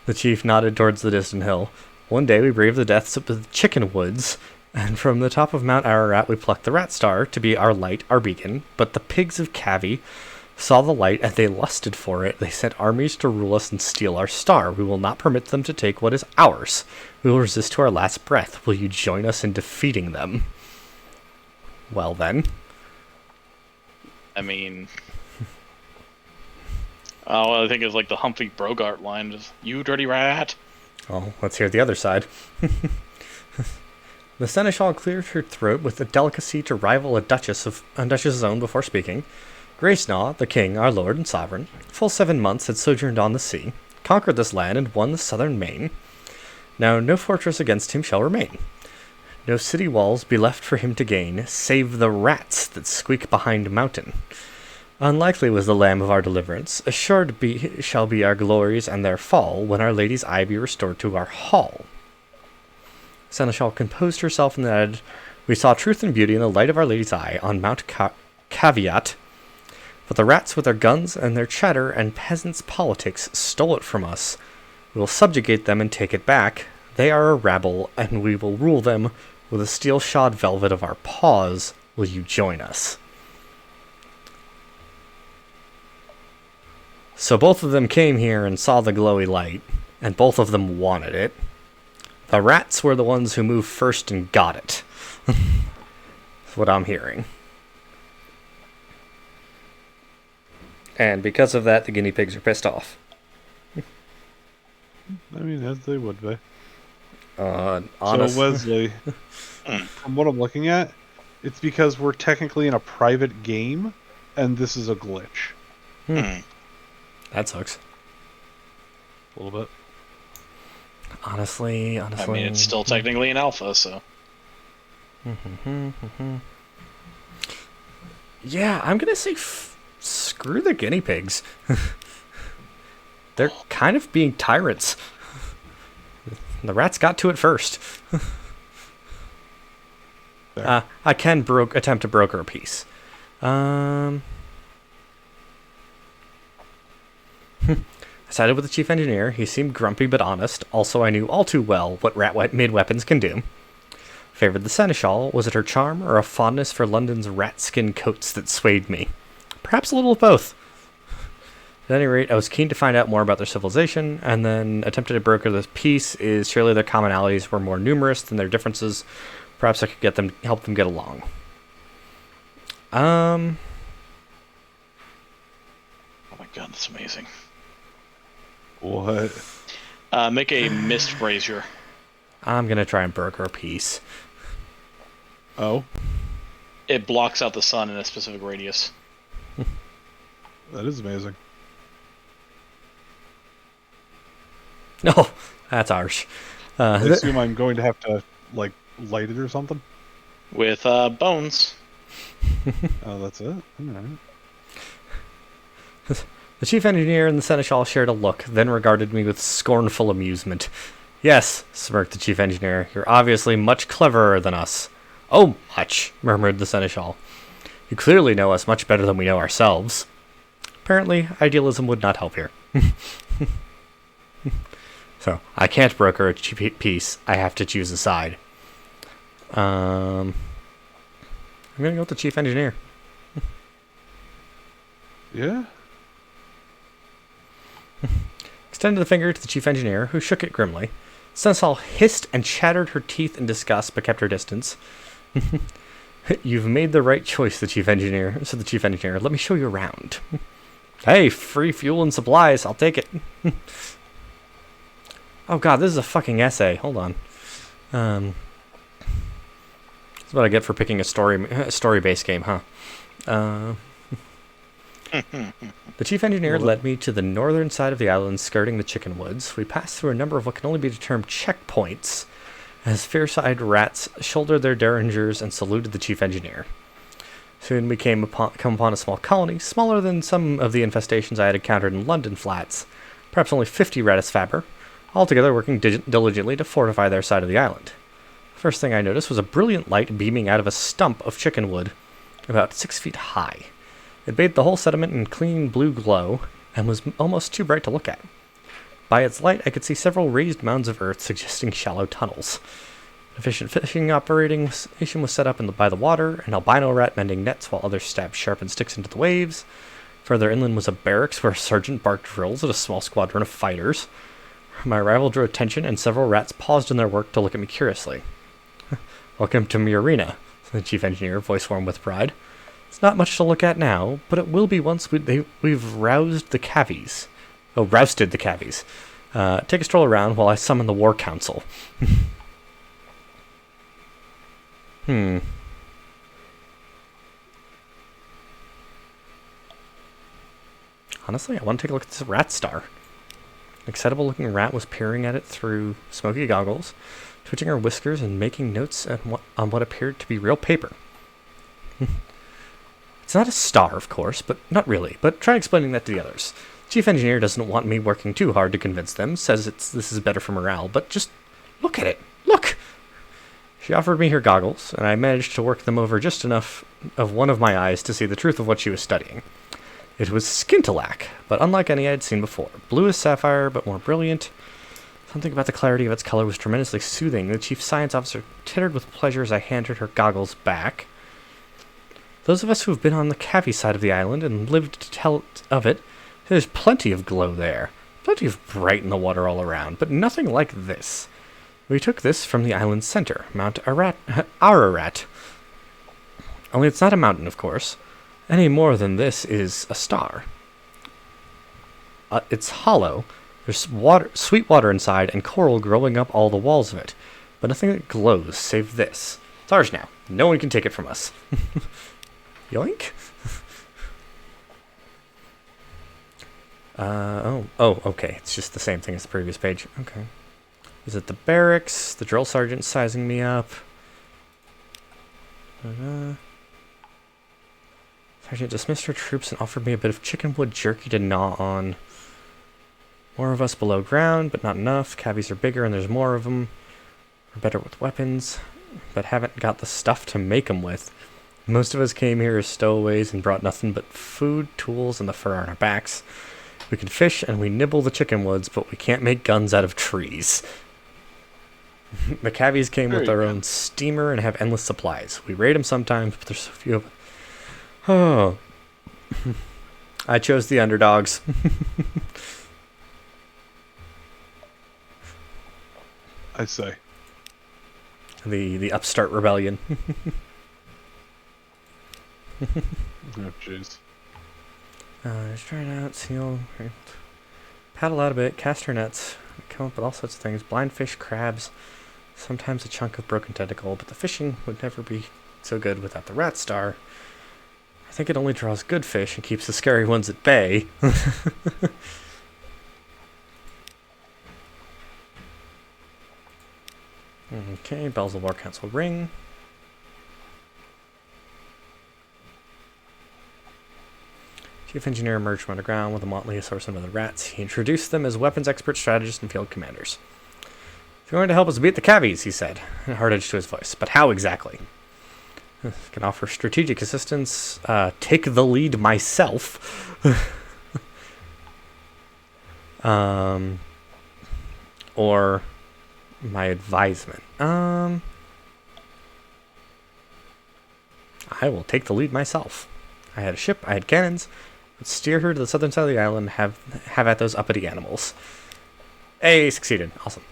The chief nodded towards the distant hill. One day we braved the depths of the chicken woods, and from the top of Mount Ararat we plucked the rat star to be our light, our beacon. But the pigs of Cavi saw the light and they lusted for it. They sent armies to rule us and steal our star. We will not permit them to take what is ours. We will resist to our last breath. Will you join us in defeating them? Well then. I mean, I think it's like the Humphrey Bogart line, just, you dirty rat. Oh, let's hear the other side. The seneschal cleared her throat with a delicacy to rival a duchess's own before speaking. Gracenaw, the king, our lord and sovereign, full 7 months had sojourned on the sea, conquered this land, and won the southern main. Now no fortress against him shall remain. No city walls be left for him to gain, save the rats that squeak behind mountain. Unlikely was the lamb of our deliverance. Assured shall be our glories and their fall, when our lady's eye be restored to our hall. Seneschal composed herself and added, We saw truth and beauty in the light of our lady's eye on Mount Caveat, but the rats with their guns and their chatter and peasants' politics stole it from us. We will subjugate them and take it back. They are a rabble, and we will rule them with the steel-shod velvet of our paws. Will you join us? So both of them came here and saw the glowy light, and both of them wanted it. The rats were the ones who moved first and got it. That's what I'm hearing. And because of that, the guinea pigs are pissed off. I mean, as they would be. Honest. So Wesley, from what I'm looking at, it's because we're technically in a private game, and this is a glitch. That sucks. A little bit. Honestly. I mean, it's still technically an alpha, so. Yeah, I'm gonna say screw the guinea pigs. They're kind of being tyrants. The rats got to it first. I can attempt to broker a peace. I sided with the chief engineer. He seemed grumpy but honest. Also, I knew all too well what rat-made weapons can do. Favored the seneschal. Was it her charm or a fondness for London's rat-skin coats that swayed me? Perhaps a little of both. At any rate, I was keen to find out more about their civilization, and then attempted to broker this peace. Is surely their commonalities were more numerous than their differences. Perhaps I could help them get along. Oh my god, that's amazing. What? Make a mist brazier. I'm gonna try and broker a peace. Oh? It blocks out the sun in a specific radius. That is amazing. No, that's harsh. I assume I'm going to have to, like, light it or something? With bones. Oh, that's it? Alright. The chief engineer and the seneschal shared a look, then regarded me with scornful amusement. Yes, smirked the chief engineer, you're obviously much cleverer than us. Oh, much, murmured the seneschal. You clearly know us much better than we know ourselves. Apparently, idealism would not help here. So, I can't broker a peace. I have to choose a side. I'm gonna go with the chief engineer. Yeah? Extended the finger to the chief engineer, who shook it grimly. Seneschal hissed and chattered her teeth in disgust, but kept her distance. You've made the right choice, the chief engineer, said the chief engineer. Let me show you around. Hey, free fuel and supplies. I'll take it. Oh god, this is a fucking essay. Hold on. That's what I get for picking a story-based game, huh? The chief engineer led me to the northern side of the island, skirting the chicken woods. We passed through a number of what can only be termed checkpoints, as fierce-eyed rats shouldered their derringers and saluted the chief engineer. Soon we come upon a small colony, smaller than some of the infestations I had encountered in London flats, perhaps only 50 Ratus Faber, altogether working diligently to fortify their side of the island. First thing I noticed was a brilliant light beaming out of a stump of chicken wood, about 6 feet high. It bathed the whole settlement in clean blue glow, and was almost too bright to look at. By its light, I could see several raised mounds of earth, suggesting shallow tunnels. An efficient fishing operation was set up by the water, an albino rat mending nets while others stabbed sharpened sticks into the waves. Further inland was a barracks where a sergeant barked drills at a small squadron of fighters. My arrival drew attention, and several rats paused in their work to look at me curiously. Welcome to Murina, said the chief engineer, voice warm with pride. It's not much to look at now, but it will be once we've roused the cavies. Oh, rousted the cavies. Take a stroll around while I summon the War Council. Honestly, I want to take a look at this rat star. An excitable-looking rat was peering at it through smoky goggles, twitching her whiskers and making notes on what appeared to be real paper. It's not a star, of course, but not really. But try explaining that to the others. Chief engineer doesn't want me working too hard to convince them, says this is better for morale, but just look at it. Look! She offered me her goggles, and I managed to work them over just enough of one of my eyes to see the truth of what she was studying. It was scintillac, but unlike any I had seen before. Blue as sapphire, but more brilliant. Something about the clarity of its color was tremendously soothing. The chief science officer tittered with pleasure as I handed her goggles back. Those of us who have been on the Cavi side of the island and lived to tell of it, there's plenty of glow there. Plenty of bright in the water all around, but nothing like this. We took this from the island's center, Mount Ararat. Only it's not a mountain, of course. Any more than this is a star. It's hollow. There's sweet water inside and coral growing up all the walls of it. But nothing that glows save this. It's ours now. No one can take it from us. Yoink? Okay. It's just the same thing as the previous page. Okay. Is it the barracks? The drill sergeant sizing me up? Sergeant dismissed her troops and offered me a bit of chickenwood jerky to gnaw on. More of us below ground, but not enough. Cavies are bigger and there's more of them. We're better with weapons, but haven't got the stuff to make them with. Most of us came here as stowaways and brought nothing but food, tools, and the fur on our backs. We can fish and we nibble the chicken woods, but we can't make guns out of trees. The cavies came with their own steamer and have endless supplies. We raid them sometimes, but there's so few of them. Oh. I chose the underdogs. I say. The upstart rebellion. Oh, jeez. Just trying out, seal, paddle out a bit, cast her nets, come up with all sorts of things, blind fish, crabs, sometimes a chunk of broken tentacle, but the fishing would never be so good without the rat star. I think it only draws good fish and keeps the scary ones at bay. Okay, bells of the War Council ring. Chief engineer emerged from underground with a motley assortment of the rats. He introduced them as weapons experts, strategists, and field commanders. If you're going to help us beat the cavies, he said, a hard edge to his voice. But how exactly? Can offer strategic assistance, take the lead myself, or my advisement. I will take the lead myself. I had a ship, I had cannons, would steer her to the southern side of the island, have at those uppity animals. Hey, succeeded. Awesome.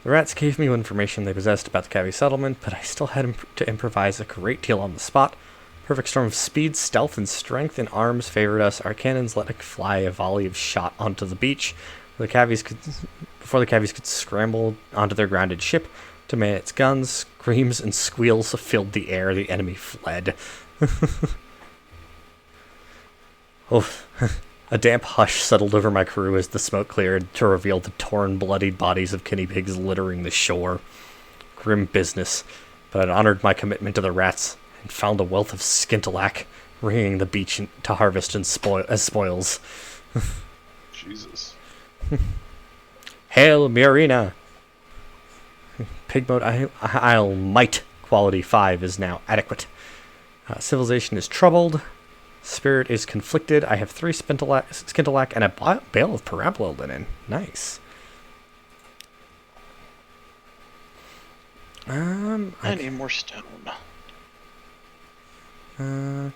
The rats gave me what information they possessed about the Cavi settlement, but I still had to improvise a great deal on the spot. Perfect storm of speed, stealth, and strength in arms favored us. Our cannons let fly a volley of shot onto the beach, before the Cavies could scramble onto their grounded ship to man its guns. Screams and squeals filled the air. The enemy fled. Oh, a damp hush settled over my crew as the smoke cleared to reveal the torn, bloodied bodies of guinea pigs littering the shore. Grim business, but I'd honored my commitment to the rats and found a wealth of skintalak, ringing the beach to harvest and as spoils. Jesus. Hail, Murina! Pig mode I'll might quality 5 is now adequate. Civilization is troubled. Spirit is conflicted. I have 3 skintalak and a bale of parabola linen. Nice. I need more stone. I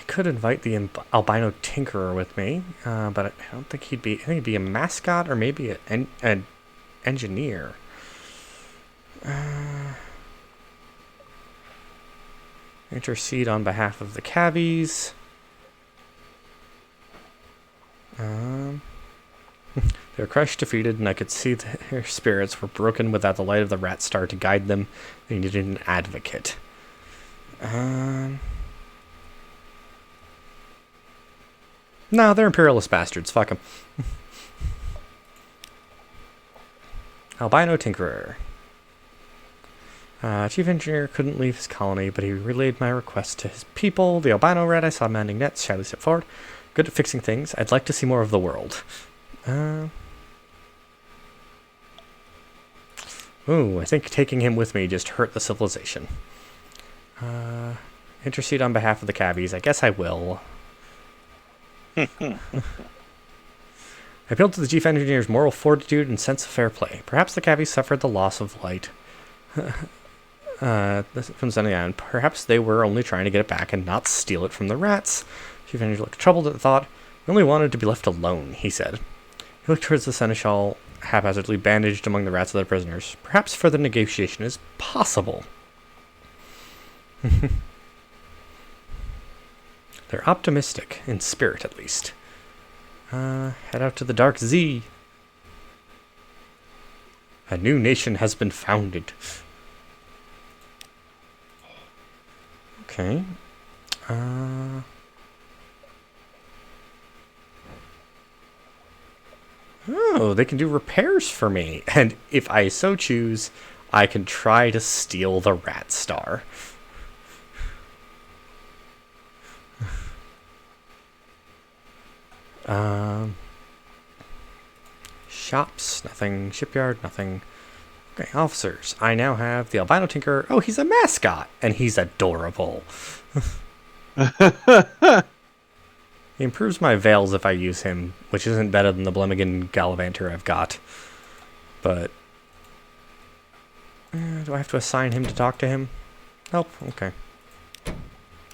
could invite the albino tinkerer with me, but I don't think he'd be. I think he'd be a mascot or maybe an engineer. Intercede on behalf of the Cavies. They were crushed, defeated, and I could see their spirits were broken without the light of the rat star to guide them. They needed an advocate. No, they're imperialist bastards. Fuck them. Albino Tinkerer. Chief Engineer couldn't leave his colony, but he relayed my request to his people. The albino rat I saw mending nets shyly stepped forward. Good at fixing things. I'd like to see more of the world. I think taking him with me just hurt the civilization. Intercede on behalf of the Cavies. I guess I will. I appealed to the Chief Engineer's moral fortitude and sense of fair play. Perhaps the Cavies suffered the loss of light. From Sunny Island. Perhaps they were only trying to get it back and not steal it from the rats. Chief Engineer looked troubled at the thought. We only wanted to be left alone, he said. He looked towards the seneschal, haphazardly bandaged among the rats of the prisoners. Perhaps further negotiation is possible. They're optimistic, in spirit at least. Head out to the Dark Z. A new nation has been founded. Okay. Oh, they can do repairs for me. And if I so choose, I can try to steal the rat star. Shops, nothing. Shipyard, nothing. Okay, officers. I now have the albino tinker. Oh, he's a mascot, and he's adorable. He improves my veils if I use him, which isn't better than the Blemigan Gallivanter I've got. But do I have to assign him to talk to him? Nope. Okay.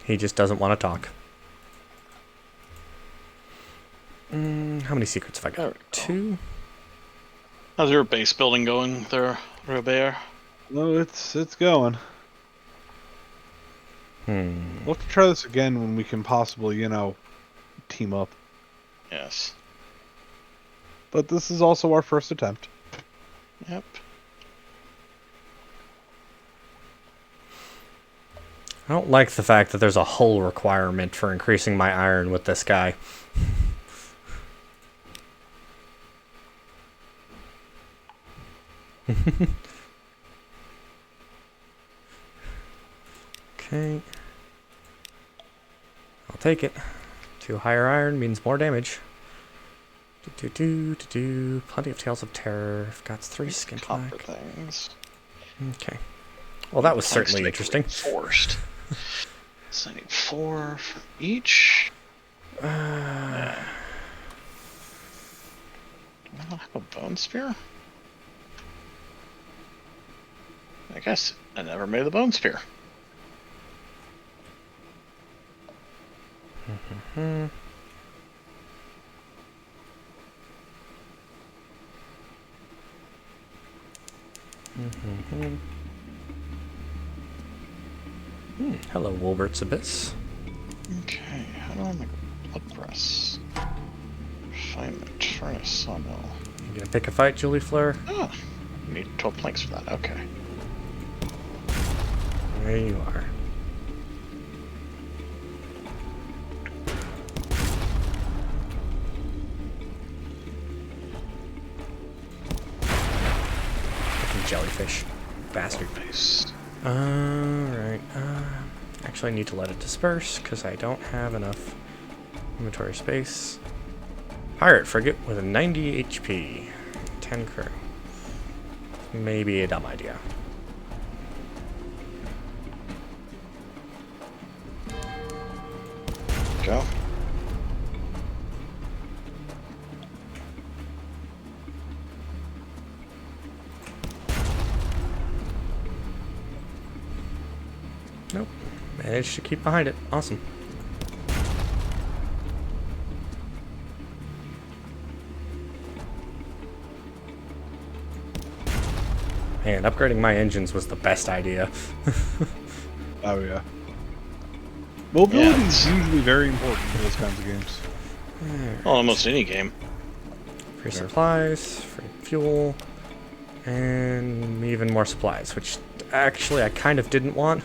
He just doesn't want to talk. How many secrets have I got? 2? How's your base building going there, Robert? No, it's going. We'll have to try this again when we can possibly, team up. Yes. But this is also our first attempt. Yep. I don't like the fact that there's a hull requirement for increasing my iron with this guy. Okay. I'll take it. 2 higher iron means more damage. Plenty of Tales of Terror. I've got 3 skin Copper things. Okay. Well, that was certainly interesting. Forced. So I need 4 for each. Do I not have a bone spear? I guess I never made the bone spear. Hello, Wolbert's Abyss. Okay, how do I make a blood press? Refinement, furnace, sawmill. You gonna pick a fight, Julie Fleur? Ah, need 12 planks for that, okay. There you are. Fucking jellyfish. Bastard. Nice. Alright. Actually, I need to let it disperse because I don't have enough inventory space. Pirate frigate with a 90 HP. 10 crew. Maybe a dumb idea. Go. Nope. Managed to keep behind it. Awesome. Man, upgrading my engines was the best idea. Oh yeah. Mobility is usually very important in those kinds of games. Well, almost any game. Free supplies, free fuel, and even more supplies, which actually I kind of didn't want.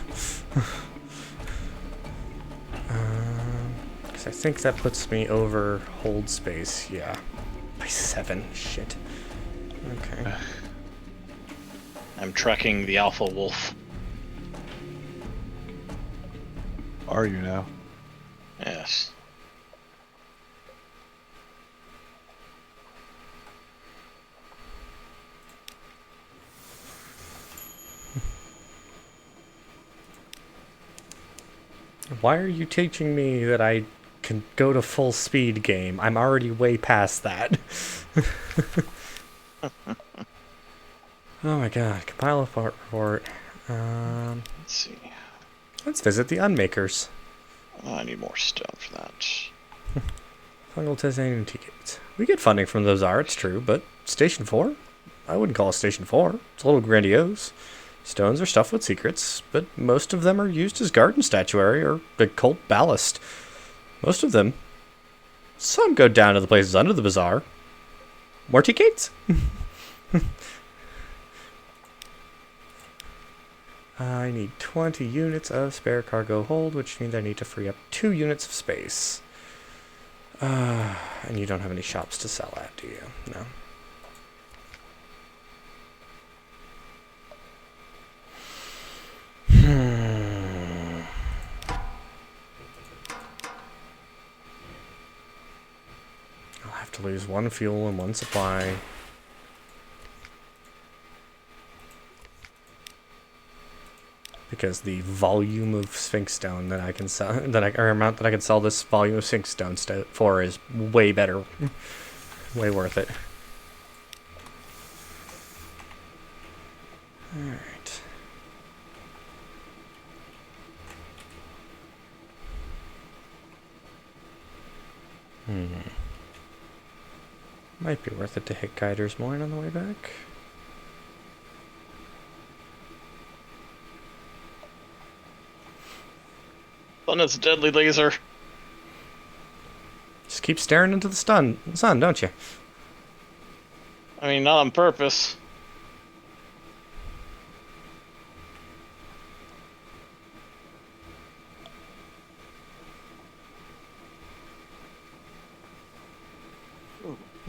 Because I think that puts me over hold space, yeah. By 7, shit. Okay. I'm tracking the Alpha Wolf. Are you now? Yes. Why are you teaching me that I can go to full speed game? I'm already way past that. Oh my god, compile a report. Let's see. Let's visit the Unmakers. Oh, I need more stone for that. Fungal titanium tickets. We get funding from those arts, true, but Station 4? I wouldn't call it Station 4. It's a little grandiose. Stones are stuffed with secrets, but most of them are used as garden statuary or occult ballast. Most of them. Some go down to the places under the bazaar. More tickets? I need 20 units of spare cargo hold, which means I need to free up 2 units of space. And you don't have any shops to sell at, do you? No. I'll have to lose 1 fuel and 1 supply. Because the volume of Sphinx Stone that I can sell, or amount that I can sell this volume of Sphinx Stone for is way better, way worth it. All right. Might be worth it to hit Guider's Mourn on the way back. Sun is a deadly laser. Just keep staring into the sun, don't you? I mean, not on purpose.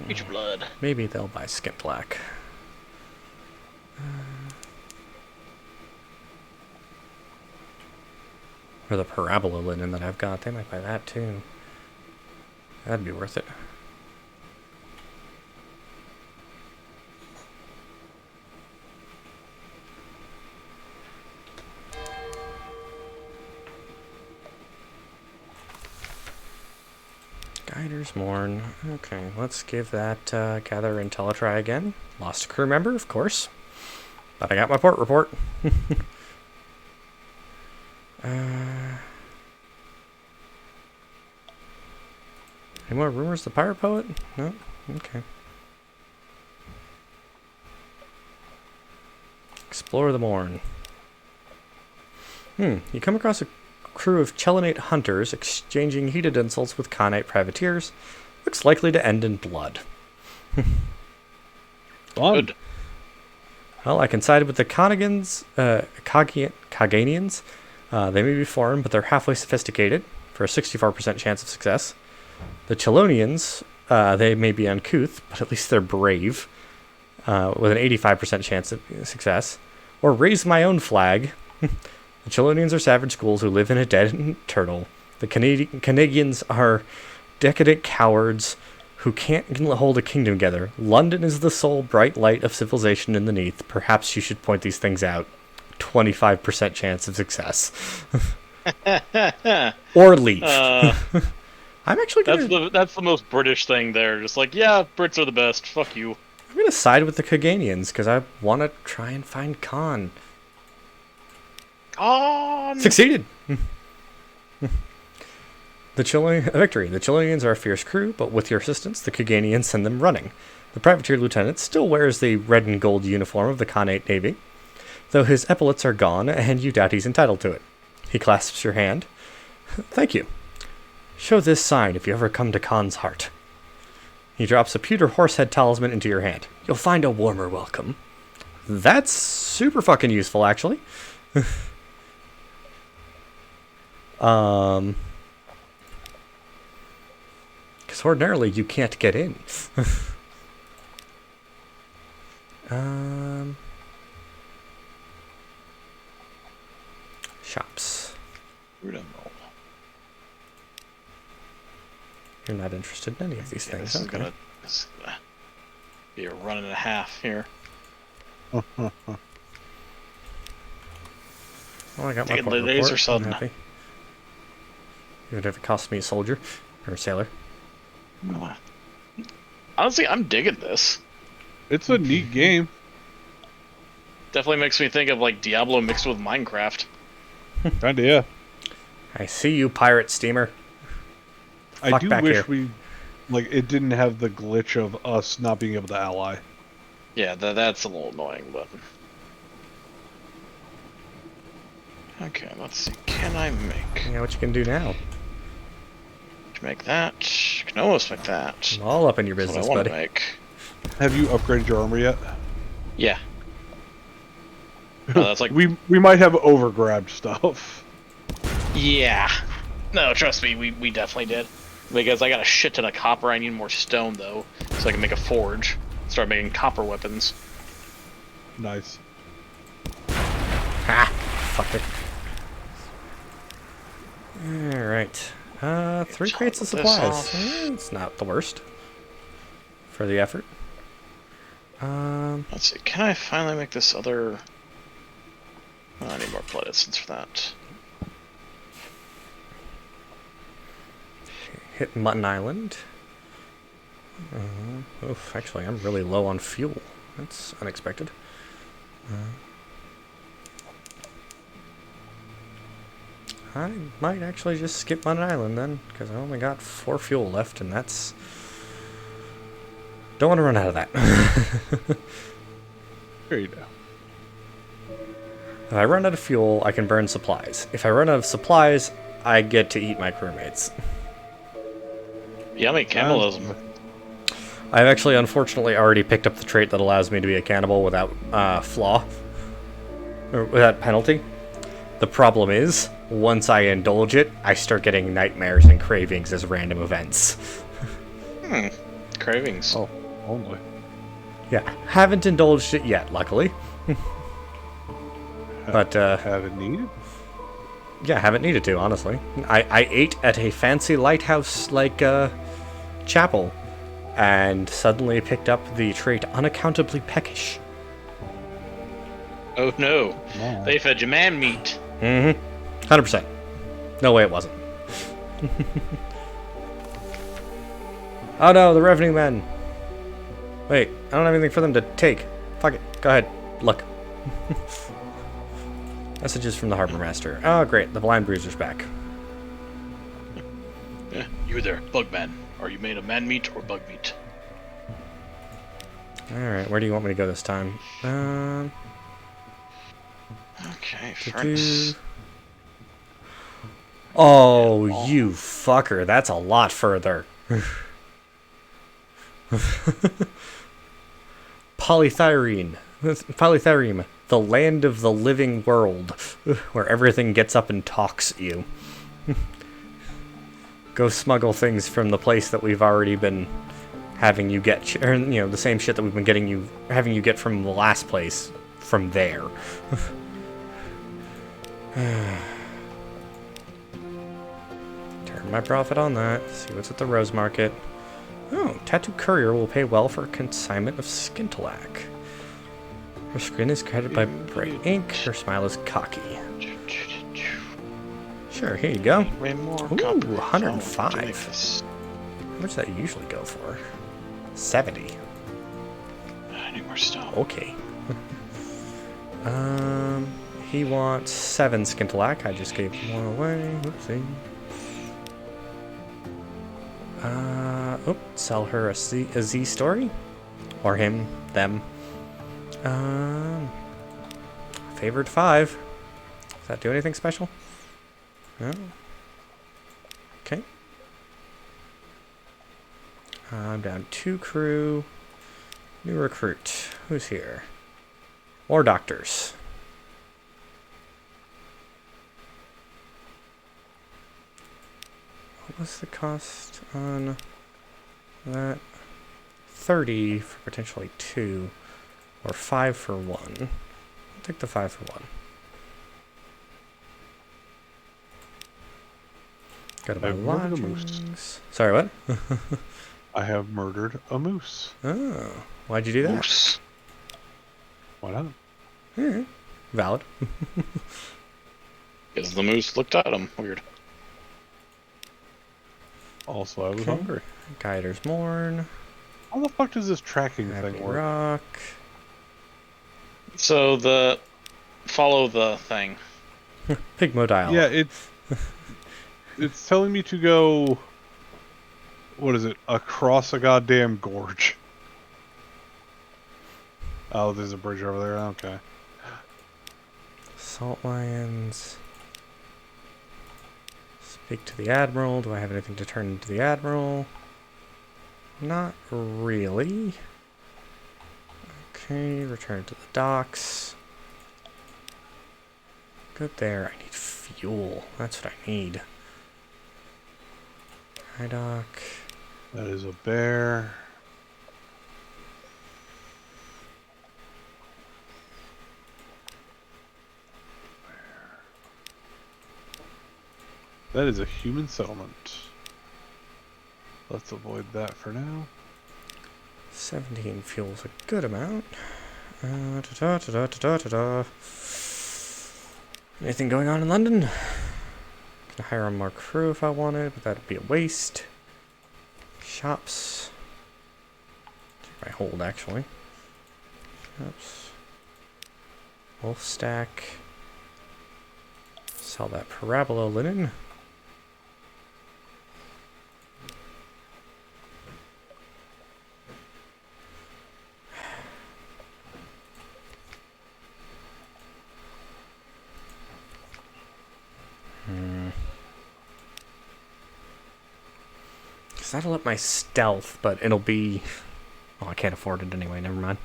Eat blood. Maybe they'll buy Skin Black. Or the Parabola linen that I've got. They might buy that too. That'd be worth it. Guider's Mourn. Okay, let's give that Gather Intel a try again. Lost a crew member, of course. But I got my port report. Any more rumors? The pirate poet? No? Okay. Explore the morn. You come across a crew of Chelinate hunters exchanging heated insults with Khanate privateers. Looks likely to end in blood. Fun. Good. Well, I can side with the Kaganians. They may be foreign, but they're halfway sophisticated, for a 64% chance of success. The Chelonians, they may be uncouth, but at least they're brave, with an 85% chance of success. Or raise my own flag. The Chelonians are savage ghouls who live in a dead turtle. The Canadians are decadent cowards who can't hold a kingdom together. London is the sole bright light of civilization in the Neath. Perhaps you should point these things out. 25% chance of success. Or leave. I'm actually gonna... That's the most British thing there. Just like, yeah, Brits are the best. Fuck you. I'm gonna side with the Kaganians, because I want to try and find Khan. Khan! Succeeded! Victory. The Chileans are a fierce crew, but with your assistance, the Kaganians send them running. The privateer lieutenant still wears the red and gold uniform of the Khanate Navy, though his epaulets are gone, and you doubt he's entitled to it. He clasps your hand. Thank you. Show this sign if you ever come to Khan's heart. He drops a pewter horsehead talisman into your hand. You'll find a warmer welcome. That's super fucking useful, actually. Because ordinarily you can't get in. Shops. You're not interested in any of these things. This is gonna be a run and a half here. Well, I got my Taking port the laser report. sudden. I'm happy. Even if it costs me a soldier or a sailor. Honestly, I'm digging this. It's a neat game. Definitely makes me think of like Diablo mixed with Minecraft. Kinda, yeah. I see you, pirate steamer. I Fuck do back wish here. it didn't have the glitch of us not being able to ally. Yeah, that's a little annoying, but... Okay, let's see. Can I make... Yeah, what you can do now? Can make that. Can almost make that. I'm all up in your That's business, what I want buddy. to make. Have you upgraded your armor yet? Yeah. No, that's like... we might have overgrabbed stuff. Yeah. No, trust me, we definitely did. Because I got a shit ton of copper, I need more stone, though. So I can make a forge. Start making copper weapons. Nice. Ha! Fucker. Alright. 3 crates of Chop this supplies. off. It's not the worst. For the effort. Let's see, can I finally make this other... Oh, I need more blood essence for that. Hit Mutton Island. Oof, actually, I'm really low on fuel. That's unexpected. I might actually just skip Mutton Island then, because I only got 4 fuel left, and that's... Don't want to run out of that. There you go. If I run out of fuel, I can burn supplies. If I run out of supplies, I get to eat my crewmates. Yummy cannibalism. I've actually, unfortunately, already picked up the trait that allows me to be a cannibal without flaw. Or without penalty. The problem is, once I indulge it, I start getting nightmares and cravings as random events. Cravings. Oh, only. Yeah, haven't indulged it yet, luckily. But, Haven't needed? yeah, haven't needed to, honestly. I ate at a fancy lighthouse, like, chapel, and suddenly picked up the trait unaccountably peckish. Oh no. No. They fed you man meat. 100%. No way it wasn't. Oh no, the revenue men. Wait, I don't have anything for them to take. Fuck it. Go ahead. Look. Messages from the harbor master. Oh great, the blind bruiser's back. You there, Bugman. Are you made of man meat or bug meat? Alright, where do you want me to go this time? Okay, Do-do. furnace. Oh, you fucker. That's a lot further. Polythyrene. The land of the living world. Where everything gets up and talks you. Go smuggle things from the place that we've already been having you get, or, you know, the same shit that we've been having you get from the last place, from there. Turn my profit on that. See what's at the Rose Market. Oh, Tattoo Courier will pay well for a consignment of Skintalak. Her skin is credited by bright ink. Her smile is cocky. Sure, here you go. Way more Ooh, copper 105. to make this. How much does that usually go for? 70. I need more stone. Okay. He wants 7 Skintalak. I just gave 1 away. Oopsie. Sell her a Z story? Or him, them. Favored 5. Does that do anything special? No. Okay. I'm down 2 crew. New recruit. Who's here? More doctors. What was the cost on that? 30 for potentially 2. Or 5 for 1. I'll take the 5 for 1. Go to my I've murdered a lodgings. moose. Sorry, what? I have murdered a moose. Oh, why'd you do that? Moose. Why not? Yeah, valid. Because the moose looked at him. Weird. Also, I was Okay. hungry. Guider's Mourn. How the fuck does this tracking Happy thing work? Rock. So follow the thing. Pigmodile. Yeah, it's telling me to go. What is it? Across a goddamn gorge. Oh, there's a bridge over there. Okay. Salt Lions. Speak to the Admiral. Do I have anything to turn into the Admiral? Not really. Okay, return to the docks. Good there. I need fuel. That's what I need. Hi, Doc. That is a bear. That is a human settlement. Let's avoid that for now. 17 fuel's a good amount. Da-da-da-da-da-da-da. Anything going on in London? Can hire on more crew if I wanted, but that'd be a waste. Shops. Check my hold, actually. Shops. Wolf stack. Sell that parabola linen. That'll up my stealth, but it'll be... Oh, I can't afford it anyway, never mind.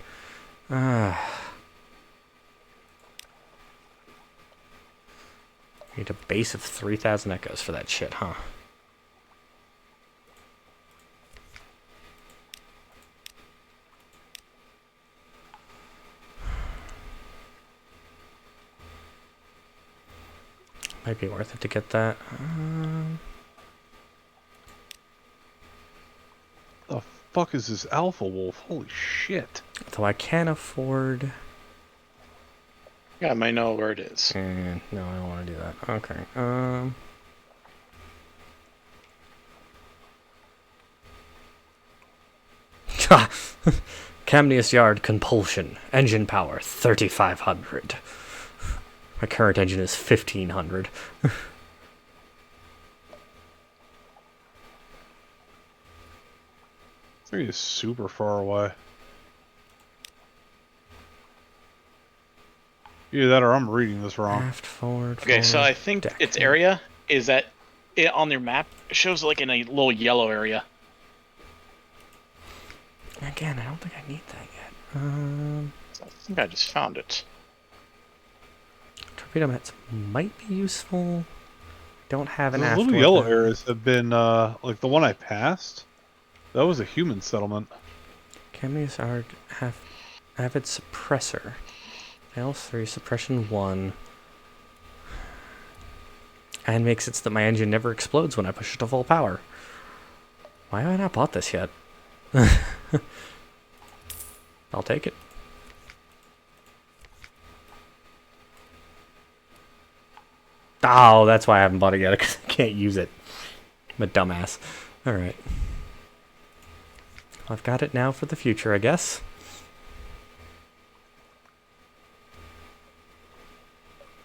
Need a base of 3,000 echoes for that shit, huh? Might be worth it to get that. The fuck is this alpha wolf? Holy shit. Though I can afford... Yeah, I might know where it is. no, I don't want to do that. Okay, Camnius Yard Compulsion. Engine power, 3,500. My current engine is 1,500. 3 is super far away. Either that or I'm reading this wrong. Aft, forward, Okay, so forward, I think deck. its area is that it, on their map it shows like in a little yellow area. Again, I don't think I need that yet. I think I just found it. Torpedo mats might be useful. Don't have an Those aft little yellow weapon. areas have been, like the one I passed. That was a human settlement. Cameos are have avid suppressor. Fails 3, suppression 1. And makes it so that my engine never explodes when I push it to full power. Why have I not bought this yet? I'll take it. Oh, that's why I haven't bought it yet, because I can't use it. I'm a dumbass. Alright. I've got it now for the future, I guess.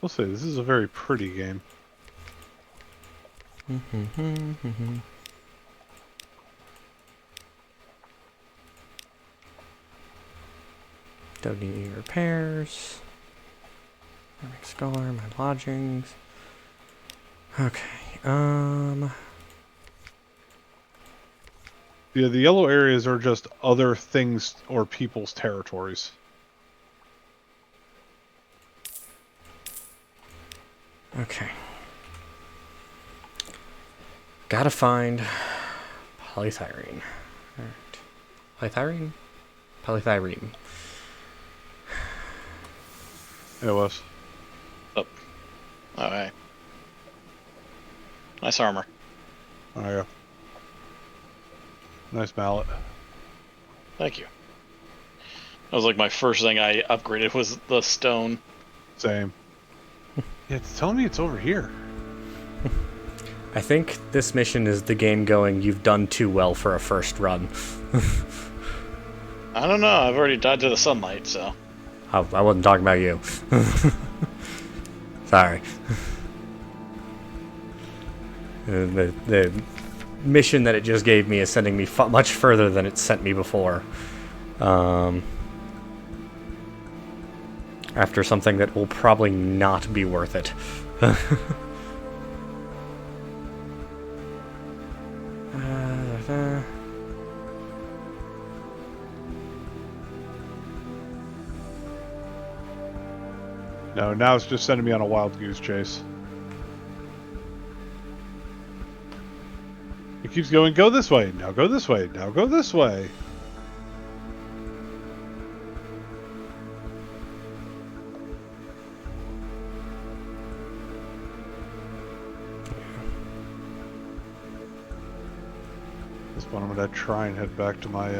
I'll say, this is a very pretty game. Don't need any repairs. My score, my lodgings. Okay, Yeah, the yellow areas are just other things or people's territories. okay. Gotta find polythyrene. Alright. Polythyrene? Polythyrene. It was. Alright. Nice armor. There you go. Nice mallet. Thank you. That was like my first thing I upgraded was the stone. Same. Yeah, it's telling me it's over here. I think this mission is the game going, you've done too well for a first run. I don't know, I've already died to the sunlight, so. Oh, I wasn't talking about you. Sorry. The mission that it just gave me is sending me much further than it sent me before. After something that will probably not be worth it. No, now it's just sending me on a wild goose chase. It keeps going, go this way, now go this way, now go this way. This one I'm gonna try and head back to my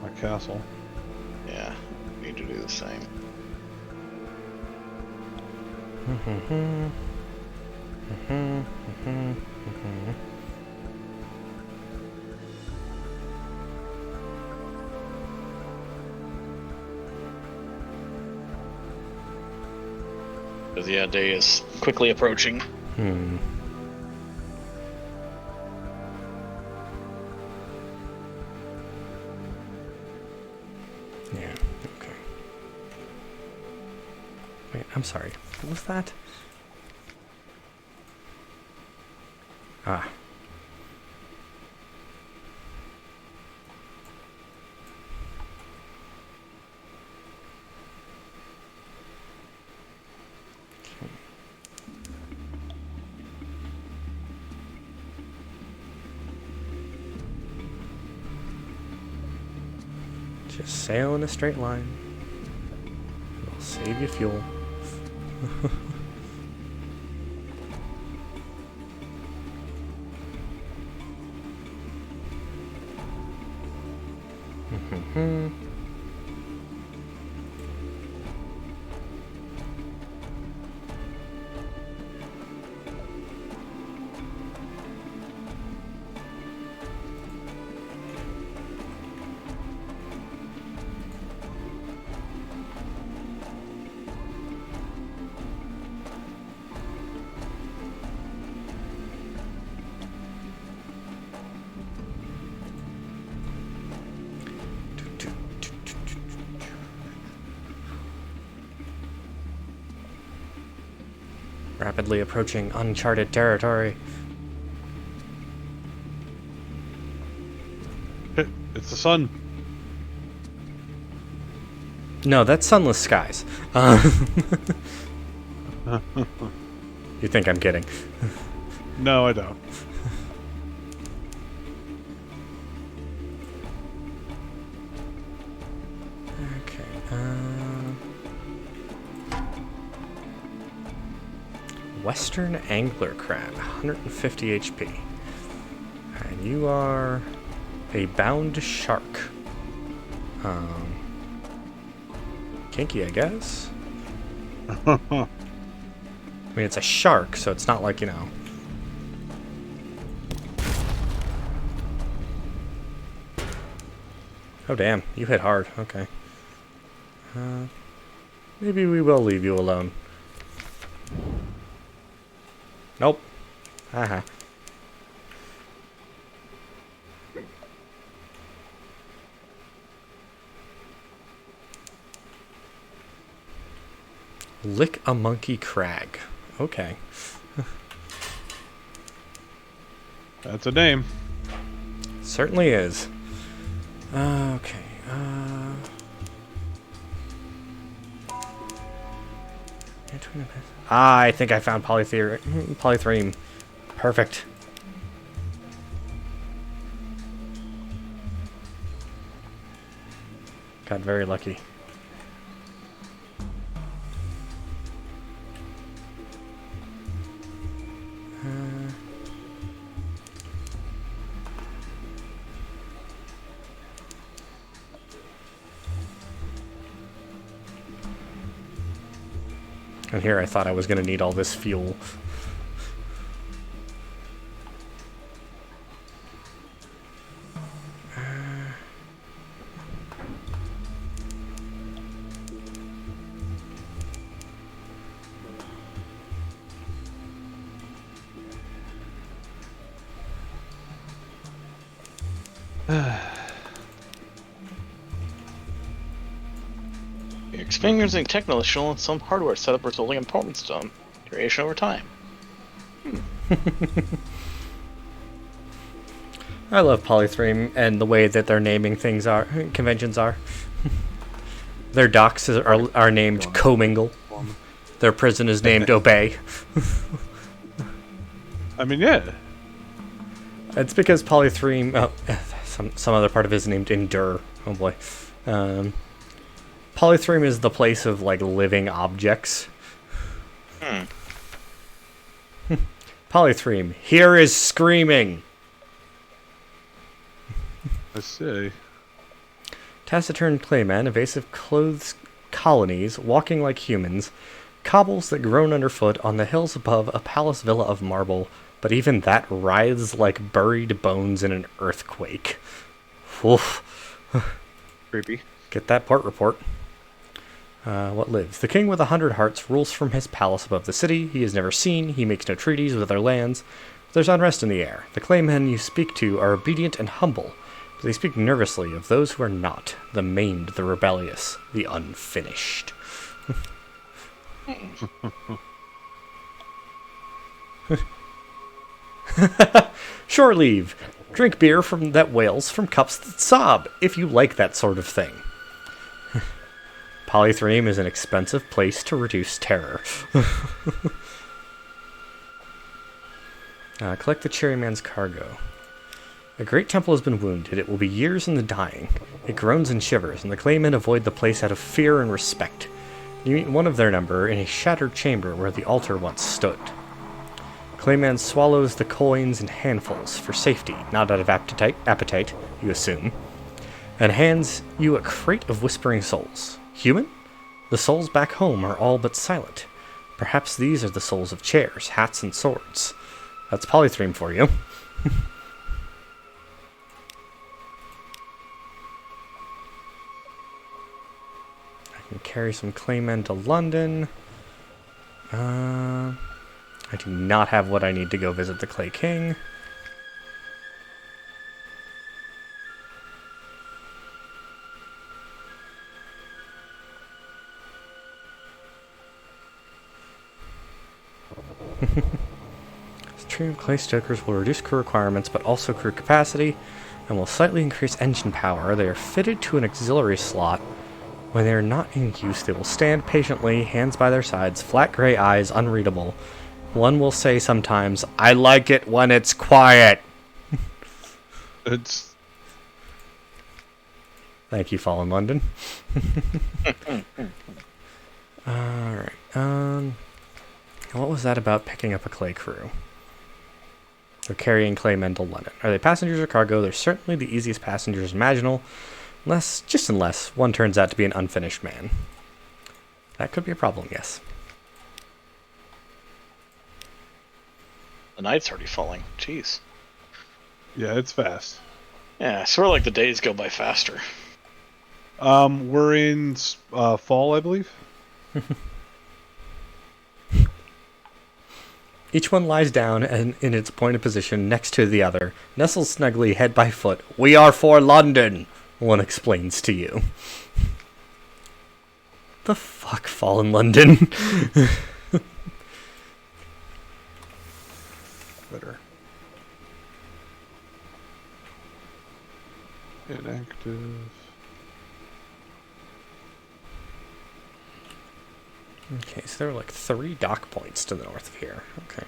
my castle. Yeah, need to do the same. Because yeah, day is quickly approaching. Yeah, okay. Wait, I'm sorry. What was that? Ah. Just sail in a straight line. It'll save you fuel. Rapidly approaching uncharted territory. It's the sun. No, that's Sunless Skies. You think I'm kidding. No, I don't. Okay. Western Angler Crab, 150 HP. And you are a bound shark. Kinky, I guess? I mean, it's a shark, so it's not like, you know... Oh, damn. You hit hard. Okay. Maybe we will leave you alone. Nope. Haha. Lick a monkey crag. Okay. That's a name. Certainly is. Okay. I think I found polythreme. Perfect. Got very lucky. And here I thought I was going to need all this fuel. Experiencing technical and some hardware setup resulting in performance stone duration over time. I love polythreme and the way that their naming things are conventions are. Their docks are named Commingle. Their prison is named Obey. I mean, yeah. It's because polythreme. Oh, some other part of it is named Endure. Oh boy. Polythreme is the place of like living objects. Polythreme, here is screaming. I see. Taciturn clayman, evasive clothes colonies, walking like humans, cobbles that groan underfoot on the hills above a palace villa of marble, but even that writhes like buried bones in an earthquake. Oof. Creepy. Get that port report. What lives? The king with 100 hearts rules from his palace above the city. He is never seen. He makes no treaties with other lands. There's unrest in the air. The claymen you speak to are obedient and humble, but they speak nervously of those who are not, the maimed, the rebellious, the unfinished. Shore leave. Drink beer that wails from cups that sob, if you like that sort of thing. Polythreme is an expensive place to reduce terror. Collect the Cherryman's cargo. A great temple has been wounded. It will be years in the dying. It groans and shivers, and the claymen avoid the place out of fear and respect. You meet one of their number in a shattered chamber where the altar once stood. Clayman swallows the coins in handfuls for safety, not out of appetite, you assume, and hands you a crate of whispering souls. Human? The souls back home are all but silent. Perhaps these are the souls of chairs, hats, and swords. That's polythreme for you. I can carry some claymen to London. I do not have what I need to go visit the Clay King. Stream clay stokers will reduce crew requirements, but also crew capacity, and will slightly increase engine power. They are fitted to an auxiliary slot. When they are not in use, they will stand patiently, hands by their sides, flat gray eyes, unreadable. One will say sometimes, "I like it when it's quiet." It's Thank you, Fallen London. Alright, what was that about picking up a clay crew? Or carrying clay men to London. Are they passengers or cargo? They're certainly the easiest passengers imaginable, unless one turns out to be an unfinished man. That could be a problem, yes. The night's already falling. Jeez. yeah, it's fast. Yeah, I swear like the days go by faster. We're in fall, I believe. Each one lies down and in its appointed position next to the other, nestled snugly head by foot. "We are for London," one explains to you. The fuck, Fallen London? Better. Inactive. Okay, so there are like 3 dock points to the north of here. Okay.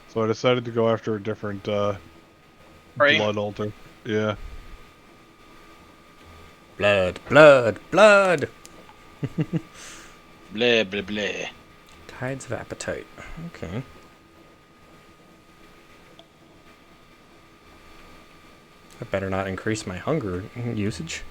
So I decided to go after a different Right? blood altar. Yeah. Blood, blood, blood! Blah, blah, blah. Tides of appetite. Okay. I better not increase my hunger usage.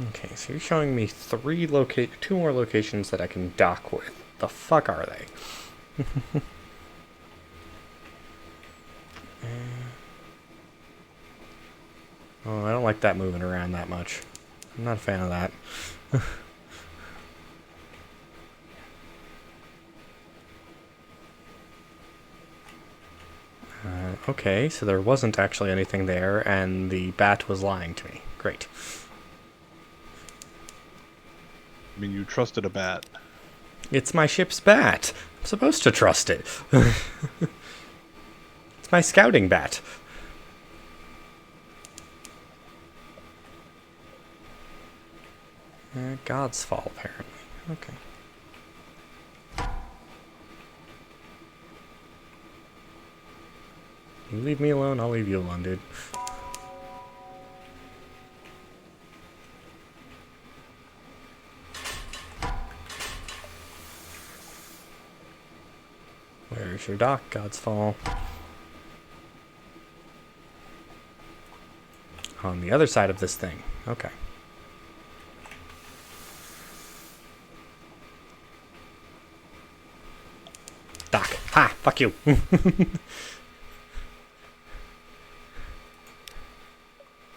Okay, so you're showing me 2 more locations that I can dock with. The fuck are they? Oh, I don't like that moving around that much. I'm not a fan of that. Okay, so there wasn't actually anything there, and the bat was lying to me. Great. I mean, you trusted a bat. It's my ship's bat. I'm supposed to trust it. It's my scouting bat. God's fall, apparently. Okay. You leave me alone, I'll leave you alone, dude. Where's your dock, God's fall? On the other side of this thing. Okay. Dock. Ha! Fuck you.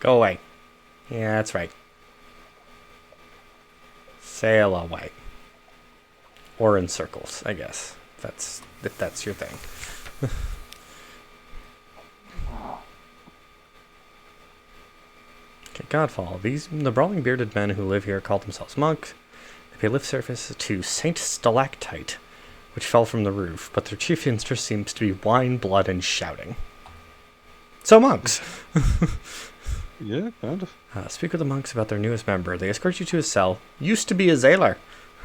Go away. Yeah, that's right. Sail away. Or in circles, I guess. If that's your thing. Okay, Godfall. The brawling bearded men who live here call themselves monks. They pay lip service to Saint Stalactite, which fell from the roof, but their chief interest seems to be wine, blood, and shouting. So monks! Yeah, kind of. Speak with the monks about their newest member. They escort you to his cell. Used to be a sailor,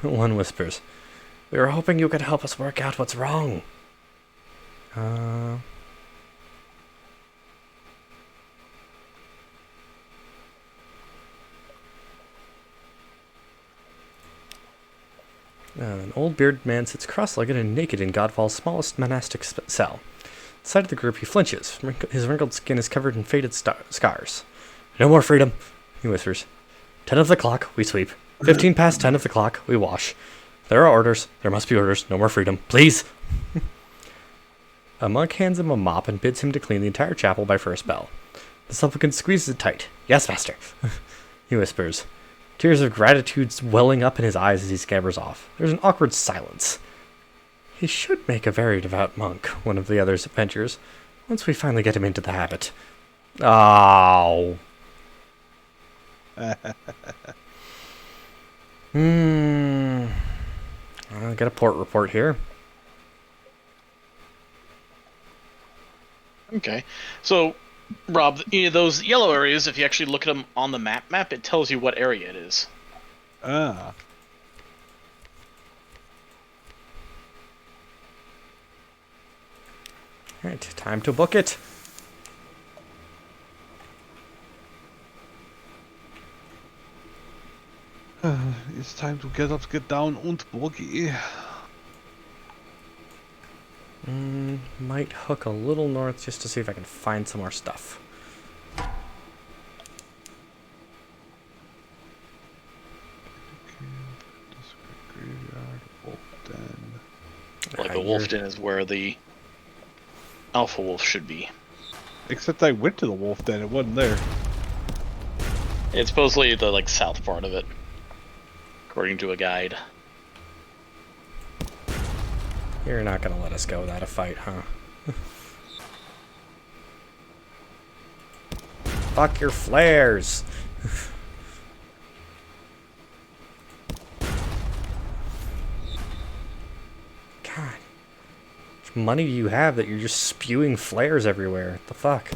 one whispers. We were hoping you could help us work out what's wrong. An old bearded man sits cross-legged and naked in Godfall's smallest monastic cell. At the sight of the group, he flinches. His wrinkled skin is covered in faded scars. No more freedom, he whispers. 10 of the clock, we sweep. 15 past 10 of the clock, we wash. There are orders. There must be orders. No more freedom. Please! A monk hands him a mop and bids him to clean the entire chapel by first bell. The supplicant squeezes it tight. Yes, master, he whispers. Tears of gratitude welling up in his eyes as he scampers off. There's an awkward silence. He should make a very devout monk, one of the others ventures, once we finally get him into the habit. Oh. I'll get a port report here. Okay. So, Rob, those yellow areas, if you actually look at them on the map, it tells you what area it is. Ah. Alright, time to book it. It's time to get up, get down, und boogie. Might hook a little north just to see if I can find some more stuff. Graveyard, wolf den. Like the wolf den is where the alpha wolf should be. Except I went to the wolf den, it wasn't there. It's supposedly the south part of it, according to a guide. You're not gonna let us go without a fight, huh? Fuck your flares! God. How much money do you have that you're just spewing flares everywhere? What the fuck?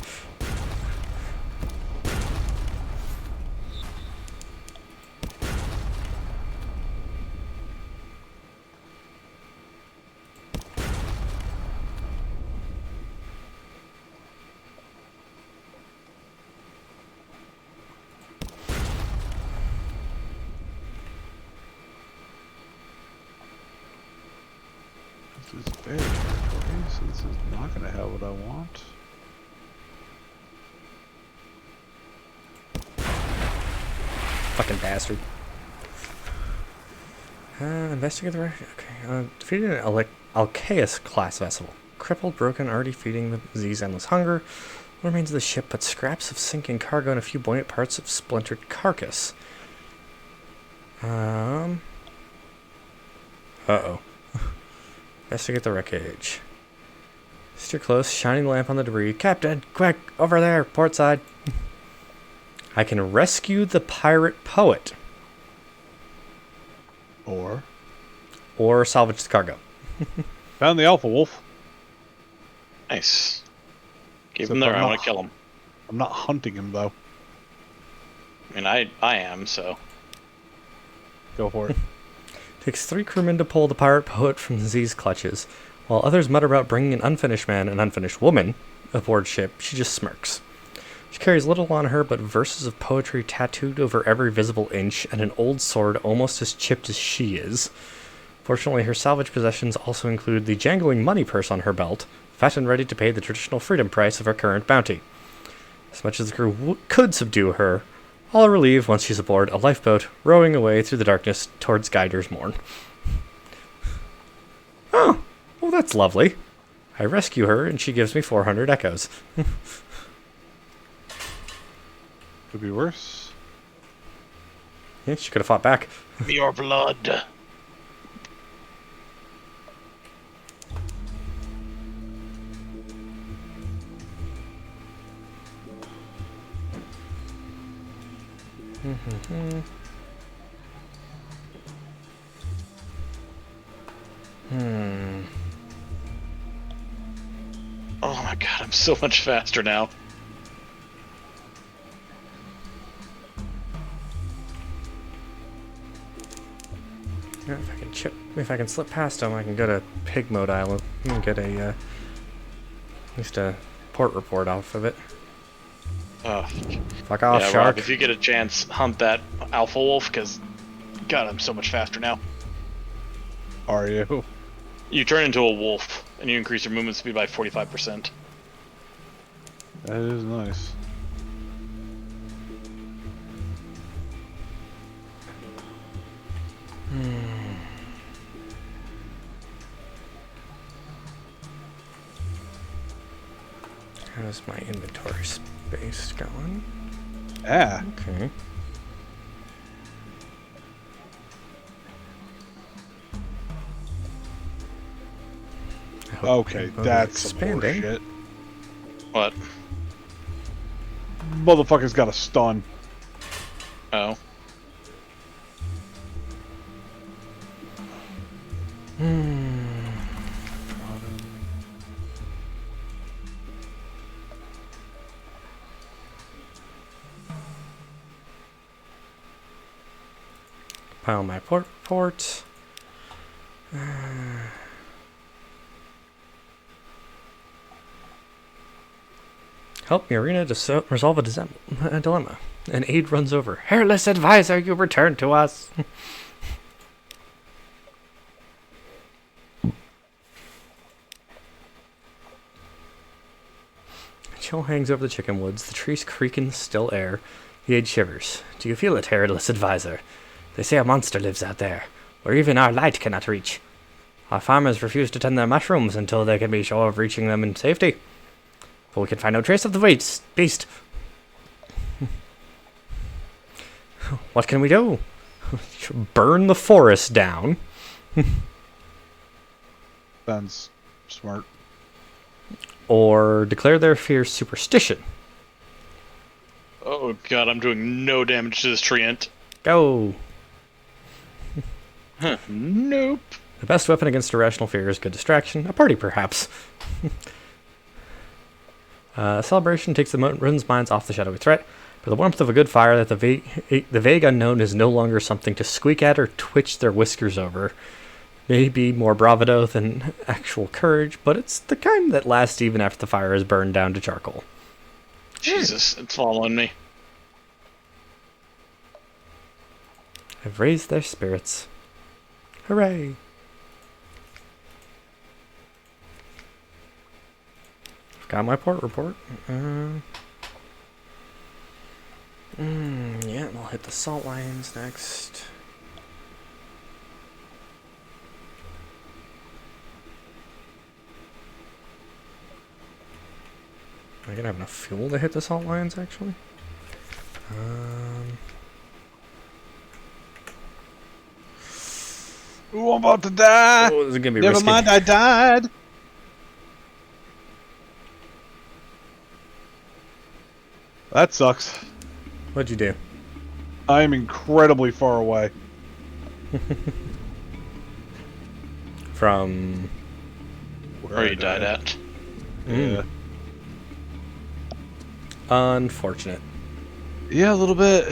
This is bear territory, so this is not gonna have what I want. Fucking bastard. Investigate the record. Okay. Defeated an Alcaeus class vessel. Crippled, broken, already feeding the Z's endless hunger. What remains of the ship but scraps of sinking cargo and a few buoyant parts of splintered carcass. Uh-oh. Investigate the wreckage. Steer close, shining the lamp on the debris. Captain, quick, over there, port side. I can rescue the pirate poet. Or salvage the cargo. found the alpha wolf. Nice. Keep Except him there, I'm I not- want to kill him. I'm not hunting him though. I mean, I am, so. Go for it. Takes 3 crewmen to pull the pirate poet from Z's clutches. While others mutter about bringing an unfinished man and unfinished woman aboard ship, she just smirks. She carries little on her but verses of poetry tattooed over every visible inch and an old sword almost as chipped as she is. Fortunately, her salvage possessions also include the jangling money purse on her belt, fat and ready to pay the traditional freedom price of her current bounty. As much as the crew could subdue her, all are relieved once she's aboard a lifeboat, rowing away through the darkness towards Geider's Morn. Oh, well that's lovely. I rescue her and she gives me 400 echoes. Could be worse. Yeah, she could have fought back. Your blood. Oh my god, I'm so much faster now. Yeah, if I can slip past them, I can go to Pig Mode Island and get at least a port report off of it. Oh, Fuck off, yeah, shark. Rob, if you get a chance, hunt that alpha wolf, because, god, I'm so much faster now. Are you? You turn into a wolf, and you increase your movement speed by 45%. That is nice. How's my inventory space going? Ah, Okay. Okay, Boat that's some expanding. horseshit. What? Motherfucker's got a stun. Oh. Pile my port. Help Murina to resolve a dilemma. An aide runs over. Hairless advisor, you return to us. Chill hangs over the chicken woods. The trees creak in the still air. The aide shivers. Do you feel it, hairless advisor? They say a monster lives out there, where even our light cannot reach. Our farmers refuse to tend their mushrooms until they can be sure of reaching them in safety. But we can find no trace of the beast. What can we do? Burn the forest down. Sounds smart. Or declare their fears superstition. Oh god, I'm doing no damage to this treant. Go. Huh. Nope. The best weapon against irrational fear is good distraction. A party, perhaps. Celebration takes the rune's minds off the shadowy threat, but the warmth of a good fire that the vague unknown is no longer something to squeak at or twitch their whiskers over. Maybe more bravado than actual courage, but it's the kind that lasts even after the fire is burned down to charcoal. Jesus, it's following me. I've raised their spirits. Hooray! Got my port report. Yeah, I'll hit the salt lions next. Am I gonna have enough fuel to hit the salt lions, actually? Ooh, I'm about to die! Oh, this is gonna be Never risky. mind, I died! That sucks. What'd you do? I am incredibly far away. From... Where you died at. Yeah. Unfortunate. Yeah, a little bit.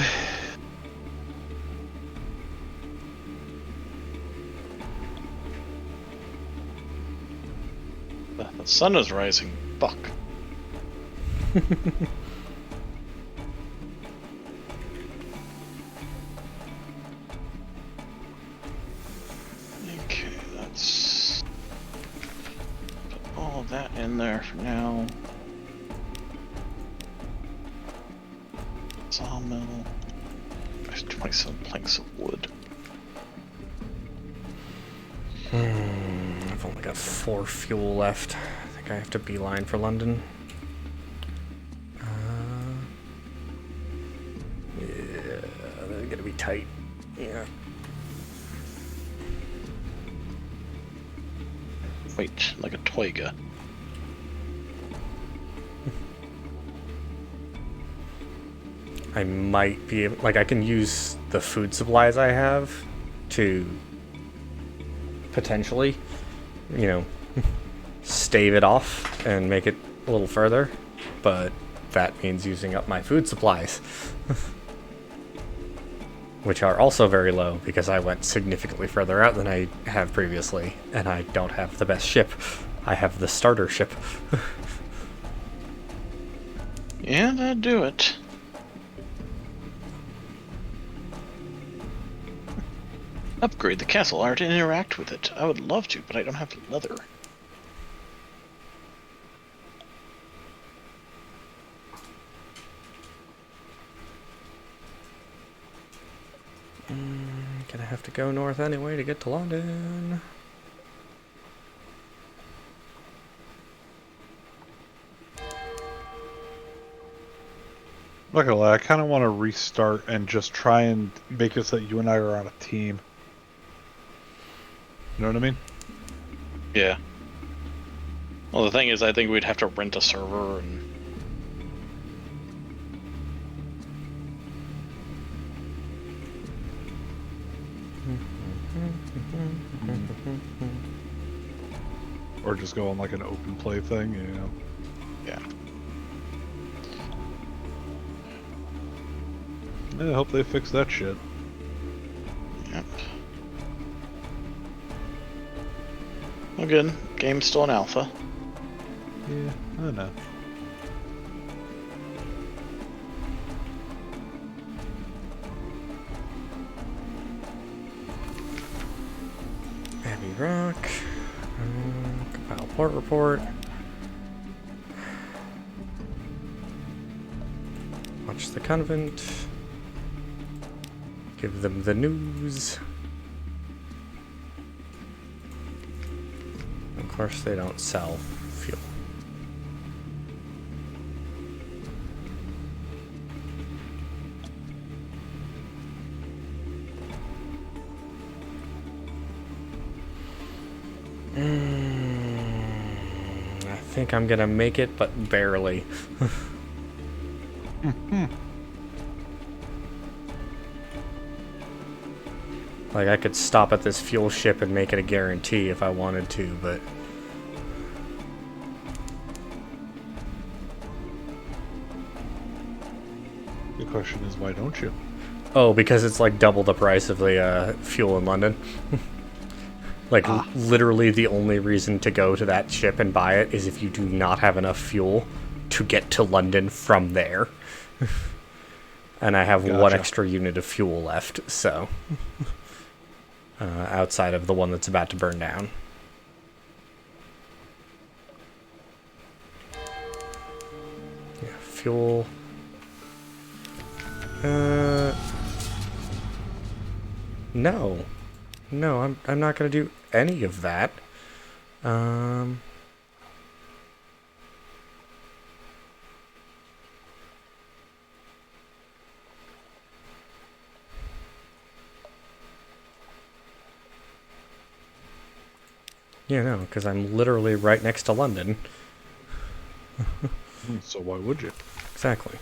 The sun is rising. Fuck. Okay, let's put all that in there for now. Sawmill. There's 27 planks of wood. I've only got 4 fuel left. I think I have to beeline for London. Yeah, they're gonna be tight. Yeah. Wait, like a toiga. I might be able, like, I can use the food supplies I have to potentially, you know, stave it off and make it a little further, but that means using up my food supplies, which are also very low because I went significantly further out than I have previously, and I don't have the best ship. I have the starter ship. Yeah, that'd do it. Upgrade the castle art and interact with it. I would love to, but I don't have leather. Gonna have to go north anyway to get to London. Not gonna lie, I kind of want to restart and just try and make it so that you and I are on a team. You know what I mean? Yeah. Well, the thing is, I think we'd have to rent a server and. Or just go on like an open play thing, Yeah. I hope they fix that shit. Yep. Well, good. Game's still in alpha. Yeah, I know. Abbey Rock. Compile port report. Watch the convent. Give them the news. Of course, they don't sell fuel. I think I'm gonna make it, but barely. Like, I could stop at this fuel ship and make it a guarantee if I wanted to, but... The question is, why don't you? Oh, because it's like double the price of the fuel in London. Like, literally the only reason to go to that ship and buy it is if you do not have enough fuel to get to London from there. And I have one Gotcha. extra unit of fuel left, so... outside of the one that's about to burn down. Yeah, fuel... No. No, I'm not gonna do any of that. Yeah, no, because I'm literally right next to London. So why would you? Exactly.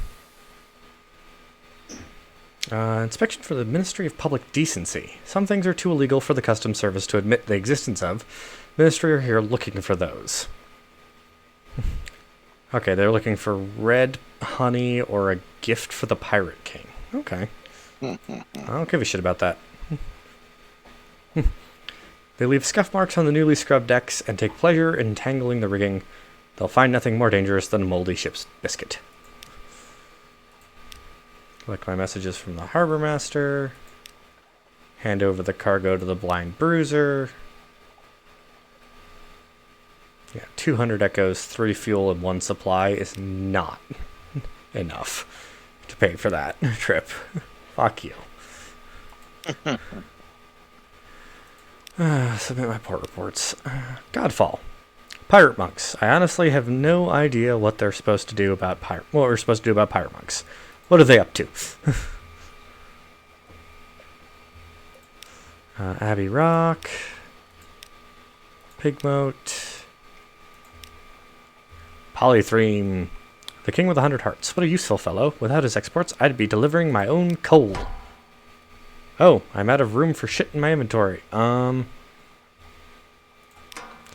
Inspection for the Ministry of Public Decency. Some things are too illegal for the Customs Service to admit the existence of. Ministry are here looking for those. Okay, they're looking for red honey or a gift for the Pirate King. Okay. I don't give a shit about that. They leave scuff marks on the newly scrubbed decks and take pleasure in tangling the rigging. They'll find nothing more dangerous than a moldy ship's biscuit. Collect my messages from the harbor master. Hand over the cargo to the blind bruiser. Yeah, 200 echoes, 3 fuel, and 1 supply is not enough to pay for that trip. Fuck you. Submit my port reports. Godfall. Pirate monks. I honestly have no idea what they're supposed to do about pirate. What we're supposed to do about pirate monks. What are they up to? Abbey Rock. Pigmote. Polythreme. The king with 100 hearts. What a useful fellow. Without his exports, I'd be delivering my own coal. Oh, I'm out of room for shit in my inventory. I'll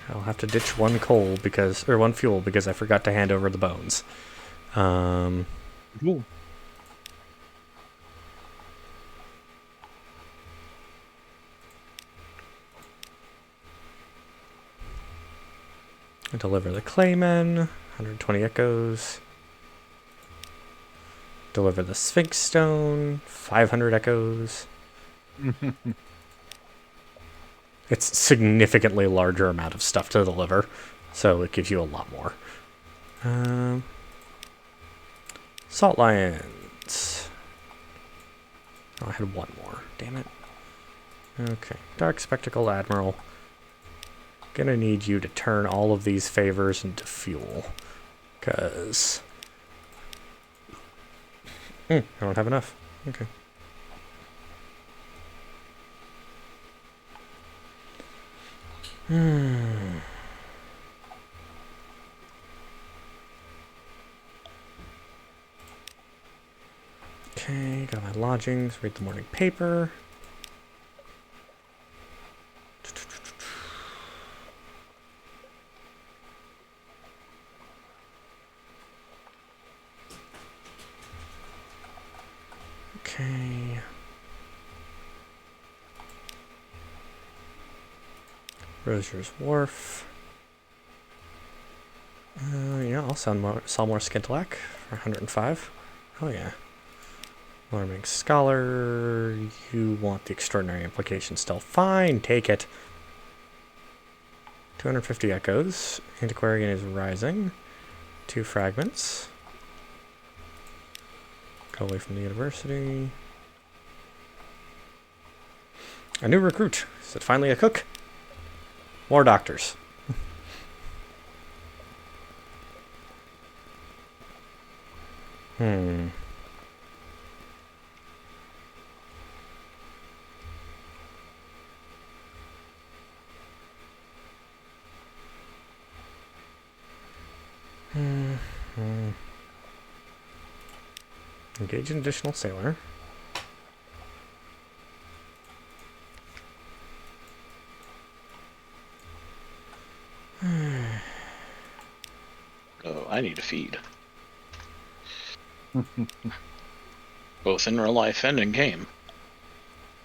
have to ditch 1 coal because, or 1 fuel because I forgot to hand over the bones. Cool. Deliver the Claymen, 120 echoes. Deliver the Sphinx Stone, 500 echoes. It's significantly larger amount of stuff to deliver, so it gives you a lot more. Salt Lions. Oh, I had 1 more. Damn it. Okay. Dark Spectacle Admiral. Gonna need you to turn all of these favors into fuel. Because... I don't have enough. Okay. Okay, got my lodgings, read the morning paper. Okay. Rosier's Wharf. Yeah, I'll sell more Skintalak for 105. Oh yeah. Alarming Scholar. You want the Extraordinary Implication still. Fine, take it. 250 Echoes. Antiquarian is rising. 2 fragments. Go away from the university. A new recruit. Is it finally a cook? More doctors. Hmm. Engage an additional sailor. Oh, I need to feed. Both in real life and in game.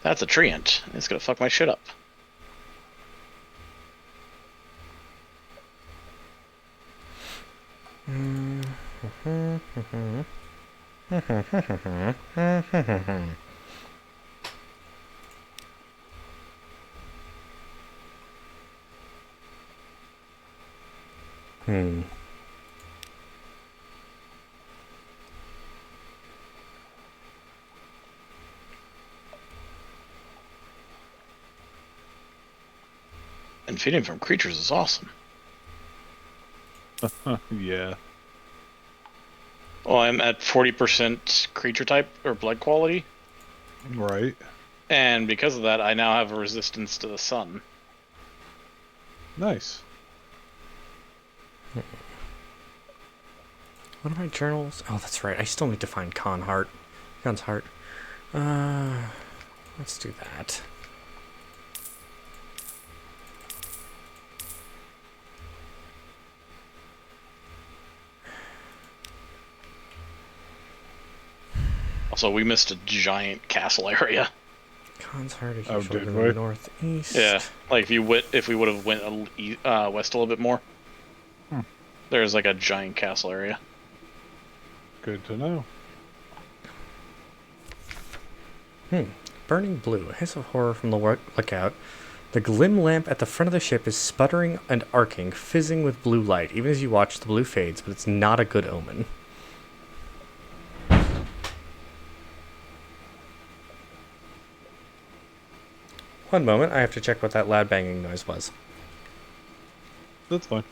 That's a treant. It's gonna fuck my shit up. Hmm. And feeding from creatures is awesome. Yeah. Well, I'm at 40% creature type or blood quality, Right. and because of that, I now have a resistance to the sun. Nice. What are my journals? Oh, that's right. I still need to find Khan's heart. Let's do that. Also, we missed a giant castle area. Khan's heart is Oh, usually did in we? the northeast. Yeah, like if we would have went west a little bit more, there's like a giant castle area. Good to know. Burning blue. A hiss of horror from the lookout. The glim lamp at the front of the ship is sputtering and arcing, fizzing with blue light. Even as you watch, the blue fades, but it's not a good omen. One moment, I have to check what that loud banging noise was. That's fine.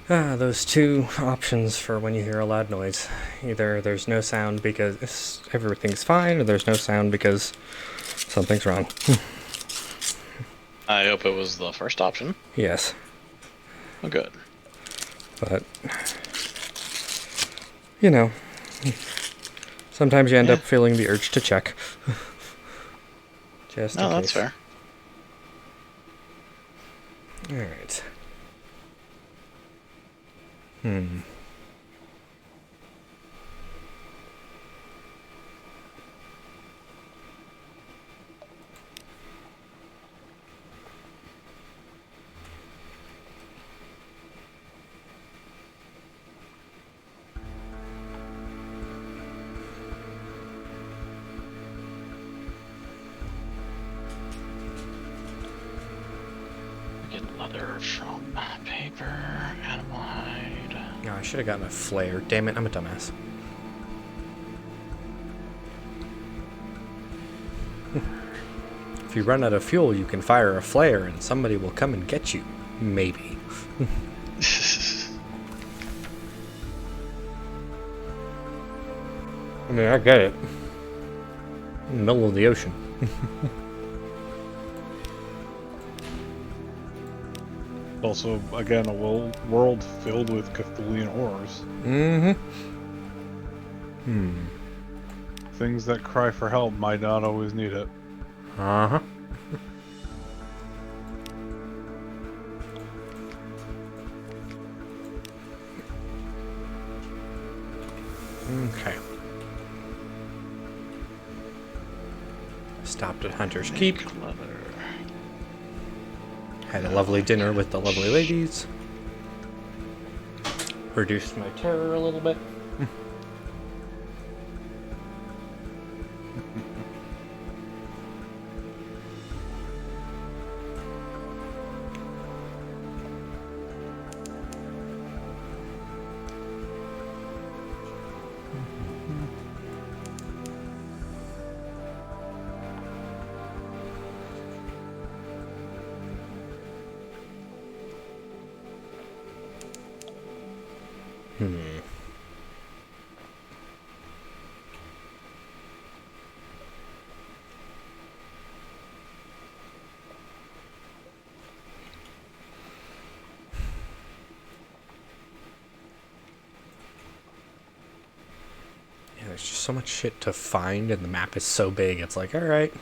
Those two options for when you hear a loud noise. Either there's no sound because everything's fine, or there's no sound because something's wrong. I hope it was the first option. Yes, Oh, good. but you know, sometimes you end up feeling the urge to check. Just in No, that's case. fair. Alright. Get leather from paper, animal hide. Oh, I should have gotten a flare. Damn it, I'm a dumbass. If you run out of fuel, you can fire a flare and somebody will come and get you. Maybe. I mean, I get it. In the middle of the ocean. Also, again, a world filled with Cthulhian horrors. Things that cry for help might not always need it. Uh-huh. Okay. Stopped at Hunter's Keep. Leather. Had a lovely dinner with the lovely ladies. Reduced my terror a little bit. Yeah, there's just so much shit to find, and the map is so big, it's like, alright.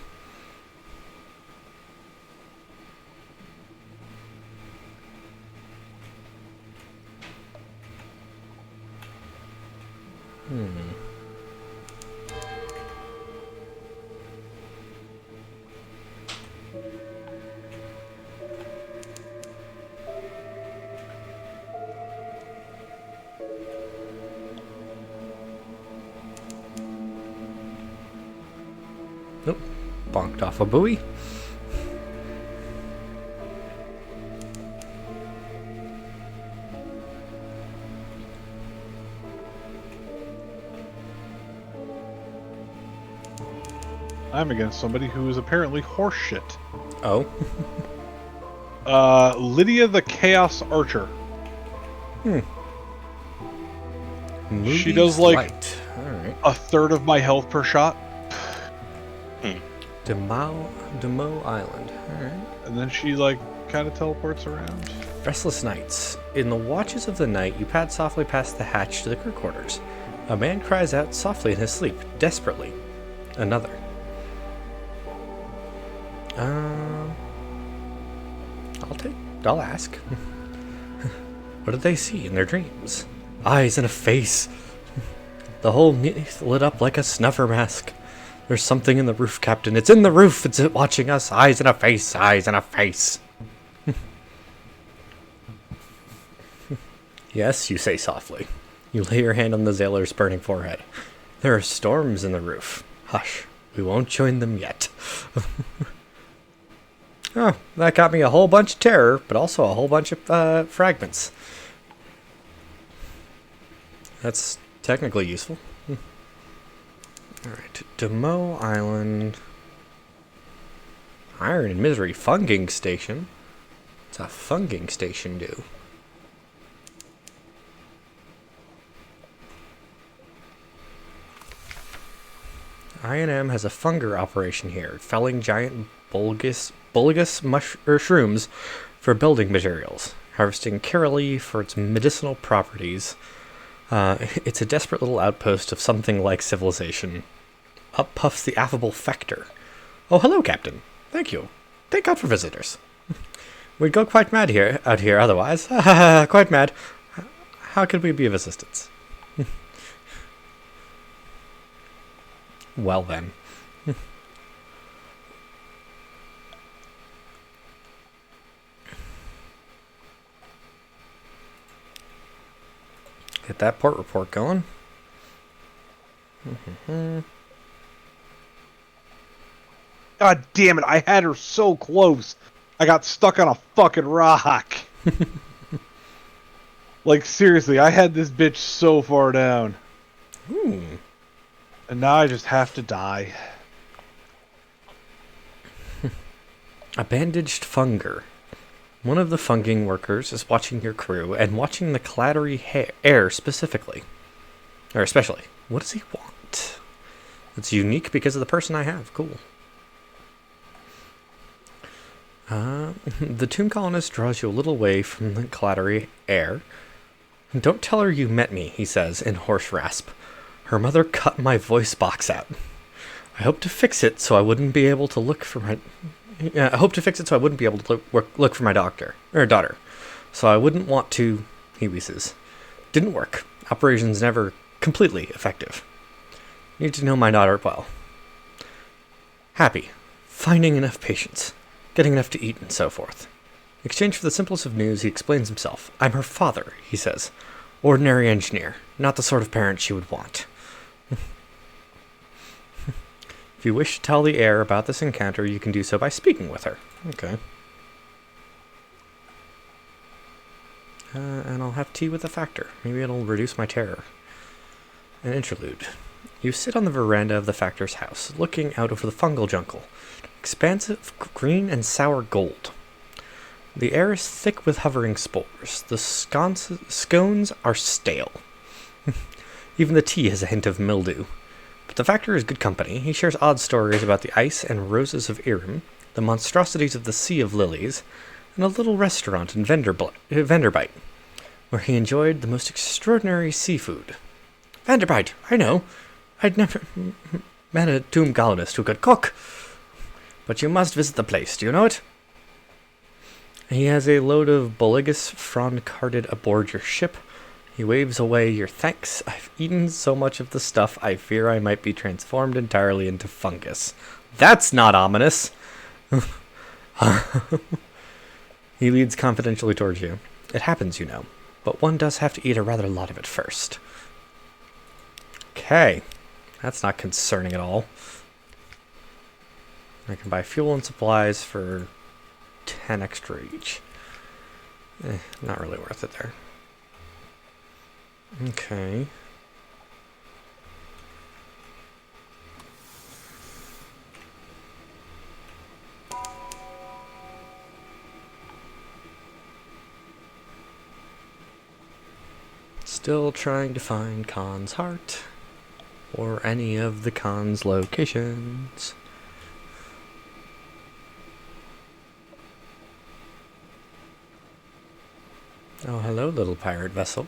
Nope. Bonked off a buoy. I'm against somebody who is apparently horseshit. Oh. Lydia the Chaos Archer. She does like Blight. Alright. a third of my health per shot, Demo Island. Alright. and then she like kind of teleports around. Restless nights. In the watches of the night, you pad softly past the hatch to the crew quarters. A man cries out softly in his sleep, desperately. Another. I'll ask. What did they see in their dreams? Eyes and a face. The whole neath lit up like a snuffer mask. There's something in the roof, Captain. It's in the roof. It's watching us. Eyes and a face. Eyes and a face. Yes, you say softly. You lay your hand on the sailor's burning forehead. There are storms in the roof. Hush. We won't join them yet. Oh, that got me a whole bunch of terror, but also a whole bunch of fragments. That's technically useful. Alright, Demo Island. Iron and Misery Funging Station. What's a funging station do? I&M has a funger operation here, felling giant bulgus mushrooms for building materials, harvesting Kirali for its medicinal properties. It's a desperate little outpost of something like civilization. Up puffs the affable Fector. Oh, hello, Captain. Thank you. Thank God for visitors. We'd go quite mad out here otherwise. Quite mad. How could we be of assistance? Well then. Get that port report going. God damn it, I had her so close. I got stuck on a fucking rock. Like, seriously, I had this bitch so far down. And now I just have to die. A bandaged funger. One of the funging workers is watching your crew and watching the clattery air specifically. Or especially. What does he want? It's unique because of the person I have. Cool. The tomb colonist draws you a little away from the clattery air. Don't tell her you met me, he says in hoarse rasp. Her mother cut my voice box out. I hope to fix it so I wouldn't be able to look for my... look for my daughter. So I wouldn't want to... He wheezes. Didn't work. Operation's never completely effective. Need to know my daughter well. Happy. Finding enough patience. Getting enough to eat and so forth. In exchange for the simplest of news, he explains himself. I'm her father, he says. Ordinary engineer. Not the sort of parent she would want. If you wish to tell the heir about this encounter, you can do so by speaking with her. Okay. And I'll have tea with the factor. Maybe it'll reduce my terror. An interlude. You sit on the veranda of the factor's house, looking out over the fungal jungle. Expansive green and sour gold. The air is thick with hovering spores. The scones are stale. Even the tea has a hint of mildew. But the factor is good company. He shares odd stories about the ice and roses of Irem, the monstrosities of the Sea of Lilies, and a little restaurant in Vanderbite, where he enjoyed the most extraordinary seafood. Vanderbite, I know. I'd never met a tomb colonist who could cook. But you must visit the place. Do you know it? He has a load of Boligus frond carted aboard your ship. He waves away your thanks. I've eaten so much of the stuff, I fear I might be transformed entirely into fungus. That's not ominous. He leads confidentially towards you. It happens, you know, but one does have to eat a rather lot of it first. Okay, that's not concerning at all. I can buy fuel and supplies for 10 extra each. Not really worth it there. Okay. Still trying to find Khan's heart, or any of the Khan's locations. Oh, hello, little pirate vessel.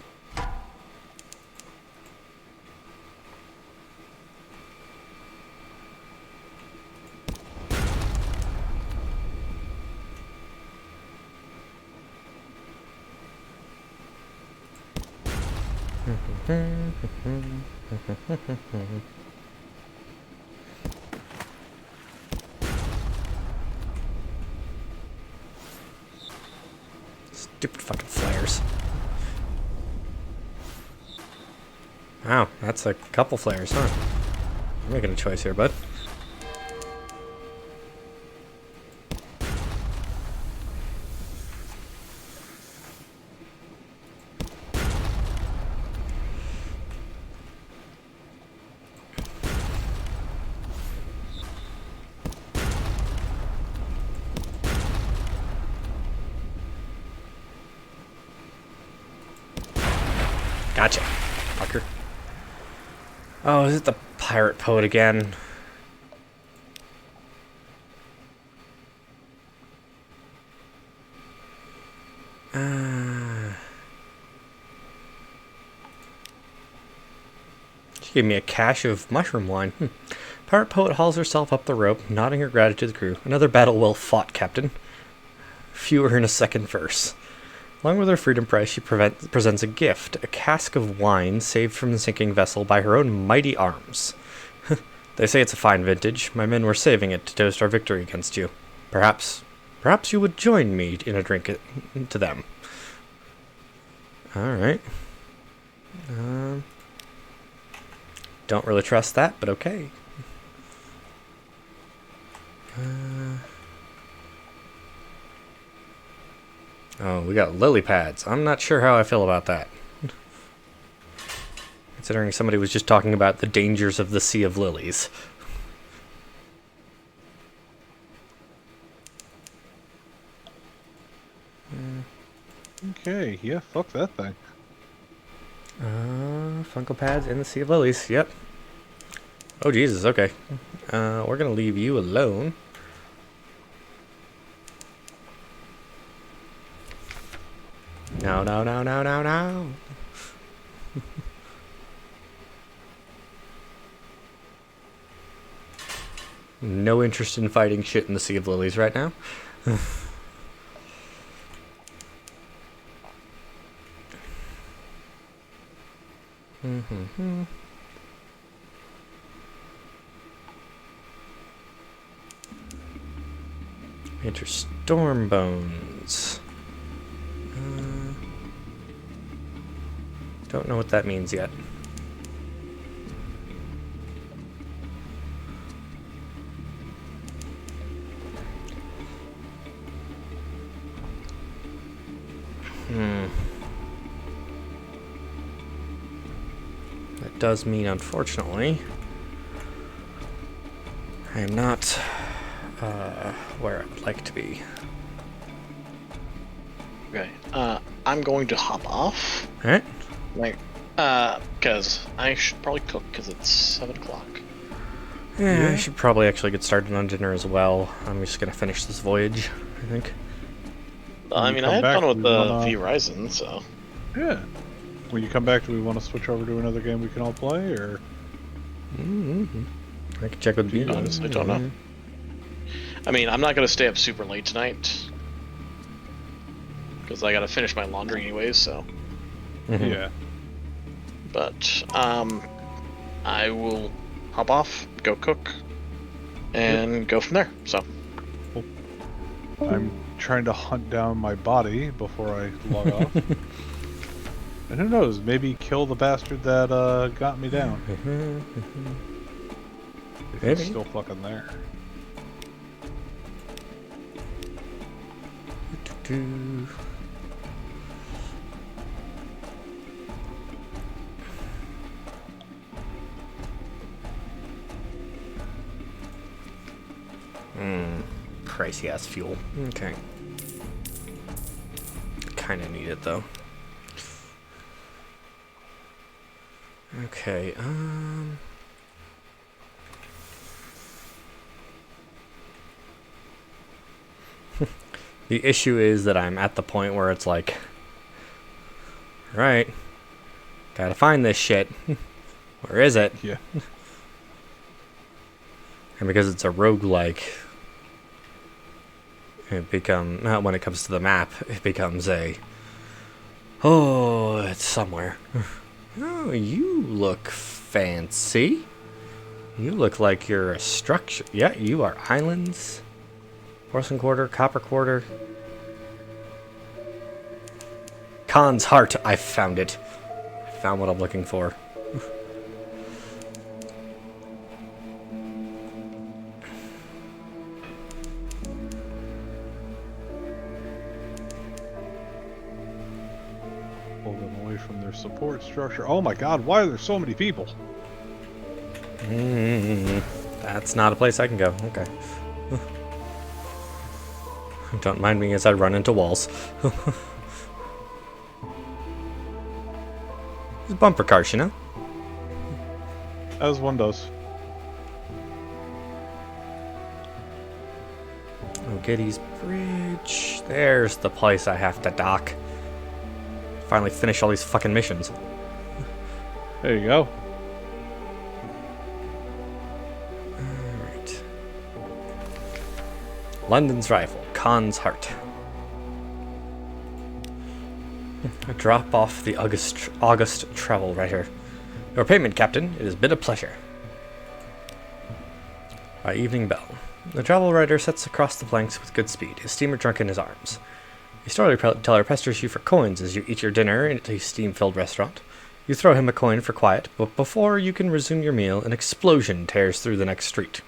Stupid fucking flares. Wow, that's a couple flares, huh? I'm making a choice here, bud. Gotcha, fucker. Oh, is it the pirate poet again? She gave me a cache of mushroom wine. Pirate poet hauls herself up the rope, nodding her gratitude to the crew. Another battle well fought, Captain. fewer in a second verse. Along with her freedom prize, she presents a gift, a cask of wine saved from the sinking vessel by her own mighty arms. They say it's a fine vintage. My men were saving it to toast our victory against you. Perhaps you would join me in a drink to them. Alright. Don't really trust that, but okay. Oh, we got lily pads. I'm not sure how I feel about that. Considering somebody was just talking about the dangers of the Sea of Lilies. Okay, yeah, fuck that thing. Funko pads in the Sea of Lilies, yep. Oh, Jesus, okay. We're gonna leave you alone. No, no, no, no, no, no. No interest in fighting shit in the Sea of Lilies right now. Enter Storm Bones. Don't know what that means yet. That does mean, unfortunately, I am not where I'd like to be. Okay. I'm going to hop off. Alright. Like, because I should probably cook because it's 7 o'clock. Yeah, I should probably actually get started on dinner as well. I'm just gonna finish this voyage, I think. I mean, I had fun with the V-Ryzen, so. Yeah. When you come back, do we want to switch over to another game we can all play, or? I can check with you. Honestly, don't know. I mean, I'm not going to stay up super late tonight. Because I got to finish my laundry anyways, so. Yeah. But, I will hop off, go cook, and go from there, so. I'm trying to hunt down my body before I log off. And who knows, maybe kill the bastard that got me down. If Maybe. he's still fucking there. Pricey ass fuel. Okay. Kinda need it though. Okay, the issue is that I'm at the point where it's like, right, gotta find this shit. Where is it? Yeah. And because it's a roguelike, when it comes to the map, it becomes it's somewhere. Oh, you look fancy. You look like you're a structure. Yeah, you are islands. Porcelain quarter, copper quarter. Khan's heart. I found it. I found what I'm looking for. Pull them away from their support structure. Oh my god, why are there so many people? That's not a place I can go. Okay. Don't mind me as I run into walls. It's bumper cars, you know? As one does. O'Giddy's Bridge. There's the place I have to dock. Finally finish all these fucking missions. There you go. Alright. London's Rifle. Khan's Heart. Drop off the August travel writer. Your payment, Captain. It has been a pleasure. By evening bell. The travel writer sets across the planks with good speed, his steamer trunk in his arms. A storyteller pesters you for coins as you eat your dinner in a steam-filled restaurant. You throw him a coin for quiet, but before you can resume your meal, an explosion tears through the next street.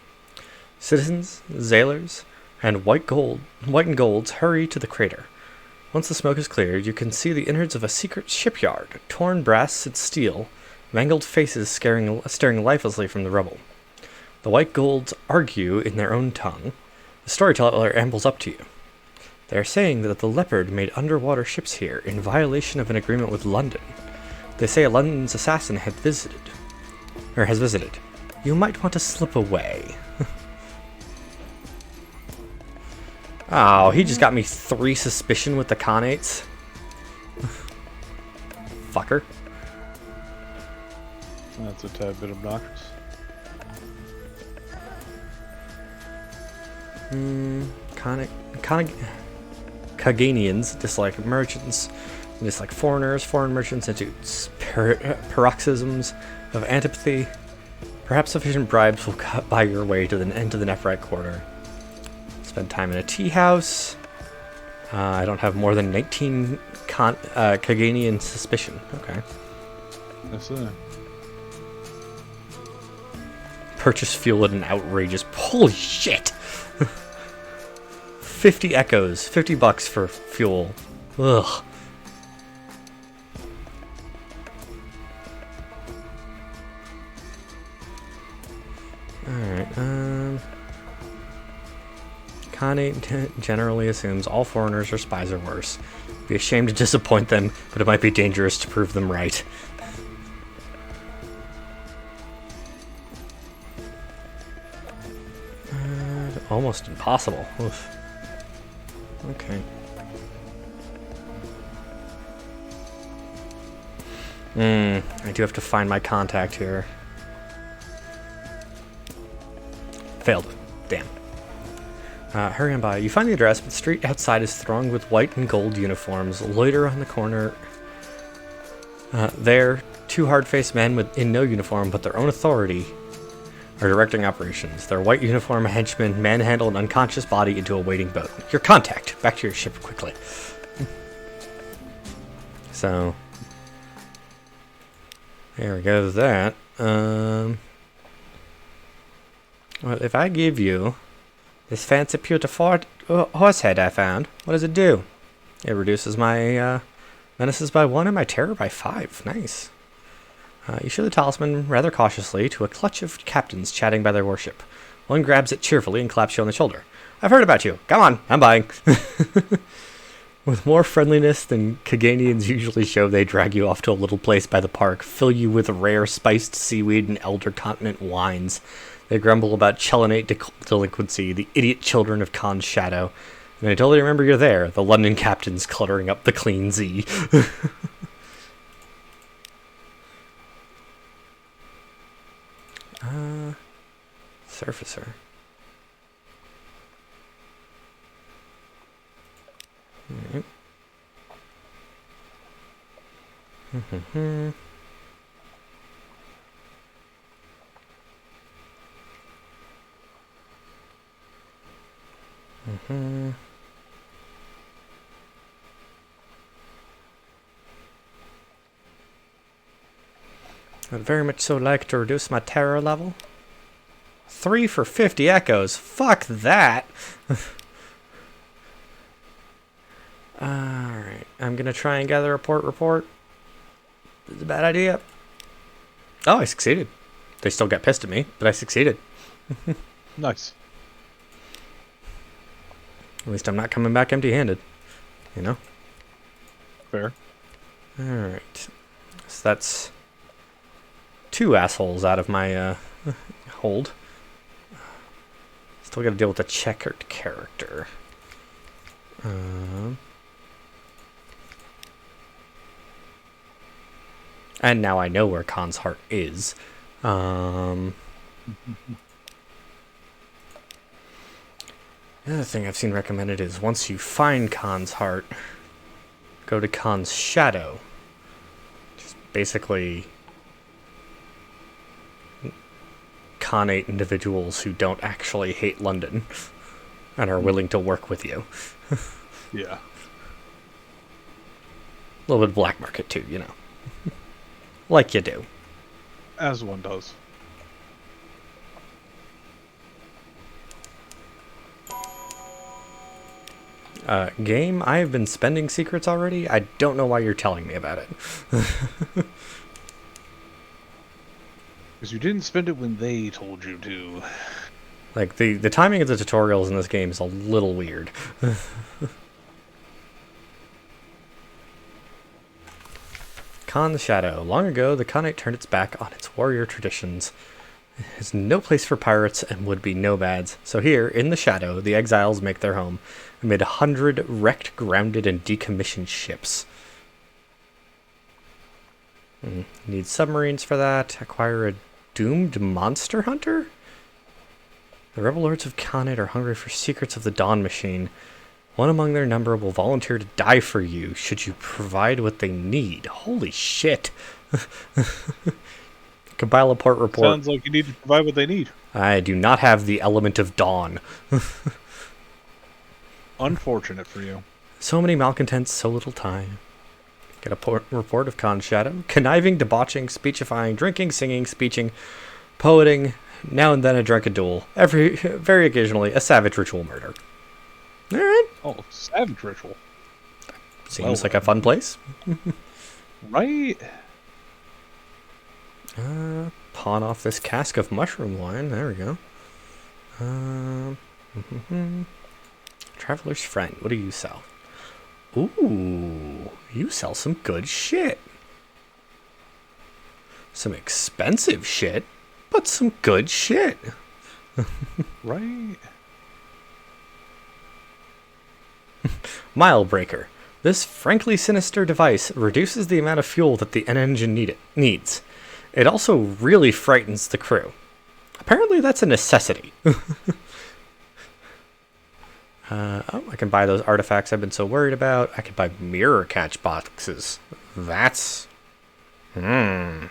Citizens, sailors, and white and golds hurry to the crater. Once the smoke is cleared, you can see the innards of a secret shipyard, torn brass and steel, mangled faces staring lifelessly from the rubble. The white golds argue in their own tongue. The storyteller ambles up to you. They are saying that the Leopard made underwater ships here in violation of an agreement with London. They say London's assassin has visited. You might want to slip away. Oh, he just got me 3 suspicion with the Khanate. Fucker. That's a tad bit obnoxious. Kaganians dislike merchants, dislike foreigners. Foreign merchants into paroxysms of antipathy. Perhaps sufficient bribes will buy your way to the end of the Nephrite quarter. Spend time in a tea house. I don't have more than 19 Kaganian suspicion. Okay. That's it. Purchase fuel at an outrageous... Holy shit! 50 echoes. $50 for fuel. Ugh. Alright, Khanate generally assumes all foreigners or spies are worse. Be ashamed to disappoint them, but it might be dangerous to prove them right. Almost impossible. Oof. Okay. I do have to find my contact here. Failed. Damn. Hurry on by. You find the address, but the street outside is thronged with white and gold uniforms. Loiter on the corner. There, 2 hard-faced men in no uniform, but their own authority, are directing operations. Their white uniform henchmen manhandle an unconscious body into a waiting boat. Your contact. Back to your ship quickly. So, there we go with that. Well, if I give you this fancy pewter horse head I found, what does it do? It reduces my menaces by 1 and my terror by 5. Nice. You show the talisman rather cautiously to a clutch of captains chatting by their warship. One grabs it cheerfully and claps you on the shoulder. I've heard about you. Come on, I'm buying. With more friendliness than Kaganians usually show, they drag you off to a little place by the park, fill you with rare spiced seaweed and elder continent wines. They grumble about Chelinate delinquency, the idiot children of Khan's shadow. And until they remember you're there, the London captains cluttering up the clean Z. Surfacer. Alright. I'd very much so like to reduce my terror level. 3 for 50 echoes. Fuck that. Alright. I'm gonna try and gather a report. It's a bad idea. Oh, I succeeded. They still got pissed at me, but I succeeded. Nice. At least I'm not coming back empty-handed. You know? Fair. Alright. So that's 2 assholes out of my hold. Still gotta deal with a checkered character. And now I know where Khan's heart is. The other thing I've seen recommended is once you find Khan's heart, go to Khan's Shadow. Just basically Khanate individuals who don't actually hate London and are willing to work with you. Yeah. A little bit of black market too, you know. Like you do. As one does. Game, I have been spending secrets already. I don't know why you're telling me about it. Because you didn't spend it when they told you to. Like, the timing of the tutorials in this game is a little weird. Khan's Shadow. Long ago, the Khanate turned its back on its warrior traditions. It has no place for pirates and would-be nomads. So here, in the Shadow, the exiles make their home amid 100 wrecked, grounded, and decommissioned ships. Need submarines for that. Acquire a doomed monster hunter? The rebel lords of Khanate are hungry for secrets of the Dawn Machine. One among their number will volunteer to die for you should you provide what they need. Holy shit. Compile a port report. Sounds like you need to provide what they need. I do not have the element of dawn. Unfortunate for you. So many malcontents, so little time. Get a report of Khan's Shadow. Conniving, debauching, speechifying, drinking, singing, speeching, poeting, now and then a drunken duel. Very occasionally, a savage ritual murder. Alright. Oh, savage ritual. Seems like a fun place. Right? Pawn off this cask of mushroom wine. There we go. Traveler's Friend. What do you sell? Ooh, you sell some good shit. Some expensive shit, but some good shit. Right? Mile Breaker. This frankly sinister device reduces the amount of fuel that the engine needs. It also really frightens the crew. Apparently that's a necessity. I can buy those artifacts I've been so worried about. I could buy mirror catch boxes. That's... The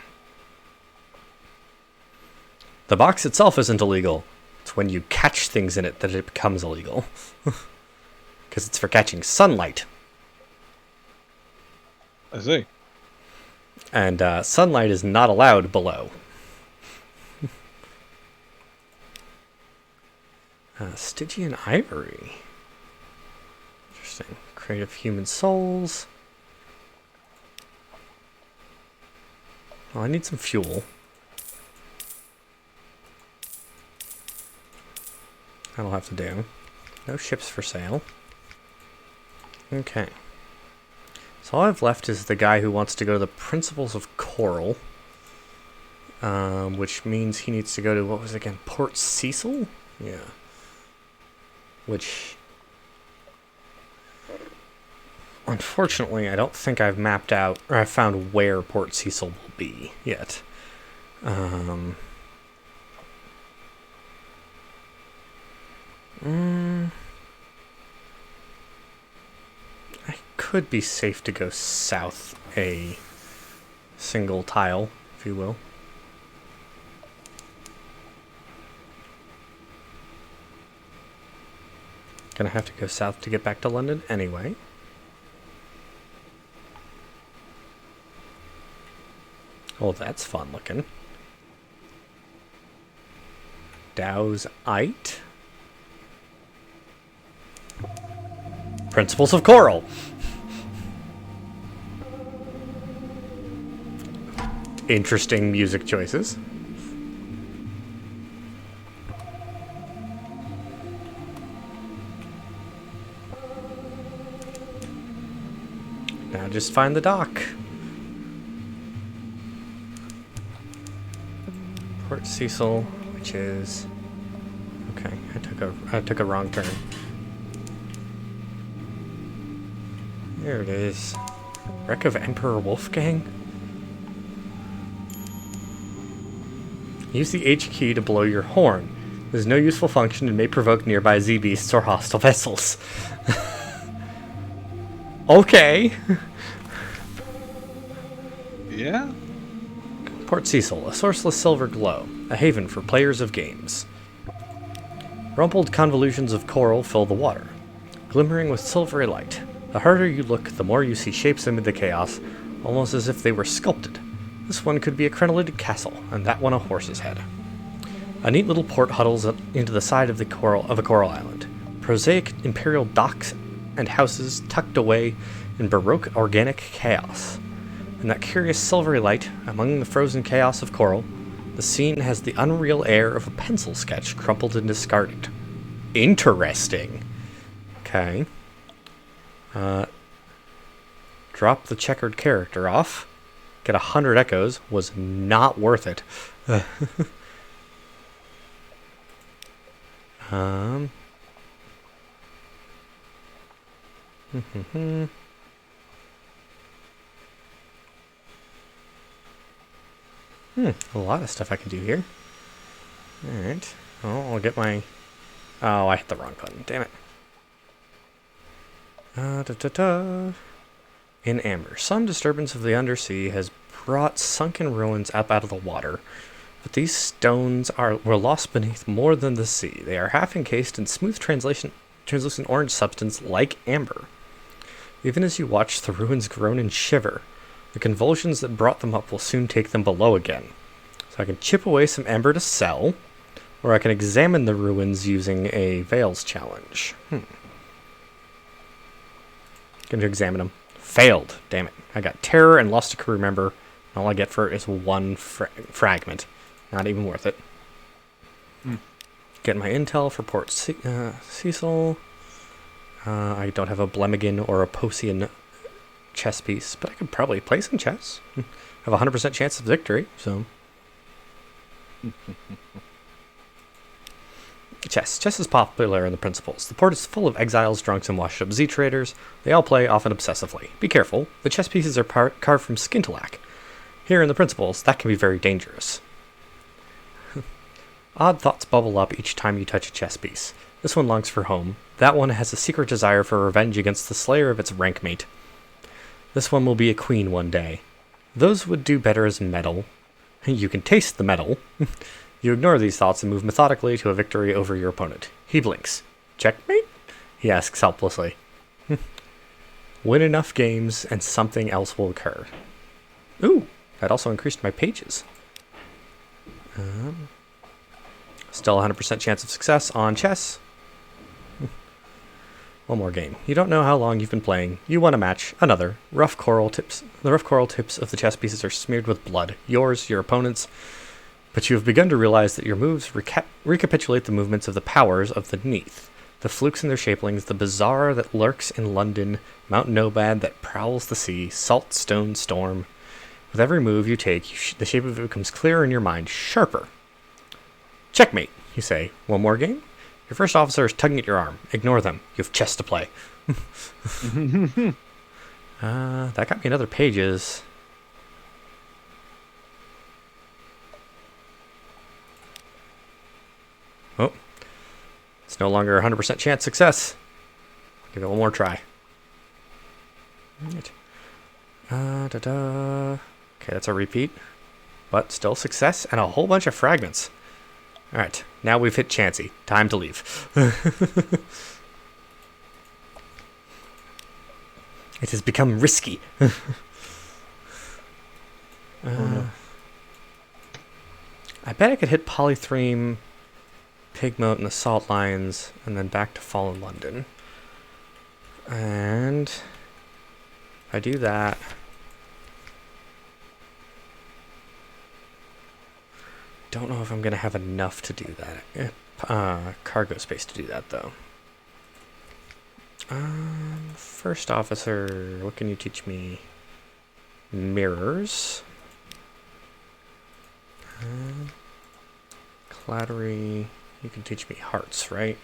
box itself isn't illegal. It's when you catch things in it that it becomes illegal. Because it's for catching sunlight. I see. And sunlight is not allowed below. Stygian Ivory. Interesting. Creative Human Souls. Well, I need some fuel. That'll have to do. No ships for sale. Okay. So all I've left is the guy who wants to go to the Principles of Coral. Which means he needs to go to, what was it again? Port Cecil? Yeah. Which, unfortunately, I don't think I've mapped out, or I've found where Port Cecil will be yet. I could be safe to go south a single tile, if you will. Gonna have to go south to get back to London anyway. Oh, that's fun looking. Dow's Ite. Principles of Coral. Interesting music choices. Now just find the dock. Port Cecil, which is... Okay, I took a wrong turn. There it is. Wreck of Emperor Wolfgang. Use the H key to blow your horn. It has no useful function and may provoke nearby Z beasts or hostile vessels. Okay. Yeah? Port Cecil, a sourceless silver glow, a haven for players of games. Rumpled convolutions of coral fill the water, glimmering with silvery light. The harder you look, the more you see shapes amid the chaos, almost as if they were sculpted. This one could be a crenellated castle, and that one a horse's head. A neat little port huddles up into the side of a coral island. Prosaic imperial docks and houses tucked away in baroque organic chaos. In that curious silvery light, among the frozen chaos of coral, the scene has the unreal air of a pencil sketch crumpled and discarded. Interesting. Okay. Drop the checkered character off. Get 100 echoes. Was not worth it. A lot of stuff I can do here. Alright. Oh, I'll get my... Oh, I hit the wrong button. Damn it. In Amber, some disturbance of the undersea has brought sunken ruins up out of the water, but these stones were lost beneath more than the sea. They are half encased in smooth translucent orange substance like amber. Even as you watch the ruins groan and shiver, the convulsions that brought them up will soon take them below again. So I can chip away some amber to sell, or I can examine the ruins using a Veils challenge. Going to examine them. Failed. Damn it. I got Terror and Lost a Crew member. All I get for it is one fragment. Not even worth it. Get my intel for Port Cecil. I don't have a Blemigan or a Posian chess piece, but I could probably play some chess. Have a 100% chance of victory, so... Chess is popular in the Principles. The port is full of exiles, drunks, and washed-up Z traders. They all play, often obsessively. Be careful. The chess pieces are carved from skintelac. Here in the Principles, that can be very dangerous. Odd thoughts bubble up each time you touch a chess piece. This one longs for home. That one has a secret desire for revenge against the slayer of its rank mate. This one will be a queen one day. Those would do better as metal. You can taste the metal. You ignore these thoughts and move methodically to a victory over your opponent. He blinks. Checkmate? He asks helplessly. Win enough games and something else will occur. Ooh, that also increased my pages. Still 100% chance of success on chess. One more game. You don't know how long you've been playing. You won a match. Another. The rough coral tips of the chess pieces are smeared with blood. Yours, your opponent's. But you have begun to realize that your moves recapitulate the movements of the powers of the Neath. The flukes in their shapelings, the bizarre that lurks in London, Mount Nobad that prowls the sea, salt, stone, storm. With every move you take, the shape of it becomes clearer in your mind, sharper. Checkmate, you say. One more game? Your first officer is tugging at your arm. Ignore them. You have chess to play. That got me another pages. Oh. It's no longer 100% chance success. Give it one more try. Right. Okay, that's a repeat. But still success and a whole bunch of fragments. Alright, now we've hit Chansey. Time to leave. It has become risky. I bet I could hit Polythreme, Pigmote, and the Salt Lions, and then back to Fallen London. And if I do that... Don't know if I'm going to have enough to do that. Cargo space to do that, though. First officer, what can you teach me? Mirrors. Clattery, you can teach me hearts, right?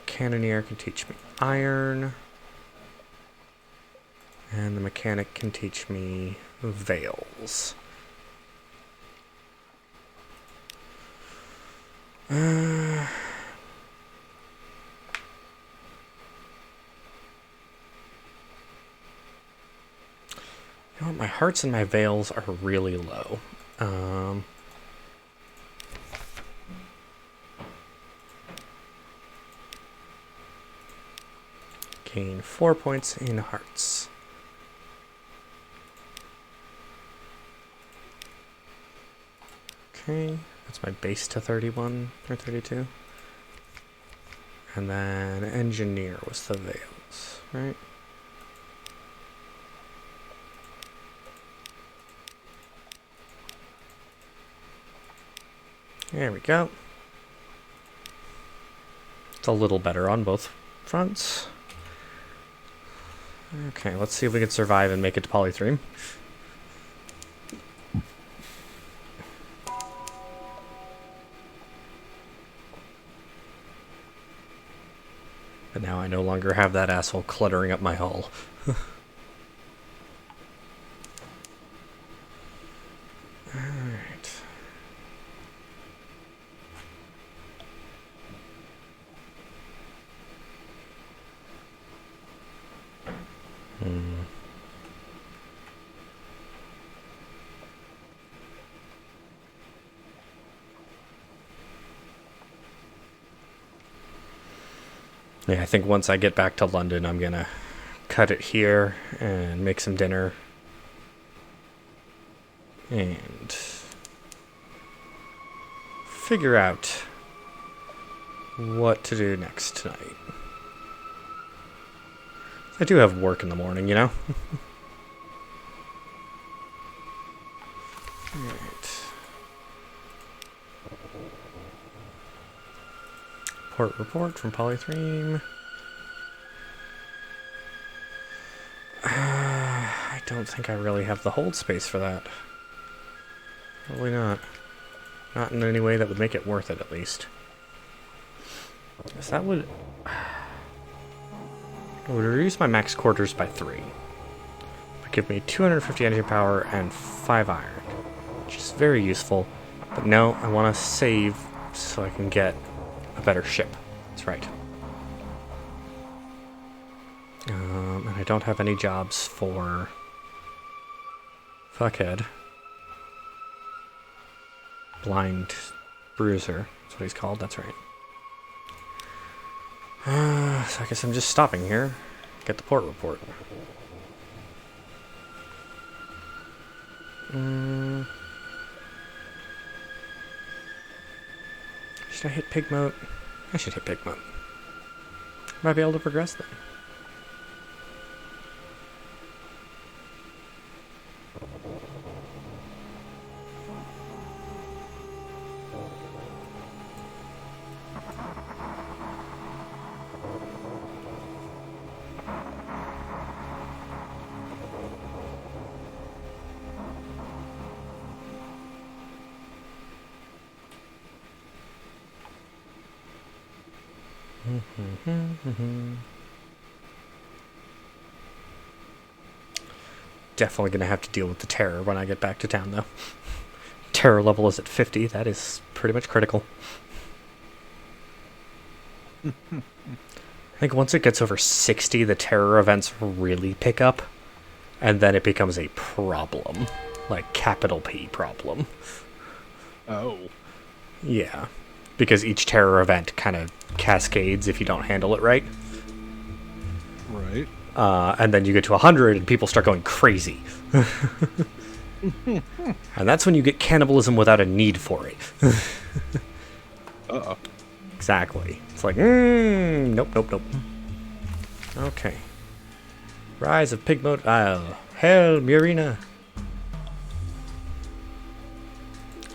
Cannoneer can teach me iron. And the mechanic can teach me veils. hearts in my veils are really low. Gain 4 points in hearts. Okay, that's my base to 31 or 32. And then engineer was the veils, right? There we go. It's a little better on both fronts. Okay, let's see if we can survive and make it to Polythreme. But now I no longer have that asshole cluttering up my hull. Alright. Yeah, I think once I get back to London, I'm gonna cut it here and make some dinner. And figure out what to do next tonight. I do have work in the morning, you know? Alright. Port report from Polythreme. I don't think I really have the hold space for that. Probably not. Not in any way that would make it worth it, at least. So that would reduce my max quarters by 3. But give me 250 engine power and 5 iron, which is very useful. But no, I want to save so I can get a better ship. That's right. And I don't have any jobs for Fuckhead. Blind Bruiser. That's what he's called. That's right. So I guess I'm just stopping here. Get the port report. Should I hit pig mode? I should hit pig mode. Might be able to progress then. Definitely gonna have to deal with the terror when I get back to town, though. Terror level is at 50. That is pretty much critical. I think once it gets over 60, the terror events really pick up, and then it becomes a problem. Like, capital P problem. Oh. Yeah. Because each terror event kind of cascades if you don't handle it right. Right. And then you get to 100 and people start going crazy. And that's when you get cannibalism without a need for it. Uh-oh. Exactly. It's like, nope. Okay. Rise of Pigmoat Isle. Hail, Murina.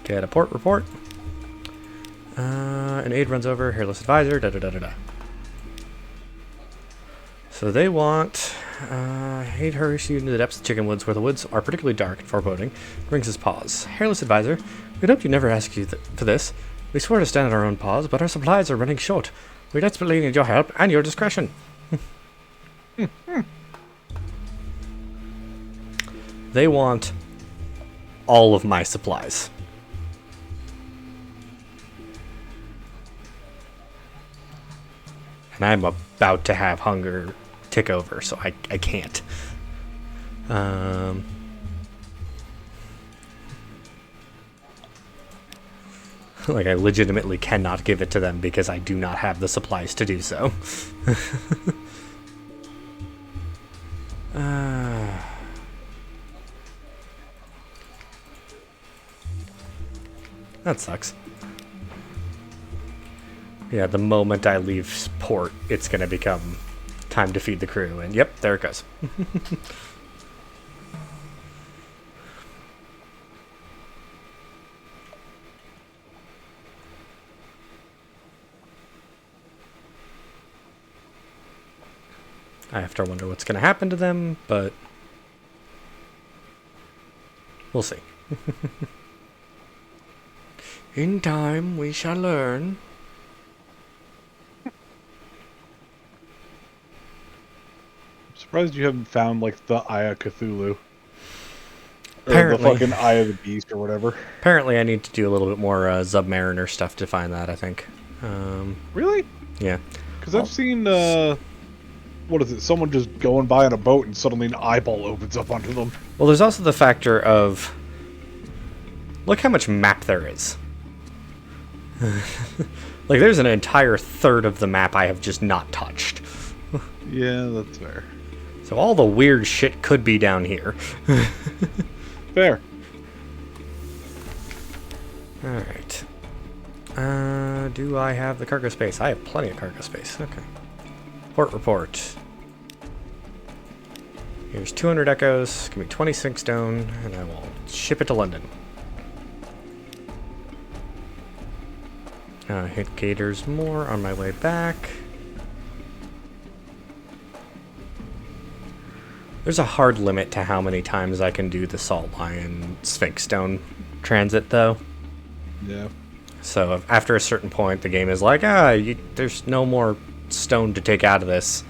Get a port report. An aide runs over. Hairless advisor. Da-da-da-da-da. So they want... aide hurries you into the depths of Chicken Woods, where the woods are particularly dark and foreboding. Brings his paws. Hairless advisor. We'd hoped you'd never ask you for this. We swore to stand on our own paws, but our supplies are running short. We desperately need your help and your discretion. They want all of my supplies. And I'm about to have hunger tick over, so I can't. Like, I legitimately cannot give it to them because I do not have the supplies to do so. That sucks. Yeah, the moment I leave port, it's gonna become time to feed the crew, and yep, there it goes. I have to wonder what's gonna happen to them, but we'll see. In time, we shall learn. I'm surprised you haven't found like the Eye of Cthulhu. Or Apparently. the fucking Eye of the Beast or whatever. Apparently, I need to do a little bit more Submariner stuff to find that, I think. Really? Yeah. Because I've seen, what is it, someone just going by on a boat and suddenly an eyeball opens up onto them. Well, there's also the factor of... Look how much map there is. Like, there's an entire third of the map I have just not touched. Yeah, that's fair. So all the weird shit could be down here. Fair. Alright. Do I have the cargo space? I have plenty of cargo space. Okay. Port report. Here's 200 echoes. Give me 26 stone, and I will ship it to London. Hit Gators more on my way back. There's a hard limit to how many times I can do the Salt Lion Sphinx Stone transit, though. Yeah. So after a certain point, the game is like, there's no more stone to take out of this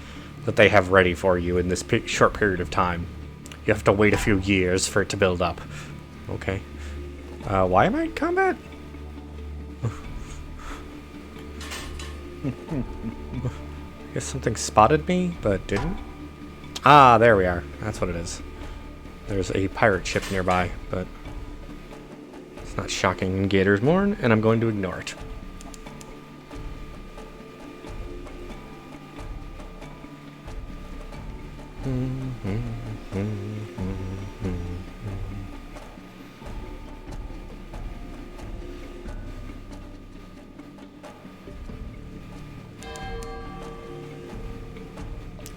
that they have ready for you in this short period of time. You have to wait a few years for it to build up. Okay. Why am I in combat? I guess something spotted me, but didn't. Ah, there we are. That's what it is. There's a pirate ship nearby, but it's not shocking in Gator's Morn, and I'm going to ignore it.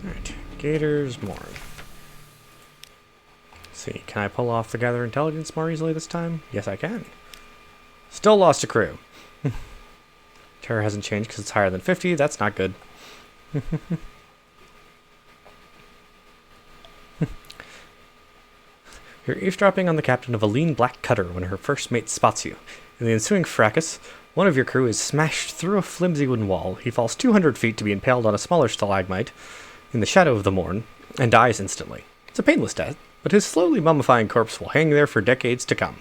Alright, Gator's Morn. Let's see, can I pull off the Gather Intelligence more easily this time? Yes, I can. Still lost a crew. Terror hasn't changed because it's higher than 50. That's not good. You're eavesdropping on the captain of a lean black cutter when her first mate spots you. In the ensuing fracas, one of your crew is smashed through a flimsy wooden wall. He falls 200 feet to be impaled on a smaller stalagmite in the shadow of the morn, and dies instantly. It's a painless death, but his slowly mummifying corpse will hang there for decades to come.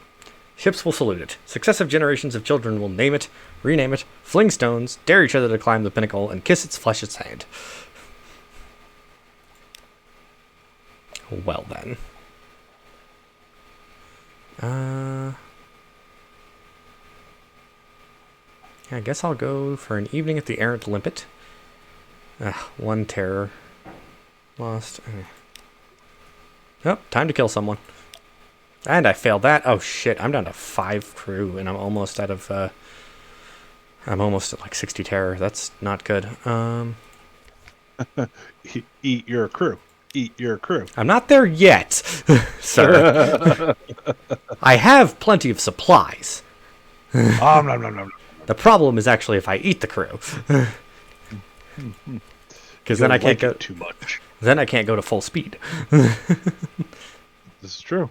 Ships will salute it. Successive generations of children will name it, rename it, fling stones, dare each other to climb the pinnacle, and kiss its flesh its hand. Well then. Yeah, I guess I'll go for an evening at the Errant Limpet. One terror. Lost. Oh, time to kill someone. And I failed that. Oh shit, I'm down to 5 crew, and I'm almost out of, I'm almost at like 60 terror. That's not good. Eat your crew. Eat your crew. I'm not there yet, sir. I have plenty of supplies. No. The problem is actually if I eat the crew. Because then I can't go too much. Then I can't go to full speed. This is true.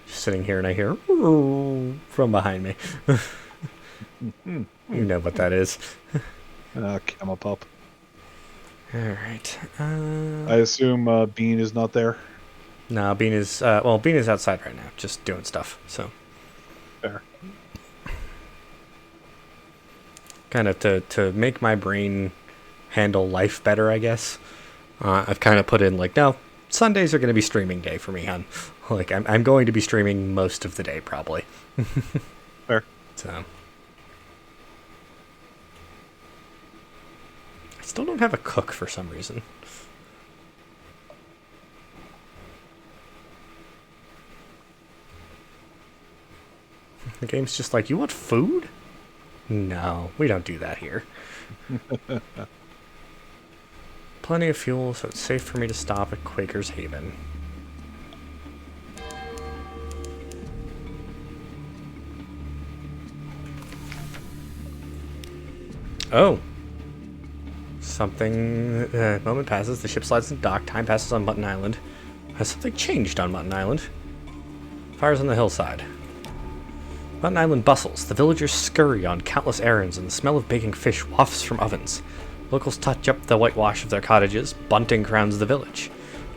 Just sitting here and I hear "Ooh" from behind me. You know what that is. Camel pup. Alright. I assume Bean is not there. No, Bean is Bean is outside right now, just doing stuff, so. Fair. Kind of to make my brain handle life better, I guess. I've kind of put in like, no, Sundays are going to be streaming day for me, hon. Like, I'm going to be streaming most of the day, probably. Fair. So. I still don't have a cook for some reason. The game's just like, you want food? No, we don't do that here. Plenty of fuel, so it's safe for me to stop at Quaker's Haven. Oh. Something... moment passes, the ship slides into dock, time passes on Mutton Island. Has something changed on Mutton Island? Fires on the hillside. Mutton Island bustles. The villagers scurry on countless errands, and the smell of baking fish wafts from ovens. Locals touch up the whitewash of their cottages. Bunting crowns the village.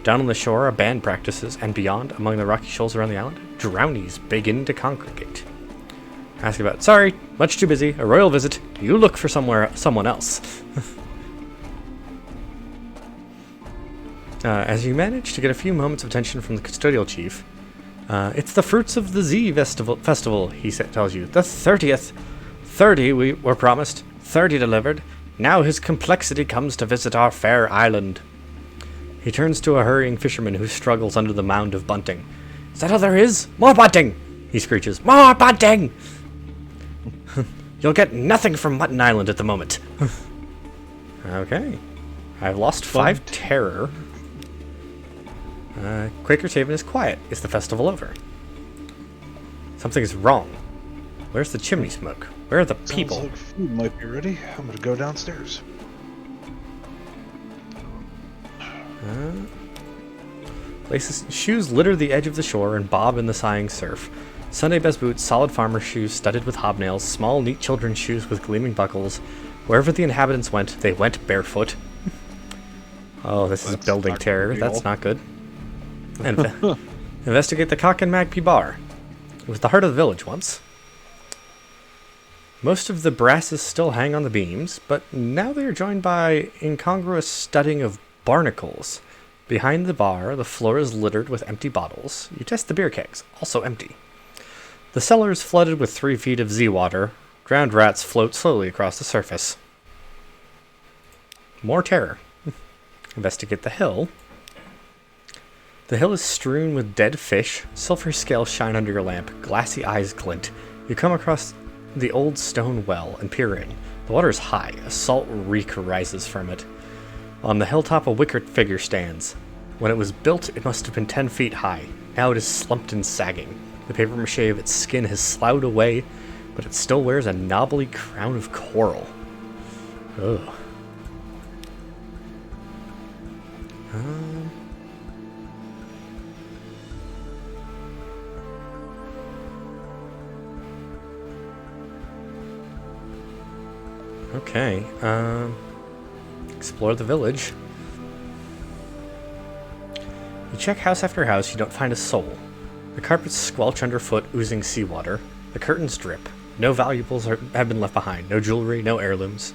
Down on the shore, a band practices, and beyond, among the rocky shoals around the island, drownies begin to congregate. Ask about, sorry, much too busy, a royal visit. You look for someone else. As you manage to get a few moments of attention from the custodial chief, it's the Fruits of the Z festival, he tells you. The 30th. 30 we were promised, 30 delivered. Now his complexity comes to visit our fair island. He turns to a hurrying fisherman who struggles under the mound of bunting. Is that all there is? More bunting! He screeches. More bunting! You'll get nothing from Mutton Island at the moment. Okay. I've lost 5 terror. Quaker's Haven is quiet. Is the festival over? Something's wrong. Where's the chimney smoke? Where are the people? Sounds like food might be ready. I'm gonna go downstairs. Lace's shoes litter the edge of the shore and bob in the sighing surf. Sunday best boots, solid farmer shoes studded with hobnails, small neat children's shoes with gleaming buckles. Wherever the inhabitants went, they went barefoot. Oh, this is building terror. That's not good. Investigate the Cock and Magpie Bar. It was the heart of the village once. Most of the brasses still hang on the beams, but now they are joined by incongruous studding of barnacles. Behind the bar, the floor is littered with empty bottles. You test the beer kegs, also empty. The cellar is flooded with 3 feet of Z water. Drowned rats float slowly across the surface. More terror. Investigate the hill. The hill is strewn with dead fish. Silver scales shine under your lamp. Glassy eyes glint. You come across the old stone well and peer in. The water is high. A salt reek rises from it. On the hilltop, a wicker figure stands. When it was built, it must have been 10 feet high. Now it is slumped and sagging. The papier-mâché of its skin has sloughed away, but it still wears a knobbly crown of coral. Ugh. Okay, explore the village. You check house after house, you don't find a soul. The carpets squelch underfoot, oozing seawater. The curtains drip. No valuables have been left behind, no jewelry, no heirlooms.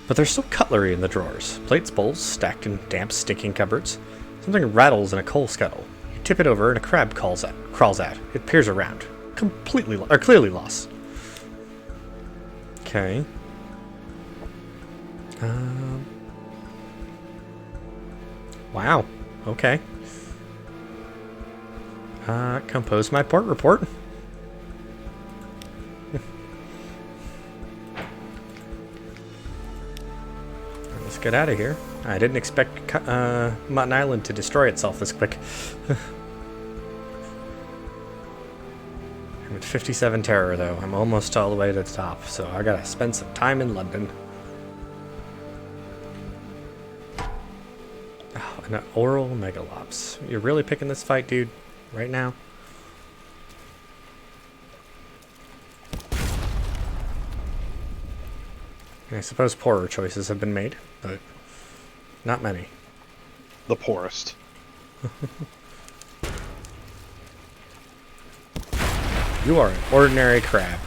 But there's still cutlery in the drawers. Plates, bowls, stacked in damp, stinking cupboards. Something rattles in a coal scuttle. You tip it over and a crab crawls out. It peers around. Clearly lost. Okay. Wow. Okay. Compose my port report. Let's get out of here. I didn't expect Mutton Island to destroy itself this quick. I'm at 57 terror, though. I'm almost all the way to the top, so I gotta spend some time in London. Oh, an Eyeroll Megalops. You're really picking this fight, dude? Right now? I suppose poorer choices have been made, but not many. The poorest. You are an ordinary crab.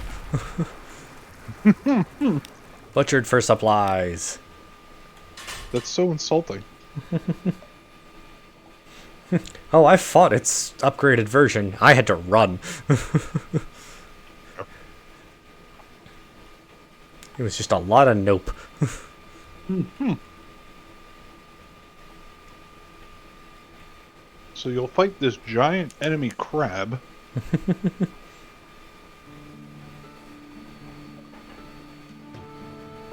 Butchered for supplies. That's so insulting. Oh, I fought its upgraded version. I had to run. It was just a lot of nope. So you'll fight this giant enemy crab.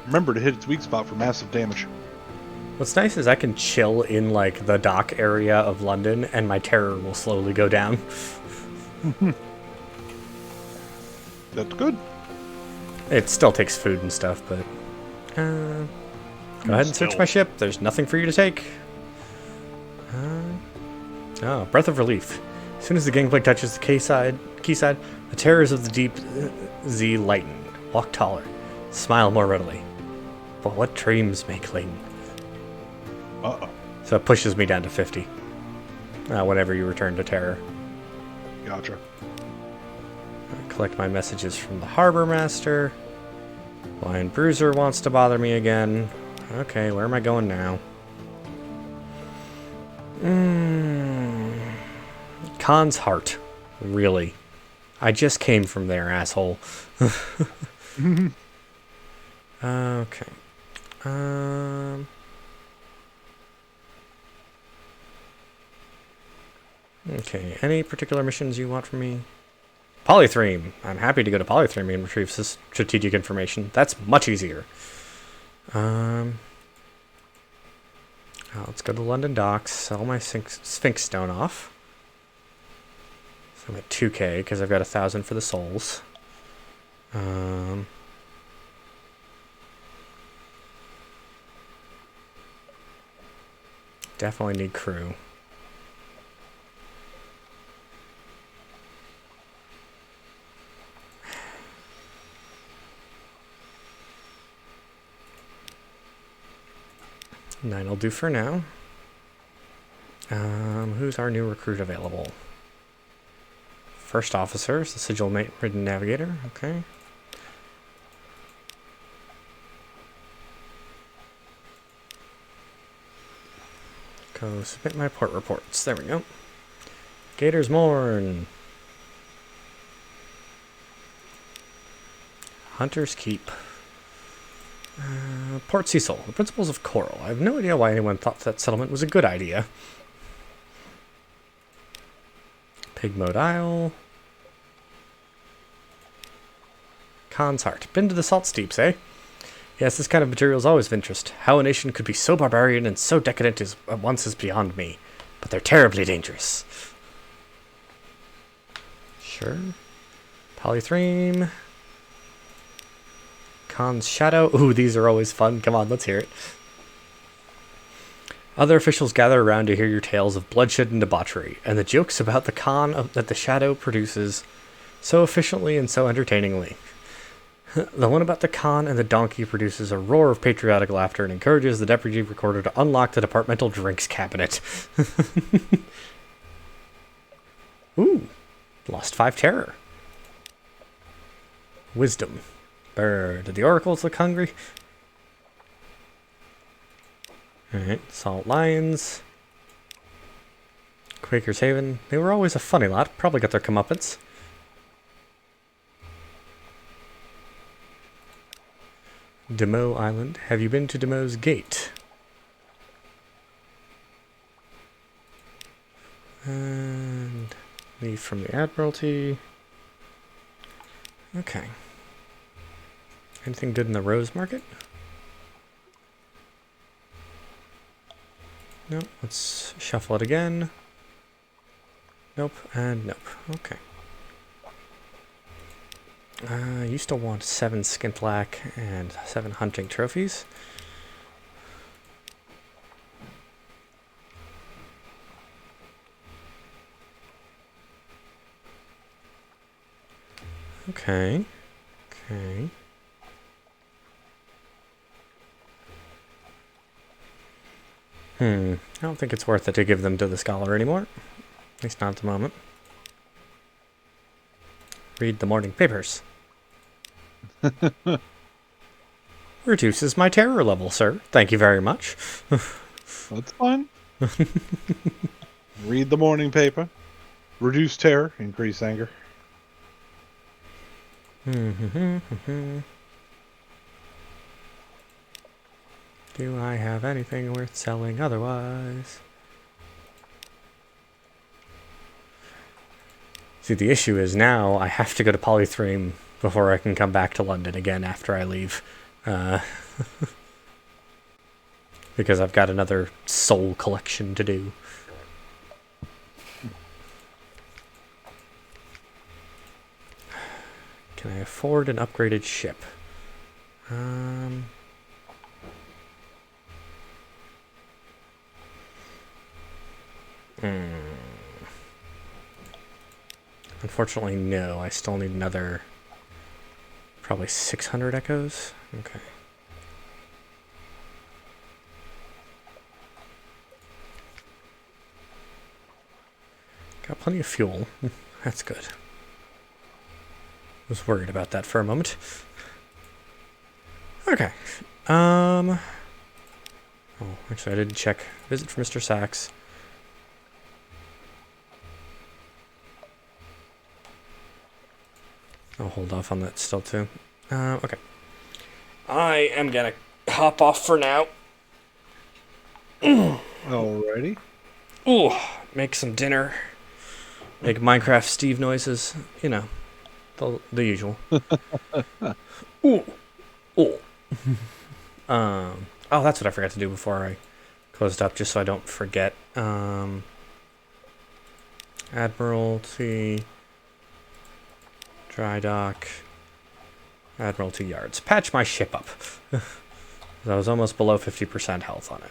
Remember to hit its weak spot for massive damage. What's nice is I can chill in, like, the dock area of London, and my terror will slowly go down. That's good. It still takes food and stuff, but... go ahead and search my ship. There's nothing for you to take. Oh, Breath of Relief. As soon as the gangplank touches the quayside, the terrors of the deep Z lighten. Walk taller. Smile more readily. But what dreams may cling? Uh-oh. So it pushes me down to 50. Whenever you return to terror. Gotcha. Collect my messages from the Harbor Master. Lion Bruiser wants to bother me again. Okay, where am I going now? Khan's Heart. Really? I just came from there, asshole. Okay. Okay, any particular missions you want from me? Polythreme. I'm happy to go to Polythreme and retrieve strategic information. That's much easier. Let's go to London Docks, sell my Sphinx Stone off. So I'm at 2k because I've got 1,000 for the souls. Definitely need crew. Nine'll do for now. Who's our new recruit available? First officer is the sigil-ridden navigator. Okay. Go submit my port reports. There we go. Gator's Mourn. Hunter's Keep. Port Cecil, the Principles of Coral. I have no idea why anyone thought that settlement was a good idea. Pigmode Isle. Khan's Heart. Been to the Salt Steeps, eh? Yes, this kind of material is always of interest. How a nation could be so barbarian and so decadent at once is beyond me. But they're terribly dangerous. Sure. Polythreme. Khan's Shadow. Ooh, these are always fun. Come on, let's hear it. Other officials gather around to hear your tales of bloodshed and debauchery, and the jokes about the Khan that the Shadow produces so efficiently and so entertainingly. The one about the Khan and the donkey produces a roar of patriotic laughter and encourages the deputy recorder to unlock the departmental drinks cabinet. Ooh, lost 5 terror. Wisdom. Did the oracles look hungry? Alright, Salt Lions. Quaker's Haven. They were always a funny lot. Probably got their comeuppance. Demo Island. Have you been to Demo's Gate? And leave from the Admiralty. Okay. Anything good in the Rose Market? Nope. Let's shuffle it again. Nope, and nope. Okay. I used to want 7 Skintlack and 7 hunting trophies. Okay. Okay. I don't think it's worth it to give them to the Scholar anymore. At least not at the moment. Read the morning papers. Reduces my terror level, sir. Thank you very much. That's fine. Read the morning paper. Reduce terror, increase anger. Do I have anything worth selling otherwise? See, the issue is now I have to go to Polythreme before I can come back to London again after I leave. Because I've got another soul collection to do. Can I afford an upgraded ship? Unfortunately, no. I still need another... probably 600 echoes? Okay. Got plenty of fuel. That's good. Was worried about that for a moment. Okay. Oh, actually, I didn't check. Visit for Mr. Sachs. I'll hold off on that still, too. Okay. I am gonna hop off for now. Alrighty. Ooh, make some dinner. Make Minecraft Steve noises. You know, the usual. Ooh. Ooh. Oh, that's what I forgot to do before I closed up, just so I don't forget. Admiralty, dry dock, Admiralty yards. Patch my ship up. I was almost below 50% health on it.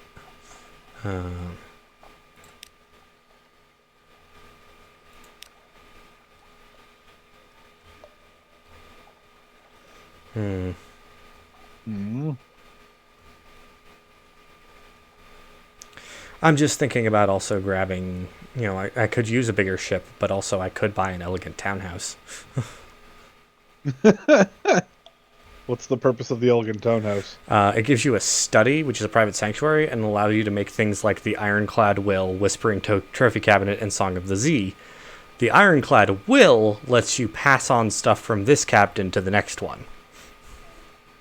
I'm just thinking about also grabbing, you know, I could use a bigger ship, but also I could buy an elegant townhouse. What's the purpose of the elegant townhouse? It gives you a study, which is a private sanctuary, and allows you to make things like the Ironclad Will, Whispering Trophy Cabinet, and Song of the Zee. The Ironclad Will lets you pass on stuff from this captain to the next one.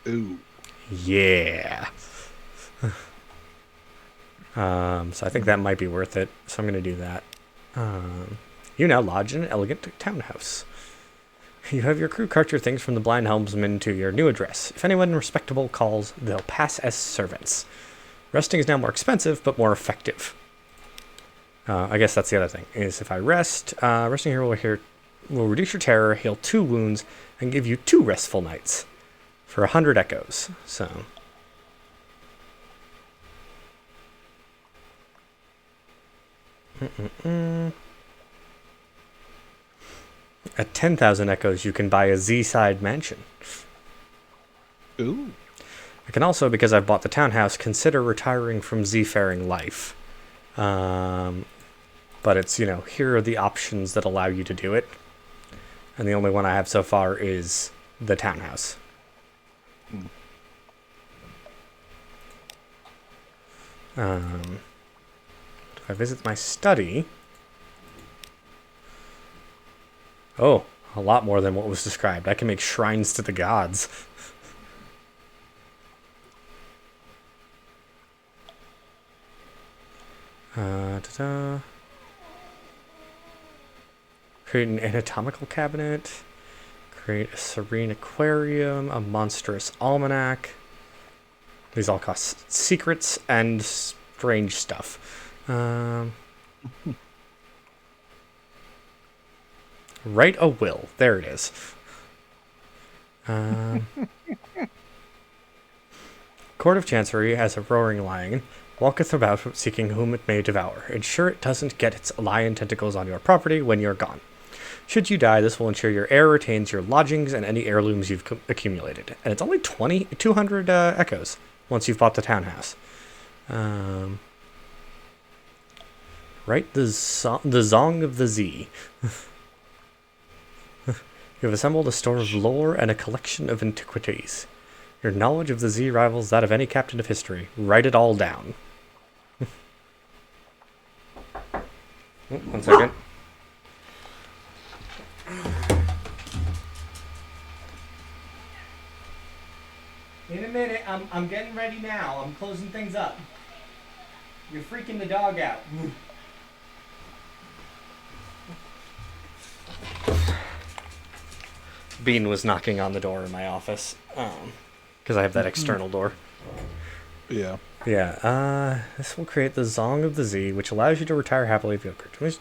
Ooh. Yeah. So I think that might be worth it. So I'm going to do that. You now lodge in an elegant townhouse. You have your crew cart your things from the blind helmsman to your new address. If anyone respectable calls, they'll pass as servants. Resting is now more expensive, but more effective. I guess that's the other thing, is if I rest, resting here will reduce your terror, heal 2 wounds, and give you 2 restful nights for 100 echoes. So... At 10,000 echoes, you can buy a Z-side mansion. Ooh. I can also, because I've bought the townhouse, consider retiring from Z-faring life. But it's, you know, here are the options that allow you to do it. And the only one I have so far is the townhouse. If I visit my study... Oh, a lot more than what was described. I can make shrines to the gods. Create an anatomical cabinet. Create a serene aquarium. A monstrous almanac. These all cost secrets and strange stuff. Write a will. There it is. Court of Chancery has a roaring lion. Walketh about seeking whom it may devour. Ensure it doesn't get its lion tentacles on your property when you're gone. Should you die, this will ensure your heir retains your lodgings and any heirlooms you've accumulated. And it's only 200 echoes once you've bought the townhouse. Write the Song of the Zee. You have assembled a store of lore and a collection of antiquities. Your knowledge of the Zee rivals that of any captain of history. Write it all down. Oh, 1 second. In a minute, I'm getting ready now. I'm closing things up. You're freaking the dog out. Bean was knocking on the door in my office, because I have that external door. Yeah. Yeah, this will create the Zong of the Z, which allows you to retire happily if you upgrade.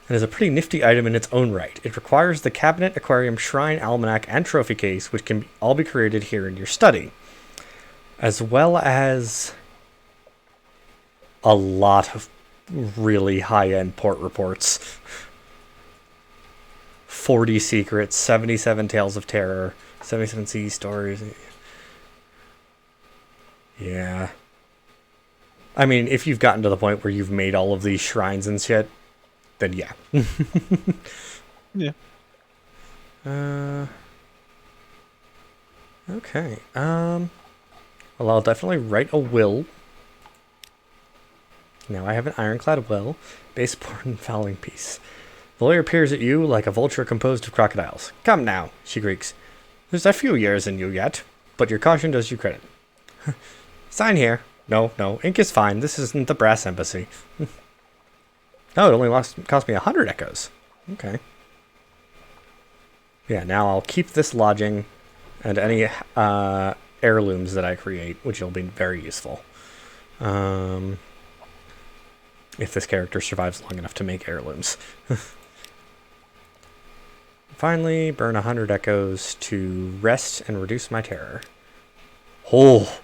And is a pretty nifty item in its own right. It requires the cabinet, aquarium, shrine, almanac, and trophy case, which can all be created here in your study. As well as a lot of really high-end port reports. 40 secrets, 77 tales of terror, 77 sea stories. Yeah. I mean, if you've gotten to the point where you've made all of these shrines and shit, then yeah. Yeah. Okay. Well, I'll definitely write a will. Now I have an ironclad will, baseboard and fowling piece. The lawyer peers at you like a vulture composed of crocodiles. Come now, she creaks. There's a few years in you yet, but your caution does you credit. Sign here. No, ink is fine. This isn't the brass embassy. Oh, it only cost me 100 echoes. Okay. Yeah, now I'll keep this lodging and any heirlooms that I create, which will be very useful. If this character survives long enough to make heirlooms. Finally, burn 100 echoes to rest and reduce my terror. Oh!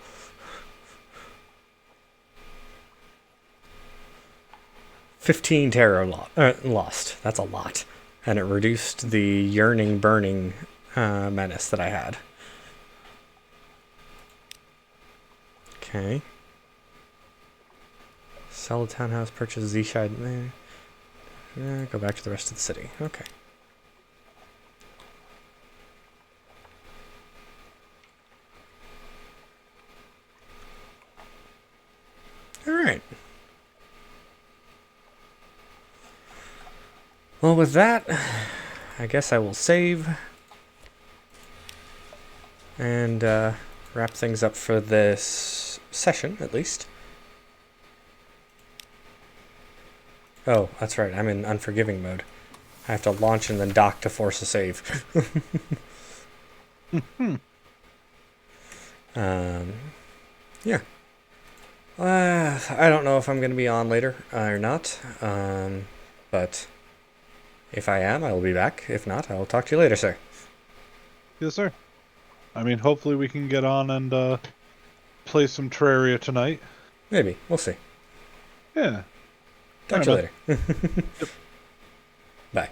$15 terror lost. That's a lot. And it reduced the yearning, burning menace that I had. Okay. Sell the townhouse, purchase Z-Shide. Go back to the rest of the city. Okay. Alright. Well, with that, I guess I will save and wrap things up for this session, at least. Oh, that's right, I'm in unforgiving mode. I have to launch and then dock to force a save. Yeah. I don't know if I'm going to be on later or not, but if I am, I will be back. If not, I'll talk to you later, sir. Yes, sir. I mean, hopefully we can get on and play some Terraria tonight. Maybe. We'll see. Yeah. Talk to you later. Bye.